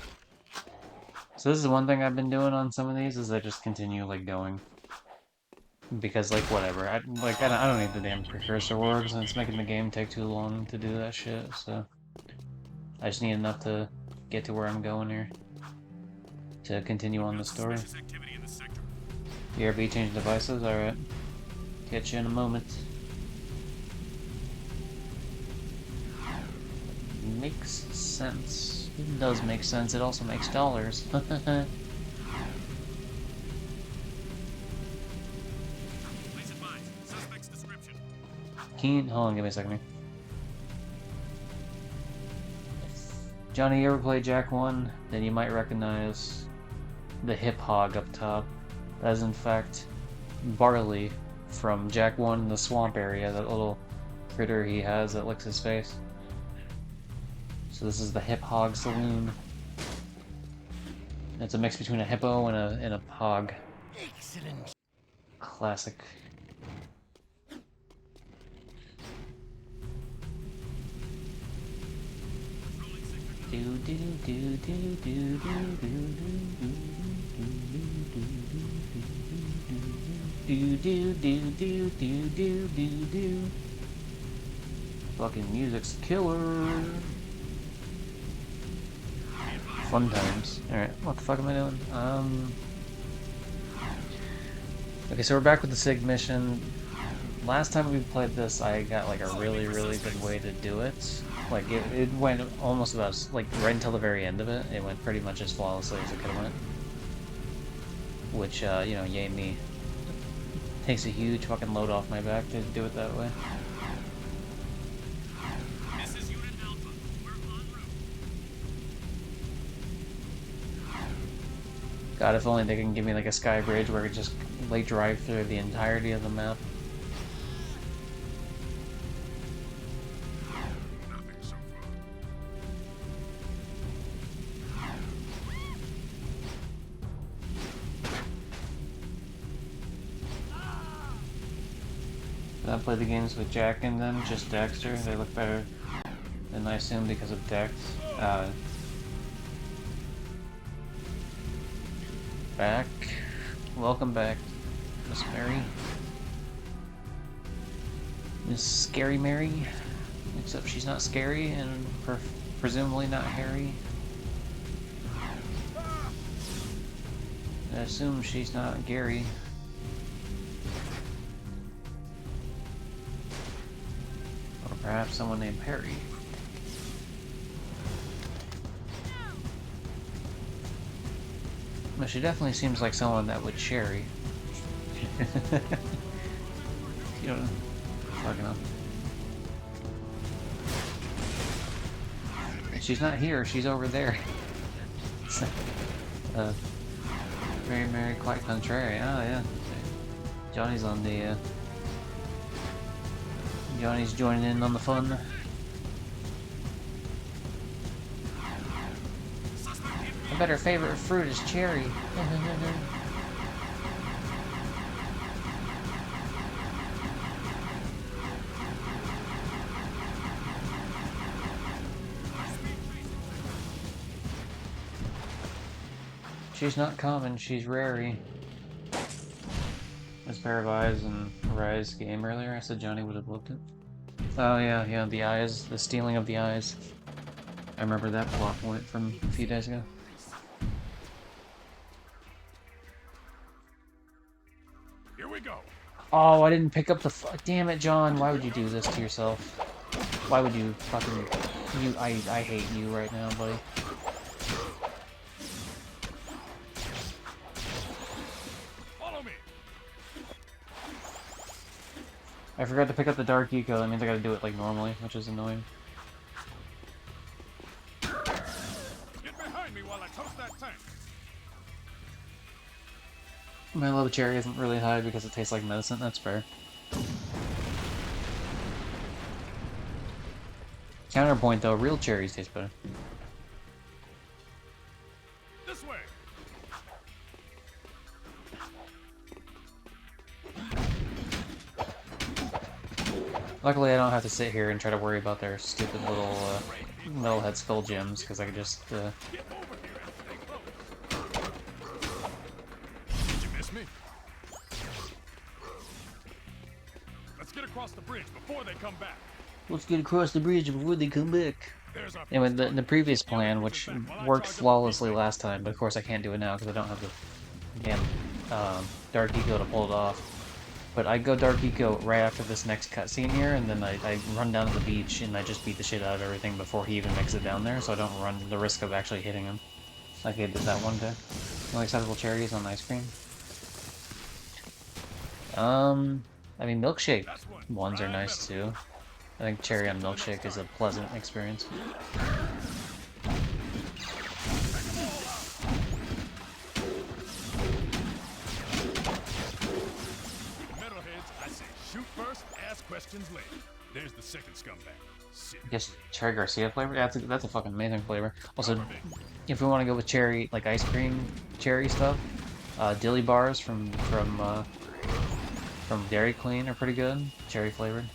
So this is one thing I've been doing on some of these is I just continue like going because like whatever. I don't need the damn precursor orbs and it's making the game take too long to do that shit. So I just need enough to get to where I'm going here to continue on the story. BRB change devices. All right. Catch you in a moment. Makes sense. It does make sense. It also makes dollars. Keen. Hold on, give me a second. Johnny, you ever play Jack 1? Then you might recognize the hip hog up top. That is in fact Barley from Jack 1 in the swamp area, that little critter he has that licks his face. So this is the Hip Hog Saloon. It's a mix between a hippo and a hog.
Excellent.
Classic. Do do do do do do do. Fucking music's killer. Fun times. Alright, what the fuck am I doing? Okay, so we're back with the SIG mission. Last time we played this, I got like a really, really good way to do it. Like, it went almost about, like, right until the very end of it. It went pretty much as flawlessly as it could have went. Which, you know, yay me. Takes a huge fucking load off my back to do it that way.
This is Unit Alpha. We're en route.
God, if only they can give me, like, a sky bridge where I could just, like, drive through the entirety of the map. I play the games with Jack in them, just Dexter. They look better than I assume because of Dex. Back. Welcome back, Miss Mary. Miss Scary Mary. Except she's not scary and presumably not hairy. I assume she's not Gary. Or perhaps someone named Perry. But she definitely seems like someone that would cherry. You don't fucking know. She's not here, she's over there. Very merry, quite contrary. Oh yeah. Johnny's on the Johnny's joining in on the fun. I bet her favorite fruit is cherry. She's not common, she's rarey. This pair of eyes in Rise game earlier, I said Johnny would have looked it. Oh yeah, the eyes, the stealing of the eyes. I remember that plot point from a few days ago.
Here we go.
Oh, I didn't pick up the damn it, John. Why would you do this to yourself? Why would you fucking... I hate you right now, buddy.
Follow me.
I forgot to pick up the Dark Eco. That means I gotta do it like normally, which is annoying.
Get behind me while I toast that tank.
My love cherry isn't really high because it tastes like medicine. That's fair. Counterpoint though, real cherries taste better.
This way.
Luckily, I don't have to sit here and try to worry about their stupid little
Metalhead Skull Gems because I could just.
Get over here and stay close. Did you miss me? Let's get across the bridge before they come back.
Let's get across the bridge before they come back.
There's our
Anyway,
first
the
target.
previous
All
plan,
recruits
which
back while I
worked
charge up the
flawlessly
peacekeepers.
last time, but of course I can't do it now because I don't have the damn Dark Eco to pull it off. But I go Dark Eco right after this next cutscene here, and then I run down to the beach and I just beat the shit out of everything before he even makes it down there, so I don't run the risk of actually hitting him. Like I did that one day. No acceptable cherries on ice cream. I mean milkshake ones are nice too. I think cherry on milkshake is a pleasant experience.
Metalheads, I say shoot first, ask questions later. There's the second scumbag. Shit.
I guess cherry Garcia flavor? Yeah, that's a fucking amazing flavor. Also, if we want to go with cherry, like ice cream cherry stuff, dilly bars from Dairy Queen are pretty good, cherry flavored.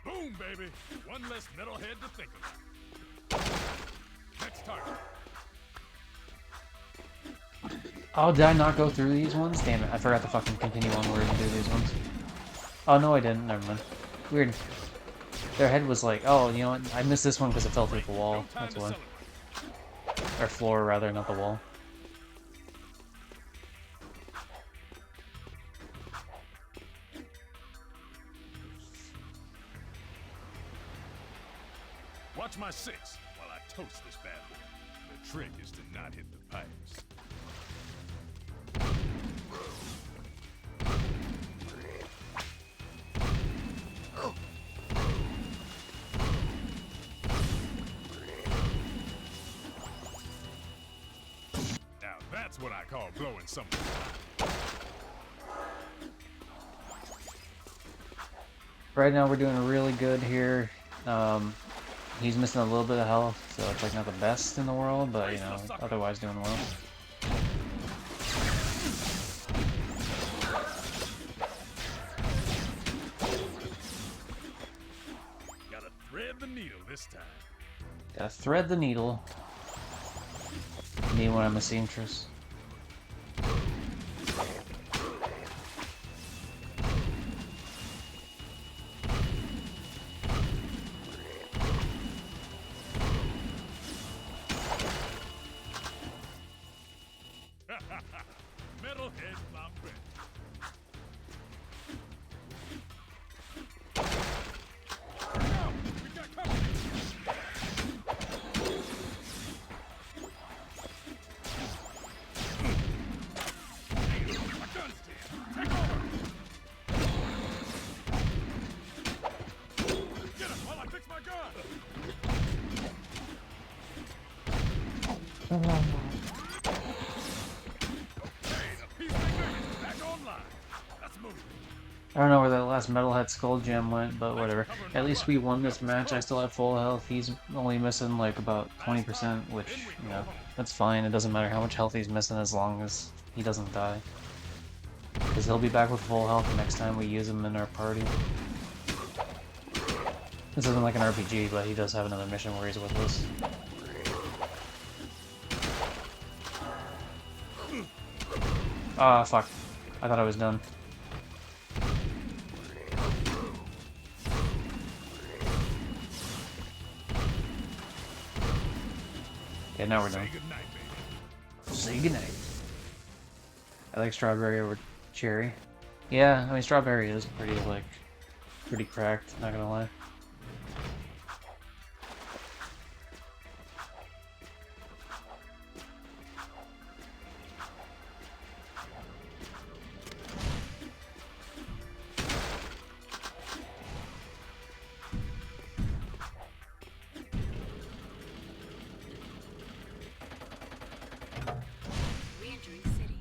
Boom, baby! One less metalhead to think about. Next target.
Oh, did I not go through these ones? Damn it, I forgot to fucking continue onward and do these ones. Oh, no I didn't, never mind. Weird. Their head was like, oh, you know what, I missed this one because it fell through the wall, that's why. Or floor, rather, not the wall.
Watch my six while I toast this bad boy. The trick is to not hit the pipes. Now that's what I call blowing someone.
Right now we're doing really good here. He's missing a little bit of health, so it's like not the best in the world, but you know, otherwise doing well.
Gotta thread the needle this time.
Gotta thread the needle. Me when I'm a seamstress.
Metalhead Lambert. Now, we got company. My gun's jammed. Take over. Get him while I fix my gun.
I don't know where that last Metalhead Skull Gem went, but whatever. At least we won this match. I still have full health. He's only missing like about 20%, which, you know, that's fine. It doesn't matter how much health he's missing as long as he doesn't die. Because he'll be back with full health the next time we use him in our party. This isn't like an RPG, but he does have another mission where he's with us. Ah, fuck. I thought I was done. Okay, now we're done. Say goodnight. I like strawberry over cherry. Yeah, I mean strawberry is pretty cracked, not gonna lie.
Re-entering city.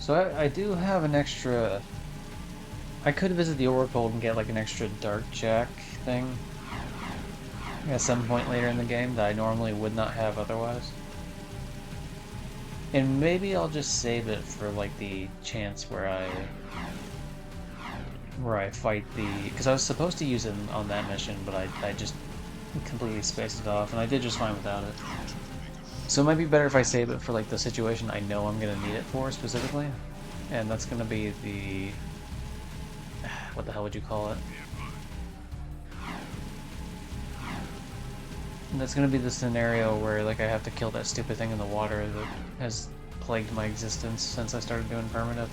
So I do have an extra. I could visit the Oracle and get like an extra Dark Jack thing at some point later in the game that I normally would not have otherwise. And maybe I'll just save it for like the chance where I fight the because I was supposed to use it on that mission, but I just completely spaced it off, and I did just fine without it. So it might be better if I save it for like the situation I know I'm gonna need it for specifically, and that's gonna be the what the hell would you call it? And that's gonna be the scenario where like I have to kill that stupid thing in the water that has plagued my existence since I started doing permadeath.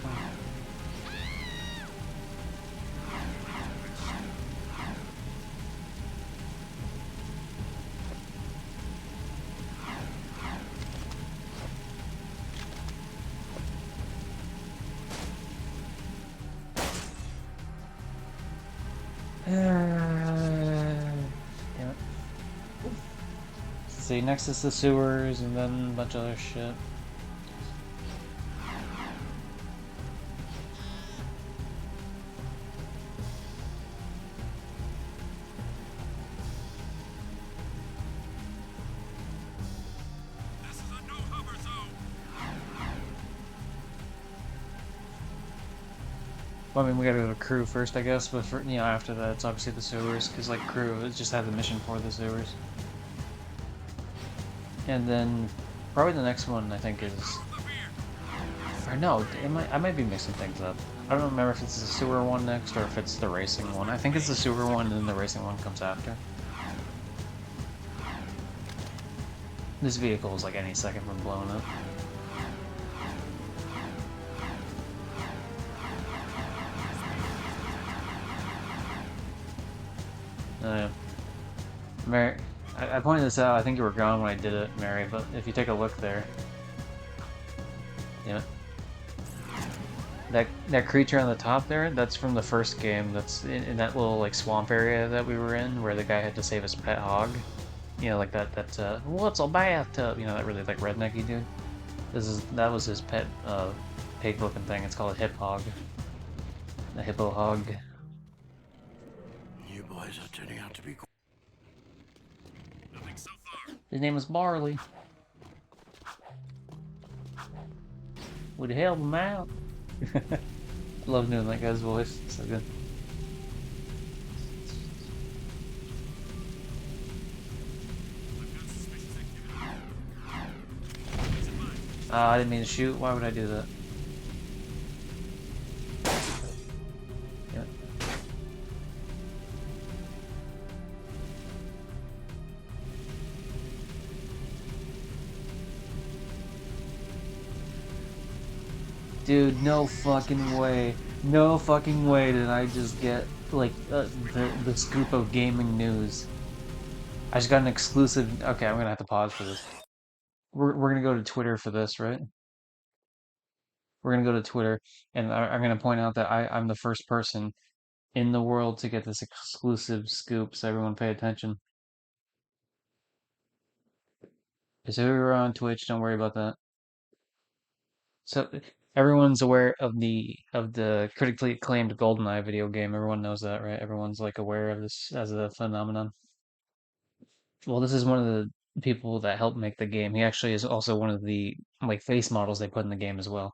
Damn it. See, next is the sewers, and then a bunch of other shit.
This is a no-hover zone.
Well, I mean, we gotta go to crew first, I guess, but for, after that, it's obviously the sewers, because, like, crew is just have the mission for the sewers. And then, probably the next one, I think, is... Or no, I might be mixing things up. I don't remember if it's the sewer one next, or if it's the racing one. I think it's the sewer one, and then the racing one comes after. This vehicle is, like, any second from blowing up. Uh, Mary, I pointed this out, I think you were gone when I did it, Mary, but if you take a look there... Yeah. That creature on the top there, that's from the first game. That's in that little like swamp area that we were in, where the guy had to save his pet hog. Like that what's a bathtub? That really like rednecky dude. That was his pet pig looking thing. It's called a hip hog. A hippo hog.
You boys are turning out to be.
Nothing so far.
His name was Barley. Would help him out. Love doing that guy's voice. So good. I didn't mean to shoot. Why would I do that? Yeah. Dude, no fucking way. No fucking way did I just get, like, the scoop of gaming news. I just got an exclusive... Okay, I'm gonna have to pause for this. We're gonna go to Twitter for this, right? We're gonna go to Twitter, and I'm gonna point out that I'm the first person in the world to get this exclusive scoop, so everyone pay attention. So we were on Twitch, don't worry about that. So everyone's aware of the critically acclaimed GoldenEye video game. Everyone knows that, right? Everyone's like aware of this as a phenomenon. Well, this is one of the people that helped make the game. He actually is also one of the like face models they put in the game as well.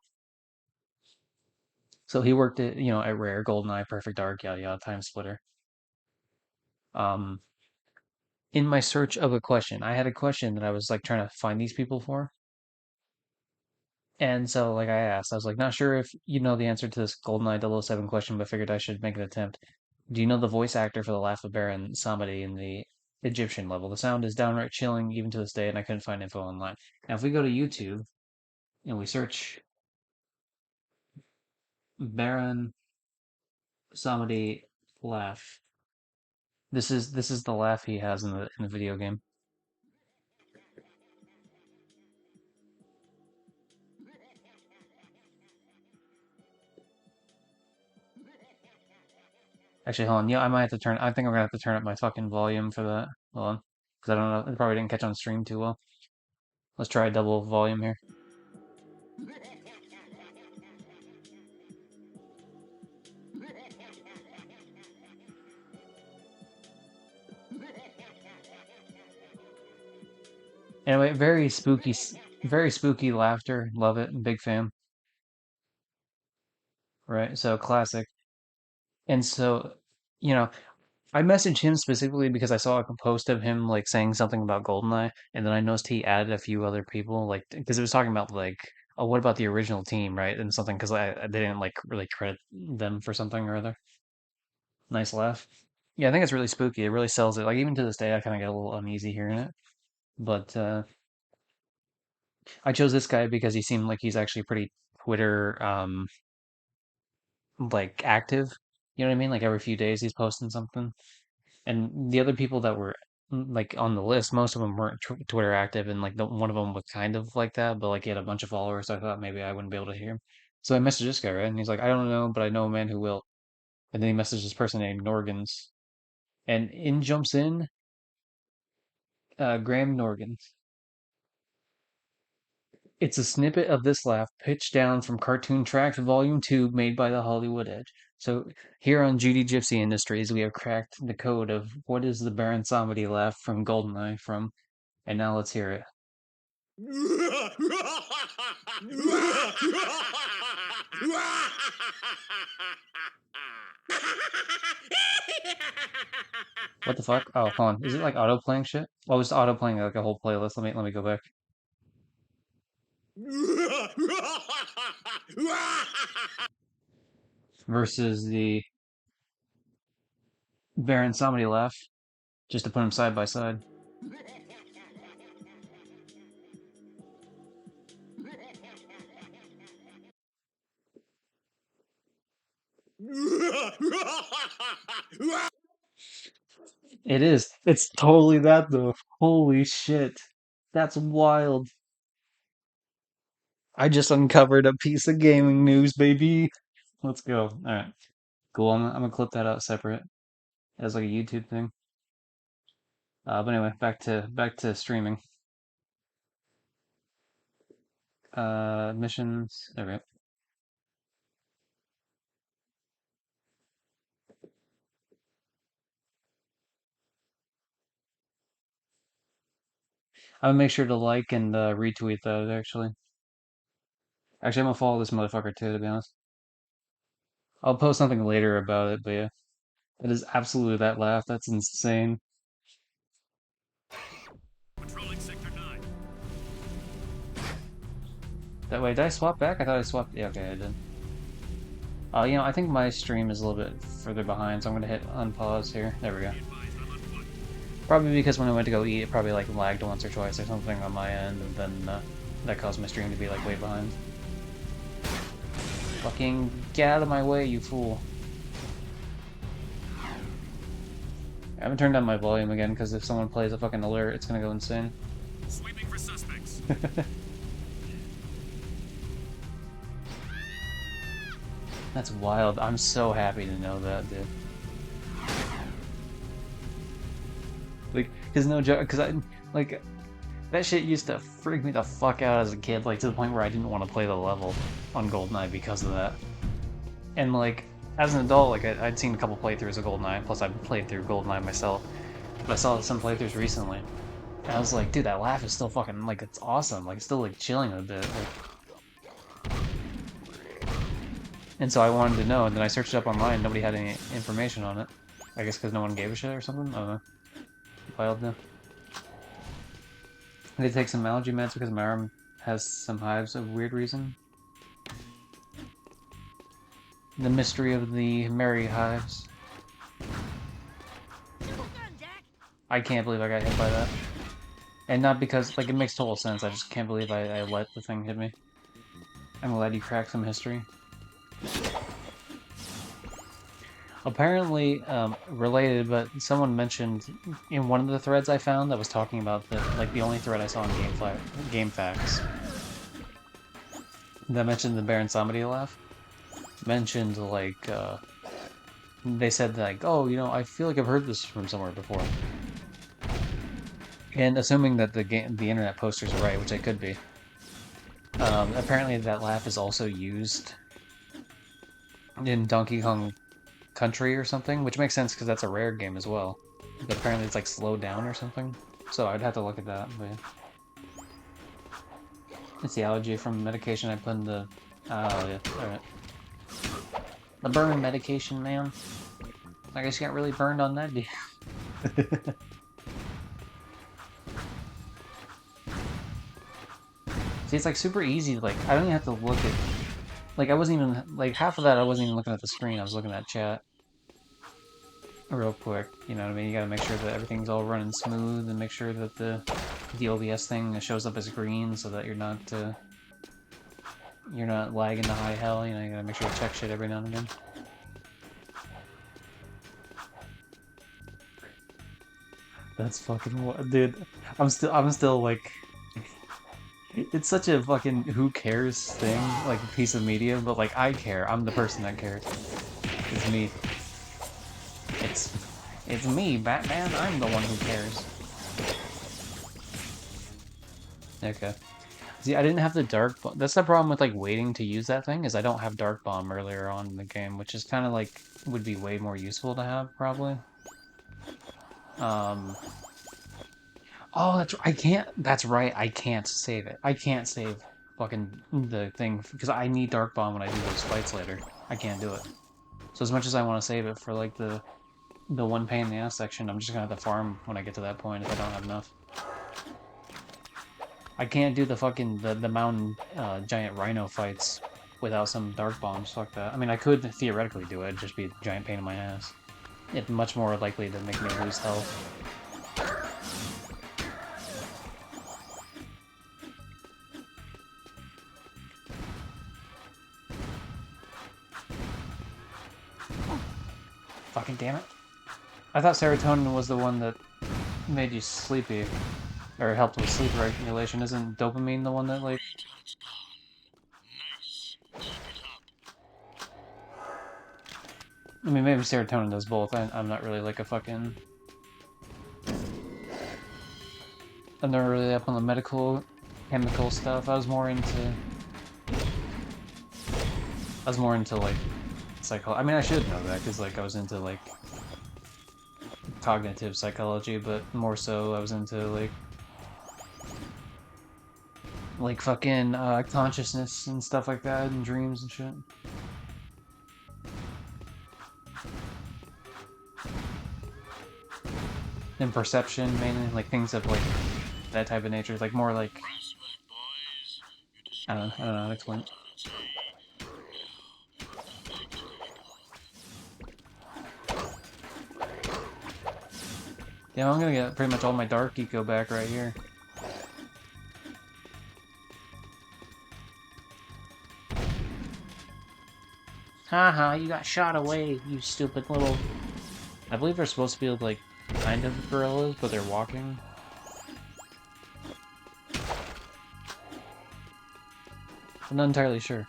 So he worked at Rare, GoldenEye, Perfect Dark, yada yada, Time Splitter. Um, in my search of a question, I had a question that I was like trying to find these people for. And so, like, I asked, I was like, not sure if you know the answer to this GoldenEye 007 question, but figured I should make an attempt. Do you know the voice actor for the Laugh of Baron Samedi in the Egyptian level? The sound is downright chilling even to this day, and I couldn't find info online. Now, if we go to YouTube and we search Baron Samedi laugh, this is the laugh he has in the video game. Actually, hold on. Yeah, I might have to turn. I think I'm gonna have to turn up my fucking volume for that. Hold on, because I don't know. It probably didn't catch on stream too well. Let's try double volume here. Anyway, very spooky laughter. Love it. Big fan. Right? So classic. And so, you know, I messaged him specifically because I saw a post of him like saying something about GoldenEye, and then I noticed he added a few other people, like because it was talking about like, oh, what about the original team, right? And something because I they didn't like really credit them for something or other. Nice laugh. Yeah, I think it's really spooky. It really sells it. Like even to this day, I kind of get a little uneasy hearing it. But I chose this guy because he seemed like he's actually pretty Twitter like active. You know what I mean? Like every few days he's posting something. And the other people that were like on the list, most of them weren't Twitter active, and like one of them was kind of like that, but like he had a bunch of followers. So I thought maybe I wouldn't be able to hear him. So I messaged this guy, right? And he's like, I don't know, but I know a man who will. And then he messaged this person named Norgans, and in jumps in Graham Norgans. It's a snippet of this laugh pitched down from Cartoon Tracks Volume 2 made by the Hollywood Edge. So here on Judy Gypsy Industries, we have cracked the code of what is the Baron Samedi laugh from Goldeneye from, and now let's hear it. What the fuck? Oh, hold on. Is it like auto playing shit? Oh, it's auto playing like a whole playlist. Let me go back. Versus the Baron Samedi laugh, just to put them side by side. It is. It's totally that though. Holy shit. That's wild. I just uncovered a piece of gaming news, baby. Let's go. All right. Cool. I'm gonna clip that out separate as like a YouTube thing. But anyway, back to streaming. Missions. Okay. I'm gonna make sure to like and retweet those. Actually, I'm gonna follow this motherfucker too. To be honest, I'll post something later about it. But yeah, it is absolutely that laugh. That's insane.
Patrolling Sector 9.
That way, did I swap back? I thought I swapped. Yeah, okay, I did. I think my stream is a little bit further behind, so I'm gonna hit unpause here. There we go. Probably because when I went to go eat, it probably like lagged once or twice or something on my end, and then that caused my stream to be like way behind. Fucking get out of my way, you fool. I haven't turned down my volume again because if someone plays a fucking alert, it's gonna go insane.
Sweeping for suspects.
That's wild. I'm so happy to know that, dude. Like, cause no joke, cause I like that shit used to freak me the fuck out as a kid, like to the point where I didn't want to play the level on GoldenEye because of that. And like as an adult, like I'd seen a couple playthroughs of GoldenEye, plus I've played through GoldenEye myself. But I saw some playthroughs recently, and I was like, dude, that laugh is still fucking like it's awesome. Like it's still like chilling a bit. And so I wanted to know, and then I searched it up online. Nobody had any information on it. I guess because no one gave a shit or something. I don't know. Wild now. I need to take some allergy meds because my arm has some hives of weird reason. The mystery of the Mary hives. I can't believe I got hit by that. And not because, like, it makes total sense. I just can't believe I let the thing hit me. I'm glad you cracked some history. Apparently, related, but someone mentioned in one of the threads I found that was talking about the only thread I saw in Game Facts that mentioned the Baron Samedi laugh. Mentioned, like, they said, like, oh, I feel like I've heard this from somewhere before. And assuming that the internet posters are right, which they could be, apparently that laugh is also used in Donkey Kong Country or something, which makes sense because that's a rare game as well. But apparently it's like slowed down or something. So I'd have to look at that. But yeah.
It's the allergy from medication I put in the... Oh, yeah. Alright. The burn medication, man. I guess you got really burned on that, dude. See, it's like super easy. Like, I don't even have to look at... Like, I wasn't even... Like, half of that I wasn't even looking at the screen. I was looking at chat real quick. You know what I mean? You gotta make sure that everything's all running smooth and make sure that the OBS thing shows up as green so that you're not lagging to high hell. You know, you gotta make sure you check shit every now and again. That's fucking dude. I'm still like, it's such a fucking who cares thing, like a piece of media. But like, I care. I'm the person that cares. It's me. It's it's me, Batman. I'm the one who cares. Okay. See, I didn't have the dark bomb. That's the problem with like waiting to use that thing, is I don't have dark bomb earlier on in the game, which is kind of like would be way more useful to have probably. Um. Oh, I can't. That's right. I can't save it. I can't save fucking the thing because I need dark bomb when I do those fights later. I can't do it. So as much as I want to save it for like the one pain in the ass section, I'm just gonna have to farm when I get to that point if I don't have enough. I can't do the fucking the mountain giant rhino fights without some dark bombs. Fuck that. I mean, I could theoretically do it. It'd just be a giant pain in my ass. It's much more likely to make me lose health. Fucking damn it. I thought serotonin was the one that made you sleepy. Or helped with sleep regulation. Isn't dopamine the one that, like... I mean, maybe serotonin does both. I'm not really, like, a fucking... I'm not really up on the medical, chemical stuff. I was more into, like, I mean, I should know that, because, like, I was into, like, cognitive psychology, but more so I was into, like fucking, consciousness and stuff like that, and dreams and shit. And perception, mainly, like, things of, like, that type of nature, like, more like... I don't know how to explain it. Yeah, I'm gonna get pretty much all my dark eco back right here. Haha, you got shot away, you stupid little... I believe they're supposed to be, like, kind of gorillas, but they're walking. I'm not entirely sure.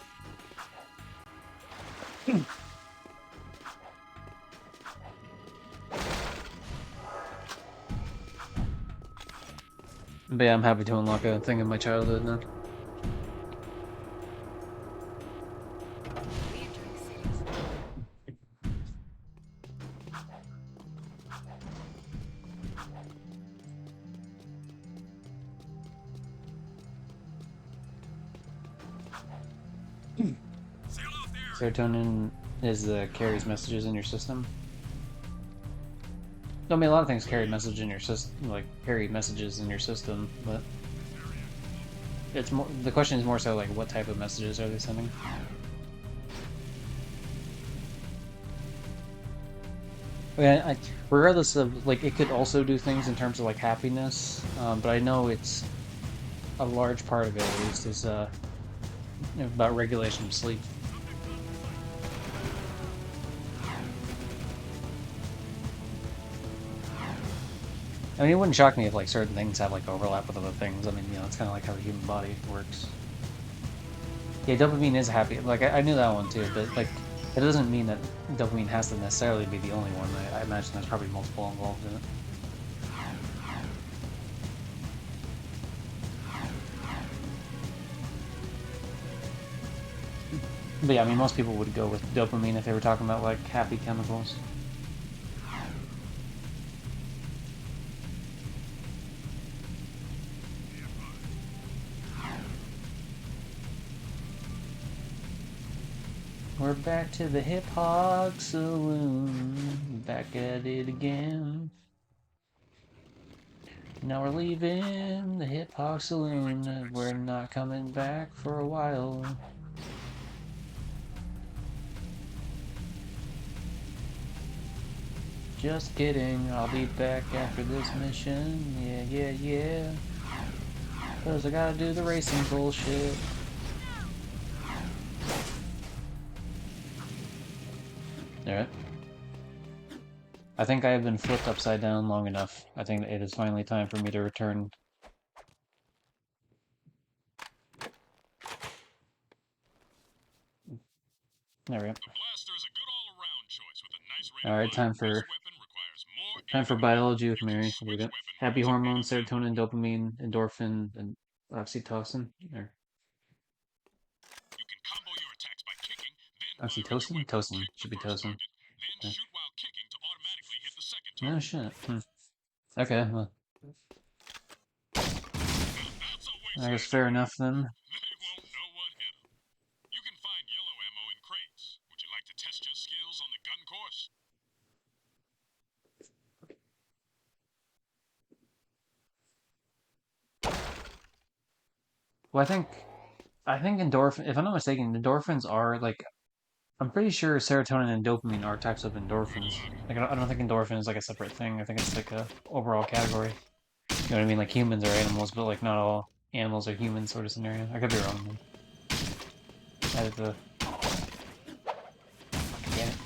But yeah, I'm happy to unlock a thing in my childhood now. Serotonin is carries messages in your system. I mean, a lot of things carry message in your system, like carry messages in your system, but it's more. The question is more so like, what type of messages are they sending? Yeah, regardless of like, it could also do things in terms of like happiness, but I know it's a large part of it at least is about regulation of sleep. I mean, it wouldn't shock me if, like, certain things have, like, overlap with other things. I mean, you know, it's kind of like how the human body works. Yeah, dopamine is happy. Like, I knew that one, too, but, like, it doesn't mean that dopamine has to necessarily be the only one. I imagine there's probably multiple involved in it. But yeah, I mean, most people would go with dopamine if they were talking about, like, happy chemicals. We're back to the Hip Hog Saloon. Back at it again. Now we're leaving the Hip Hog Saloon. We're not coming back for a while. Just kidding, I'll be back after this mission. Yeah. 'Cause I gotta do the racing bullshit. Alright. I think I have been flipped upside down long enough. I think it is finally time for me to return. There we go. Alright, time for biology with Mary. Here we go. Happy hormones, serotonin, dopamine, endorphin, and oxytocin. Or oxytocin? Tocin. Should be tocin. Okay. Oh shit. Okay, well. I guess fair enough then. Well, I think endorphin. If I'm not mistaken, endorphins are like. I'm pretty sure serotonin and dopamine are types of endorphins. Like I don't think endorphin is like a separate thing. I think it's like a overall category. You know what I mean? Like humans are animals, but like not all animals are humans sort of scenario. I could be wrong. Man. I had to. Damn it.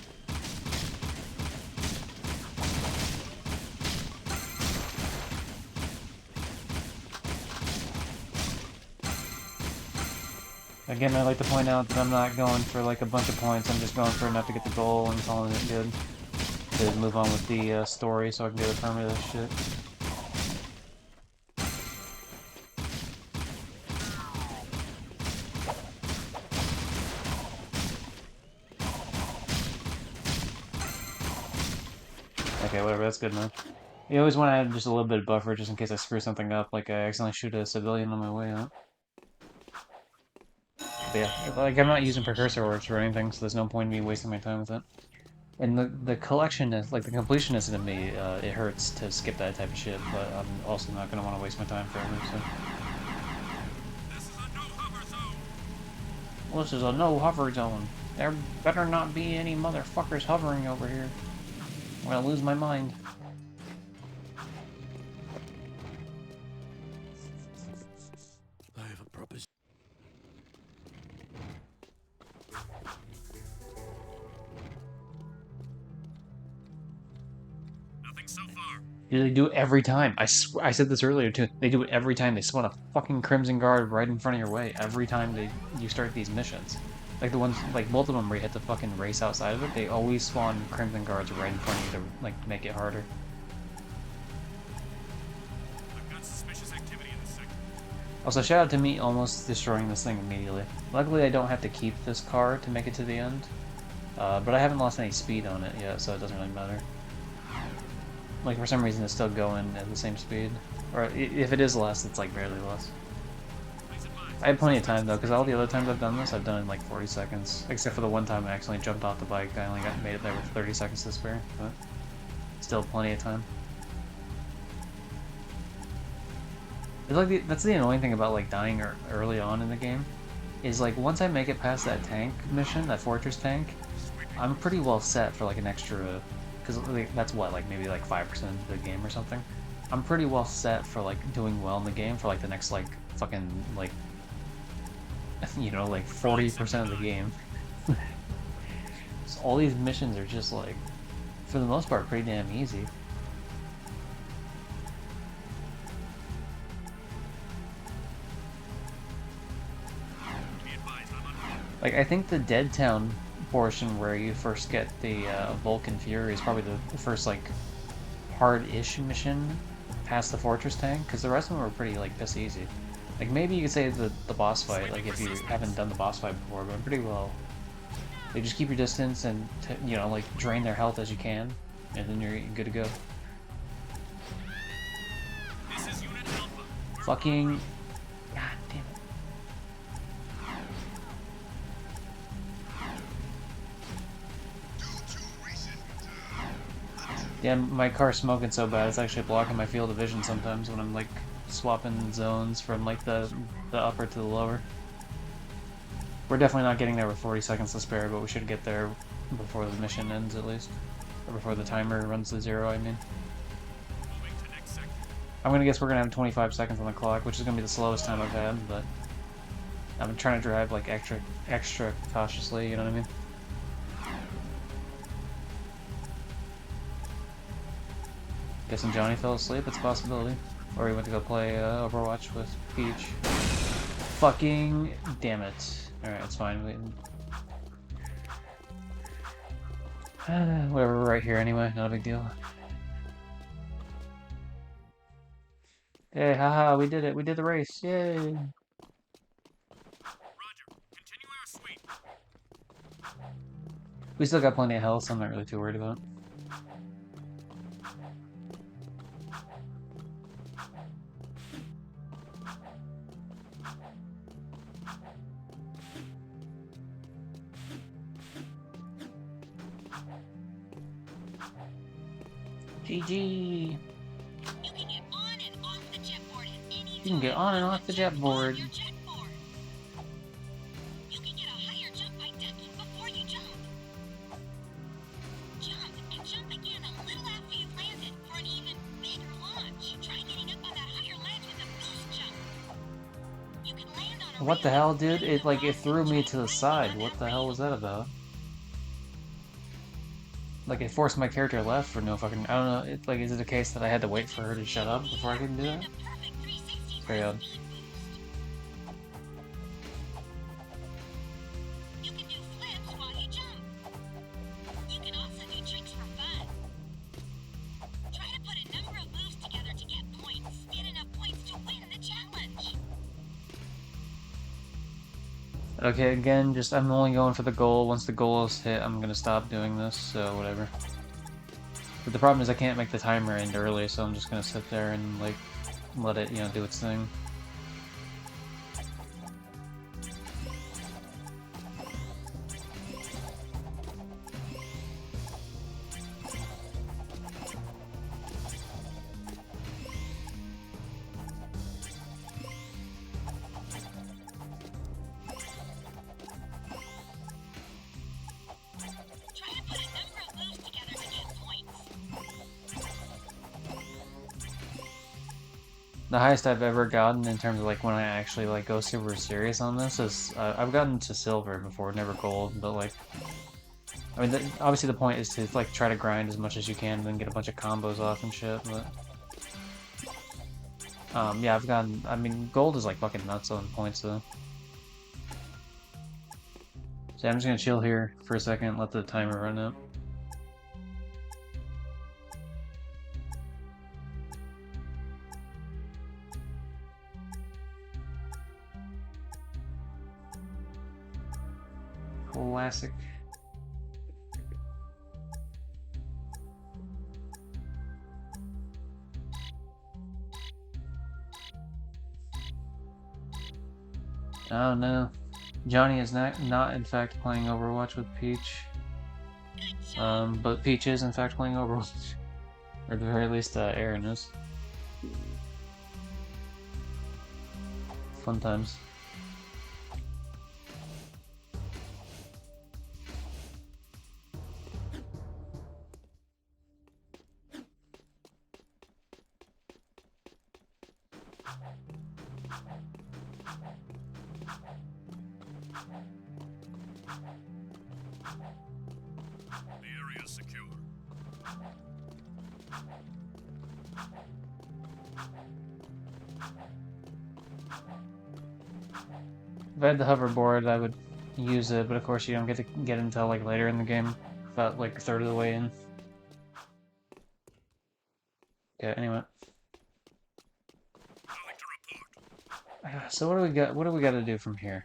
Again, I'd like to point out that I'm not going for like a bunch of points. I'm just going for enough to get the goal and calling it good. To move on with the story so I can get the Permadeath shit. Okay, whatever, that's good enough. You always want to add just a little bit of buffer just in case I screw something up, like I accidentally shoot a civilian on my way out. But yeah, like I'm not using precursor works or anything, so there's no point in me wasting my time with it. And the collectionist, like the completionist in me, it hurts to skip that type of shit, but I'm also not gonna want to waste my time forever, so. Well, this is a no hover zone. There better not be any motherfuckers hovering over here. I'm gonna lose my mind.
I have a proposition.
Nothing so far.
Yeah, they do it every time. I said this earlier too. They do it every time. They spawn a fucking Crimson Guard right in front of your way. Every time you start these missions. Like the ones, like both of them where you hit the fucking race outside of it, they always spawn Crimson Guards right in front of you to, like, make it harder.
I've got suspicious activity in the sector.
Also, shout out to me almost destroying this thing immediately. Luckily, I don't have to keep this car to make it to the end. But I haven't lost any speed on it yet, so it doesn't really matter. Like, for some reason, it's still going at the same speed. Or, if it is less, it's, like, barely less. I had plenty of time, though, because all the other times I've done this, I've done it in, like, 40 seconds. Except for the one time I accidentally jumped off the bike. I only made it there with 30 seconds to spare, but still plenty of time. It's like that's the annoying thing about, like, dying early on in the game. Is, like, once I make it past that tank mission, that fortress tank, I'm pretty well set for, like, an extra... Because that's what, like, maybe, like, 5% of the game or something. I'm pretty well set for, like, doing well in the game for, like, the next, like, fucking, like... You know, like, 40% of the game. So all these missions are just, like, for the most part, pretty damn easy. Like, I think the Dead Town portion where you first get the Vulcan Fury is probably the first, like, hard-ish mission past the fortress tank, because the rest of them were pretty, like, piss easy. Like, maybe you could say the boss fight, like, if you haven't done the boss fight before, but pretty well. They just keep your distance and, you know, like, drain their health as you can, and then you're good to go. Fucking... God damn it. Yeah, my car's smoking so bad it's actually blocking my field of vision sometimes when I'm like swapping zones from like the upper to the lower. We're definitely not getting there with 40 seconds to spare, but we should get there before the mission ends at least. Or before the timer runs to 0, I mean. I'm gonna guess we're gonna have 25 seconds on the clock, which is gonna be the slowest time I've had, but I'm trying to drive like extra cautiously, you know what I mean? Guessing Johnny fell asleep, it's a possibility. Or he went to go play Overwatch with Peach. Fucking damn it. Alright, it's fine. Whatever, we're right here anyway, not a big deal. Hey, haha, we did it. We did the race. Yay.
Roger. Continue our sweep.
We still got plenty of health, so I'm not really too worried about it. GG.
You can get on and off the jetboard at any time.
You can get on and off the jetboard.
You can get a higher jump by ducking before you jump. Jump and jump again a little after you've landed for an even bigger launch. Try getting up on that higher ledge with a boost jump. You can land on a
What the hell, dude? It threw me to the side. What the hell was that about? Like, it forced my character left for no fucking... I don't know. Is it a case that I had to wait for her to shut up before I could do that? It's very odd.
You can do flips while you jump. You can also do tricks for fun. Try to put a number of moves together to get points. Get enough points to win the challenge.
Okay, again, I'm only going for the goal. Once the goal is hit, I'm gonna stop doing this, so whatever. But the problem is I can't make the timer end early, so I'm just gonna sit there and, like, let it, do its thing.
Try to put a number of moves together to get points.
The highest I've ever gotten in terms of, like, when I actually, like, go super serious on this is, I've gotten to silver before, never gold, but, like, I mean, obviously the point is to, like, try to grind as much as you can and then get a bunch of combos off and shit, but... yeah, I mean, gold is, like, fucking nuts on points, though. So I'm just gonna chill here for a second, let the timer run out. Classic. Oh no. Johnny is not in fact playing Overwatch with Peach. But Peach is in fact playing Overwatch. Or at the very least, Aaron is. Fun times.
The area is secure.
If I had the hoverboard, I would use it, but of course you don't get to get it until, like, later in the game. About, like, a third of the way in. Okay, anyway. So what do we got? What do we got to do from here?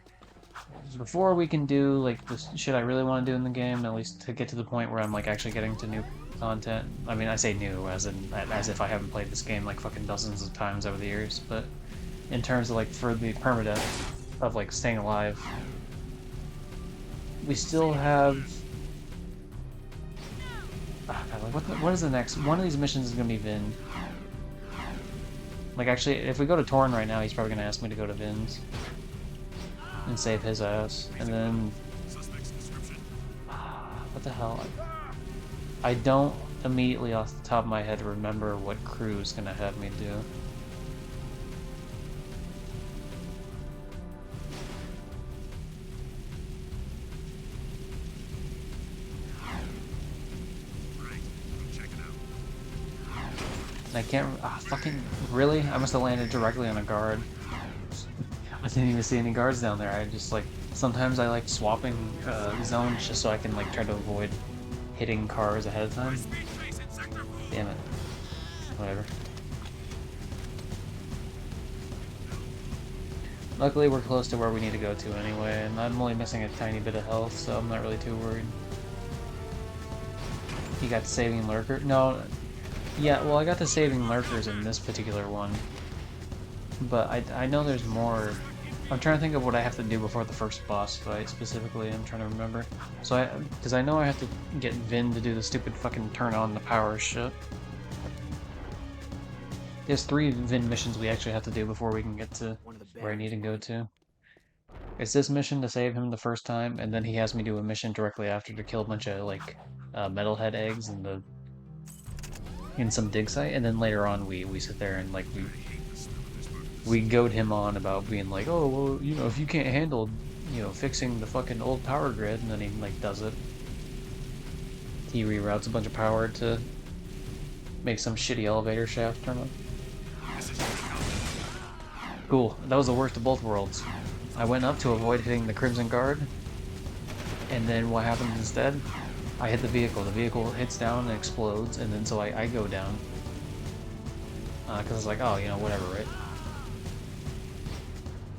Before we can do, like, the shit I really want to do in the game, at least to get to the point where I'm, like, actually getting to new content. I mean, I say new, as if I haven't played this game, like, fucking dozens of times over the years, but in terms of, like, for the permadeath of, like, staying alive, we still have God, like what is the next? One of these missions is gonna be Vin. Like actually, if we go to Torn right now, he's probably gonna ask me to go to Vin's and save his ass. And then what the hell? I don't immediately off the top of my head remember what crew's gonna have me do. I can't. Fucking really? I must have landed directly on a guard. I didn't even see any guards down there. I just like sometimes I like swapping zones just so I can like try to avoid hitting cars ahead of time. Damn it. Whatever. Luckily, we're close to where we need to go to anyway, and I'm only missing a tiny bit of health, so I'm not really too worried. You got the saving lurker? No. Yeah, well, I got the saving lurkers in this particular one. But I know there's more. I'm trying to think of what I have to do before the first boss fight, specifically. I'm trying to remember. So because I know I have to get Vin to do the stupid fucking turn on the power shit. There's 3 Vin missions we actually have to do before we can get to where I need to go to. It's this mission to save him the first time, and then he has me do a mission directly after to kill a bunch of like metalhead eggs in some dig site, and then later on we sit there and like we goad him on about being like, oh well, you know, if you can't handle, you know, fixing the fucking old power grid, and then he like does it. He reroutes a bunch of power to make some shitty elevator shaft turn on. Cool. That was the worst of both worlds. I went up to avoid hitting the Crimson Guard, and then what happened instead? I hit the vehicle. The vehicle hits down and explodes, and then so I go down. Because it's like, oh, you know, whatever, right?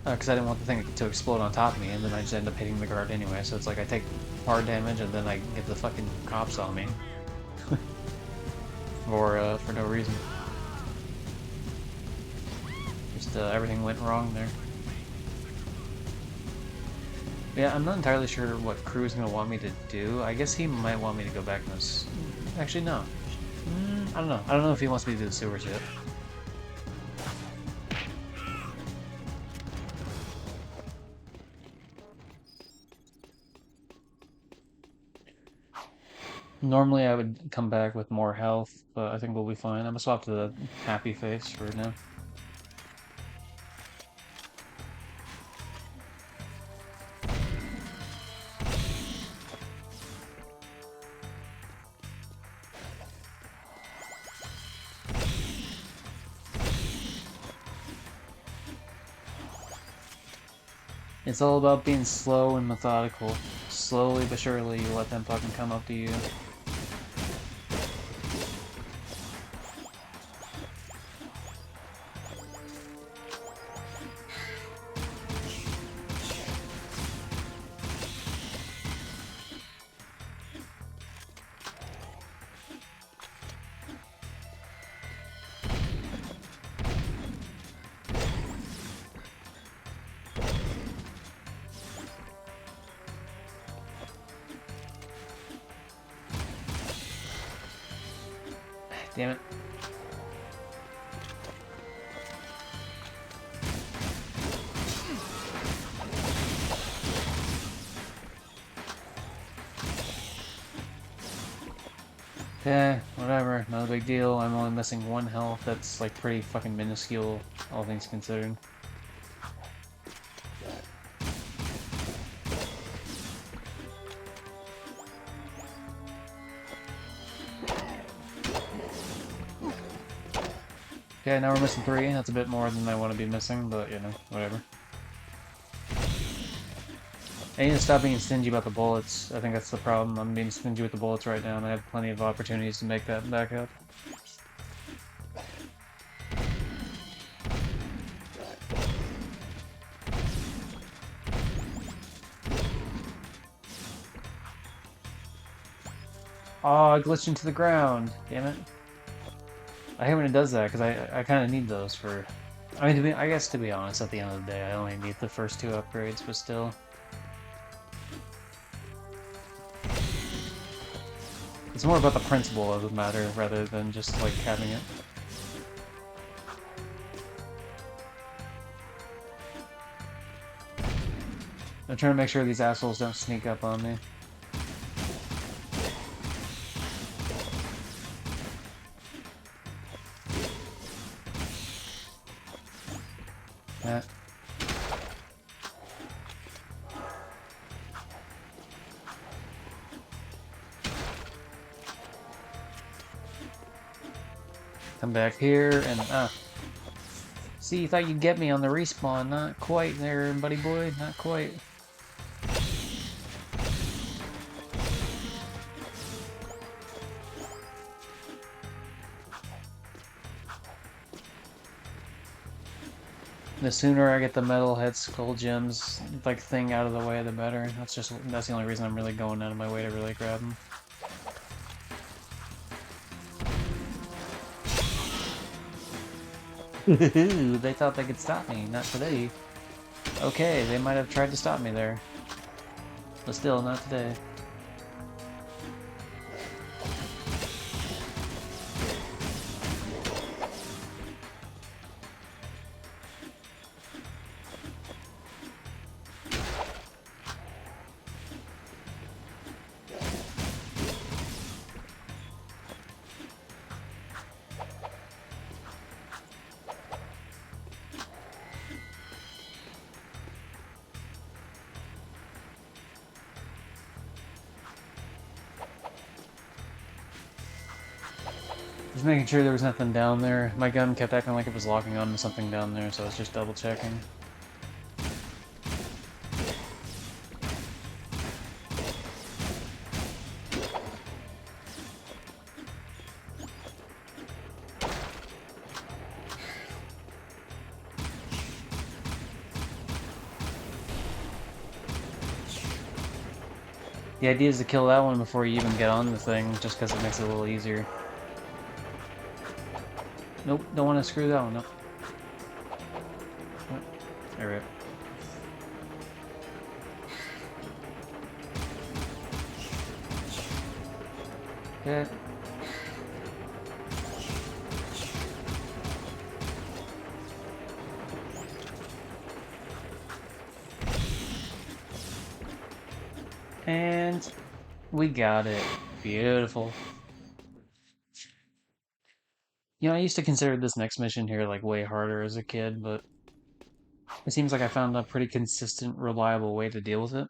Because I didn't want the thing to explode on top of me, and then I just end up hitting the guard anyway, so it's like I take hard damage, and then I get the fucking cops on me. for no reason. Just, everything went wrong there. Yeah, I'm not entirely sure what crew is going to want me to do. I guess he might want me to go back in this... Actually, no. I don't know. I don't know if he wants me to do the sewers yet. Normally I would come back with more health, but I think we'll be fine. I'm gonna swap to the happy face for now. It's all about being slow and methodical. Slowly but surely you let them fucking come up to you. Damn it. Okay, whatever, not a big deal. I'm only missing 1 health. That's like pretty fucking minuscule, all things considered. Okay, now we're missing 3. That's a bit more than I want to be missing, but you know, whatever. I need to stop being stingy about the bullets. I think that's the problem. I'm being stingy with the bullets right now, and I have plenty of opportunities to make that back up. Oh, I glitched into the ground. Damn it. I hate when it does that, because I kind of need those for... I mean, I guess to be honest, at the end of the day, I only need the first 2 upgrades, but still.
It's more about the principle of the matter rather than just like having it. I'm trying to make sure these assholes don't sneak up on me. Yeah. Come back here and see, you thought you'd get me on the respawn. Not quite there, buddy boy. Not quite. The sooner I get the metalhead skull gems like thing out of the way, the better. That's the only reason I'm really going out of my way to really grab them. They thought they could stop me. Not today. Okay, they might have tried to stop me there. But still, not today. Just making sure there was nothing down there. My gun kept acting like it was locking on to something down there, so I was just double checking. The idea is to kill that one before you even get on the thing, just because it makes it a little easier. Nope, don't want to screw that one up. Alright. Okay. And we got it. Beautiful. You know, I used to consider this next mission here like way harder as a kid, but it seems like I found a pretty consistent, reliable way to deal with it.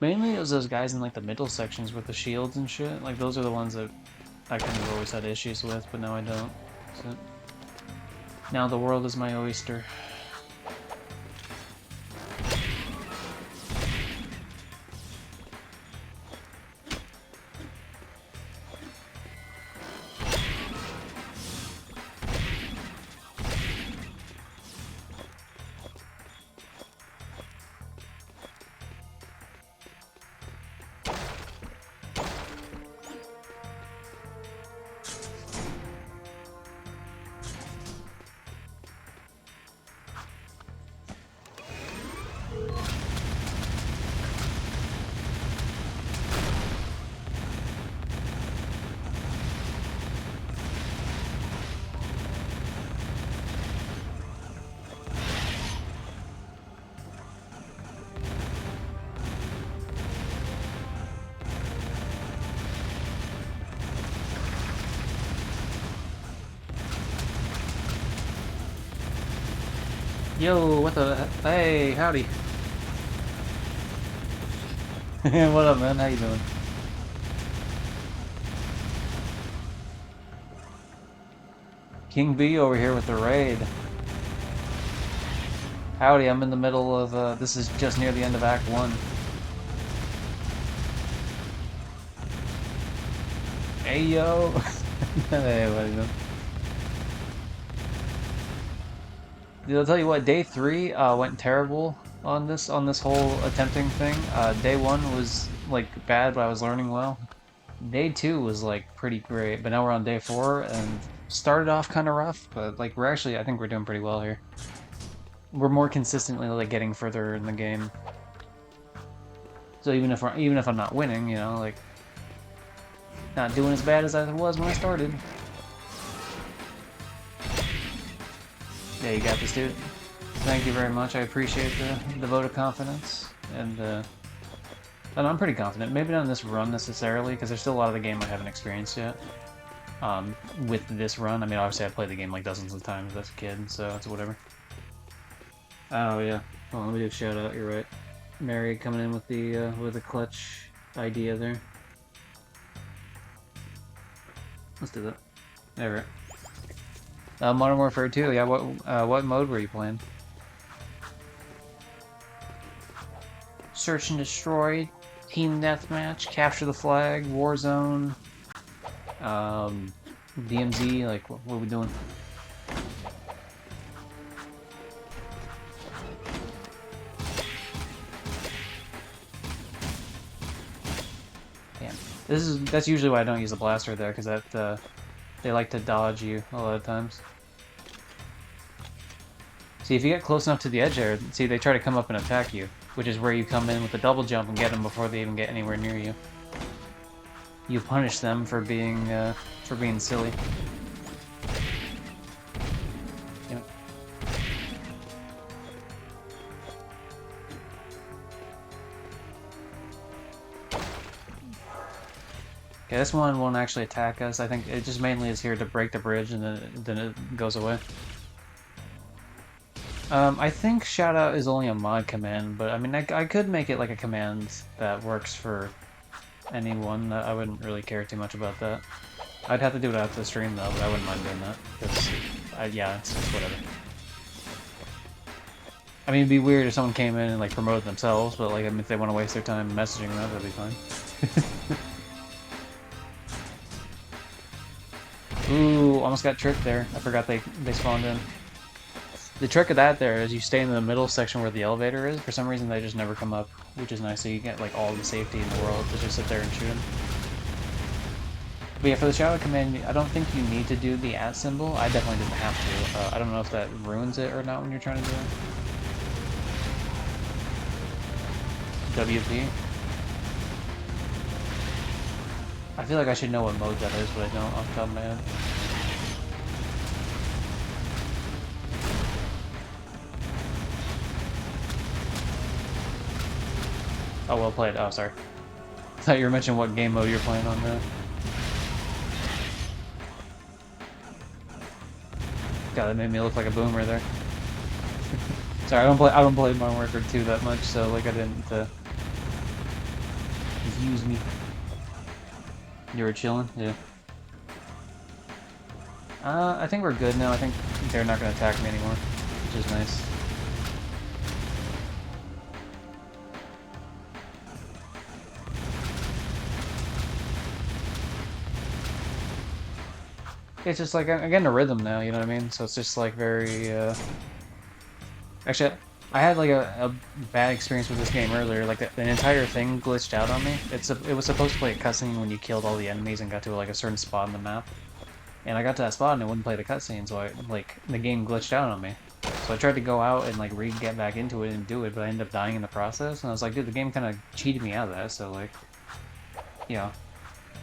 Mainly it was those guys in like the middle sections with the shields and shit. Like those are the ones that I kind of always had issues with, but now I don't. So now the world is my oyster. Yo, what the? Hey, howdy. What up, man? How you doing? King B over here with the raid. Howdy, I'm in the middle of, this is just near the end of Act 1. Hey, yo! Hey, what are you doing? Dude, I'll tell you what, day 3 went terrible on this whole attempting thing. Day 1 was like bad, but I was learning well. Day 2 was like pretty great, but now we're on day 4 and started off kind of rough, but like I think we're doing pretty well here. We're more consistently like getting further in the game.
So even if I'm not winning, you know, like not doing as bad as I was when I started. Yeah, you got this, dude. Thank you very much. I appreciate the vote of confidence, and I'm pretty confident. Maybe not in this run necessarily, because there's still a lot of the game I haven't experienced yet. With this run, I mean, obviously I played the game like dozens of times as a kid, so it's whatever. Oh yeah. Well, let me do a shout out. You're right. Mary coming in with the clutch idea there. Let's do that. Alright. Modern Warfare 2, yeah, what mode were you playing? Search and Destroy, Team Deathmatch, Capture the Flag, Warzone, DMZ, like, what are we doing? Damn. That's usually why I don't use the blaster there, because they like to dodge you a lot of times. See, if you get close enough to the edge there, see, they try to come up and attack you, which is where you come in with a double jump and get them before they even get anywhere near you. You punish them for being silly. Yep. Okay, this one won't actually attack us. I think it just mainly is here to break the bridge, and then it goes away. I think shoutout is only a mod command, but I mean, I could make it like a command that works for anyone. I wouldn't really care too much about that. I'd have to do it after the stream though, but I wouldn't mind doing that, because, yeah, it's whatever. I mean, it'd be weird if someone came in and like promoted themselves, but like, I mean, if they want to waste their time messaging that, that'd be fine. Ooh, almost got tricked there. I forgot they spawned in. The trick of that there is you stay in the middle section where the elevator is. For some reason, they just never come up, which is nice. So you get like all the safety in the world to just sit there and shoot them. But yeah, for the shout out command, I don't think you need to do the @ symbol. I definitely didn't have to. I don't know if that ruins it or not when you're trying to do it. WP. I feel like I should know what mode that is, but I don't off the top of my head. Oh, well played. Oh, sorry. I thought you were mentioning what game mode you're playing on there. God, that made me look like a boomer there. Sorry, I don't play Modern Warfare 2 that much, so like I didn't confuse me. You were chilling? Yeah. I think we're good now. I think they're not gonna attack me anymore, which is nice. It's just like, I'm getting a rhythm now, you know what I mean? So it's just like very, Actually, I had like a bad experience with this game earlier. Like the entire thing glitched out on me. It was supposed to play a cutscene when you killed all the enemies and got to like a certain spot on the map. And I got to that spot and it wouldn't play the cutscene, so the game glitched out on me. So I tried to go out and like get back into it and do it, but I ended up dying in the process. And I was like, dude, the game kind of cheated me out of that. So like, you know,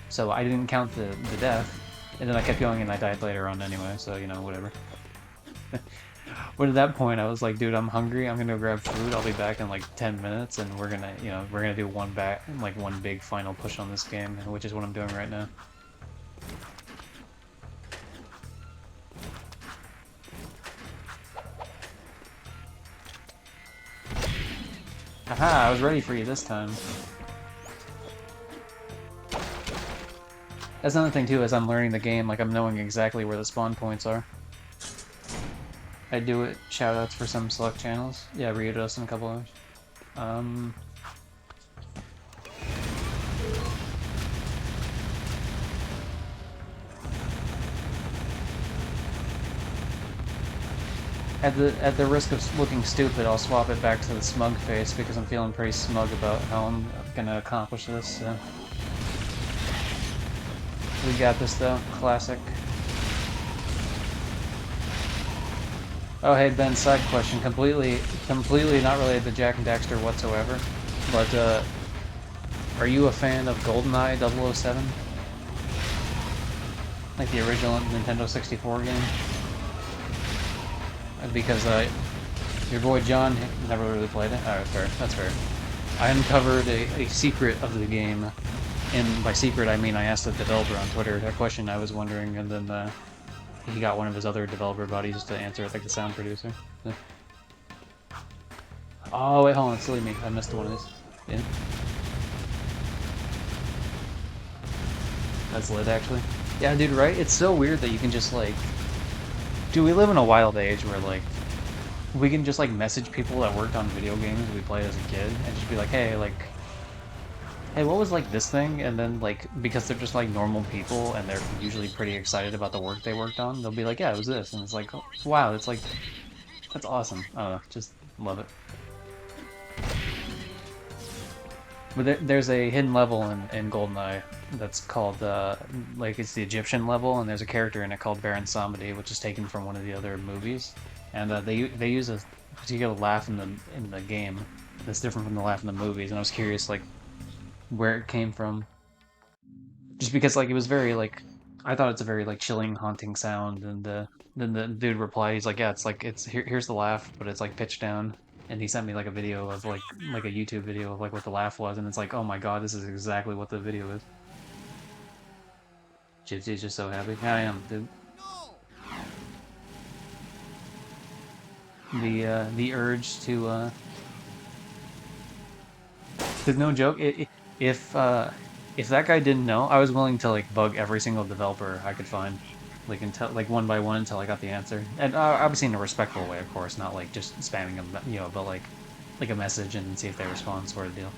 so I didn't count the death. And then I kept going and I died later on anyway, so, you know, whatever. But at that point, I was like, dude, I'm hungry, I'm gonna go grab food, I'll be back in like 10 minutes, and we're gonna do one big final push on this game, which is what I'm doing right now. Aha, I was ready for you this time. That's another thing too, as I'm learning the game, like I'm knowing exactly where the spawn points are. I do it, shoutouts for some select channels. Yeah, read us in a couple hours. At the risk of looking stupid, I'll swap it back to the smug face because I'm feeling pretty smug about how I'm gonna accomplish this. So. We got this though, classic. Oh hey Ben, side question, completely not related to Jack and Daxter whatsoever, but
Are you a fan of GoldenEye 007? Like the original Nintendo 64 game? Because your boy John never really played it. Alright, fair. That's fair. I uncovered a secret of the game, and by secret I mean I asked the developer on Twitter a question I was wondering, and then he got one of his other developer buddies to answer it, like the sound producer. So. Oh wait, hold on, silly me. I missed one of these. Yeah. That's lit, actually. Yeah, dude, right? It's so weird that you can just, like... Dude, we live in a wild age where, like, we can just, like, message people that worked on video games we played as a kid, and just be like, hey, like... Hey, what was, like, this thing? And then, like, because they're just, like, normal people, and they're usually pretty excited about the work they worked on, they'll be like, yeah, it was this. And it's like, oh, wow, it's like... That's awesome. I don't know, just love it. But there's a hidden level in GoldenEye that's called, like, it's the Egyptian level, and there's a character in it called Baron Samedi, which is taken from one of the other movies. And they use a particular laugh in the game that's different from the laugh in the movies, and I was curious, like, where it came from. Just because, like, it was very, like, I thought it's a very, like, chilling, haunting sound, and then the dude replied, he's like, yeah, it's like, here's the laugh, but it's, like, pitched down. And he sent me, like, a video of, like a YouTube video of, like, what the laugh was, and it's like, oh my god, this is exactly what the video is. Gypsy's just so happy. Yeah, I am, dude. The urge to, there's no joke, if that guy didn't know, I was willing to, like, bug every single developer I could find, like, until, like, one by one until I got the answer. And obviously in a respectful way, of course, not like just spamming them, you know, but like a message and see if they respond, sort of deal.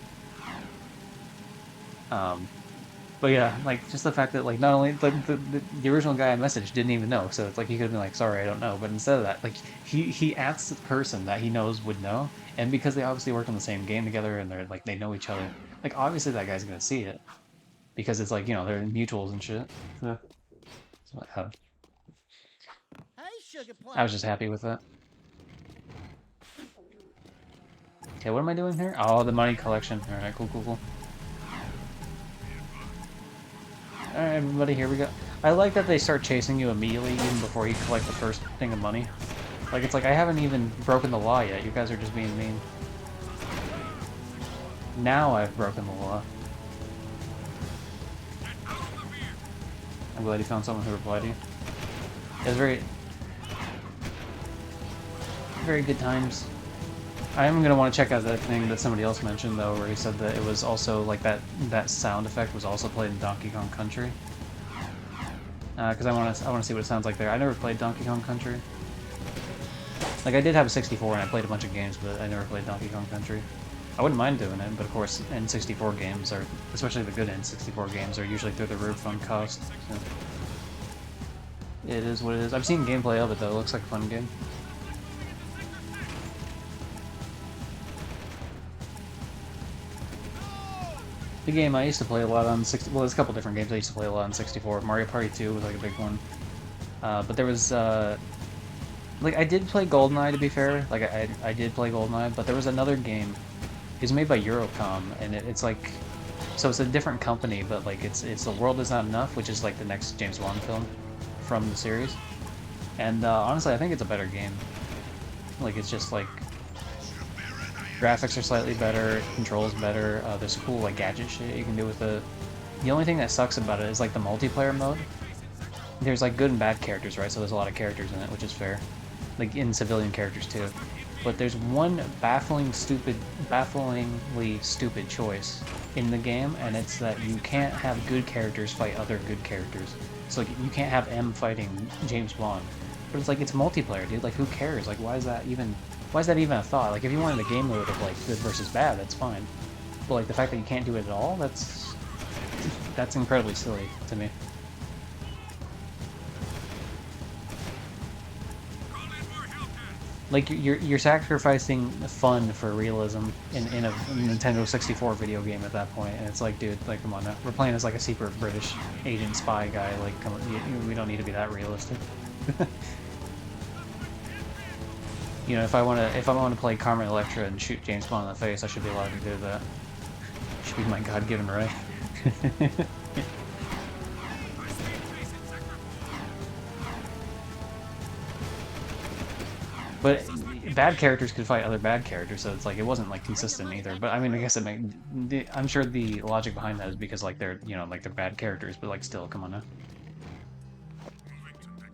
But yeah, like, just the fact that, like, not only the original guy I messaged didn't even know, so it's like he could have been like, sorry, I don't know. But instead of that, like, he asked the person that he knows would know, and because they obviously worked on the same game together and they're like they know each other, like, obviously that guy's gonna see it because it's like, you know, they're mutuals and shit. So, I was just happy with that. Okay, what am I doing here? Oh, the money collection. All right, cool, cool, cool. Alright, everybody, here we go. I like that they start chasing you immediately, even before you collect the first thing of money. Like, it's like, I haven't even broken the law yet. You guys are just being mean. Now I've broken the law. I'm glad you found someone who replied to you. It was very good times. I am going to want to check out that thing that somebody else mentioned, though, where he said that it was also, like, that sound effect was also played in Donkey Kong Country. Because I want to see what it sounds like there. I never played Donkey Kong Country. Like, I did have a 64 and I played a bunch of games, but I never played Donkey Kong Country. I wouldn't mind doing it, but of course, N64 games are, especially the good N64 games, are usually through the roof on cost. So. It is what it is. I've seen gameplay of it, though. It looks like a fun game. The game I used to play a lot on 60. Well, there's a couple different games I used to play a lot on 64. Mario Party 2 was like a big one. But there was like, I did play GoldenEye, to be fair. Like, I did play GoldenEye, but there was another game. It was made by Eurocom, and it's like, so it's a different company, but like it's The World Is Not Enough, which is like the next James Bond film from the series. And honestly, I think it's a better game. Like, it's just like, graphics are slightly better, controls better, there's cool, like, gadget shit you can do with it. The only thing that sucks about it is, like, the multiplayer mode. There's, like, good and bad characters, right? So there's a lot of characters in it, which is fair. Like, in civilian characters, too. But there's one bafflingly stupid choice in the game, and it's that you can't have good characters fight other good characters. So, like, you can't have M fighting James Bond. But it's like, it's multiplayer, dude. Like, who cares? Like, why is that even a thought? Like, if you wanted a game mode of, like, good versus bad, that's fine. But, like, the fact that you can't do it at all, that's incredibly silly to me. Like, you're sacrificing fun for realism in a Nintendo 64 video game at that point, and it's like, dude, like, come on now. We're playing as, like, a secret British agent spy guy. Like, come on, we don't need to be that realistic. You know, if I want to play Carmen Electra and shoot James Bond in the face, I should be allowed to do that. Should be my God-given right. But bad characters could fight other bad characters, so it's like it wasn't like consistent either. But I mean, I guess it made. I'm sure the logic behind that is because like they're like they're bad characters, but like still, come on now.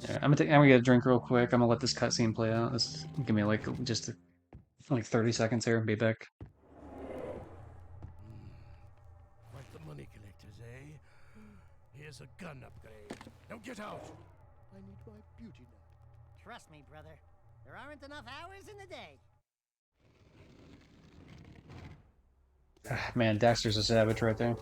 Yeah, I'm gonna get a drink real quick. I'm gonna let this cutscene play out. Give me like just like 30 seconds here and be back.
Quite the money collectors, eh? Here's a gun upgrade. Now get out! I need my beauty now.
Trust me, brother. There aren't enough hours in the day.
Man, Daxter's a savage right there.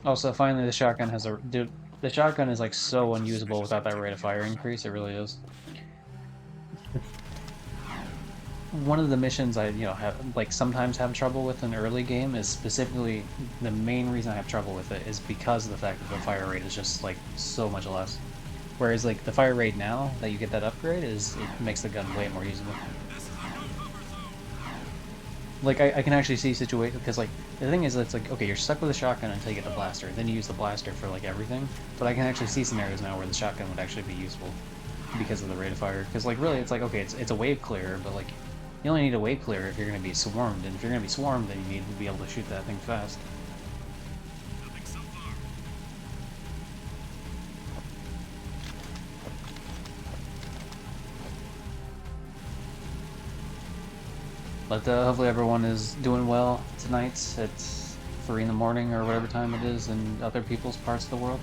Also, finally, the shotgun has a dude. The shotgun is like so unusable without that rate of fire increase. It really is. One of the missions I have like sometimes have trouble with in early game is specifically the main reason I have trouble with it is because of the fact that the fire rate is just like so much less. Whereas like the fire rate now that you get that upgrade it makes the gun way more usable. Like I can actually see situations because like the thing is it's like okay you're stuck with a shotgun until you get the blaster, then you use the blaster for like everything. But I can actually see scenarios now where the shotgun would actually be useful because of the rate of fire. Because like really it's like okay it's a wave clearer, but like you only need a wave clearer if you're going to be swarmed, and if you're going to be swarmed, then you need to be able to shoot that thing fast. But hopefully everyone is doing well tonight. It's 3 in the morning or whatever time it is in other people's parts of the world.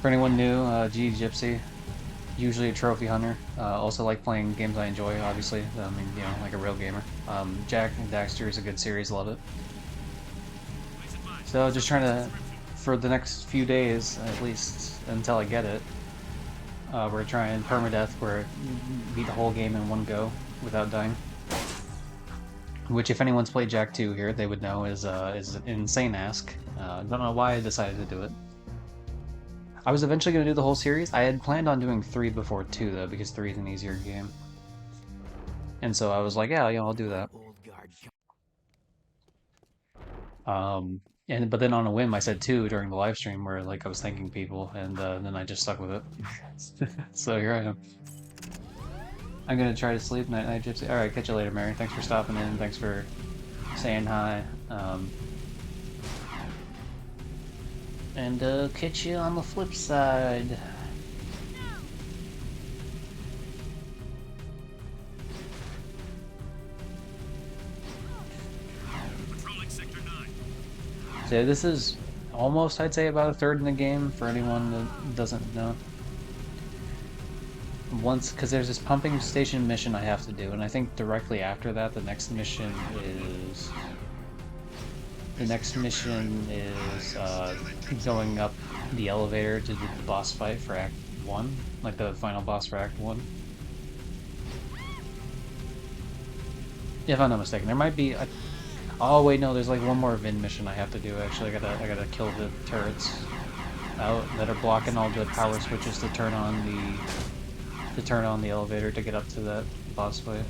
For anyone new, G Gypsy, usually a trophy hunter. Also like playing games I enjoy, obviously. I mean, like a real gamer. Jack and Daxter is a good series, love it. So just trying to, for the next few days, at least, until I get it, we're trying Permadeath, where beat the whole game in one go without dying. Which, if anyone's played Jak 2 here, they would know is an insane ask. Don't know why I decided to do it. I was eventually going to do the whole series. I had planned on doing 3 before 2, though, because 3 is an easier game. And so I was like, yeah, I'll do that. But then on a whim, I said 2 during the live stream where like I was thanking people, and then I just stuck with it. So here I am. I'm gonna try to sleep. Night, night, Gypsy. All right, catch you later, Mary. Thanks for stopping in. Thanks for saying hi. And catch you on the flip side. So this is almost, I'd say, about a third in the game for anyone that doesn't know. Because there's this pumping station mission I have to do, and I think directly after that, the next mission is going up the elevator to do the boss fight for Act 1, like the final boss for Act 1. If I'm not mistaken, there might be. Oh wait, no, there's like one more Vin mission I have to do. Actually, I gotta kill the turrets out that are blocking all the power switches to turn on the elevator to get up to that boss fight.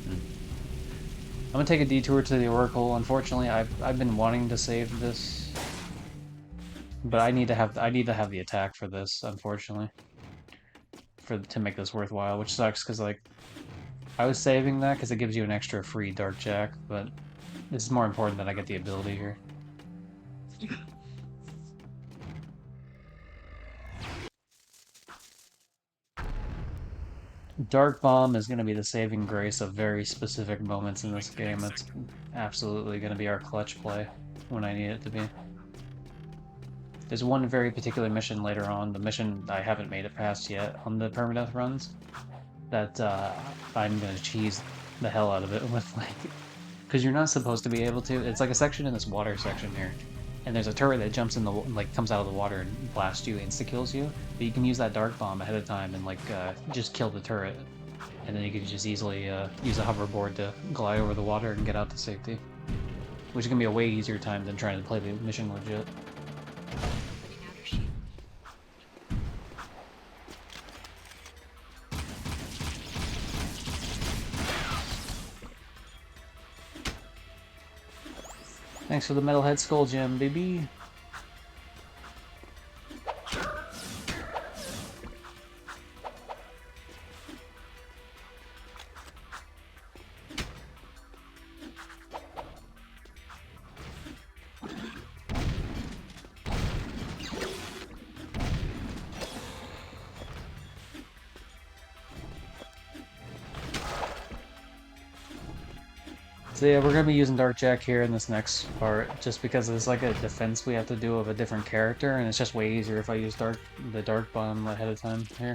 I'm gonna take a detour to the Oracle. Unfortunately, I've been wanting to save this, but I need to have the attack for this. Unfortunately, to make this worthwhile, which sucks because like I was saving that because it gives you an extra free Dark Jack, but this is more important that I get the ability here. Dark Bomb is going to be the saving grace of very specific moments in this game. It's absolutely going to be our clutch play when I need it to be. There's one very particular mission later on, the mission I haven't made it past yet on the permadeath runs, that I'm going to cheese the hell out of it with, like, because you're not supposed to be able to. It's like a section in this water section here, and there's a turret that jumps in the, like, comes out of the water and blasts you, insta-kills you, but you can use that Dark Bomb ahead of time and, like, just kill the turret, and then you can just easily use a hoverboard to glide over the water and get out to safety, which is going to be a way easier time than trying to play the mission legit.
Thanks for the Metalhead Skull Gem, baby. So yeah, we're gonna be using Dark Jack here in this next part, just because there's like a defense we have to do of a different character, and it's just way easier if I use the Dark Bomb ahead of time here.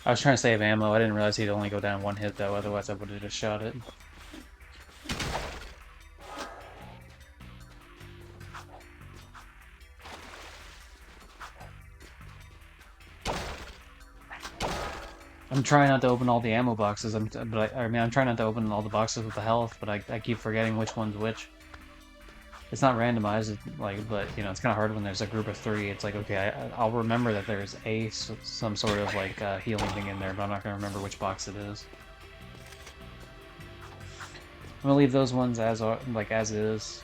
I was trying to save ammo. I didn't realize he'd only go down one hit though, otherwise I would have just shot it. I'm trying not to open all the ammo boxes. I mean, I'm trying not to open all the boxes with the health, but I keep forgetting which one's which. It's not randomized, but you know, it's kind of hard when there's a group of 3. It's like, okay, I'll remember that there's some sort of like healing thing in there, but I'm not gonna remember which box it is. I'm gonna leave those ones as is.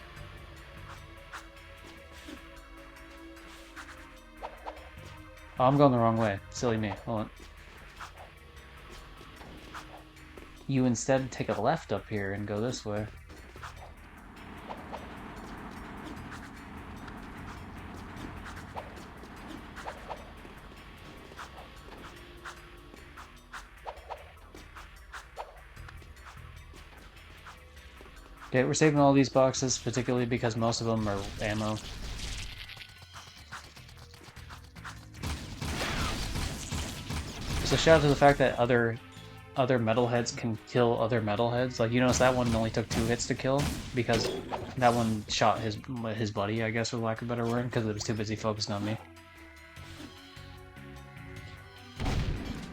Oh, I'm going the wrong way. Silly me. Hold on. You instead take a left up here and go this way. Okay, we're saving all these boxes, particularly because most of them are ammo. So shout out to the fact that other metalheads can kill other metalheads. Like, you notice that one only took 2 hits to kill, because that one shot his buddy, I guess, for lack of a better word, because it was too busy focused on me.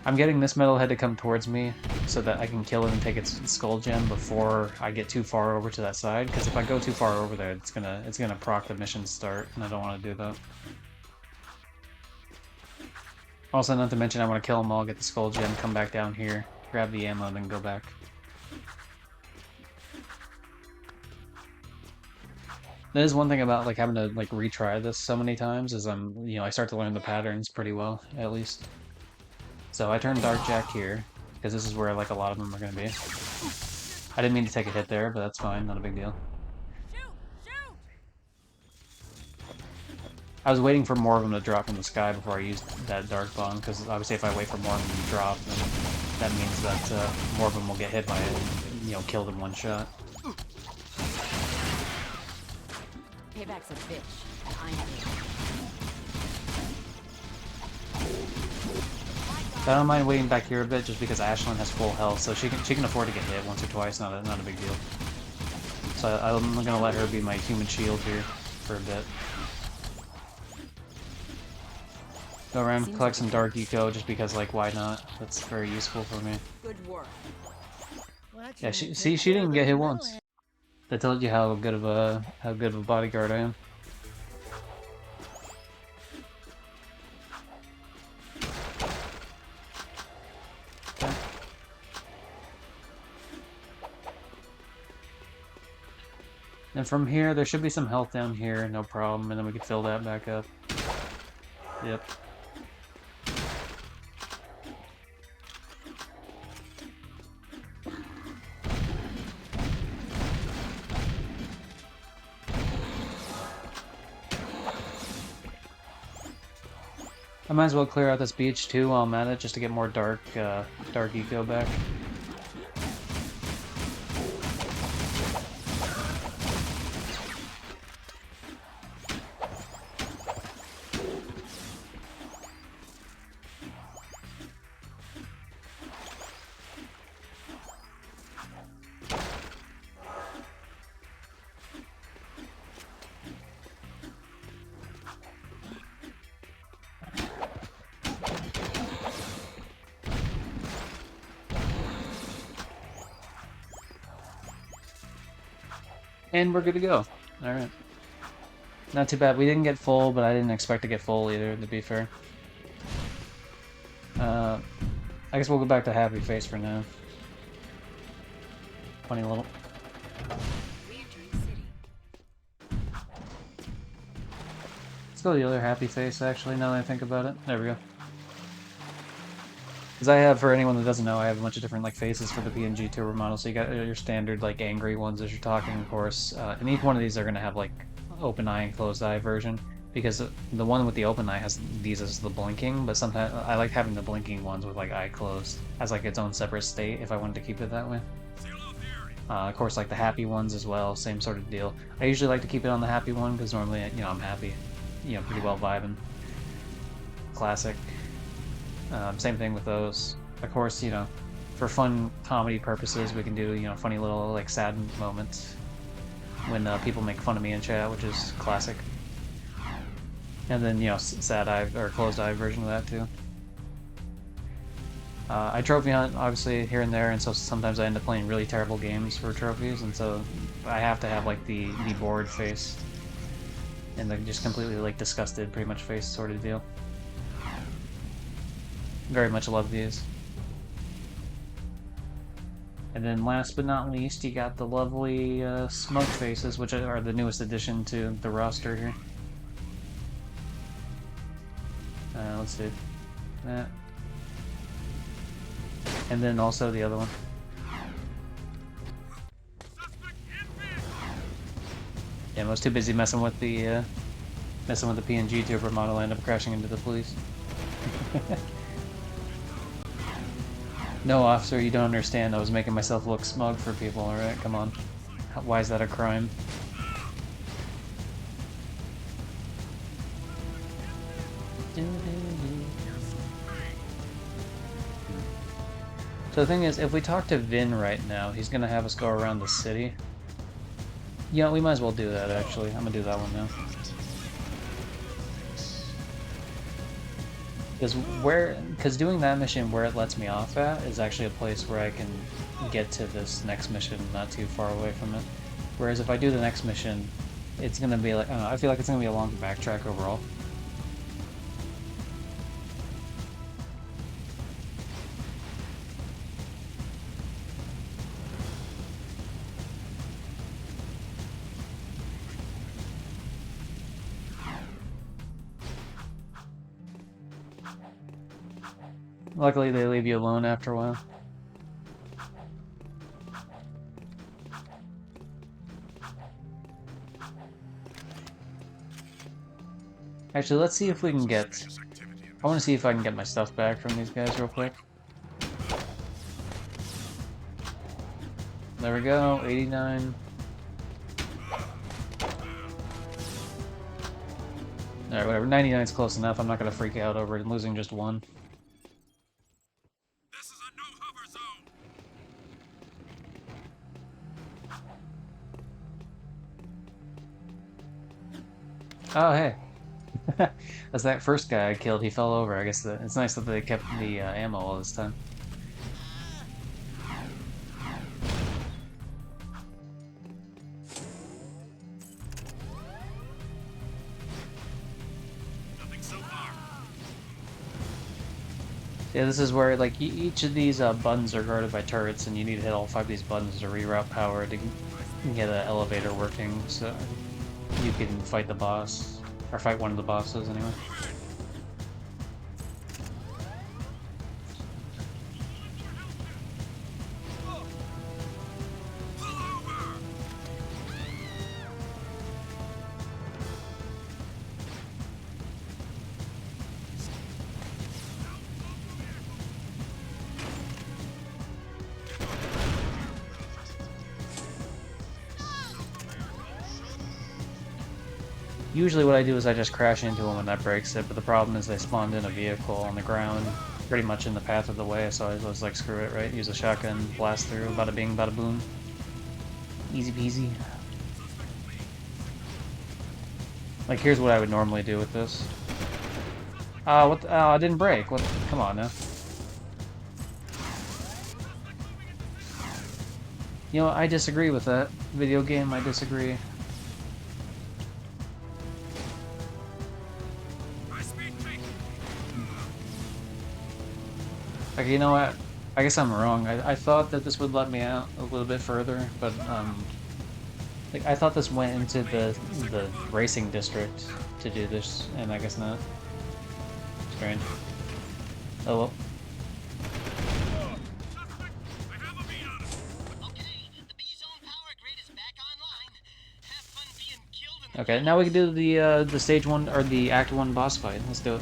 I'm getting this metalhead to come towards me so that I can kill it and take its skull gem before I get too far over to that side, because if I go too far over there, it's gonna proc the mission start, and I don't want to do that. Also, not to mention, I want to kill them all, get the skull gem, come back down here, grab the ammo, and then go back. That is one thing about like having to like retry this so many times, is I start to learn the patterns pretty well, at least. So I turned Dark Jack here, because this is where like a lot of them are going to be. I didn't mean to take a hit there, but that's fine, not a big deal. I was waiting for more of them to drop from the sky before I used that Dark Bomb, because obviously if I wait for more of them to drop, then that means that more of them will get hit by it and, killed in one shot.
Payback's a bitch, and I know it.
I don't mind waiting back here a bit, just because Ashlyn has full health, so she can afford to get hit once or twice, not a big deal. So I'm gonna let her be my human shield here for a bit. Go around, collect some Dark Eco, just because, like, why not? That's very useful for me.
Good work.
Yeah, she didn't even get hit once. That tells you how good of a bodyguard I am. Okay. And from here, there should be some health down here, no problem, and then we can fill that back up. Yep. I might as well clear out this beach too while I'm at it, just to get more dark eco back. And we're good to go. Alright.
Not too bad. We didn't get full, but I didn't expect to get full either, to be fair. I guess we'll go back to happy face for now. Funny little.
Re-entering city.
Let's go to the other happy face, actually, now that I think about it. There we go. Because I have, for anyone that doesn't know, I have a bunch of different like faces for the PNG turbo model. So you got your standard like angry ones as you're talking, of course, and each one of these are going to have like open eye and closed eye version. Because the one with the open eye has these as the blinking, but sometimes I like having the blinking ones with like eye closed as like its own separate state if I wanted to keep it that way. Of course, like the happy ones as well, same sort of deal. I usually like to keep it on the happy one because normally, you know, I'm happy, you know, pretty well vibing. Classic. Same thing with those. Of course, you know, for fun comedy purposes, we can do, you know, funny little like sad moments when people make fun of me in chat, which is classic. And then, you know, sad eye or closed eye version of that too. I trophy hunt, obviously, here and there, and so sometimes I end up playing really terrible games for trophies, and so I have to have, like, the bored face. And the just completely, like, disgusted, pretty much face sort of deal. Very much love these. And then last but not least, you got the lovely smoke faces, which are the newest addition to the roster here. Let's see. That. And then also the other one. Yeah, I was too busy messing with the PNG tuber model, I ended up crashing into the police. No, officer, you don't understand. I was making myself look smug for people, alright? Come on. Why is that a crime? So the thing is, if we talk to Vin right now, he's gonna have us go around the city. Yeah, we might as well do that, actually. I'm gonna do that one now. Because doing that mission where it lets me off at is actually a place where I can get to this next mission not too far away from it. Whereas if I do the next mission, it's gonna be like, I don't know, I feel like it's gonna be a long backtrack overall. Luckily, they leave you alone after a while. Actually, let's see if we can get... I want to see if I can get my stuff back from these guys real quick. There we go, 89. Alright, whatever, 99 is close enough. I'm not going to freak out over it losing just one. Oh, hey. That's that first guy I killed. He fell over. I guess it's nice that they kept the ammo all this time. Yeah, this is where, like, each of these buttons are guarded by turrets, and you need to hit all 5 of these buttons to reroute power to get an elevator working, so you can fight the boss. Or fight one of the bosses, anyway. Usually what I do is I just crash into them and that breaks it, but the problem is they spawned in a vehicle on the ground, pretty much in the path of the way, so I was like, screw it, right? Use a shotgun, blast through, bada bing, bada boom. Easy peasy. Like, here's what I would normally do with this. What the, I didn't break. What? Come on now. You know, I disagree with that. Video game, I disagree. Okay, you know what? I guess I'm wrong. I thought that this would let me out a little bit further, but like I thought this went into the racing district to do this, and I guess not. Strange. Oh well. Okay, now we can do the stage one or the act one boss fight. Let's do it.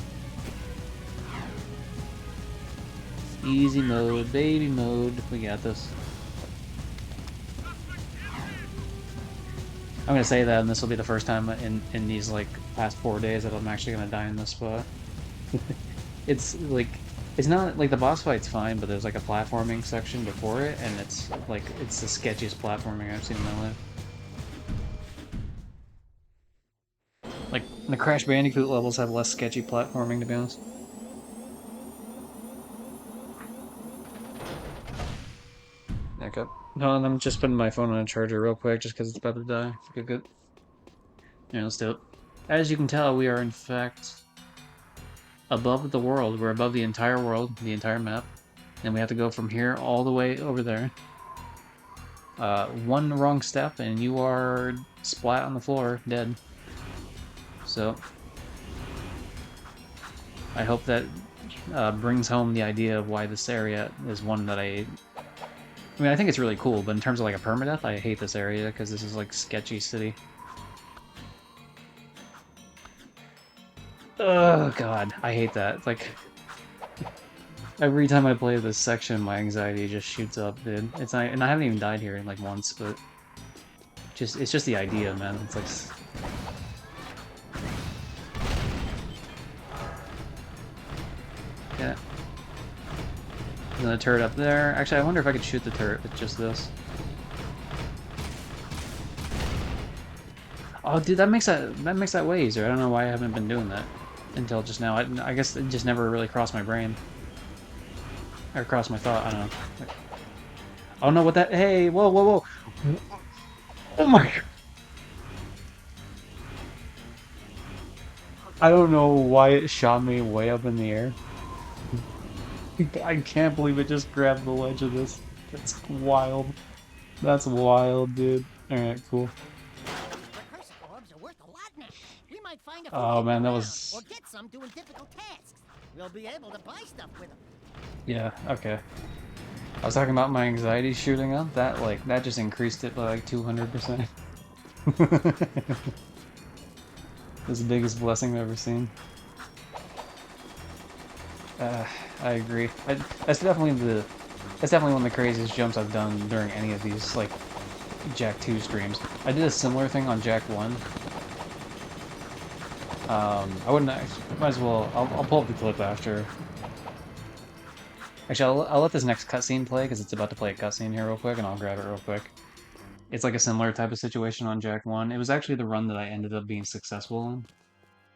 Easy mode, baby mode. We got this. I'm gonna say that, and this will be the first time in these like past 4 days that I'm actually gonna die in this spot. It's like it's not like the boss fight's fine, but there's like a platforming section before it, and it's like it's the sketchiest platforming I've seen in my life. Like the Crash Bandicoot levels have less sketchy platforming, to be honest. Okay. No, and I'm just putting my phone on a charger real quick, just because it's about to die. Good, good. Yeah, let's do it. As you can tell, we are in fact above the world. We're above the entire world, the entire map. And we have to go from here all the way over there. One wrong step and you are splat on the floor, dead. So, I hope that brings home the idea of why this area is one that I mean, I think it's really cool, but in terms of like a permadeath, I hate this area because this is like sketchy city. Oh god, I hate that. Like, every time I play this section, my anxiety just shoots up, dude. It's not, and I haven't even died here in like once, but it's just the idea, man. It's like, yeah. There's a turret up there. Actually, I wonder if I could shoot the turret with just this. Oh, dude, that makes that way easier. I don't know why I haven't been doing that until just now. I guess it just never really crossed my brain. Or crossed my thought, I don't know. Like, oh no, what that? Hey, whoa, whoa, whoa! Oh my god! I don't know why it shot me way up in the air. I can't believe it just grabbed the ledge of this. That's wild. That's wild, dude. Alright, cool.
Recursive orbs are worth a lot now. We might find a few
Oh man, that
around,
was...
or get some doing difficult tasks. We'll be able to buy stuff with them.
Yeah, okay. I was talking about my anxiety shooting up. That just increased it by like 200%. This is the biggest blessing I've ever seen. I agree. That's definitely one of the craziest jumps I've done during any of these like Jak 2 streams. I did a similar thing on Jak 1. I wouldn't. Might as well. I'll pull up the clip after. Actually, I'll let this next cutscene play because it's about to play a cutscene here real quick, and I'll grab it real quick. It's like a similar type of situation on Jak 1. It was actually the run that I ended up being successful in,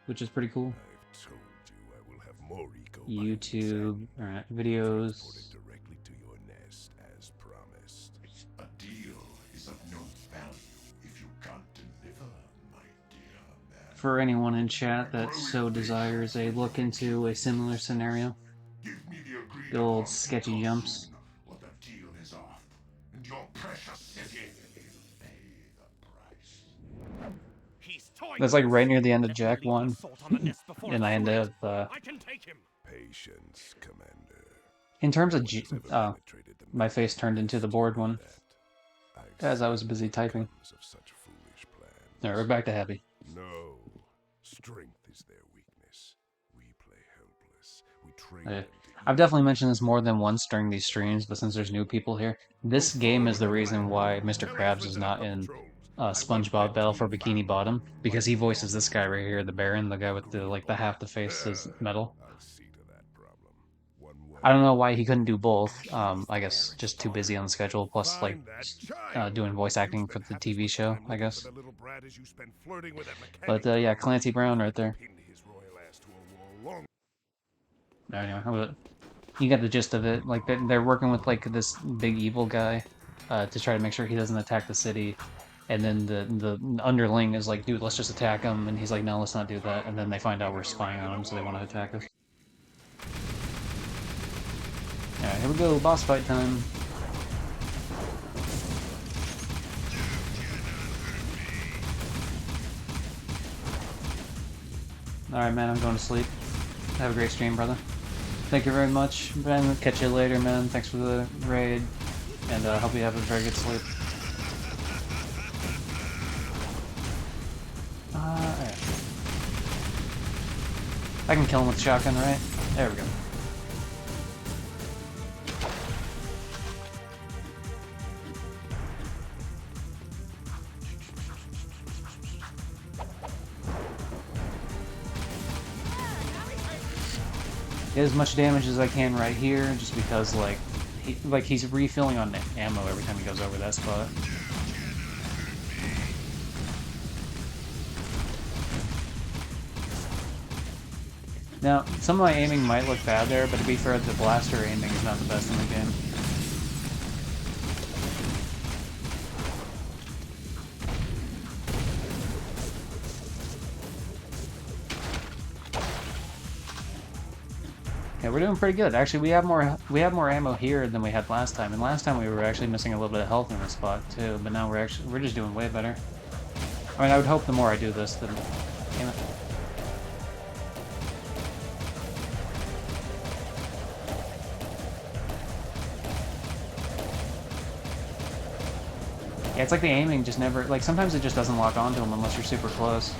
which is pretty cool.
I've told you I will have more eco
YouTube, alright, videos.
directly to your nest as promised.
A deal is of no value if you can't deliver, my dear man.
For anyone in chat that so desires a look into a similar scenario.
Give me the agreed
Good old sketchy jumps.
What the deal is off, and your precious city will pay the price.
That's like right near the end of Jak 1, and I ended up,
I can take him. Patience, Commander.
in terms of my face turned into the board one, as I was busy typing. Alright, we're back to happy.
No, strength is their weakness. We play helpless. We train.
I've definitely mentioned this more than once during these streams, but since there's new people here, this game is the reason why Mr. Krabs is not in SpongeBob Battle for Bikini Bottom, because he voices this guy right here, the Baron, the guy with the half the face is metal. I don't know why he couldn't do both. I guess just too busy on the schedule, plus like doing voice acting for the TV show, I guess. But yeah, Clancy Brown right there. Anyway, you get the gist of it. Like they're working with like this big evil guy to try to make sure he doesn't attack the city. And then the underling is like, dude, let's just attack him. And he's like, no, let's not do that. And then they find out we're spying on him, so they want to attack us. Alright, here we go, boss fight time. Alright, man, I'm going to sleep. Have a great stream, brother. Thank you very much, Ben. Catch you later, man. Thanks for the raid. And hope you have a very good sleep. Alright. I can kill him with the shotgun, right? There we go. Get as much damage as I can right here, just because he's refilling on ammo every time he goes over that spot. Now, some of my aiming might look bad there, but to be fair, the blaster aiming is not the best in the game. Yeah, we're doing pretty good. Actually, we have more ammo here than we had last time, and last time we were actually missing a little bit of health in this spot too. But now we're just doing way better. I mean, I would hope the more I do this, the damn it. Yeah, it's like the aiming just never, like, sometimes it just doesn't lock onto them unless you're super close.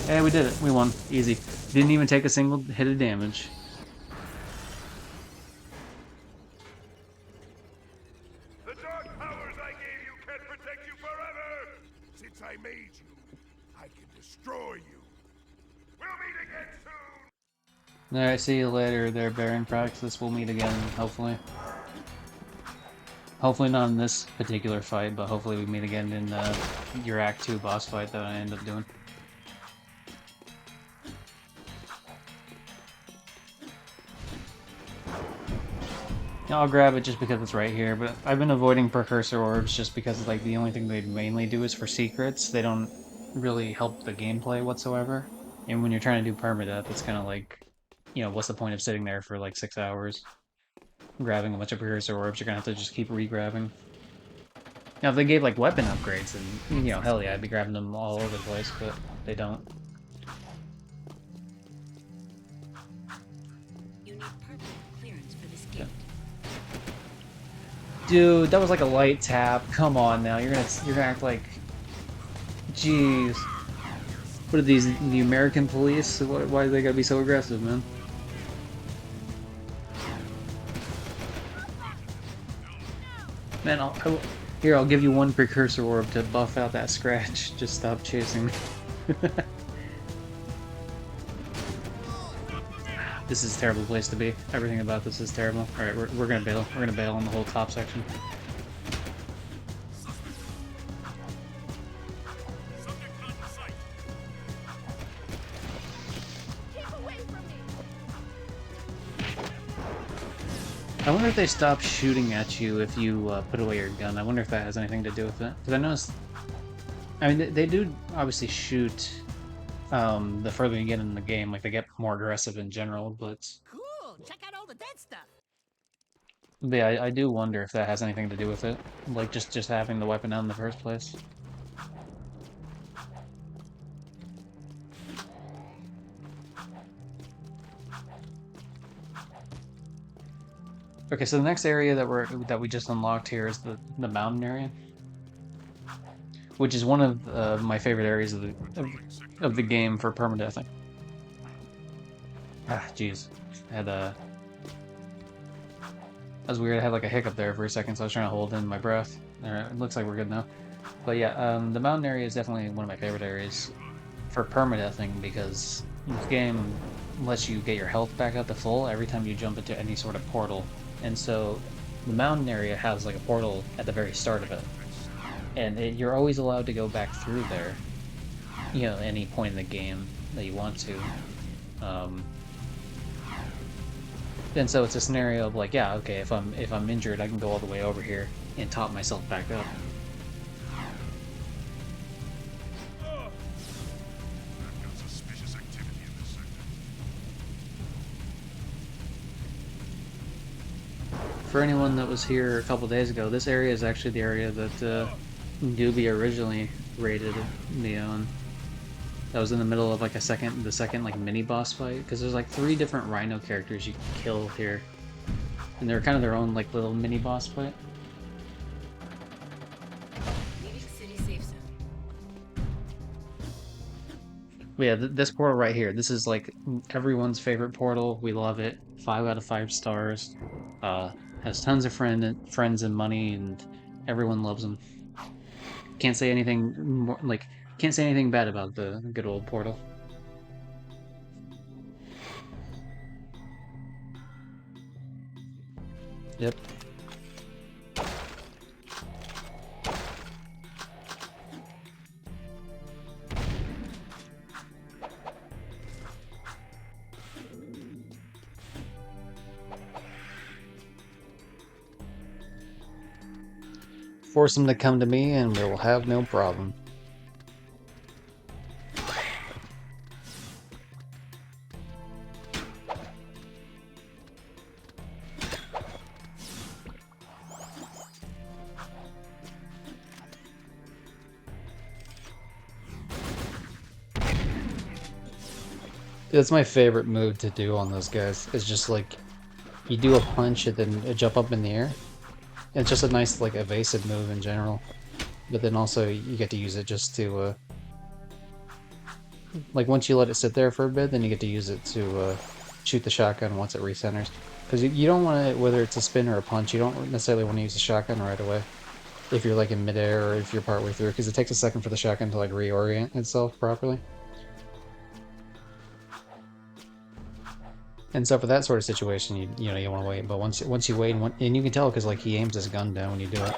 Yeah, we did it. We won. Easy. Didn't even take a single hit of damage.
The dark powers I gave you can't protect you forever! Since I made you, I can destroy you. We'll meet again soon!
Alright, see you later there, Baron Praxis. We'll meet again, hopefully. Hopefully not in this particular fight, but hopefully we meet again in your Act 2 boss fight that I end up doing. I'll grab it just because it's right here, but I've been avoiding precursor orbs just because like the only thing they mainly do is for secrets. They don't really help the gameplay whatsoever. And when you're trying to do permadeath, it's kind of like, you know, what's the point of sitting there for like 6 hours grabbing a bunch of precursor orbs? You're gonna have to just keep re-grabbing. Now, if they gave like weapon upgrades, then, you know, hell yeah, I'd be grabbing them all over the place, but they don't.
You need permanent clearance for this gate.
Dude, that was like a light tap. Come on now, you're gonna act like, jeez. What are these, the American police? Why do they gotta be so aggressive, man? Man, here, I'll give you one precursor orb to buff out that scratch. Just stop chasing me. This is a terrible place to be. Everything about this is terrible. Alright, we're gonna bail. We're gonna bail on the whole top section. I wonder if they stop shooting at you if you put away your gun. I wonder if that has anything to do with it. Because I noticed... I mean, they do obviously shoot the further you get in the game. Like, they get more aggressive in general, but...
Cool! Check out all the dead stuff!
But yeah, I do wonder if that has anything to do with it. Like, just having the weapon out in the first place. Okay, so the next area that we just unlocked here is the mountain area, which is one of my favorite areas of the game for permadeathing. Ah, jeez, I had that was weird. I had like a hiccup there for a second, so I was trying to hold in my breath. It looks like we're good now. But yeah, the mountain area is definitely one of my favorite areas for permadeathing because this game lets you get your health back up to full every time you jump into any sort of portal. And so the mountain area has like a portal at the very start of it. And you're always allowed to go back through there, you know, any point in the game that you want to.
And so it's a scenario of like, yeah, okay, if I'm injured, I can go all the way over here and top myself back up.
I've got suspicious activity in this sector.
For anyone that was here a couple days ago, this area is actually the area that Doobie originally raided me on. That was in the middle of like the second like mini boss fight, because there's like 3 different Rhino characters you can kill here, and they're kind of their own like little mini boss fight.
Leaving city safe zone.
But yeah, this portal right here, this is like everyone's favorite portal. We love it. 5 out of 5 stars. Has tons of friends and money, and everyone loves them. Can't say anything more like can't say anything bad about the good old portal. Yep. Force them to come to me, and we will have no problem. That's my favorite move to do on those guys. It's just like you do a punch and then a jump up in the air. And it's just a nice like evasive move in general. But then also you get to use it just to like once you let it sit there for a bit, then you get to use it to shoot the shotgun once it recenters. Because you don't want to, whether it's a spin or a punch, you don't necessarily want to use the shotgun right away. If you're like in midair or if you're partway through, because it takes a second for the shotgun to like reorient itself properly. And so for that sort of situation, you know you want to wait. But once you wait, and you can tell because like he aims his gun down when you do it.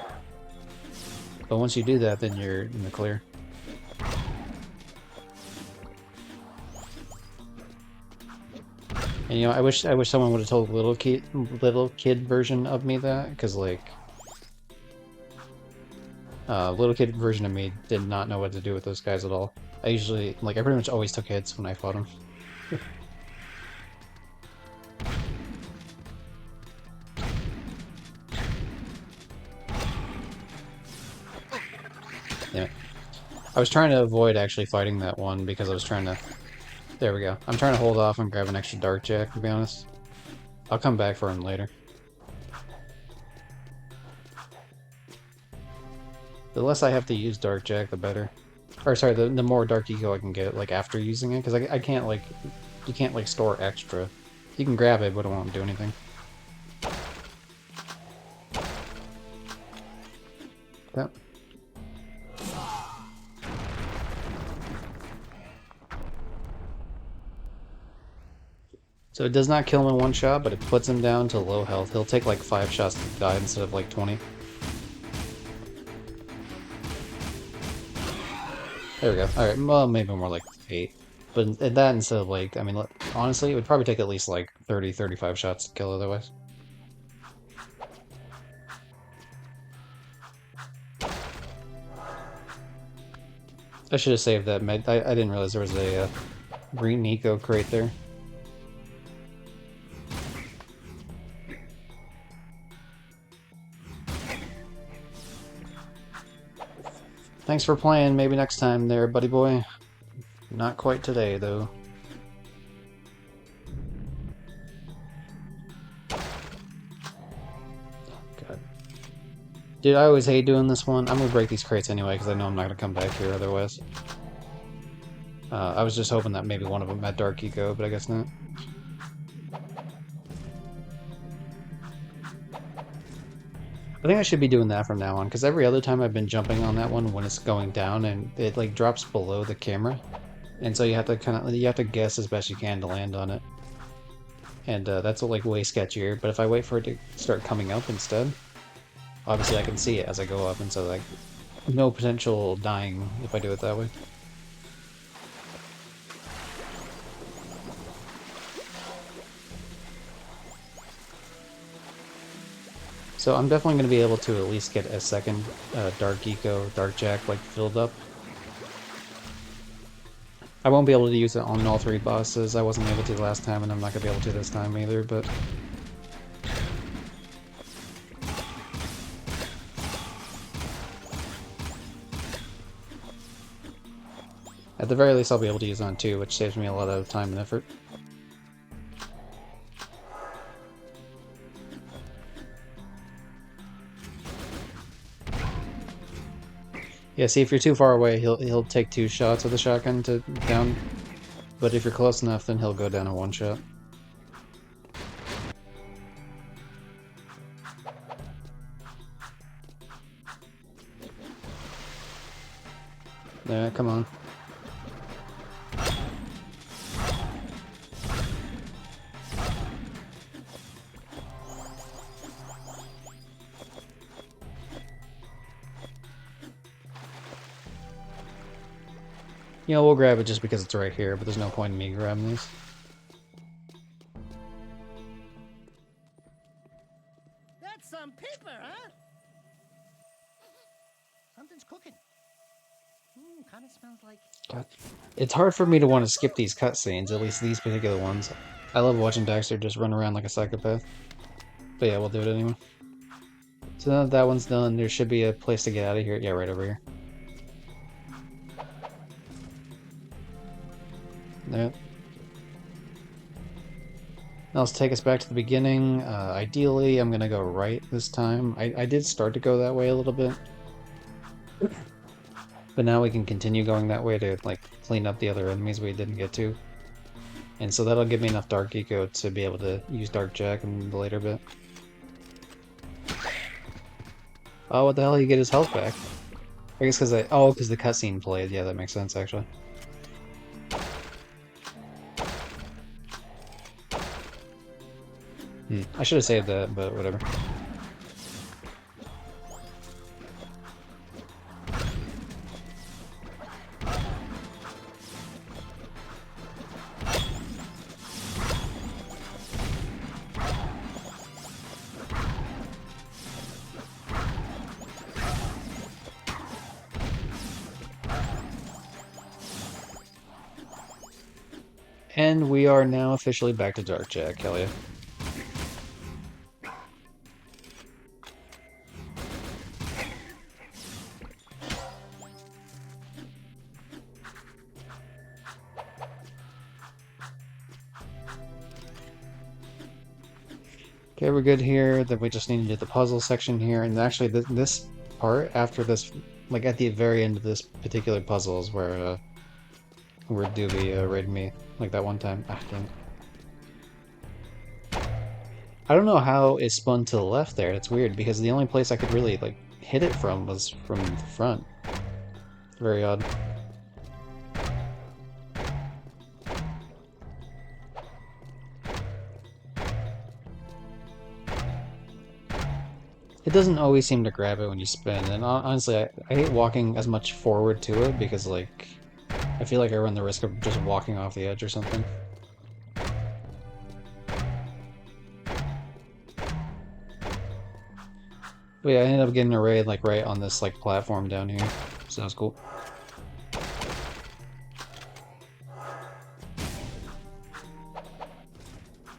But once you do that, then you're in the clear. And you know, I wish someone would have told little kid version of me that, because like little kid version of me did not know what to do with those guys at all. I pretty much always took hits when I fought them. Yeah. I was trying to avoid actually fighting that one because I was trying to... There we go. I'm trying to hold off and grab an extra Dark Jack, to be honest. I'll come back for him later. The less I have to use Dark Jack, the better. Or sorry, the more Dark Eco I can get, like, after using it. Because I can't, like... You can't, like, store extra. You can grab it, but it won't do anything. Yep. So it does not kill him in one shot, but it puts him down to low health. He'll take like 5 shots to die instead of like 20. There we go. Alright, well, maybe more like 8. But that instead of like, I mean, honestly, it would probably take at least like 30, 35 shots to kill otherwise. I should have saved that med. I didn't realize there was a green Nico crate there. Thanks for playing. Maybe next time there, buddy boy. Not quite today, though. God. Dude, I always hate doing this one. I'm gonna break these crates anyway, because I know I'm not gonna come back here otherwise. I was just hoping that maybe one of them had Dark Eco, but I guess not. I think I should be doing that from now on, because every other time I've been jumping on that one when it's going down, and it like drops below the camera, and so you have to guess as best you can to land on it, and that's like way sketchier. But if I wait for it to start coming up instead, obviously I can see it as I go up, and so like no potential dying if I do it that way.
So I'm definitely going to be able to at least get a second Dark Eco, Dark Jack, like, filled up. I won't be able to use it on all 3 bosses. I wasn't able to last time, and I'm not going to be able to this time either, but... At the very least, I'll be able to use it on 2, which saves me a lot of time and effort. Yeah, see, if you're too far away, he'll take 2 shots with the shotgun to down, but if you're close enough, then he'll go down in 1 shot. Yeah, come on. You know, we'll grab it just because it's right here, but there's no point in me grabbing these.
That's some paper, huh? Something's cooking. Kind of smells like...
God. It's hard for me to want to skip these cutscenes, at least these particular ones. I love watching Dexter just run around like a psychopath. But yeah, we'll do it anyway. So now that that one's done, there should be a place to get out of here. Yeah, right over here. There. Now let's take us back to the beginning. Ideally, I'm gonna go right this time. I did start to go that way a little bit. But now we can continue going that way to, like, clean up the other enemies we didn't get to. And so that'll give me enough Dark Eco to be able to use Dark Jack in the later bit. Oh, what the hell? He get his health back. I guess because because the cutscene played. Yeah, that makes sense, actually. I should have saved that, but whatever. And we are now officially back to Dark Jack, hell yeah. Okay, we're good here. Then we just need to do the puzzle section here. And actually, this part, after this, like at the very end of this particular puzzle is where Doobie raided me, like that one time. Ah, damn it. I don't know how it spun to the left there. It's weird, because the only place I could really, like, hit it from was from the front. Very odd. It doesn't always seem to grab it when you spin, and honestly, I hate walking as much forward to it, because, like, I feel like I run the risk of just walking off the edge or something. But yeah, I ended up getting a raid, like, right on this, like, platform down here, so that was cool.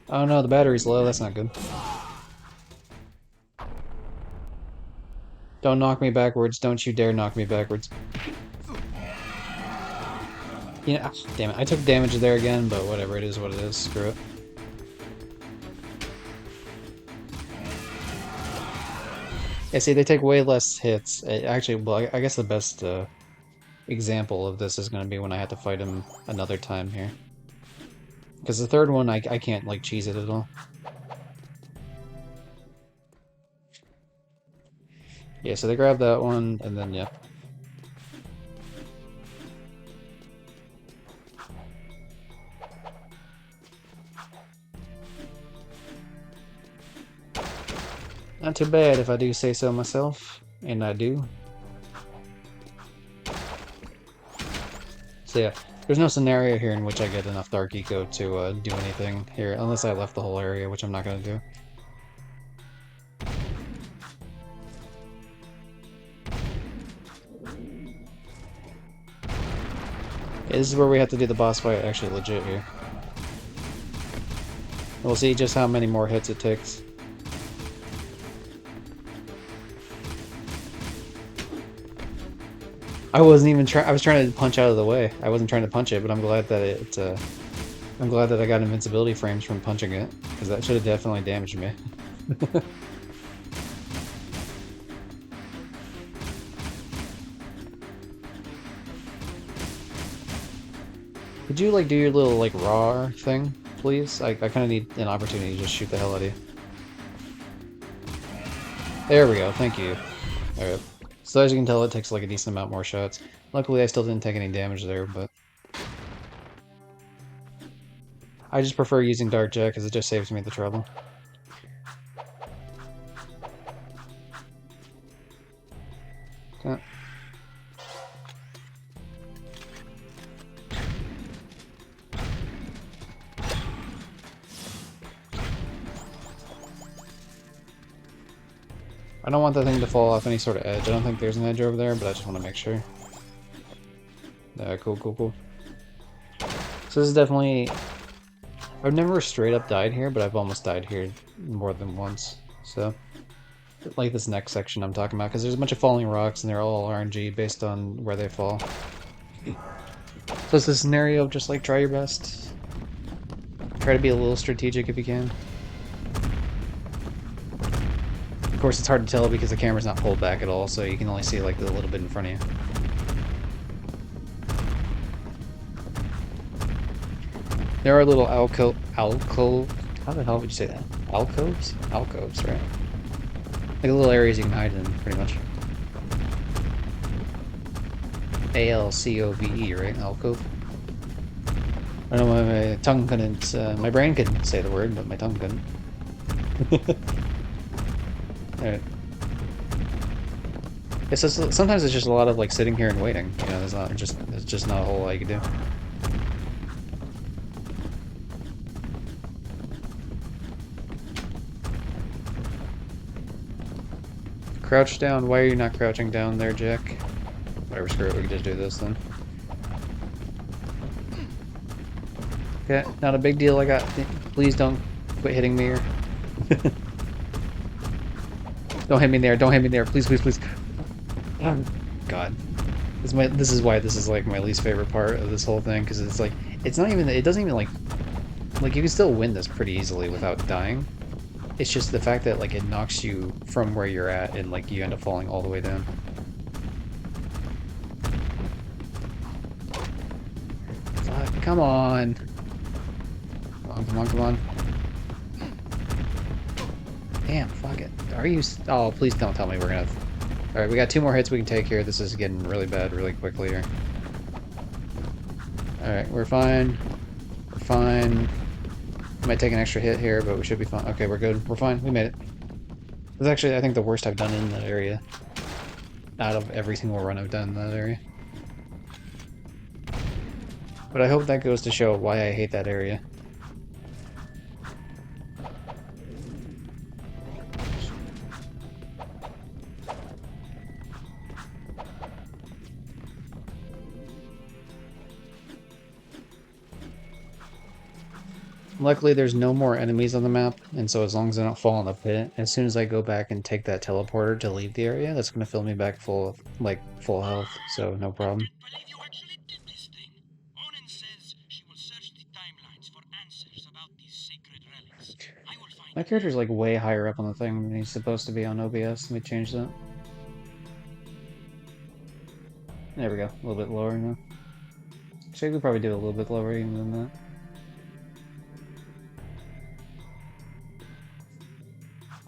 Oh no, the battery's low, that's not good. Don't knock me backwards, don't you dare knock me backwards. You know, damn it, I took damage there again, but whatever, it is what it is, screw it. Yeah, see, they take way less hits. Actually, well, I guess the best example of this is going to be when I have to fight him another time here. Because the third one, I can't, like, cheese it at all. Yeah, so they grab that one, and then, yeah. Not too bad if I do say so myself, and I do. So yeah, there's no scenario here in which I get enough Dark Eco to do anything here, unless I left the whole area, which I'm not going to do. Yeah, this is where we have to do the boss fight actually legit here. We'll see just how many more hits it takes. I wasn't even trying. I was trying to punch out of the way. I wasn't trying to punch it, but I'm glad that it. I'm glad that I got invincibility frames from punching it, because that should have definitely damaged me. Could you like do your little like raw thing, please? I kind of need an opportunity to just shoot the hell out of you. There we go. Thank you. All right. So as you can tell, it takes like a decent amount more shots. Luckily, I still didn't take any damage there, but I just prefer using Dark Jet because it just saves me the trouble. Okay. I don't want that thing to fall off any sort of edge. I don't think there's an edge over there, but I just want to make sure. Cool, cool, cool. So this is definitely... I've never straight up died here, but I've almost died here more than once. So, like this next section I'm talking about, because there's a bunch of falling rocks, and they're all RNG based on where they fall. So it's this scenario of just like try your best. Try to be a little strategic if you can. Of course, it's hard to tell because the camera's not pulled back at all, so you can only see like a little bit in front of you. There are little how the hell would you say that? Alcoves? Alcoves, right? Like little areas you can hide in, pretty much. A-L-C-O-V-E, right? Alcove? I don't know, my tongue couldn't, my brain could say the word, but my tongue couldn't. Alright. Yeah, so sometimes it's just a lot of like sitting here and waiting, you know, there's just not a whole lot you can do. Crouch down. Why are you not crouching down there, Jack? Whatever, screw it. We can just do this then. Okay, not a big deal. I got... Please don't quit hitting me here. Don't hit me there. Don't hit me there. Please, please, please. Oh, God. This is why this is like my least favorite part of this whole thing, because it's like... It's not even... It doesn't even like... Like, you can still win this pretty easily without dying. It's just the fact that like it knocks you from where you're at and like you end up falling all the way down. Fuck, come on. Come on, come on, come on. Damn, fuck it. Are you... Oh, please don't tell me we're gonna... Alright, we got 2 more hits we can take here. This is getting really bad really quickly here. Alright, we're fine. We're fine. Might take an extra hit here, but we should be fine. Okay, we're good. We're fine. We made it. This is actually, I think, the worst I've done in that area. Out of every single run I've done in that area. But I hope that goes to show why I hate that area. Luckily, there's no more enemies on the map, and so as long as I don't fall in the pit, as soon as I go back and take that teleporter to leave the area, that's going to fill me back full of, like, full health, so no problem.
Believe you actually did this thing. Onin says she will search the timelines for answers about these sacred relics. I will find
My character's, like, way higher up on the thing than he's supposed to be on OBS. Let me change that. There we go. A little bit lower now. Actually, we could probably do a little bit lower even than that.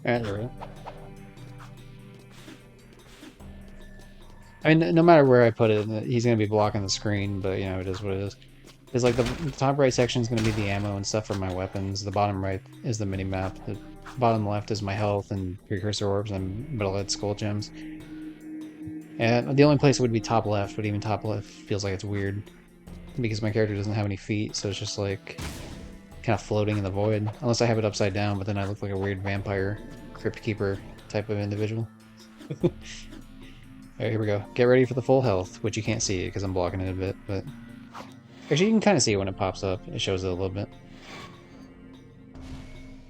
Alright, there we go. I mean, no matter where I put it, he's going to be blocking the screen, but, you know, it is what it is. It's like the top right section is going to be the ammo and stuff for my weapons. The bottom right is the mini-map. The bottom left is my health and precursor orbs and metalhead skull gems. And the only place would be top left, but even top left feels like it's weird. Because my character doesn't have any feet, so it's just like kind of floating in the void. Unless I have it upside down, but then I look like a weird vampire, crypt keeper type of individual. Alright, here we go. Get ready for the full health, which you can't see because I'm blocking it a bit, but Actually, you can kind of see it when it pops up. It shows it a little bit.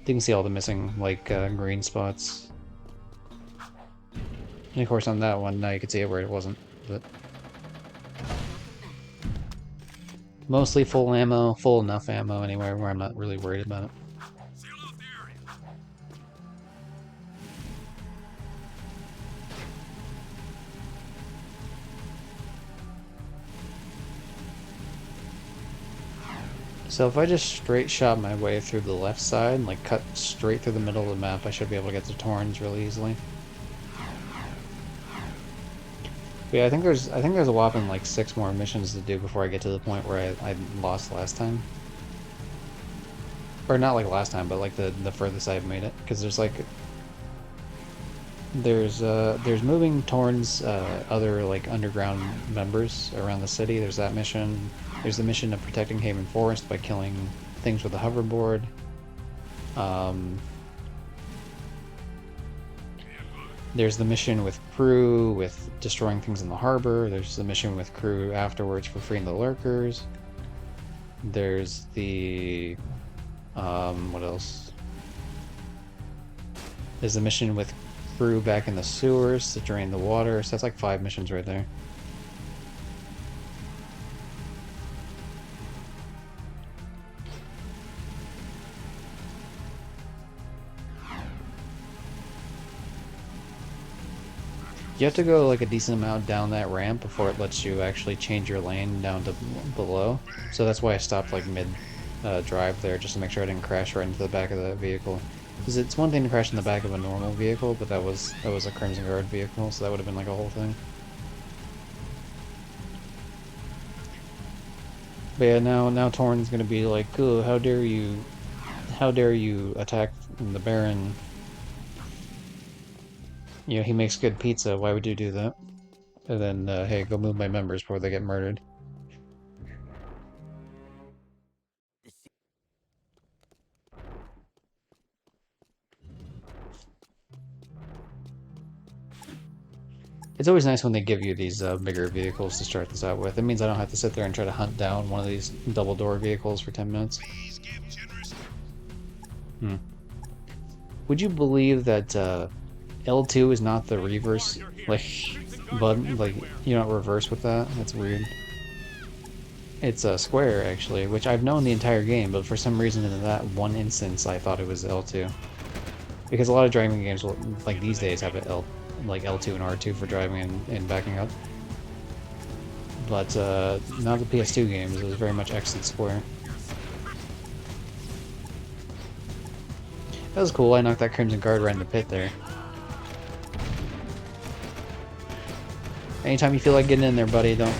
You can see all the missing, like, green spots. And of course on that one, now you can see it where it wasn't. But mostly full ammo, full enough ammo anywhere where I'm not really worried about it.
Seal off the area.
So if I just straight shot my way through the left side, like cut straight through the middle of the map, I should be able to get to Torrens really easily. But yeah, I think there's a whopping like 6 more missions to do before I get to the point where I lost last time. Or not like last time, but like the furthest I've made it. Because there's like there's moving Torrens other like underground members around the city. There's that mission. There's the mission of protecting Haven Forest by killing things with a hoverboard. There's the mission with crew with destroying things in the harbor. There's the mission with crew afterwards for freeing the lurkers. There's the what else? There's the mission with crew back in the sewers to drain the water. So that's like 5 missions right there. You have to go like a decent amount down that ramp before it lets you actually change your lane down to below. So that's why I stopped like mid drive there, just to make sure I didn't crash right into the back of the vehicle. Because it's one thing to crash in the back of a normal vehicle, but that was a Crimson Guard vehicle, so that would have been like a whole thing. But yeah, now Torn's gonna be like, "Oh, how dare you attack the Baron? You know, he makes good pizza. Why would you do that?" And then, hey, go move my members before they get murdered. It's always nice when they give you these bigger vehicles to start this out with. It means I don't have to sit there and try to hunt down one of these double-door vehicles for 10 minutes. Would you believe that L2 is not the reverse, like, button? Like, you don't reverse with that? That's weird. It's a square, actually, which I've known the entire game, but for some reason in that one instance I thought it was L2. Because a lot of driving games, like these days, have like L2 and R2 for driving and backing up. But not the PS2 games, it was very much X and square. That was cool, I knocked that Crimson Guard right in the pit there. Anytime you feel like getting in there, buddy, don't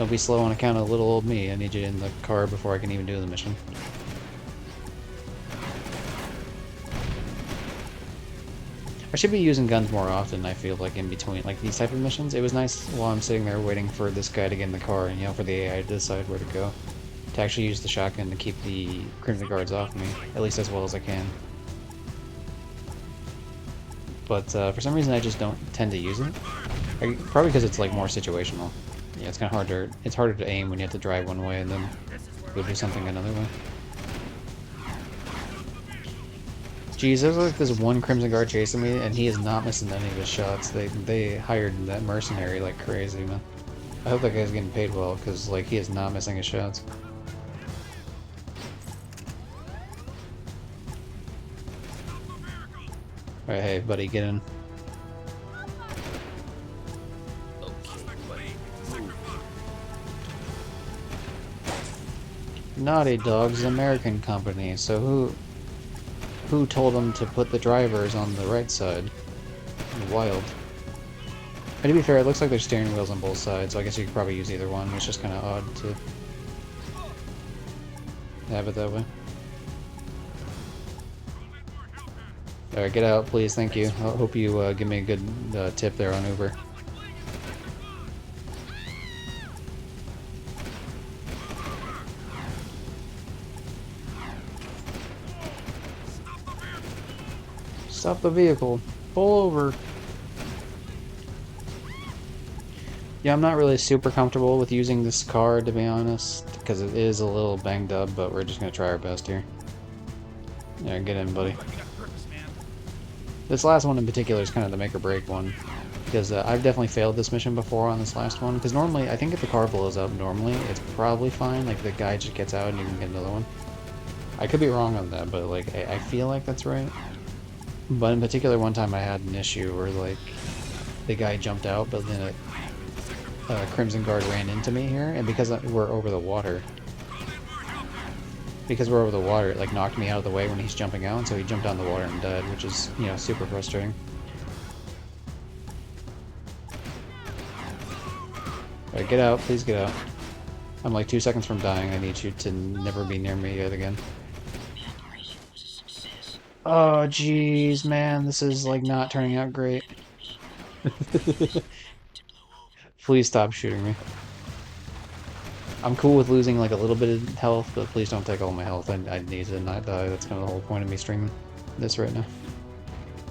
be slow on account of little old me. I need you in the car before I can even do the mission. I should be using guns more often, I feel like, in between, like, these type of missions. It was nice while I'm sitting there waiting for this guy to get in the car, and, you know, for the AI to decide where to go, to actually use the shotgun to keep the Crimson Guards off me, at least as well as I can. But for some reason I just don't tend to use it. Probably because it's, like, more situational. Yeah, it's kind of harder to aim when you have to drive one way and then go do something another way. Geez, there's like this one Crimson Guard chasing me, and he is not missing any of his shots. They hired that mercenary like crazy, man. I hope that guy's getting paid well, because like he is not missing his shots. Alright, hey buddy, get in. Naughty Dog's an American company, so who told them to put the drivers on the right side? Wild. And to be fair, it looks like there's steering wheels on both sides, so I guess you could probably use either one. It's just kind of odd to have it that way. Alright, get out, please. Thank you. I hope you give me a good tip there on Uber. Stop the vehicle. Pull over. Yeah, I'm not really super comfortable with using this card, to be honest, because it is a little banged up, but we're just gonna try our best here. Yeah, get in, buddy. This last one in particular is kind of the make or break one, because I've definitely failed this mission before on this last one, because normally, I think if the car blows up normally, it's probably fine, like the guy just gets out and you can get another one. I could be wrong on that, but like, I feel like that's right. But in particular, one time I had an issue where like, the guy jumped out, but then a Crimson Guard ran into me here, and because we're over the water, it like knocked me out of the way when he's jumping out, and so he jumped down the water and died, which is, you know, super frustrating. Alright, get out, please get out. I'm like 2 seconds from dying, I need you to never be near me yet again. Oh, jeez, man, this is like not turning out great. Please stop shooting me. I'm cool with losing like a little bit of health, but please don't take all my health. I need to not die. That's kind of the whole point of me streaming this right now.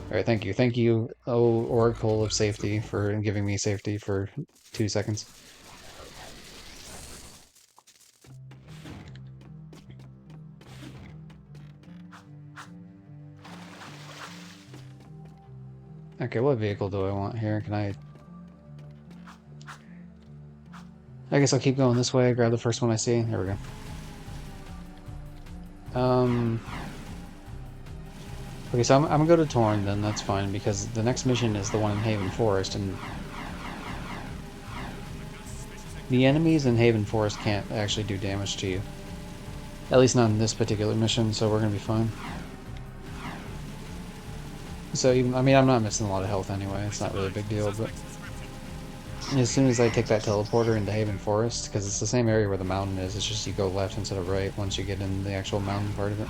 Alright, thank you. Thank you, oh, Oracle of Safety, for giving me safety for 2 seconds. Okay, what vehicle do I want here? Can I guess I'll keep going this way, grab the first one I see. There we go. Okay, so I'm gonna go to Torn then, that's fine, because the next mission is the one in Haven Forest, and the enemies in Haven Forest can't actually do damage to you. At least not in this particular mission, so we're gonna be fine. So even, I mean, I'm not missing a lot of health anyway, it's not really a big deal, but as soon as I take that teleporter into Haven Forest, because it's the same area where the mountain is, it's just you go left instead of right once you get in the actual mountain part of it.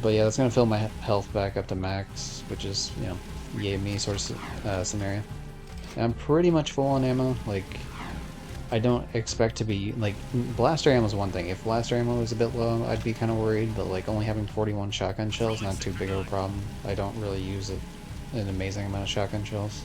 But yeah, that's gonna fill my health back up to max, which is, you know, yay me sort of scenario. And I'm pretty much full on ammo, like, I don't expect to be, like, blaster ammo is one thing. If blaster ammo was a bit low, I'd be kind of worried, but, like, only having 41 shotgun shells, not too big of a problem. I don't really use an amazing amount of shotgun shells.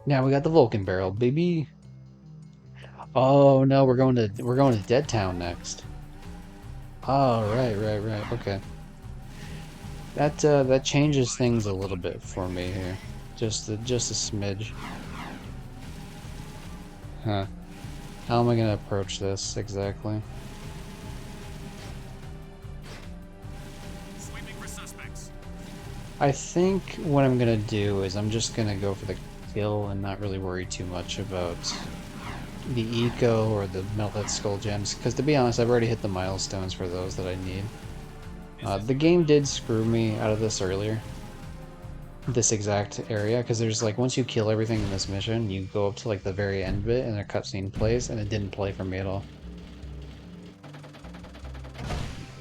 Now we got the Vulcan barrel, baby. Oh no, we're going to Dead Town next. Oh, right, okay. That changes things a little bit for me here. Just a smidge. Huh. How am I gonna approach this exactly? I think what I'm gonna do is I'm just gonna go for the kill and not really worry too much about the eco or the melted skull gems, because to be honest, I've already hit the milestones for those that I need. The game did screw me out of this earlier, this exact area, because there's like, once you kill everything in this mission, you go up to like the very end bit and a cutscene plays, and it didn't play for me at all.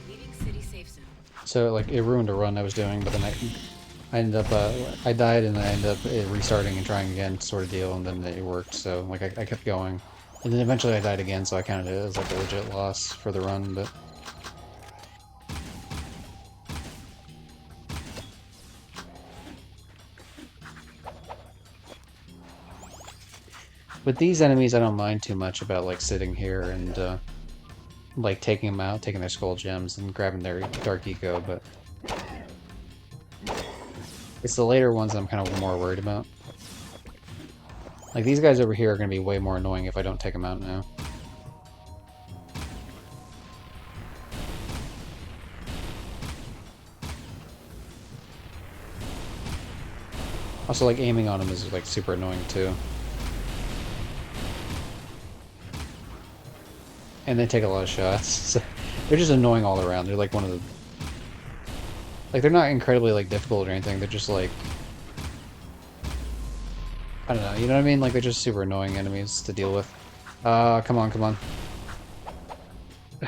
Leaving city safe zone.
So like, it ruined a run I was doing, but then I ended up, I died and I ended up restarting and trying again, sort of deal, and then it worked, so like I kept going. And then eventually I died again, so I counted it as like a legit loss for the run, but... With these enemies, I don't mind too much about like sitting here and like taking them out, taking their skull gems, and grabbing their dark eco, but it's the later ones I'm kind of more worried about. Like, these guys over here are going to be way more annoying if I don't take them out now. Also, like, aiming on them is like super annoying too. And they take a lot of shots, so they're just annoying all around. They're like one of the... Like, they're not incredibly, like, difficult or anything, they're just like... I don't know, you know what I mean? Like, they're just super annoying enemies to deal with. Come on, come on. You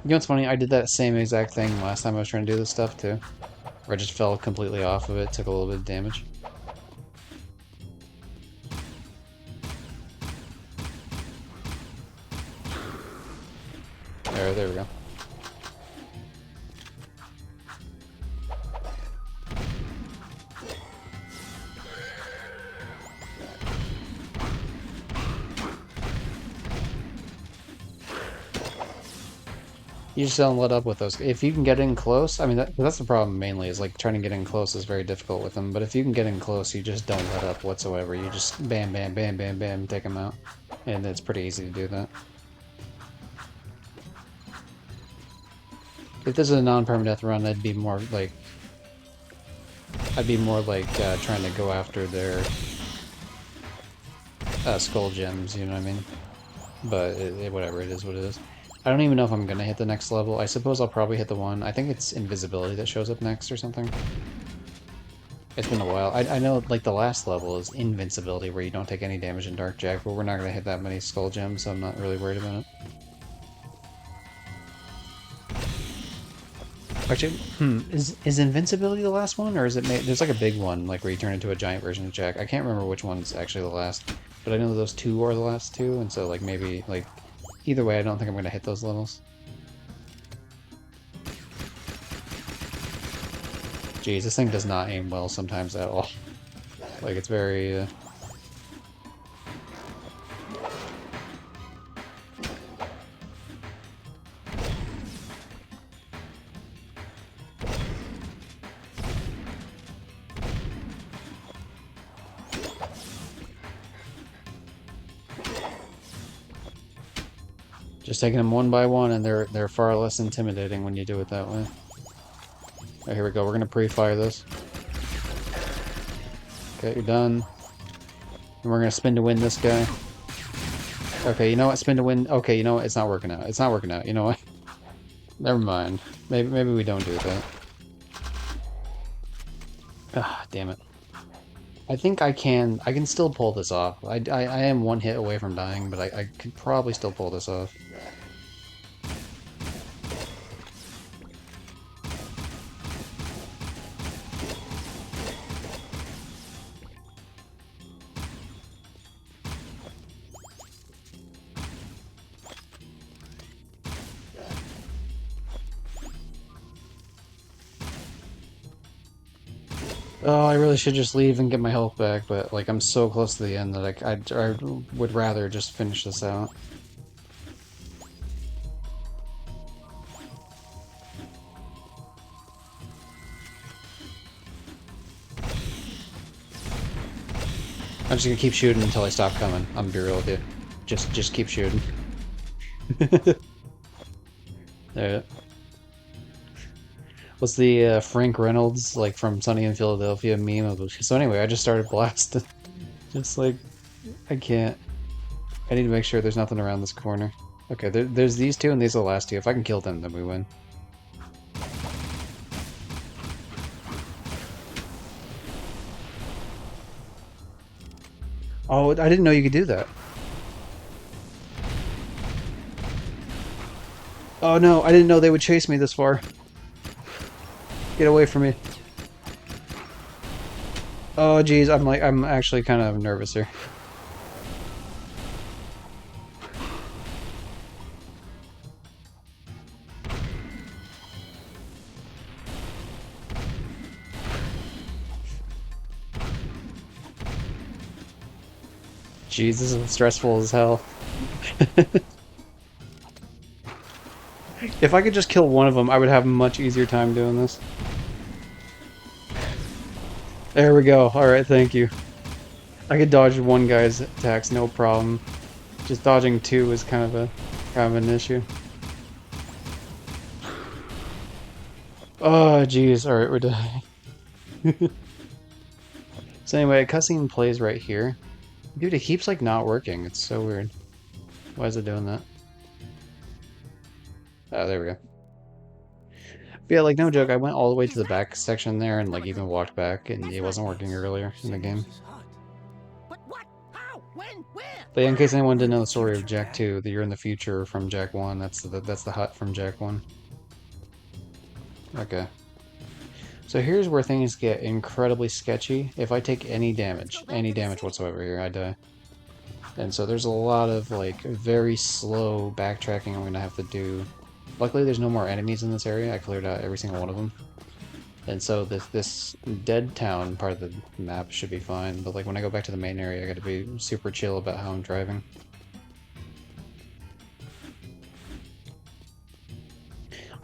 know what's funny? I did that same exact thing last time I was trying to do this stuff, too. Where I just fell completely off of it, took a little bit of damage. You just don't let up with those. If you can get in close, I mean, that's the problem mainly, is like trying to get in close is very difficult with them. But if you can get in close, you just don't let up whatsoever. You just bam, bam, bam, bam, bam, take them out. And it's pretty easy to do that. If this is a non-permadeath run, I'd be more like trying to go after their skull gems, you know what I mean? But whatever, it is what it is. I don't even know if I'm gonna hit the next level. I suppose I'll probably hit the one. I think it's invisibility that shows up next or something. It's been a while. I know, like, the last level is invincibility, where you don't take any damage in Dark Jack, but we're not gonna hit that many skull gems, so I'm not really worried about it. Actually, is invincibility the last one, or is it there's like a big one, like where you turn into a giant version of Jack. I can't remember which one's actually the last, but I know those two are the last two, and so like maybe like either way, I don't think I'm gonna hit those levels. Jeez, this thing does not aim well sometimes at all. Like it's very. Just taking them one by one, and they're far less intimidating when you do it that way. Alright, here we go. We're gonna pre-fire this. Okay, you're done. And we're gonna spin to win this guy. Okay, you know what? Spin to win. Okay, you know what? It's not working out. It's not working out. You know what? Never mind. Maybe we don't do that. Ah, damn it. I think I can still pull this off. I am one hit away from dying, but I could probably still pull this off. Oh, I really should just leave and get my health back, but like I'm so close to the end that I would rather just finish this out. I'm just gonna keep shooting until I stop coming. I'm gonna be real with you. Just keep shooting. There. What's the Frank Reynolds, like, from Sunny in Philadelphia meme of. So anyway, I just started blasting. Just like, I can't. I need to make sure there's nothing around this corner. Okay, there's these two, and these are the last two. If I can kill them, then we win. Oh, I didn't know you could do that. Oh no, I didn't know they would chase me this far. Get away from me. Oh geez, I'm actually kind of nervous here. Jeez, this is stressful as hell. If I could just kill one of them, I would have a much easier time doing this. There we go. Alright, thank you. I could dodge one guy's attacks, no problem. Just dodging two is kind of an issue. Oh, jeez. Alright, we're dying. So anyway, a cutscene plays right here. Dude, it keeps, like, not working. It's so weird. Why is it doing that? Oh, there we go. But yeah, like, no joke, I went all the way to the back section there and, like, even walked back, and it wasn't working earlier in the game.
But what? How? When? Where?
But yeah, in case anyone didn't know the story of Jak 2, that you're in the future from Jak 1, that's the hut from Jak 1. Okay. So here's where things get incredibly sketchy. If I take any damage whatsoever here, I die. And so there's a lot of, like, very slow backtracking I'm gonna have to do. Luckily there's no more enemies in this area, I cleared out every single one of them. And so this dead town part of the map should be fine, but like when I go back to the main area I gotta be super chill about how I'm driving.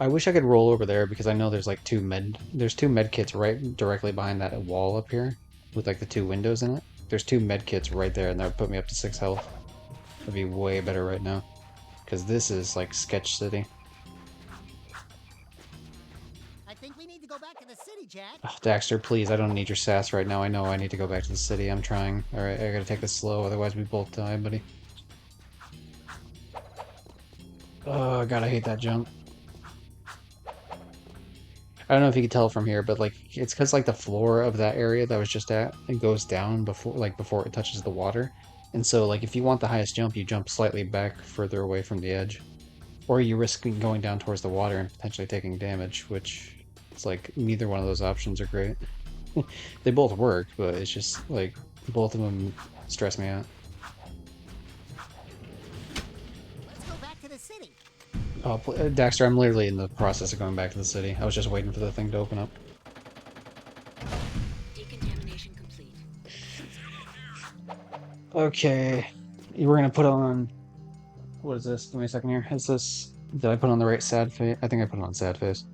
I wish I could roll over there because I know there's like there's two med kits right directly behind that wall up here with like the two windows in it. There's two med kits right there and that would put me up to 6 health. That'd be way better right now because this is like Sketch City.
I think we need to go back to the city, Jack.
Oh, Daxter, please, I don't need your sass right now. I know I need to go back to the city. I'm trying. Alright, I gotta take this slow, otherwise we both die, buddy. Oh, God, I hate that jump. I don't know if you can tell from here, but like it's because like the floor of that area that I was just at, it goes down before it touches the water. And so like if you want the highest jump, you jump slightly back further away from the edge. Or you risk going down towards the water and potentially taking damage, which it's like neither one of those options are great. They both work, but it's just like both of them stress me out.
Let's go back to the city.
Oh, Daxter, I'm literally in the process of going back to the city. I was just waiting for the thing to open up.
Decontamination complete.
Okay, we're gonna put on. What is this? Give me a second here. Is this? Did I put on the right sad face? I think I put it on sad face.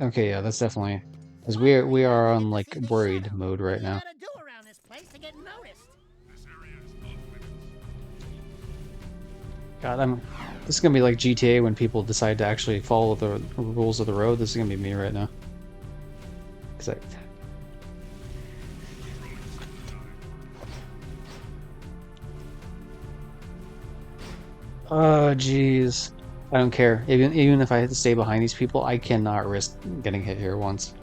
Okay, yeah, that's definitely because we are on like worried mode right now.
What do you gotta do around this place to get noticed?
God, this is gonna be like GTA when people decide to actually follow the rules of the road. This is gonna be me right now. Cause I. Oh, jeez. I don't care. Even if I have to stay behind these people, I cannot risk getting hit here once.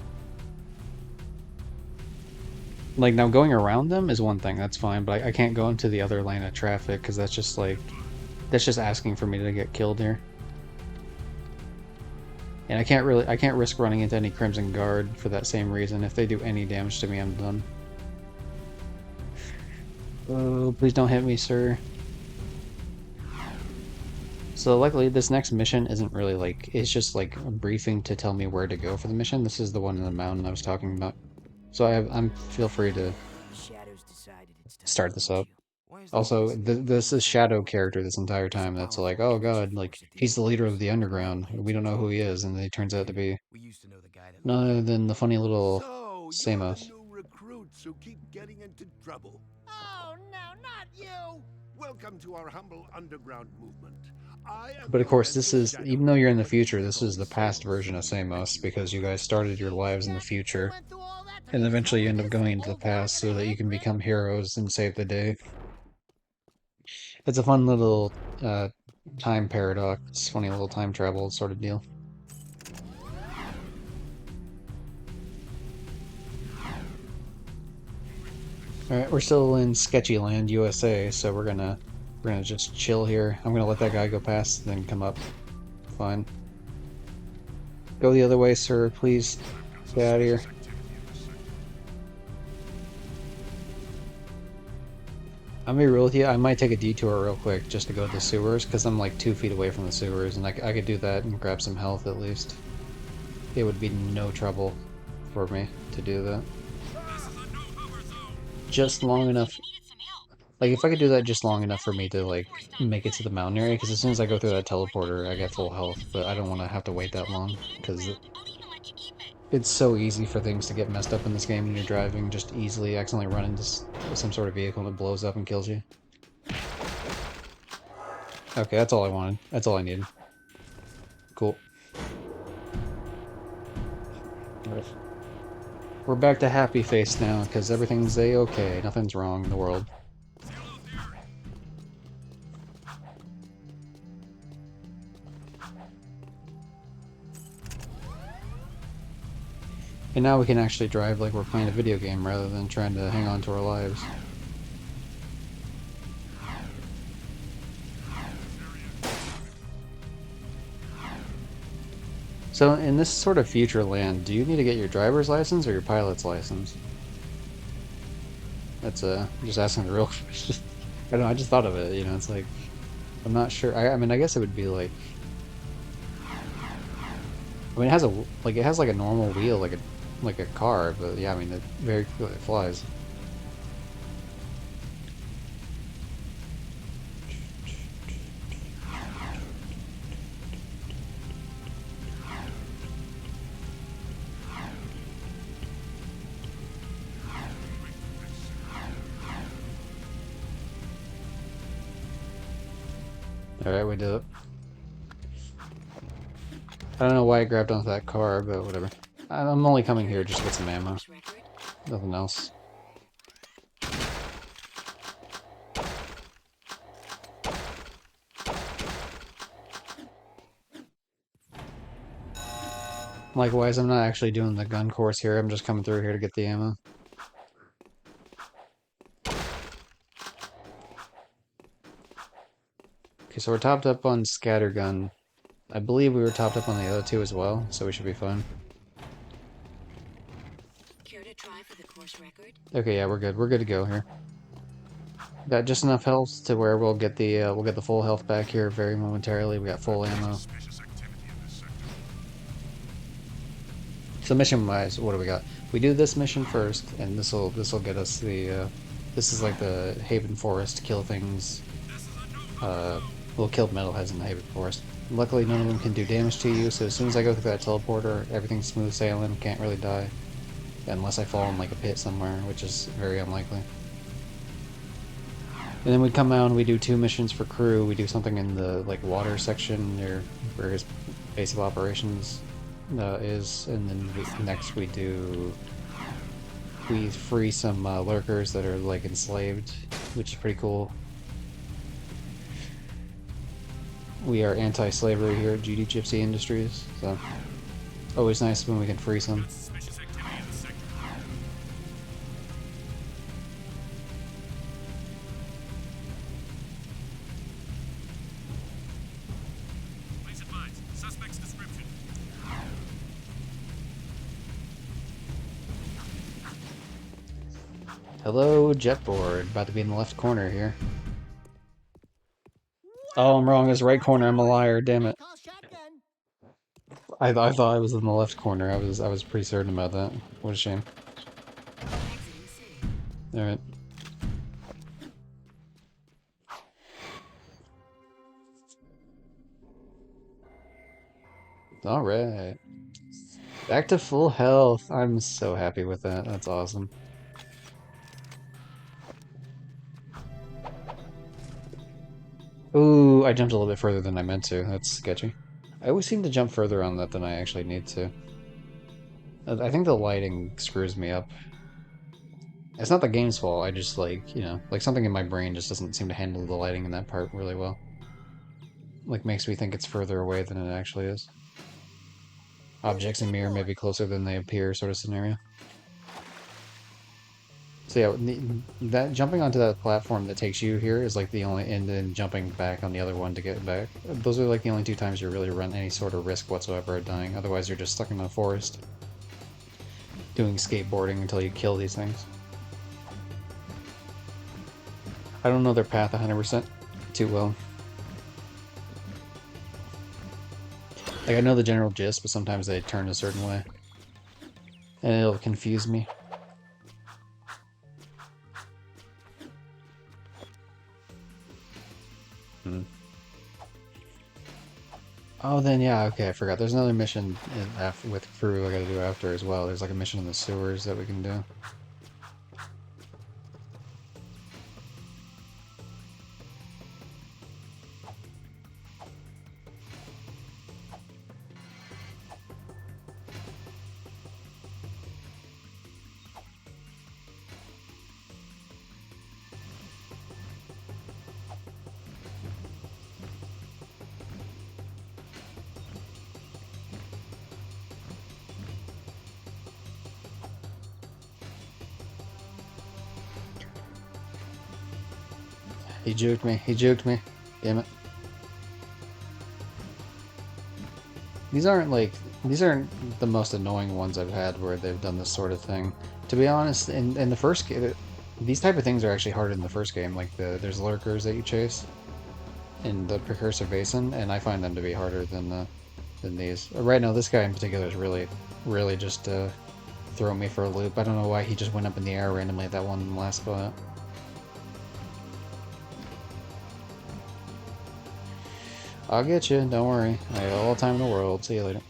Like, now going around them is one thing, that's fine, but I can't go into the other lane of traffic, because that's just like... That's just asking for me to get killed here. And I can't risk running into any Crimson Guard for that same reason. If they do any damage to me, I'm done. Oh, please don't hit me, sir. So luckily, this next mission isn't really like... It's just like a briefing to tell me where to go for the mission. This is the one in the mountain I was talking about. So I'm feel free to start this up. Also, this is Shadow character this entire time. That's like, oh god, like he's the leader of the underground. We don't know who he is, and he turns out to be none other than the funny little
So, you're the
Samos.
new recruits who keep getting into trouble.
Oh no, not you!
Welcome to our humble underground movement. I am
But of
known
course,
as
this
the
is
Shadow,
even though you're in the
but you
future,
can
this
call
is
me
the past
Samos.
version of Samos
Rescue
because you guys
operations.
started your lives in the
Jack,
future,
went through all that to
and
raise
eventually you
money
end
for
up
this
going into the
old dog
past
and
so
a
that you
half
can
grip?
become heroes and save the day. It's a fun little time paradox, funny little time travel sort of deal. Alright, we're still in Sketchy Land, USA, so we're gonna just chill here. I'm gonna let that guy go past, then come up. Fine. Go the other way, sir, please. Get out of here. I'm gonna be real with you, I might take a detour real quick just to go to the sewers, because I'm like 2 feet away from the sewers, and I could do that and grab some health at least. It would be no trouble for me to do that. Just long enough. Like, if I could do that just long enough for me to, like, make it to the mountain area, because as soon as I go through that teleporter, I get full health, but I don't want to have to wait that long, because it's so easy for things to get messed up in this game when you're driving, just easily accidentally run into some sort of vehicle that blows up and kills you. Okay, that's all I wanted. That's all I needed. Cool. Alright. We're back to happy face now, because everything's a-okay. Nothing's wrong in the world. And now we can actually drive like we're playing a video game rather than trying to hang on to our lives. So in this sort of future land, do you need to get your driver's license or your pilot's license? That's just asking the real question. I don't know, I just thought of it, you know, it's like I'm not sure. I mean I guess it would be like I mean it has a normal wheel like a car, but yeah, I mean it very clearly flies. Alright, we did it. I don't know why I grabbed onto that car, but whatever. I'm only coming here just to get some ammo. Nothing else. Likewise, I'm not actually doing the gun course here. I'm just coming through here to get the ammo. Okay, so we're topped up on scattergun. I believe we were topped up on the other two as well, so we should be fine.
Care to try for the course record?
Okay, yeah, we're good. We're good to go here. Got just enough health to where we'll get the full health back here very momentarily. We got full ammo. So mission wise, what do we got? We do this mission first, and this'll get us the this is like the Haven Forest kill things. We'll kill metalheads in the Haven Forest. Luckily, none of them can do damage to you, so as soon as I go through that teleporter, everything's smooth sailing. Can't really die, unless I fall in like a pit somewhere, which is very unlikely. And then we come out and we do 2 missions for crew. We do something in the like water section near where his base of operations is, and then next we free some lurkers that are like enslaved, which is pretty cool. We are anti-slavery here at GD Gypsy Industries, so always nice when we can free some. Hello, jetboard. About to be in the left corner here. Oh, I'm wrong. It's right corner. I'm a liar. Damn it. I thought I was in the left corner. I was pretty certain about that. What a shame. All right. All right. Back to full health. I'm so happy with that. That's awesome. Ooh, I jumped a little bit further than I meant to. That's sketchy. I always seem to jump further on that than I actually need to. I think the lighting screws me up. It's not the game's fault, I just like, you know, like something in my brain just doesn't seem to handle the lighting in that part really well. Like makes me think it's further away than it actually is. Objects in mirror may be closer than they appear sort of scenario. So yeah, that jumping onto that platform that takes you here is like the only, and then jumping back on the other one to get back. Those are like the only 2 times you really run any sort of risk whatsoever of dying. Otherwise you're just stuck in the forest doing skateboarding until you kill these things. I don't know their path 100% too well. Like, I know the general gist, but sometimes they turn a certain way. And it'll confuse me. Oh, then yeah, okay, I forgot. There's another mission with crew I gotta do after as well. There's like a mission in the sewers that we can do. He juked me. He juked me. Damn it. These aren't the most annoying ones I've had where they've done this sort of thing. To be honest, in the first game, these type of things are actually harder in the first game. Like there's lurkers that you chase in the Precursor Basin, and I find them to be harder than these. Right now, this guy in particular is really just throwing me for a loop. I don't know why he just went up in the air randomly at that one last spot. I'll get you, don't worry. I got all the time in the world. See you later.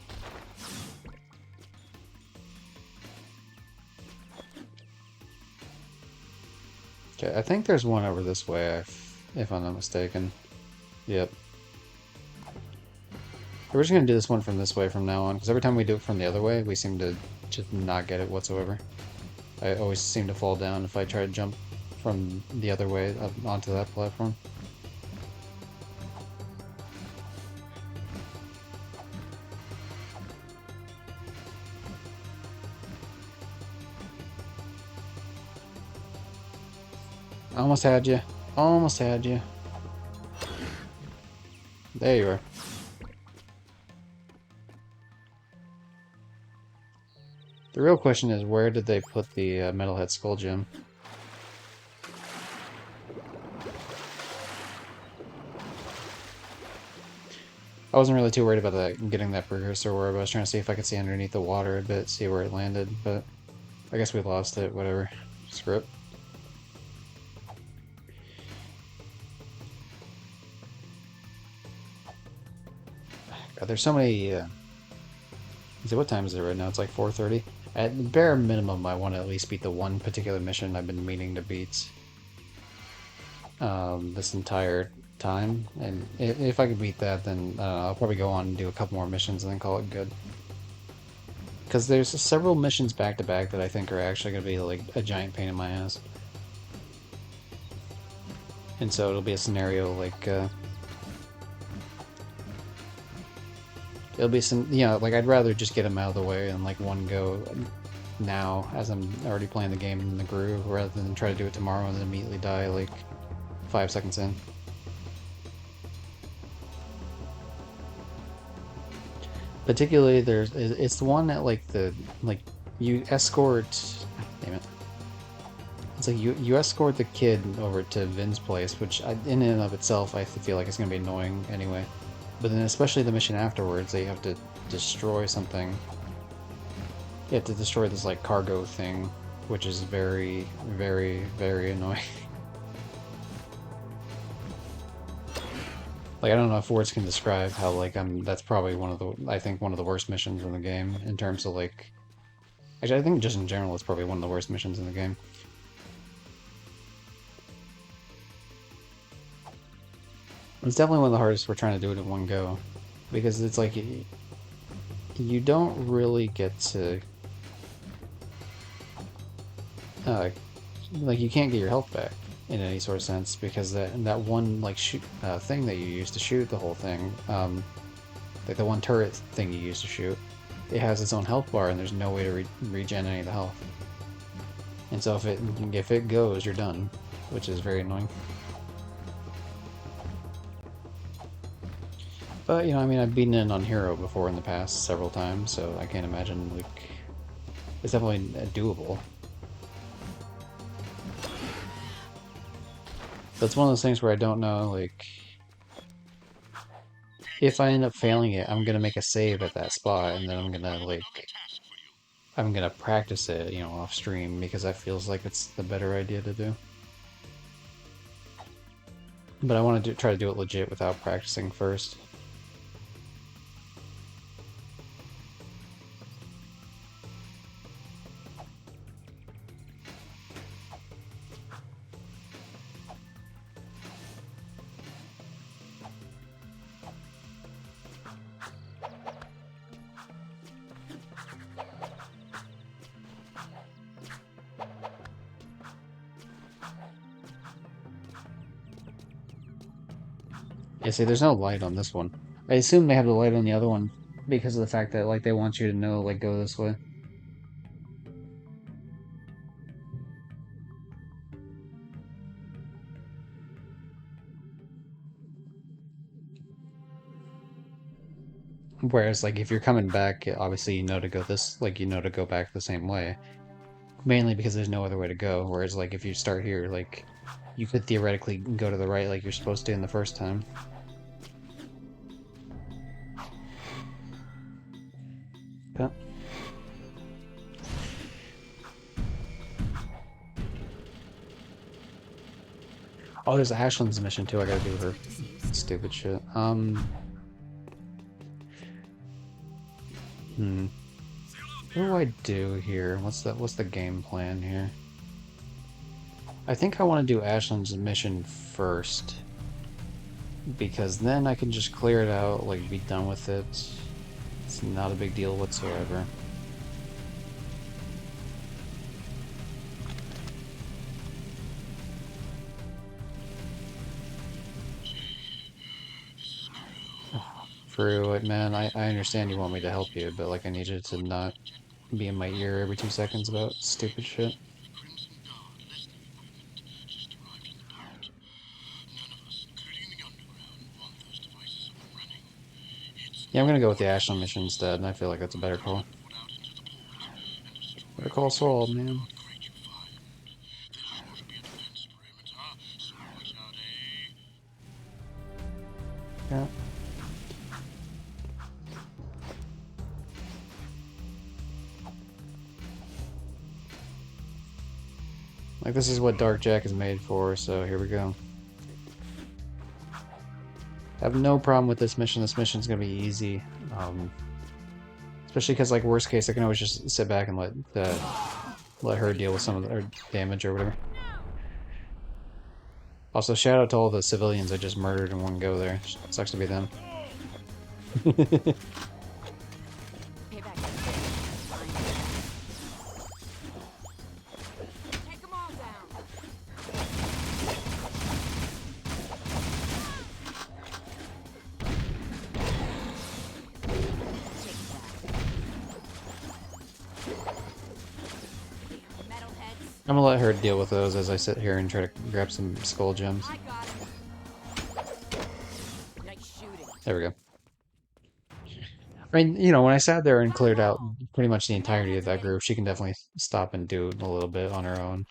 Okay, I think there's one over this way, if I'm not mistaken. Yep. We're just gonna do this one from this way from now on, because every time we do it from the other way, we seem to just not get it whatsoever. I always seem to fall down if I try to jump from the other way up onto that platform. Almost had you. Almost had you. There you are. The real question is, where did they put the Metalhead Skull Gem? I wasn't really too worried about that, getting that precursor orb. I was trying to see if I could see underneath the water a bit, see where it landed, but I guess we lost it, whatever. Screw it. God, there's so many, see, what time is it right now? It's like 4:30. At the bare minimum, I want to at least beat the one particular mission I've been meaning to beat this entire time. And if I could beat that, then I'll probably go on and do a couple more missions and then call it good. Because there's several missions back to back that I think are actually going to be like a giant pain in my ass. And so it'll be a scenario like, it'll be some, you know, like I'd rather just get them out of the way in like one go now, as I'm already playing the game in the groove, rather than try to do it tomorrow and then immediately die like 5 seconds in. Particularly, it's the one that like you escort. Damn it! It's like you escort the kid over to Vin's place, which in and of itself I feel like it's gonna be annoying anyway. But then especially the mission afterwards, they have to destroy something. You have to destroy this like cargo thing, which is very, very, very annoying. Like, I don't know if words can describe how, like, that's probably I think one of the worst missions in the game, in terms of, like... Actually, I think just in general, it's probably one of the worst missions in the game. It's definitely one of the hardest for trying to do it in one go. Because it's like, you don't really get to... like, you can't get your health back in any sort of sense, because that one like thing that you use to shoot the whole thing, like the one turret thing you use to shoot, it has its own health bar, and there's no way to regen any of the health. And so if it goes, you're done, which is very annoying. But you know, I mean, I've beaten it on Hero before in the past several times, so I can't imagine like it's definitely doable. But it's one of those things where I don't know, like, if I end up failing it, I'm gonna make a save at that spot, and then I'm gonna practice it, you know, off stream, because that feels like it's the better idea to do. But I want to try to do it legit without practicing first. Yeah, see, there's no light on this one. I assume they have the light on the other one because of the fact that, like, they want you to know, like, go this way. Whereas, like, if you're coming back, obviously you know to go you know to go back the same way. Mainly because there's no other way to go. Whereas, like, if you start here, like, you could theoretically go to the right like you're supposed to in the first time. Okay. Oh, there's Ashland's mission too. I gotta do her stupid shit. What do I do here? What's the game plan here? I think I want to do Ashland's mission first, because then I can just clear it out, like be done with it. It's not a big deal whatsoever. True, man, I understand you want me to help you, but like I need you to not be in my ear every 2 seconds about stupid shit.
Crimson Guard listening equipment just arrived in the pod. None of us, including the underground, want those devices up and running. It's
Yeah, I'm gonna
not
go with the
what
Ashland mission instead, and I feel like that's a better call.
put out into the port and destroy
Better
any
call Saul,
Crimson
man.
Guard crate you find. There's sure to be a defense perimeter, so watch out, eh?
Yeah. Like, this is what Dark Jack is made for, so here we go. I have no problem with this mission. This mission's gonna be easy. Especially because, like, worst case, I can always just sit back and let her deal with some of the damage or whatever. Also, shout out to all the civilians I just murdered in one go there. Sucks to be them.
Payback's a bitch. Take them all down. Metalheads.
I'm gonna let her deal with those as I sit here and try to grab some skull gems.
I got him. Nice shooting.
There we go. I mean, you know, when I sat there and cleared out pretty much the entirety of that group, she can definitely stop and do a little bit on her own.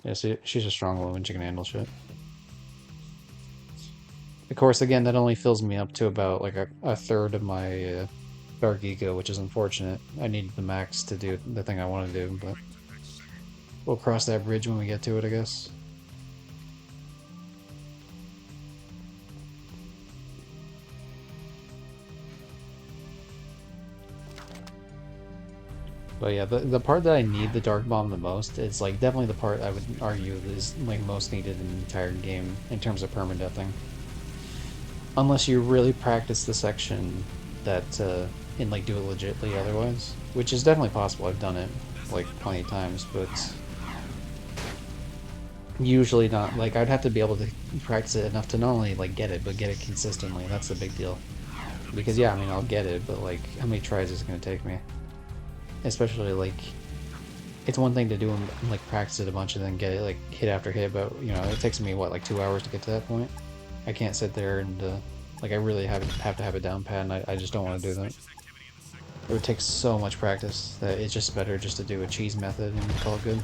Yeah, she's a strong woman. She can handle shit. Of course, again, that only fills me up to about like a third of my dark ego, which is unfortunate. I need the max to do the thing I want to do, but we'll cross that bridge when we get to it, I guess. But yeah, the part that I need the Dark Bomb the most is like definitely the part I would argue is like most needed in the entire game in terms of permadeathing. Unless you really practice the section that and like do it legitly otherwise, which is definitely possible. I've done it like plenty of times, but usually not. Like I'd have to be able to practice it enough to not only like get it, but get it consistently. That's the big deal. Because yeah, I mean I'll get it, but like how many tries is it gonna take me? Especially like it's one thing to do and like practice it a bunch and then get it like hit after hit, but you know it takes me what like 2 hours to get to that point. I can't sit there and like I really have to have it down pat, and I just don't want to do that. It would take so much practice that it's just better just to do a cheese method and call it good.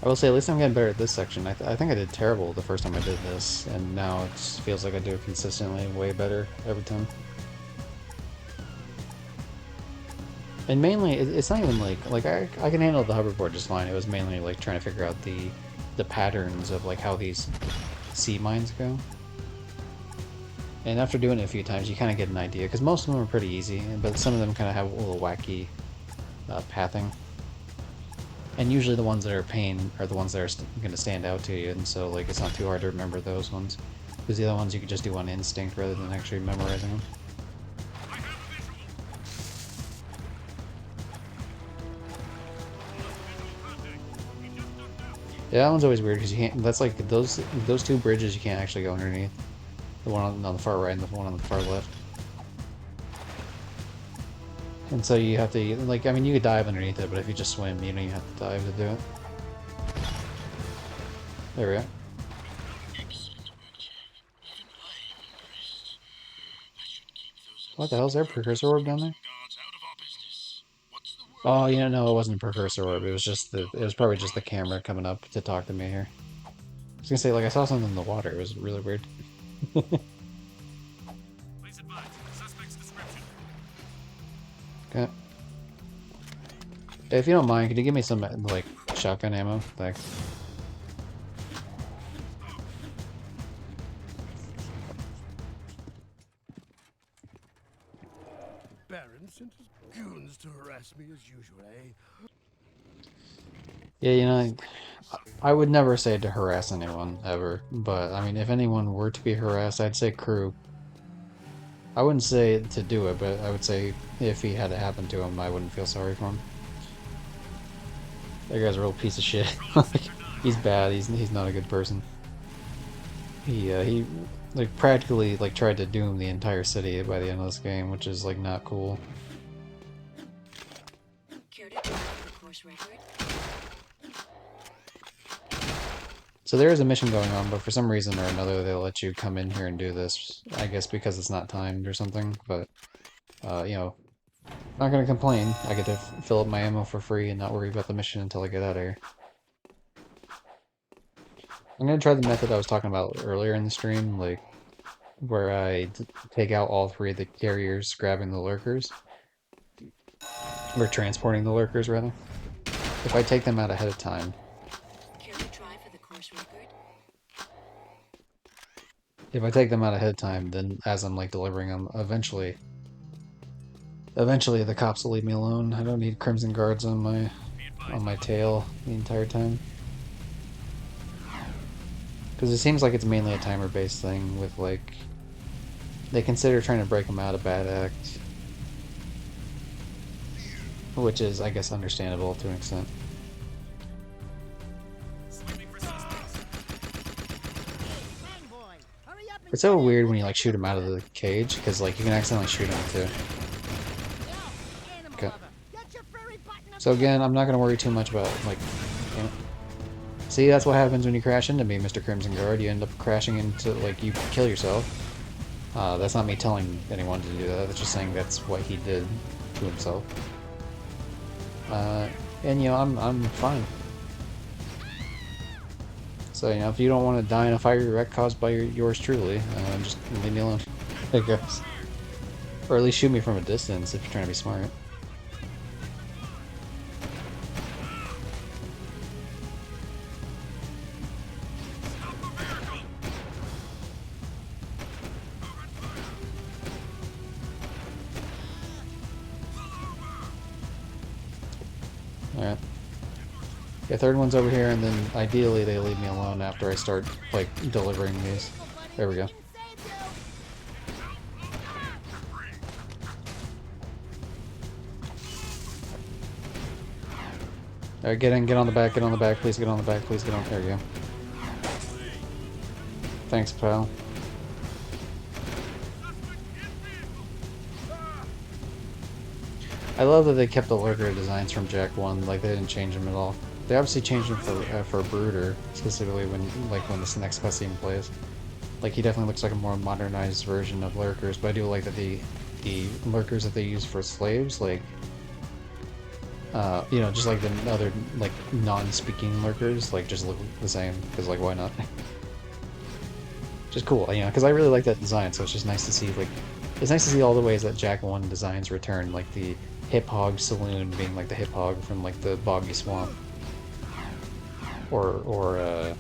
I will say, at least I'm getting better at this section. I think I did terrible the first time I did this, and now it just feels like I do it consistently way better every time. And mainly, it's not even like I can handle the hoverboard just fine. It was mainly like trying to figure out the patterns of like how these sea mines go. And after doing it a few times, you kind of get an idea, because most of them are pretty easy, but some of them kind of have a little wacky pathing. And usually the ones that are a pain are the ones that are going to stand out to you, and so like it's not too hard to remember those ones. Because the other ones you can just do on instinct rather than actually memorizing them. Yeah, that one's always weird because you can't. That's like those two bridges you can't actually go underneath. The one on the far right and the one on the far left. And so you have to, like, I mean, you could dive underneath it, but if you just swim, you don't even have to dive to do it. There we go. What the hell's their precursor orb down there? Oh, yeah, no, it wasn't a precursor orb. It was just it was probably just the camera coming up to talk to me here. I was gonna say, like, I saw something in the water. It was really weird. Okay. If you don't mind, could you give me some, like, shotgun ammo? Thanks.
Baron sent his goons to harass me as usual, eh?
Yeah, you know, I would never say to harass anyone, ever. But, I mean, if anyone were to be harassed, I'd say crew. I wouldn't say to do it, but I would say if he had it happen to him, I wouldn't feel sorry for him. That guy's a real piece of shit. Like, he's bad. He's not a good person. He like practically like tried to doom the entire city by the end of this game, which is like not cool.
Care to drive the course record?
So there is a mission going on, but for some reason or another, they'll let you come in here and do this. I guess because it's not timed or something. But you know, not gonna complain. I get to fill up my ammo for free and not worry about the mission until I get out of here. I'm gonna try the method I was talking about earlier in the stream, like where I take out all three of the carriers, grabbing the lurkers, or transporting the lurkers rather. If I take them out ahead of time,
Care to try for the course record?
then as I'm like delivering them, eventually the cops will leave me alone. I don't need Crimson Guards on my tail the entire time. Because it seems like it's mainly a timer-based thing with like they consider trying to break them out a bad act, which is I guess understandable to an extent. It's so weird when you like shoot him out of the cage because like you can accidentally shoot him too. Okay. So again, I'm not gonna worry too much about like. You know, see, that's what happens when you crash into me, Mr. Crimson Guard. You end up crashing into like you kill yourself. That's not me telling anyone to do that. That's just saying that's what he did to himself. And you know, I'm fine. So you know, if you don't want to die in a fiery wreck caused by yours truly, just leave me alone, I guess. Or at least shoot me from a distance if you're trying to be smart. Alright. Yeah, third one's over here, and then ideally they leave me alone after I start, like, delivering these. There we go. Alright, get in, get on the back, please get on the back, please get on. There we go. Thanks, pal. I love that they kept the lurker designs from Jack 1, like they didn't change them at all. They obviously changed them for Brooder, specifically when this next cutscene plays. Like he definitely looks like a more modernized version of lurkers, but I do like that the lurkers that they use for slaves, like you know, just like the other like non-speaking lurkers, like just look the same because like why not? Just cool, you know, because I really like that design, so it's just nice to see like it's nice to see all the ways that Jack 1 designs return, like the Hip Hog Saloon being like the Hip Hog from like the Boggy Swamp, or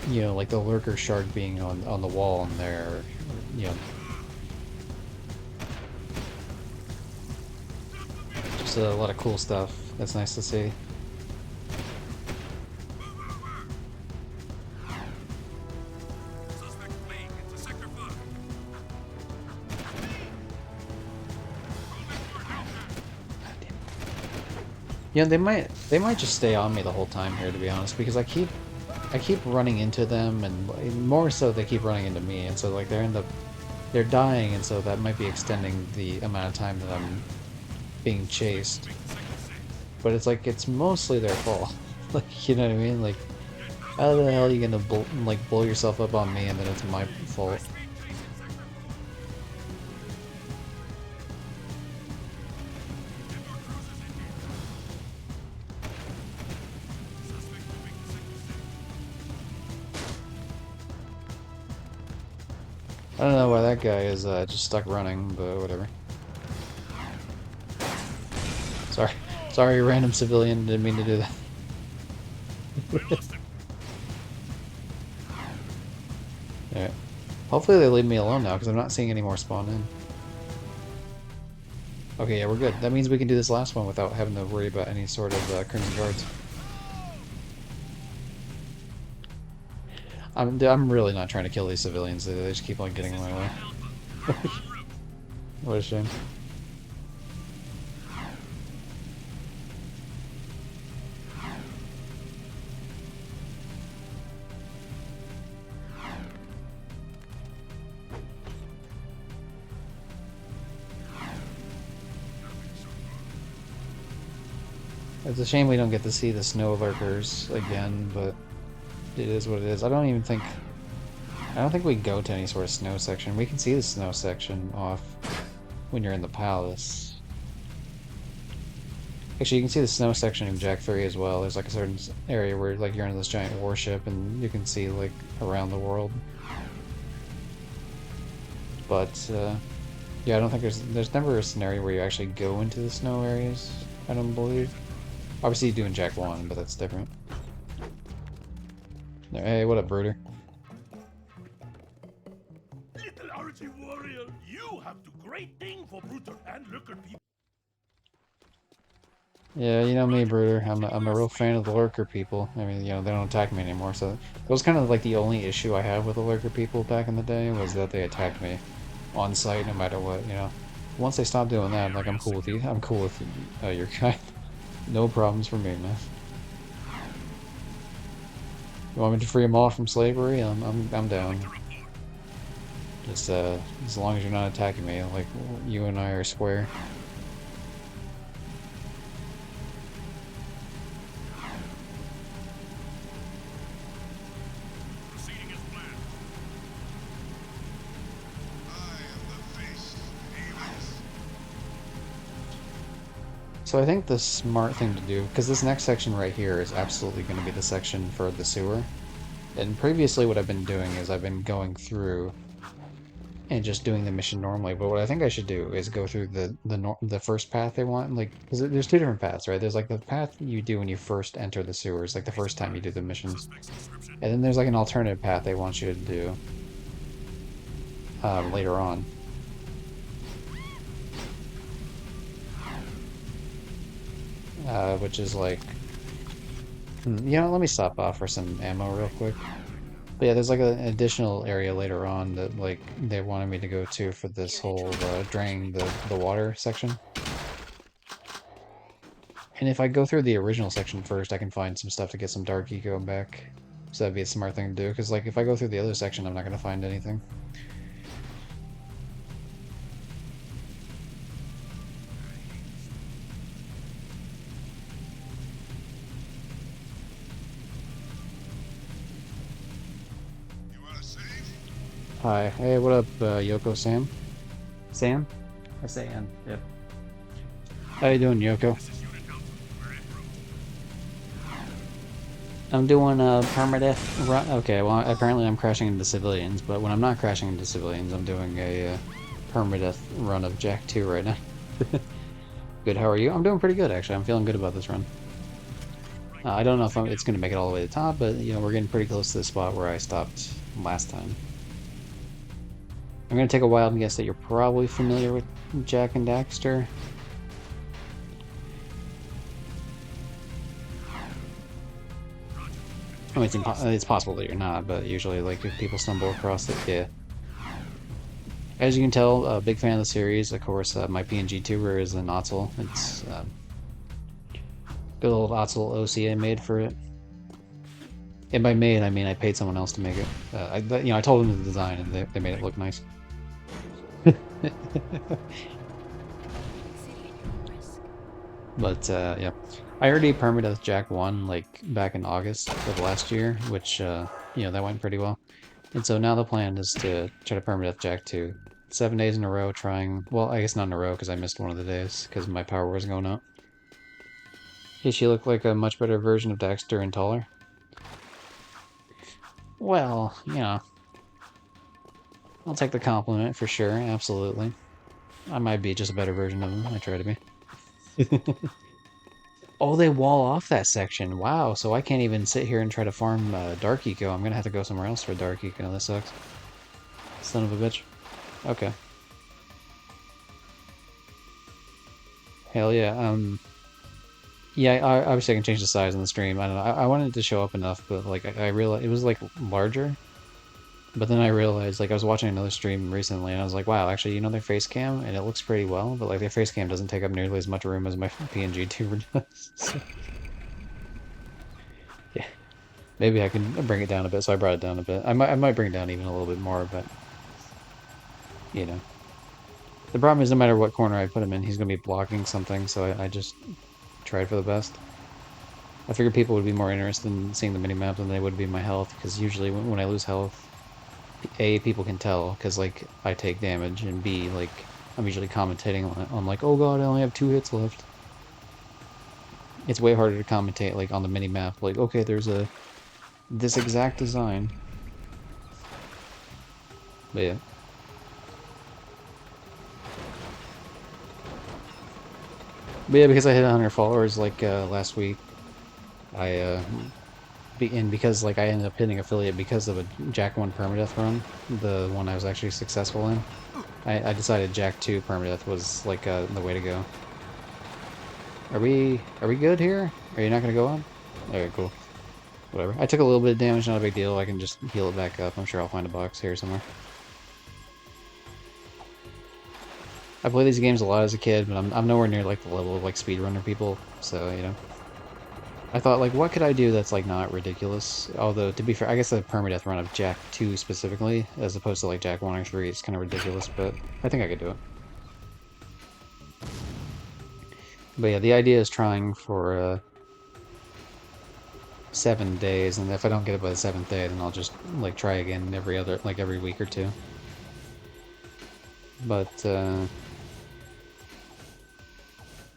you know, like the Lurker Shark being on the wall in there, you know. Just a lot of cool stuff. That's nice to see. Yeah, they might just stay on me the whole time here, to be honest, because I keep running into them, and more so they keep running into me, and so like they're dying, and so that might be extending the amount of time that I'm being chased. But it's like it's mostly their fault. Like, you know what I mean? Like, how the hell are you gonna blow yourself up on me, and then it's my fault? I don't know why that guy is just stuck running, but whatever. Sorry, Sorry, random civilian. Didn't mean to do that. Alright. Hopefully they leave me alone now, because I'm not seeing any more spawn in. Okay, yeah, we're good. That means we can do this last one without having to worry about any sort of Crimson Guards. I'm really not trying to kill these civilians. They just keep on getting in my way. What a shame. It's a shame we don't get to see the snow lurkers again, but it is what it is. I don't think we go to any sort of snow section. We can see the snow section off when you're in the palace. Actually, you can see the snow section in Jack 3 as well. There's like a certain area where like you're in this giant warship and you can see like around the world. But yeah, I don't think there's never a scenario where you actually go into the snow areas. I don't believe. Obviously, you do in Jack 1, but that's different. Hey, what up, Bruder?
Little Archie warrior, you have do great thing for brutal and lurker people.
Yeah, you know me, Bruder. I'm a real fan of the lurker people. I mean, you know, they don't attack me anymore, so that was kind of like the only issue I had with the lurker people back in the day was that they attacked me on sight no matter what, you know. Once they stopped doing that, like I'm cool with you. I'm cool with your kind. No problems for me, man. You want me to free them all from slavery? I'm down. Just as long as you're not attacking me, like you and I are square.
Proceeding as planned. I am the face Havens.
So I think the smart thing to do, because this next section right here is absolutely going to be the section for the sewer. And previously what I've been doing is I've been going through and just doing the mission normally. But what I think I should do is go through the first path they want. Like, because there's two different paths, right? There's like the path you do when you first enter the sewers, like the first time you do the missions. And then there's like an alternative path they want you to do later on. Which is like, you know, let me stop off for some ammo real quick. But yeah, there's like an additional area later on that like they wanted me to go to for this whole draining the water section. And if I go through the original section first, I can find some stuff to get some dark eco back. So that'd be a smart thing to do, because like if I go through the other section, I'm not gonna find anything.
You wanna save?
Hi, hey, what up, Yoko Sam? Sam? I say Ann. Yep. How you doing, Yoko?
This is unit Alpha. We're en route.
I'm doing a permadeath run. Okay, well, apparently I'm crashing into civilians, but when I'm not crashing into civilians, I'm doing a permadeath run of Jack 2 right now. Good, how are you? I'm doing pretty good, actually. I'm feeling good about this run. I don't know if it's going to make it all the way to the top, but, you know, we're getting pretty close to the spot where I stopped last time. I'm going to take a wild guess that you're probably familiar with Jack and Daxter. I mean, it's possible that you're not, but usually, like, if people stumble across it, yeah. As you can tell, a big fan of the series. Of course, my PNG tuber is an Otzel. It's good old Otzel OC I made for it. And by made, I mean I paid someone else to make it. I told them the design, and they made it look nice. But yeah, I already permadeath Jack 1 like back in August of last year, which that went pretty well. And so now the plan is to try to permadeath Jack 2. 7 days in a row trying, well, I guess not in a row because I missed one of the days because my power was going up. Hey, she looked like a much better version of Daxter and taller. Well, I'll take the compliment for sure, absolutely. I might be just a better version of him, I try to be. Oh, they wall off that section. Wow, so I can't even sit here and try to farm Dark Eco. I'm gonna have to go somewhere else for Dark Eco. That sucks. Son of a bitch. Okay. Hell yeah. Yeah, obviously I can change the size on the stream. I don't know. I wanted it to show up enough, but like I realized it was like larger. But then I realized like I was watching another stream recently, and I was like, wow, actually, their face cam, and it looks pretty well, but like their face cam doesn't take up nearly as much room as my PNG tuber does. So, yeah, maybe I can bring it down a bit. So I brought it down a bit. I might bring it down even a little bit more, but you know, the problem is no matter what corner I put him in, he's gonna be blocking something. So I just tried for the best. I figured people would be more interested in seeing the minimap than they would be my health, because usually when I lose health, A, people can tell because like I take damage, and B, like I'm usually commentating on it. I'm like, oh god, I only have 2 hits left. It's way harder to commentate like on the mini map. Like, okay, there's this exact design. But yeah, because I hit 100 followers like last week, I and because like I ended up hitting affiliate because of a Jack 1 permadeath run, the one I was actually successful in. I decided Jack 2 permadeath was like the way to go. Are we good here? Are you not gonna go up? Okay, cool. Whatever. I took a little bit of damage, not a big deal. I can just heal it back up. I'm sure I'll find a box here somewhere. I played these games a lot as a kid, but I'm nowhere near like the level of like speedrunner people. So I thought like, what could I do that's like not ridiculous? Although to be fair, I guess the permadeath run of Jack 2 specifically, as opposed to like Jack 1 or 3, is kind of ridiculous. But I think I could do it. But yeah, the idea is trying for 7 days, and if I don't get it by the 7th day, then I'll just like try again every week or two. But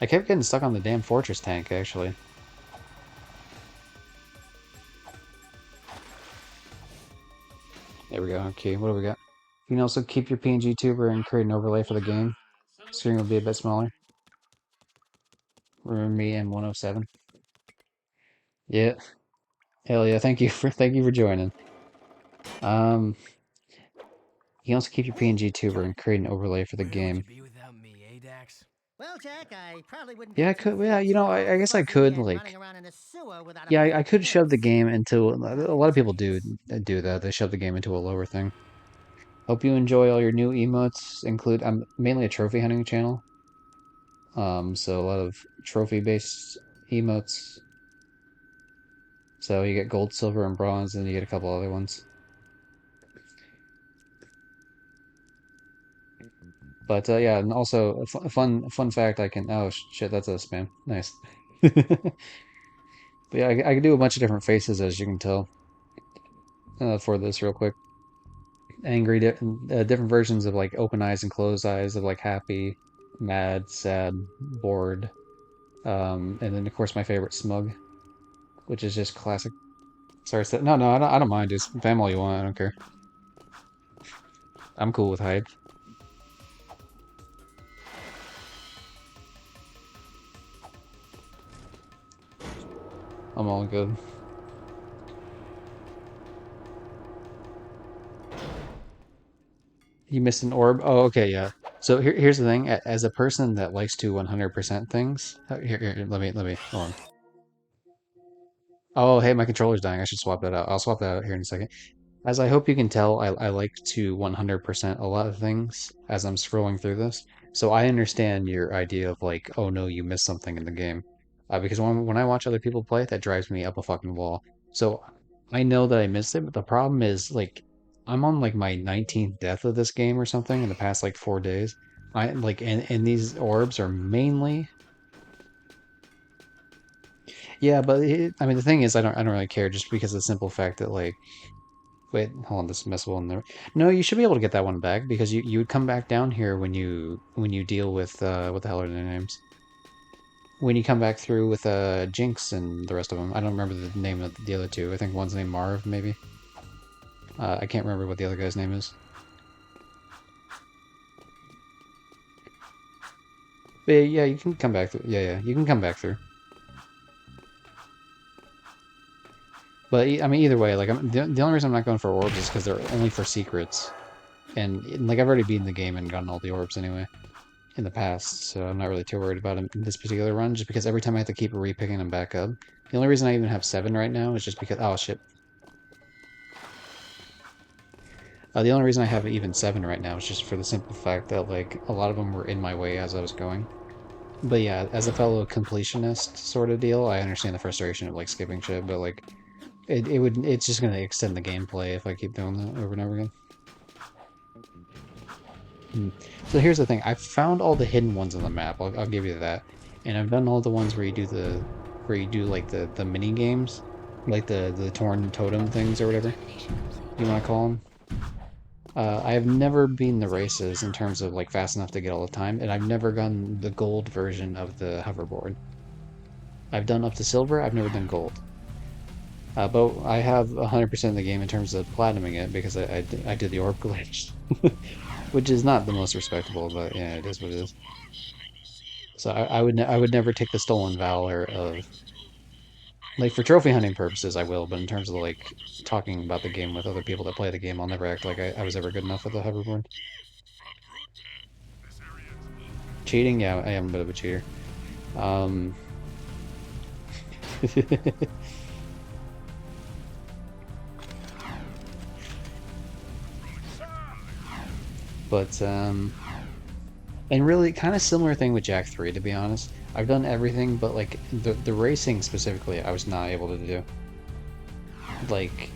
I kept getting stuck on the damn fortress tank, actually. There we go. Okay, what do we got? You can also keep your PNG tuber and create an overlay for the game. Screen will be a bit smaller. Remember me and 107. Yeah. Hell yeah, thank you for joining. Um you can also keep your PNG tuber and create an overlay for the
Where would
game.
you be without me, eh, Dax?
Well, Jack, I probably wouldn't
Yeah,
be
I
too
could. Yeah,
thrilled seeing all
I
you
guess I
fuzzy
could
men
like.
running around in a sewer without a
Yeah,
bag
I
of
could shove the
chips.
game into.
Not
A
in
lot
this
of people do
case.
do that. They shove the game into a lower thing. Hope you enjoy all your new emotes. Include. I'm mainly a trophy hunting channel. So a lot of trophy based emotes. So you get gold, silver, and bronze, and you get a couple other ones. But yeah, and also a fun fact I can. Oh shit, that's a spam. Nice. But yeah, I can do a bunch of different faces, as you can tell, for this real quick. Angry, different versions of like open eyes and closed eyes, of like happy, mad, sad, bored, and then of course my favorite, smug, which is just classic. Sorry, no, no, I don't mind. Just spam all you want. I don't care. I'm cool with hype. I'm all good. You missed an orb. Oh, okay, yeah. So here's the thing. As a person that likes to 100% things, here, let me, hold on. Oh, hey, my controller's dying. I should swap that out. I'll swap that out here in a second. As I hope you can tell, I like to 100% a lot of things as I'm scrolling through this. So I understand your idea of like, oh no, you missed something in the game. Because when I watch other people play, that drives me up a fucking wall. So I know that I missed it, but the problem is like I'm on like my 19th death of this game or something in the past like 4 days. I like and these orbs are mainly. Yeah, but I mean the thing is I don't really care just because of the simple fact that like. Wait, hold on, this missile in there. No, you should be able to get that one back because you would come back down here when you deal with what the hell are their names? When you come back through with Jinx and the rest of them. I don't remember the name of the other two. I think one's named Marv, maybe. I can't remember what the other guy's name is. But yeah, you can come back through. Yeah, yeah, you can come back through.
But I mean, either way, like the only reason I'm not going for orbs is because they're only for secrets, and like I've already beaten the game and gotten all the orbs anyway in the past, so I'm not really too worried about them in this particular run. Just because every time I have to keep repicking them back up. The only reason I even have 7 right now is just because oh shit. The only reason I have even 7 right now is just for the simple fact that like a lot of them were in my way as I was going. But yeah, as a fellow completionist sort of deal, I understand the frustration of like skipping shit, but like it's just gonna extend the gameplay if I keep doing that over and over again. So here's the thing: I've found all the hidden ones on the map. I'll give you that, and I've done all the ones where you do like the mini games, like the torn totem things or whatever
Examination complete.
you want to call them. I have never been the races in terms of like fast enough to get all the time, and I've never done the gold version of the hoverboard. I've done up to silver. I've never done gold. But I have 100% of the game in terms of platinuming it because I did the orb glitch, which is not the most respectable, but yeah, it is what it is. So I would never take the stolen valor of like for trophy hunting purposes I will, but in terms of like talking about the game with other people that play the game, I'll never act like I was ever good enough with the hoverboard. Cheating, yeah, I am a bit of a cheater. Um, but and really kind of similar thing with Jack 3 to be honest. I've done everything, but like the racing specifically, I was not able to do. Like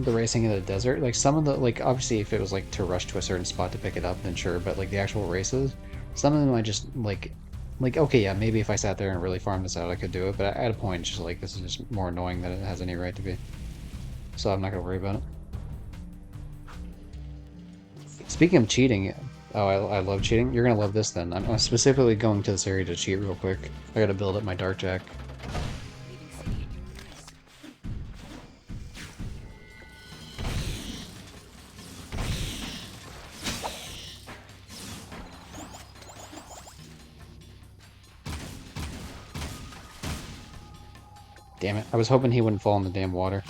the racing in the desert, like some of the like obviously if it was like to rush to a certain spot to pick it up, then sure. But like the actual races, some of them I just like okay, yeah, maybe if I sat there and really farmed this out, I could do it. But at a point, it's just like this is just more annoying than it has any right to be. So I'm not gonna worry about it. Speaking of cheating, oh, I love cheating. You're gonna love this then. I'm specifically going to this area to cheat real quick. I gotta build up my Dark Jack.
Leaving city at your risk.
Damn it. I was hoping he wouldn't fall in the damn water.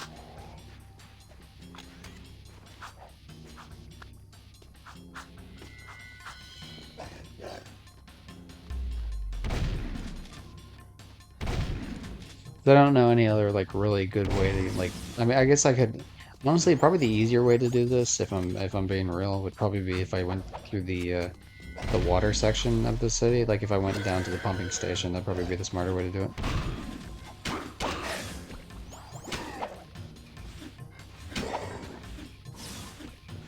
I don't know any other like really good way to like I mean I guess I could honestly probably the easier way to do this if I'm being real would probably be if I went through the water section of the city. Like if I went down to the pumping station, that'd probably be the smarter way to do it.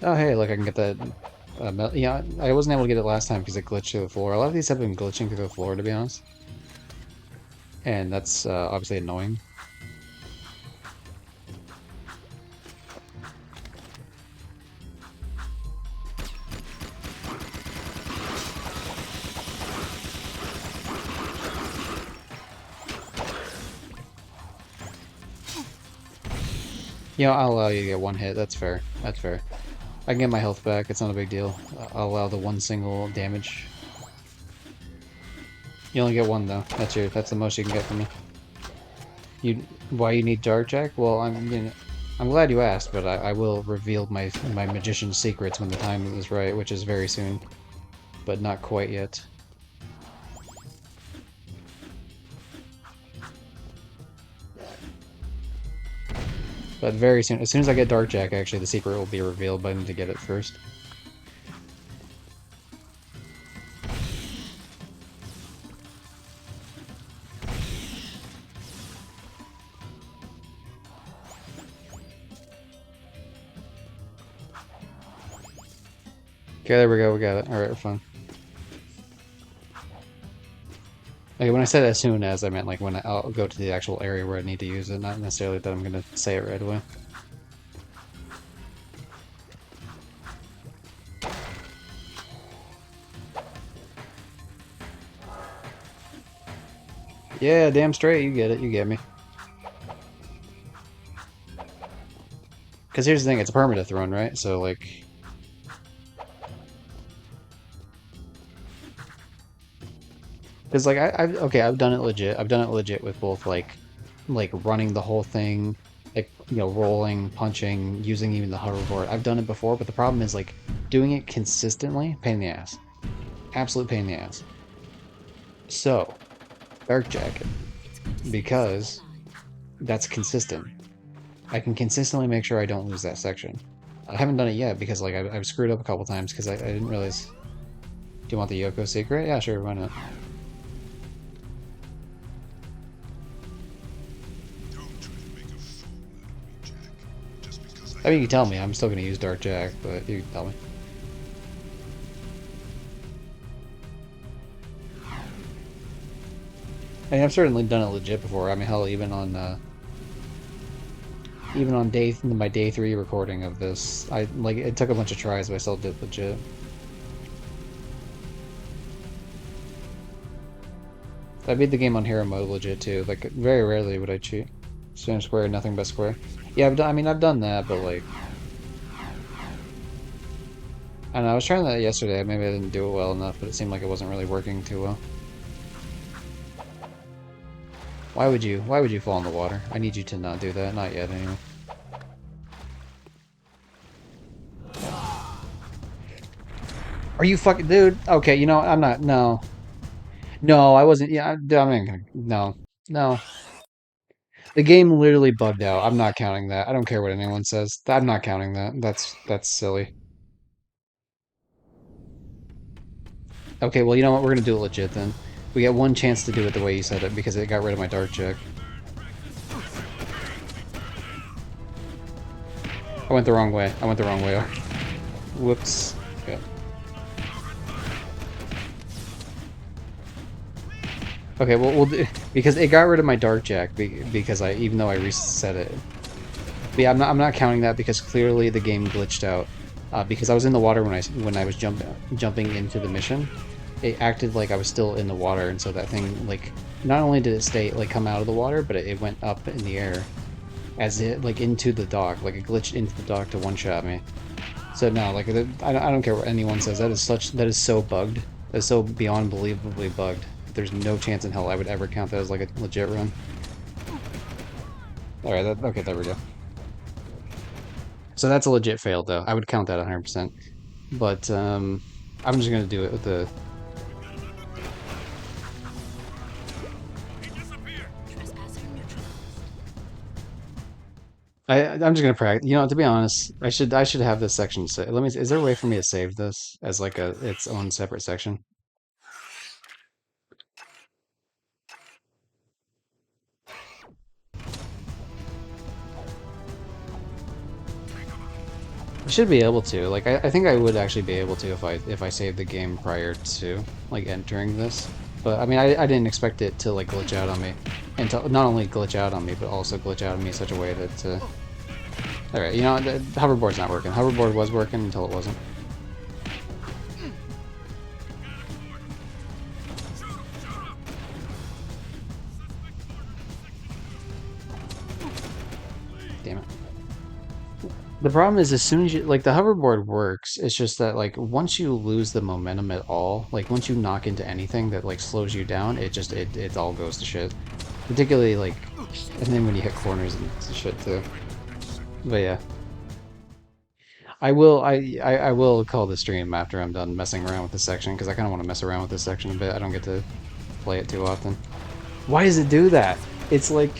Oh hey, look, I can get that. Yeah, I wasn't able to get it last time because it glitched through the floor. A lot of these have been glitching through the floor, to be honest, and that's obviously annoying. You know, I'll allow you to get one hit. That's fair. That's fair. I can get my health back. It's not a big deal. I'll allow the one single damage. You only get one though. That's the most you can get from me. Why you need Dark Jack? Well, I'm glad you asked, but I will reveal my magician's secrets when the time is right, which is very soon, but not quite yet. But very soon, as soon as I get Dark Jack, actually, the secret will be revealed, but I need to get it first. Okay, there we go, we got it. Alright, we're fine. Okay, when I said as soon as, I meant like when I'll go to the actual area where I need to use it, not necessarily that I'm gonna say it right away. Yeah, damn straight, you get it, you get me. Because here's the thing, it's a permadeath run, right? So, like... Because, like, okay, I've done it legit. I've done it legit with both, like running the whole thing. Like, rolling, punching, using even the hoverboard. I've done it before, but the problem is like doing it consistently, pain in the ass. Absolute pain in the ass. So, Dark Jacket, because that's consistent. I can consistently make sure I don't lose that section. I haven't done it yet because like I've screwed up a couple times because I didn't realize. Do you want the Yoko secret? Yeah, sure, why not? I mean, you can tell me. I'm still going to use Dark Jack, but you can tell me. I mean, I've certainly done it legit before. I mean, hell, even on my day 3 recording of this, it took a bunch of tries, but I still did legit. I beat the game on hero mode legit too. Like, very rarely would I cheat. Stand square, nothing but square. Yeah, I've done that, but like, I don't know. I was trying that yesterday. Maybe I didn't do it well enough, but it seemed like it wasn't really working too well. Why would you fall in the water? I need you to not do that. Not yet, anyway. Are you fucking dude? Okay, you know what? I'm not. No, no, I wasn't. Yeah, I'm not gonna. No, no. The game literally bugged out. I'm not counting that. I don't care what anyone says. I'm not counting that. That's silly. Okay, well, you know what? We're gonna do it legit then. We get one chance to do it the way you said it because it got rid of my dark check. I went the wrong way. I went the wrong way. Whoops. Yeah. Okay, well, we'll do, because it got rid of my dark jack because even though I reset it. But yeah, I'm not counting that because clearly the game glitched out. Because I was in the water when I was jumping into the mission. It acted like I was still in the water, and so that thing, like, not only did it stay like come out of the water, but it went up in the air as it like into the dock, like it glitched into the dock to one-shot me. So no, like I don't care what anyone says. That is so bugged. That is so beyond believably bugged. There's no chance in hell I would ever count that as like a legit run. All right, okay, there we go. So that's a legit fail, though. I would count that 100%. But I'm just gonna do it with the. I'm just gonna practice. You know, to be honest, I should have this section saved. Let me. Is there a way for me to save this as like its own separate section? I should be able to. Like, I think I would actually be able to if I saved the game prior to like entering this. But I mean, I didn't expect it to like glitch out on me, and to not only glitch out on me, but also glitch out on me in such a way that. All right, you know, the hoverboard's not working. Hoverboard was working until it wasn't. Damn it. The problem is as soon as you like the hoverboard works, it's just that like once you lose the momentum at all, like once you knock into anything that like slows you down, it all goes to shit. Particularly like and then when you hit corners and shit too. But yeah. I will call the stream after I'm done messing around with this section because I kind of want to mess around with this section a bit. I don't get to play it too often. Why does it do that? It's like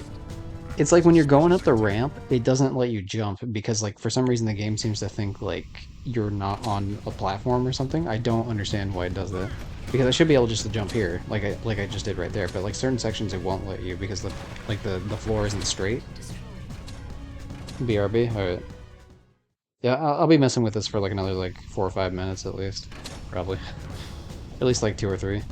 when you're going up the ramp, it doesn't let you jump because like for some reason the game seems to think like you're not on a platform or something. I don't understand why it does that. Because I should be able just to jump here, like I just did right there, but like certain sections it won't let you because the floor isn't straight. BRB? Alright. Yeah, I'll be messing with this for like another like 4 or 5 minutes at least. Probably. At least like 2 or 3.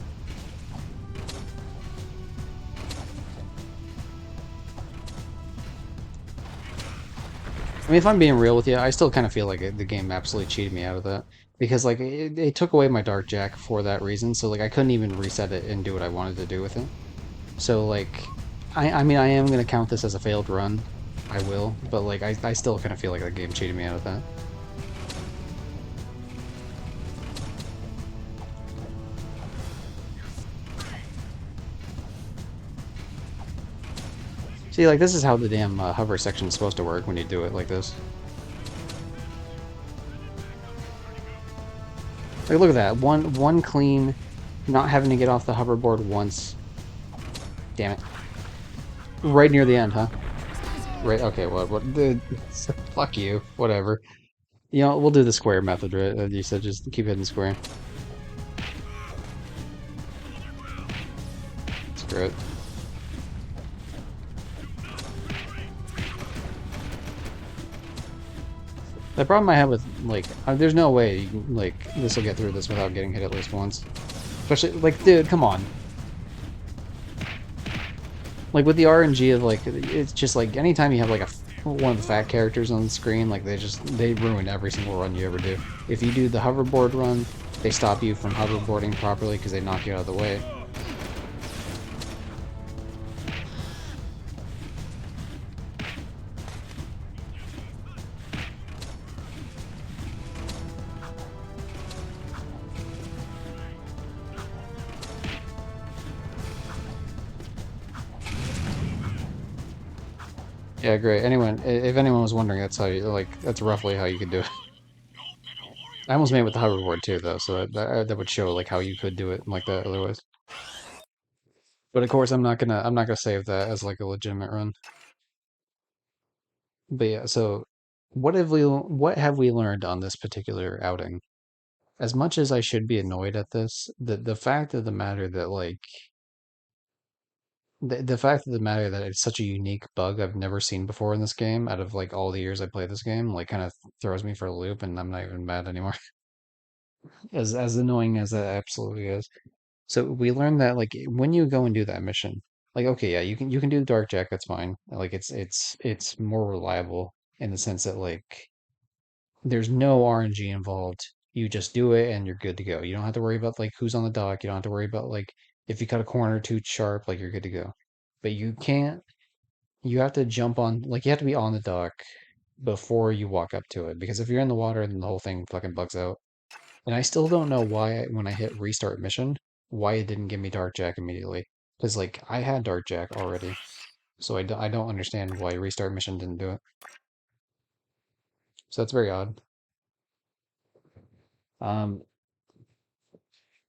I mean, if I'm being real with you, I still kind of feel like the game absolutely cheated me out of that. Because, like, it took away my Dark Jack for that reason, so, like, I couldn't even reset it and do what I wanted to do with it. So, like, I mean, I am going to count this as a failed run. I will, but, like, I still kind of feel like the game cheated me out of that. See, like, this is how the damn hover section is supposed to work when you do it like this. Like, look at that. One clean, not having to get off the hoverboard once. Damn it. Right near the end, huh? Right, okay, what, the, fuck you, whatever. You know, we'll do the square method, right? You said just keep hitting square. Screw it. The problem I have with, like, there's no way, you can, like, this will get through this without getting hit at least once. Especially, like, dude, come on. Like, with the RNG of, like, it's just, like, anytime you have, like, one of the fat characters on the screen, like, they ruin every single run you ever do. If you do the hoverboard run, they stop you from hoverboarding properly because they knock you out of the way. Yeah, great. Anyone, if anyone was wondering, that's how you, like, that's roughly how you could do it. I almost made it with the hoverboard too, though, so that would show, like, how you could do it like that otherwise. But of course, I'm not gonna save that as, like, a legitimate run. But yeah, so what have we learned on this particular outing? As much as I should be annoyed at this, the fact of the matter that, like, the fact of the matter that it's such a unique bug I've never seen before in this game, out of, like, all the years I played this game, like, kind of throws me for a loop, and I'm not even mad anymore. As annoying as that absolutely is. So we learned that, like, when you go and do that mission, like, okay, yeah, you can do the dark jack, that's fine. Like, it's more reliable in the sense that, like, there's no RNG involved. You just do it and you're good to go. You don't have to worry about, like, who's on the dock. You don't have to worry about, like, if you cut a corner too sharp, like, you're good to go. But you have to jump on, like, you have to be on the dock before you walk up to it, because if you're in the water, then the whole thing fucking bugs out. And I still don't know why, when I hit restart mission, why it didn't give me Dark Jack immediately. Because, like, I had Dark Jack already. So I don't understand why restart mission didn't do it. So that's very odd. Um,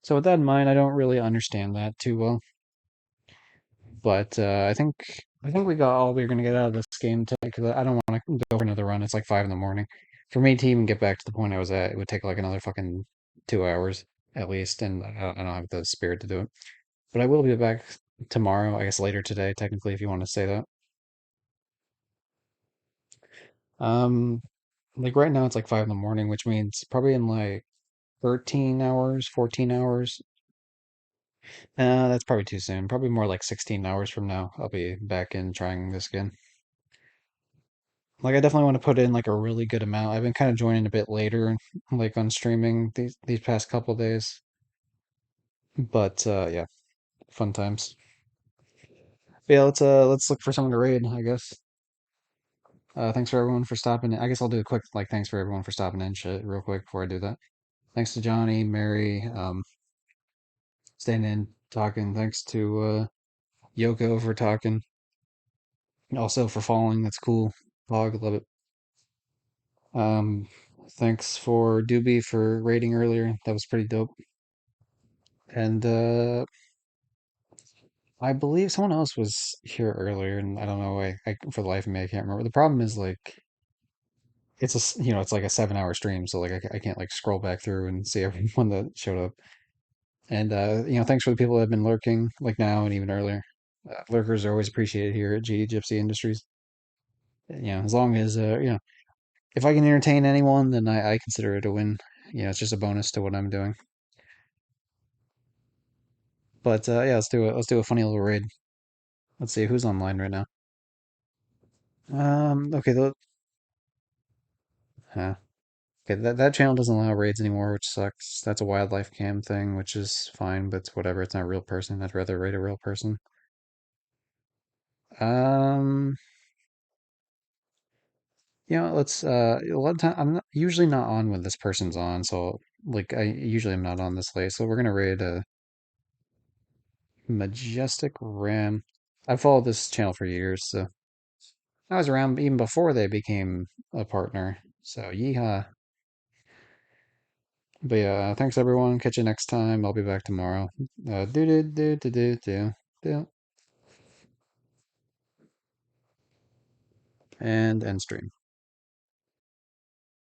so with that in mind, I don't really understand that too well. But I think we got all we're gonna get out of this game today, because I don't want to go for another run. It's like 5 in the morning. For me to even get back to the point I was at, it would take like another fucking 2 hours at least, and I don't have the spirit to do it. But I will be back tomorrow, I guess later today, technically, if you want to say that. Um, like right now it's like 5 in the morning, which means probably in like 13 hours, 14 hours. That's probably too soon. Probably more like 16 hours from now, I'll be back in trying this again. Like I definitely want to put in like a really good amount. I've been kind of joining a bit later, like on streaming these past couple days. But yeah, fun times. But yeah, let's look for someone to raid, I guess. Thanks for everyone for stopping in. I guess I'll do a quick like thanks for everyone for stopping in shit real quick before I do that. Thanks to Johnny, Mary, staying in, talking. Thanks to Yoko for talking. Also for following. That's cool. Hog, love it. Um, thanks for Doobie for raiding earlier. That was pretty dope. And I believe someone else was here earlier, and I don't know. I for the life of me, I can't remember. The problem is like it's like a 7 hour stream, so like I can't like scroll back through and see everyone that showed up. And thanks for the people that have been lurking, like now and even earlier. Lurkers are always appreciated here at G Gypsy Industries. As long as if I can entertain anyone, then I consider it a win. It's just a bonus to what I'm doing. But yeah, let's do it. Let's do a funny little raid. Let's see who's online right now. Okay, huh. Okay, that channel doesn't allow raids anymore, which sucks. That's a wildlife cam thing, which is fine, but it's whatever. It's not a real person. I'd rather raid a real person. Um, let's a lot of time I'm not, usually not on when this person's on, so like I usually am not on this late. So we're gonna raid a Majestic Ram. I've followed this channel for years, so I was around even before they became a partner. So yeehaw. But yeah, thanks everyone. Catch you next time. I'll be back tomorrow. Do do do do do do do. And end stream.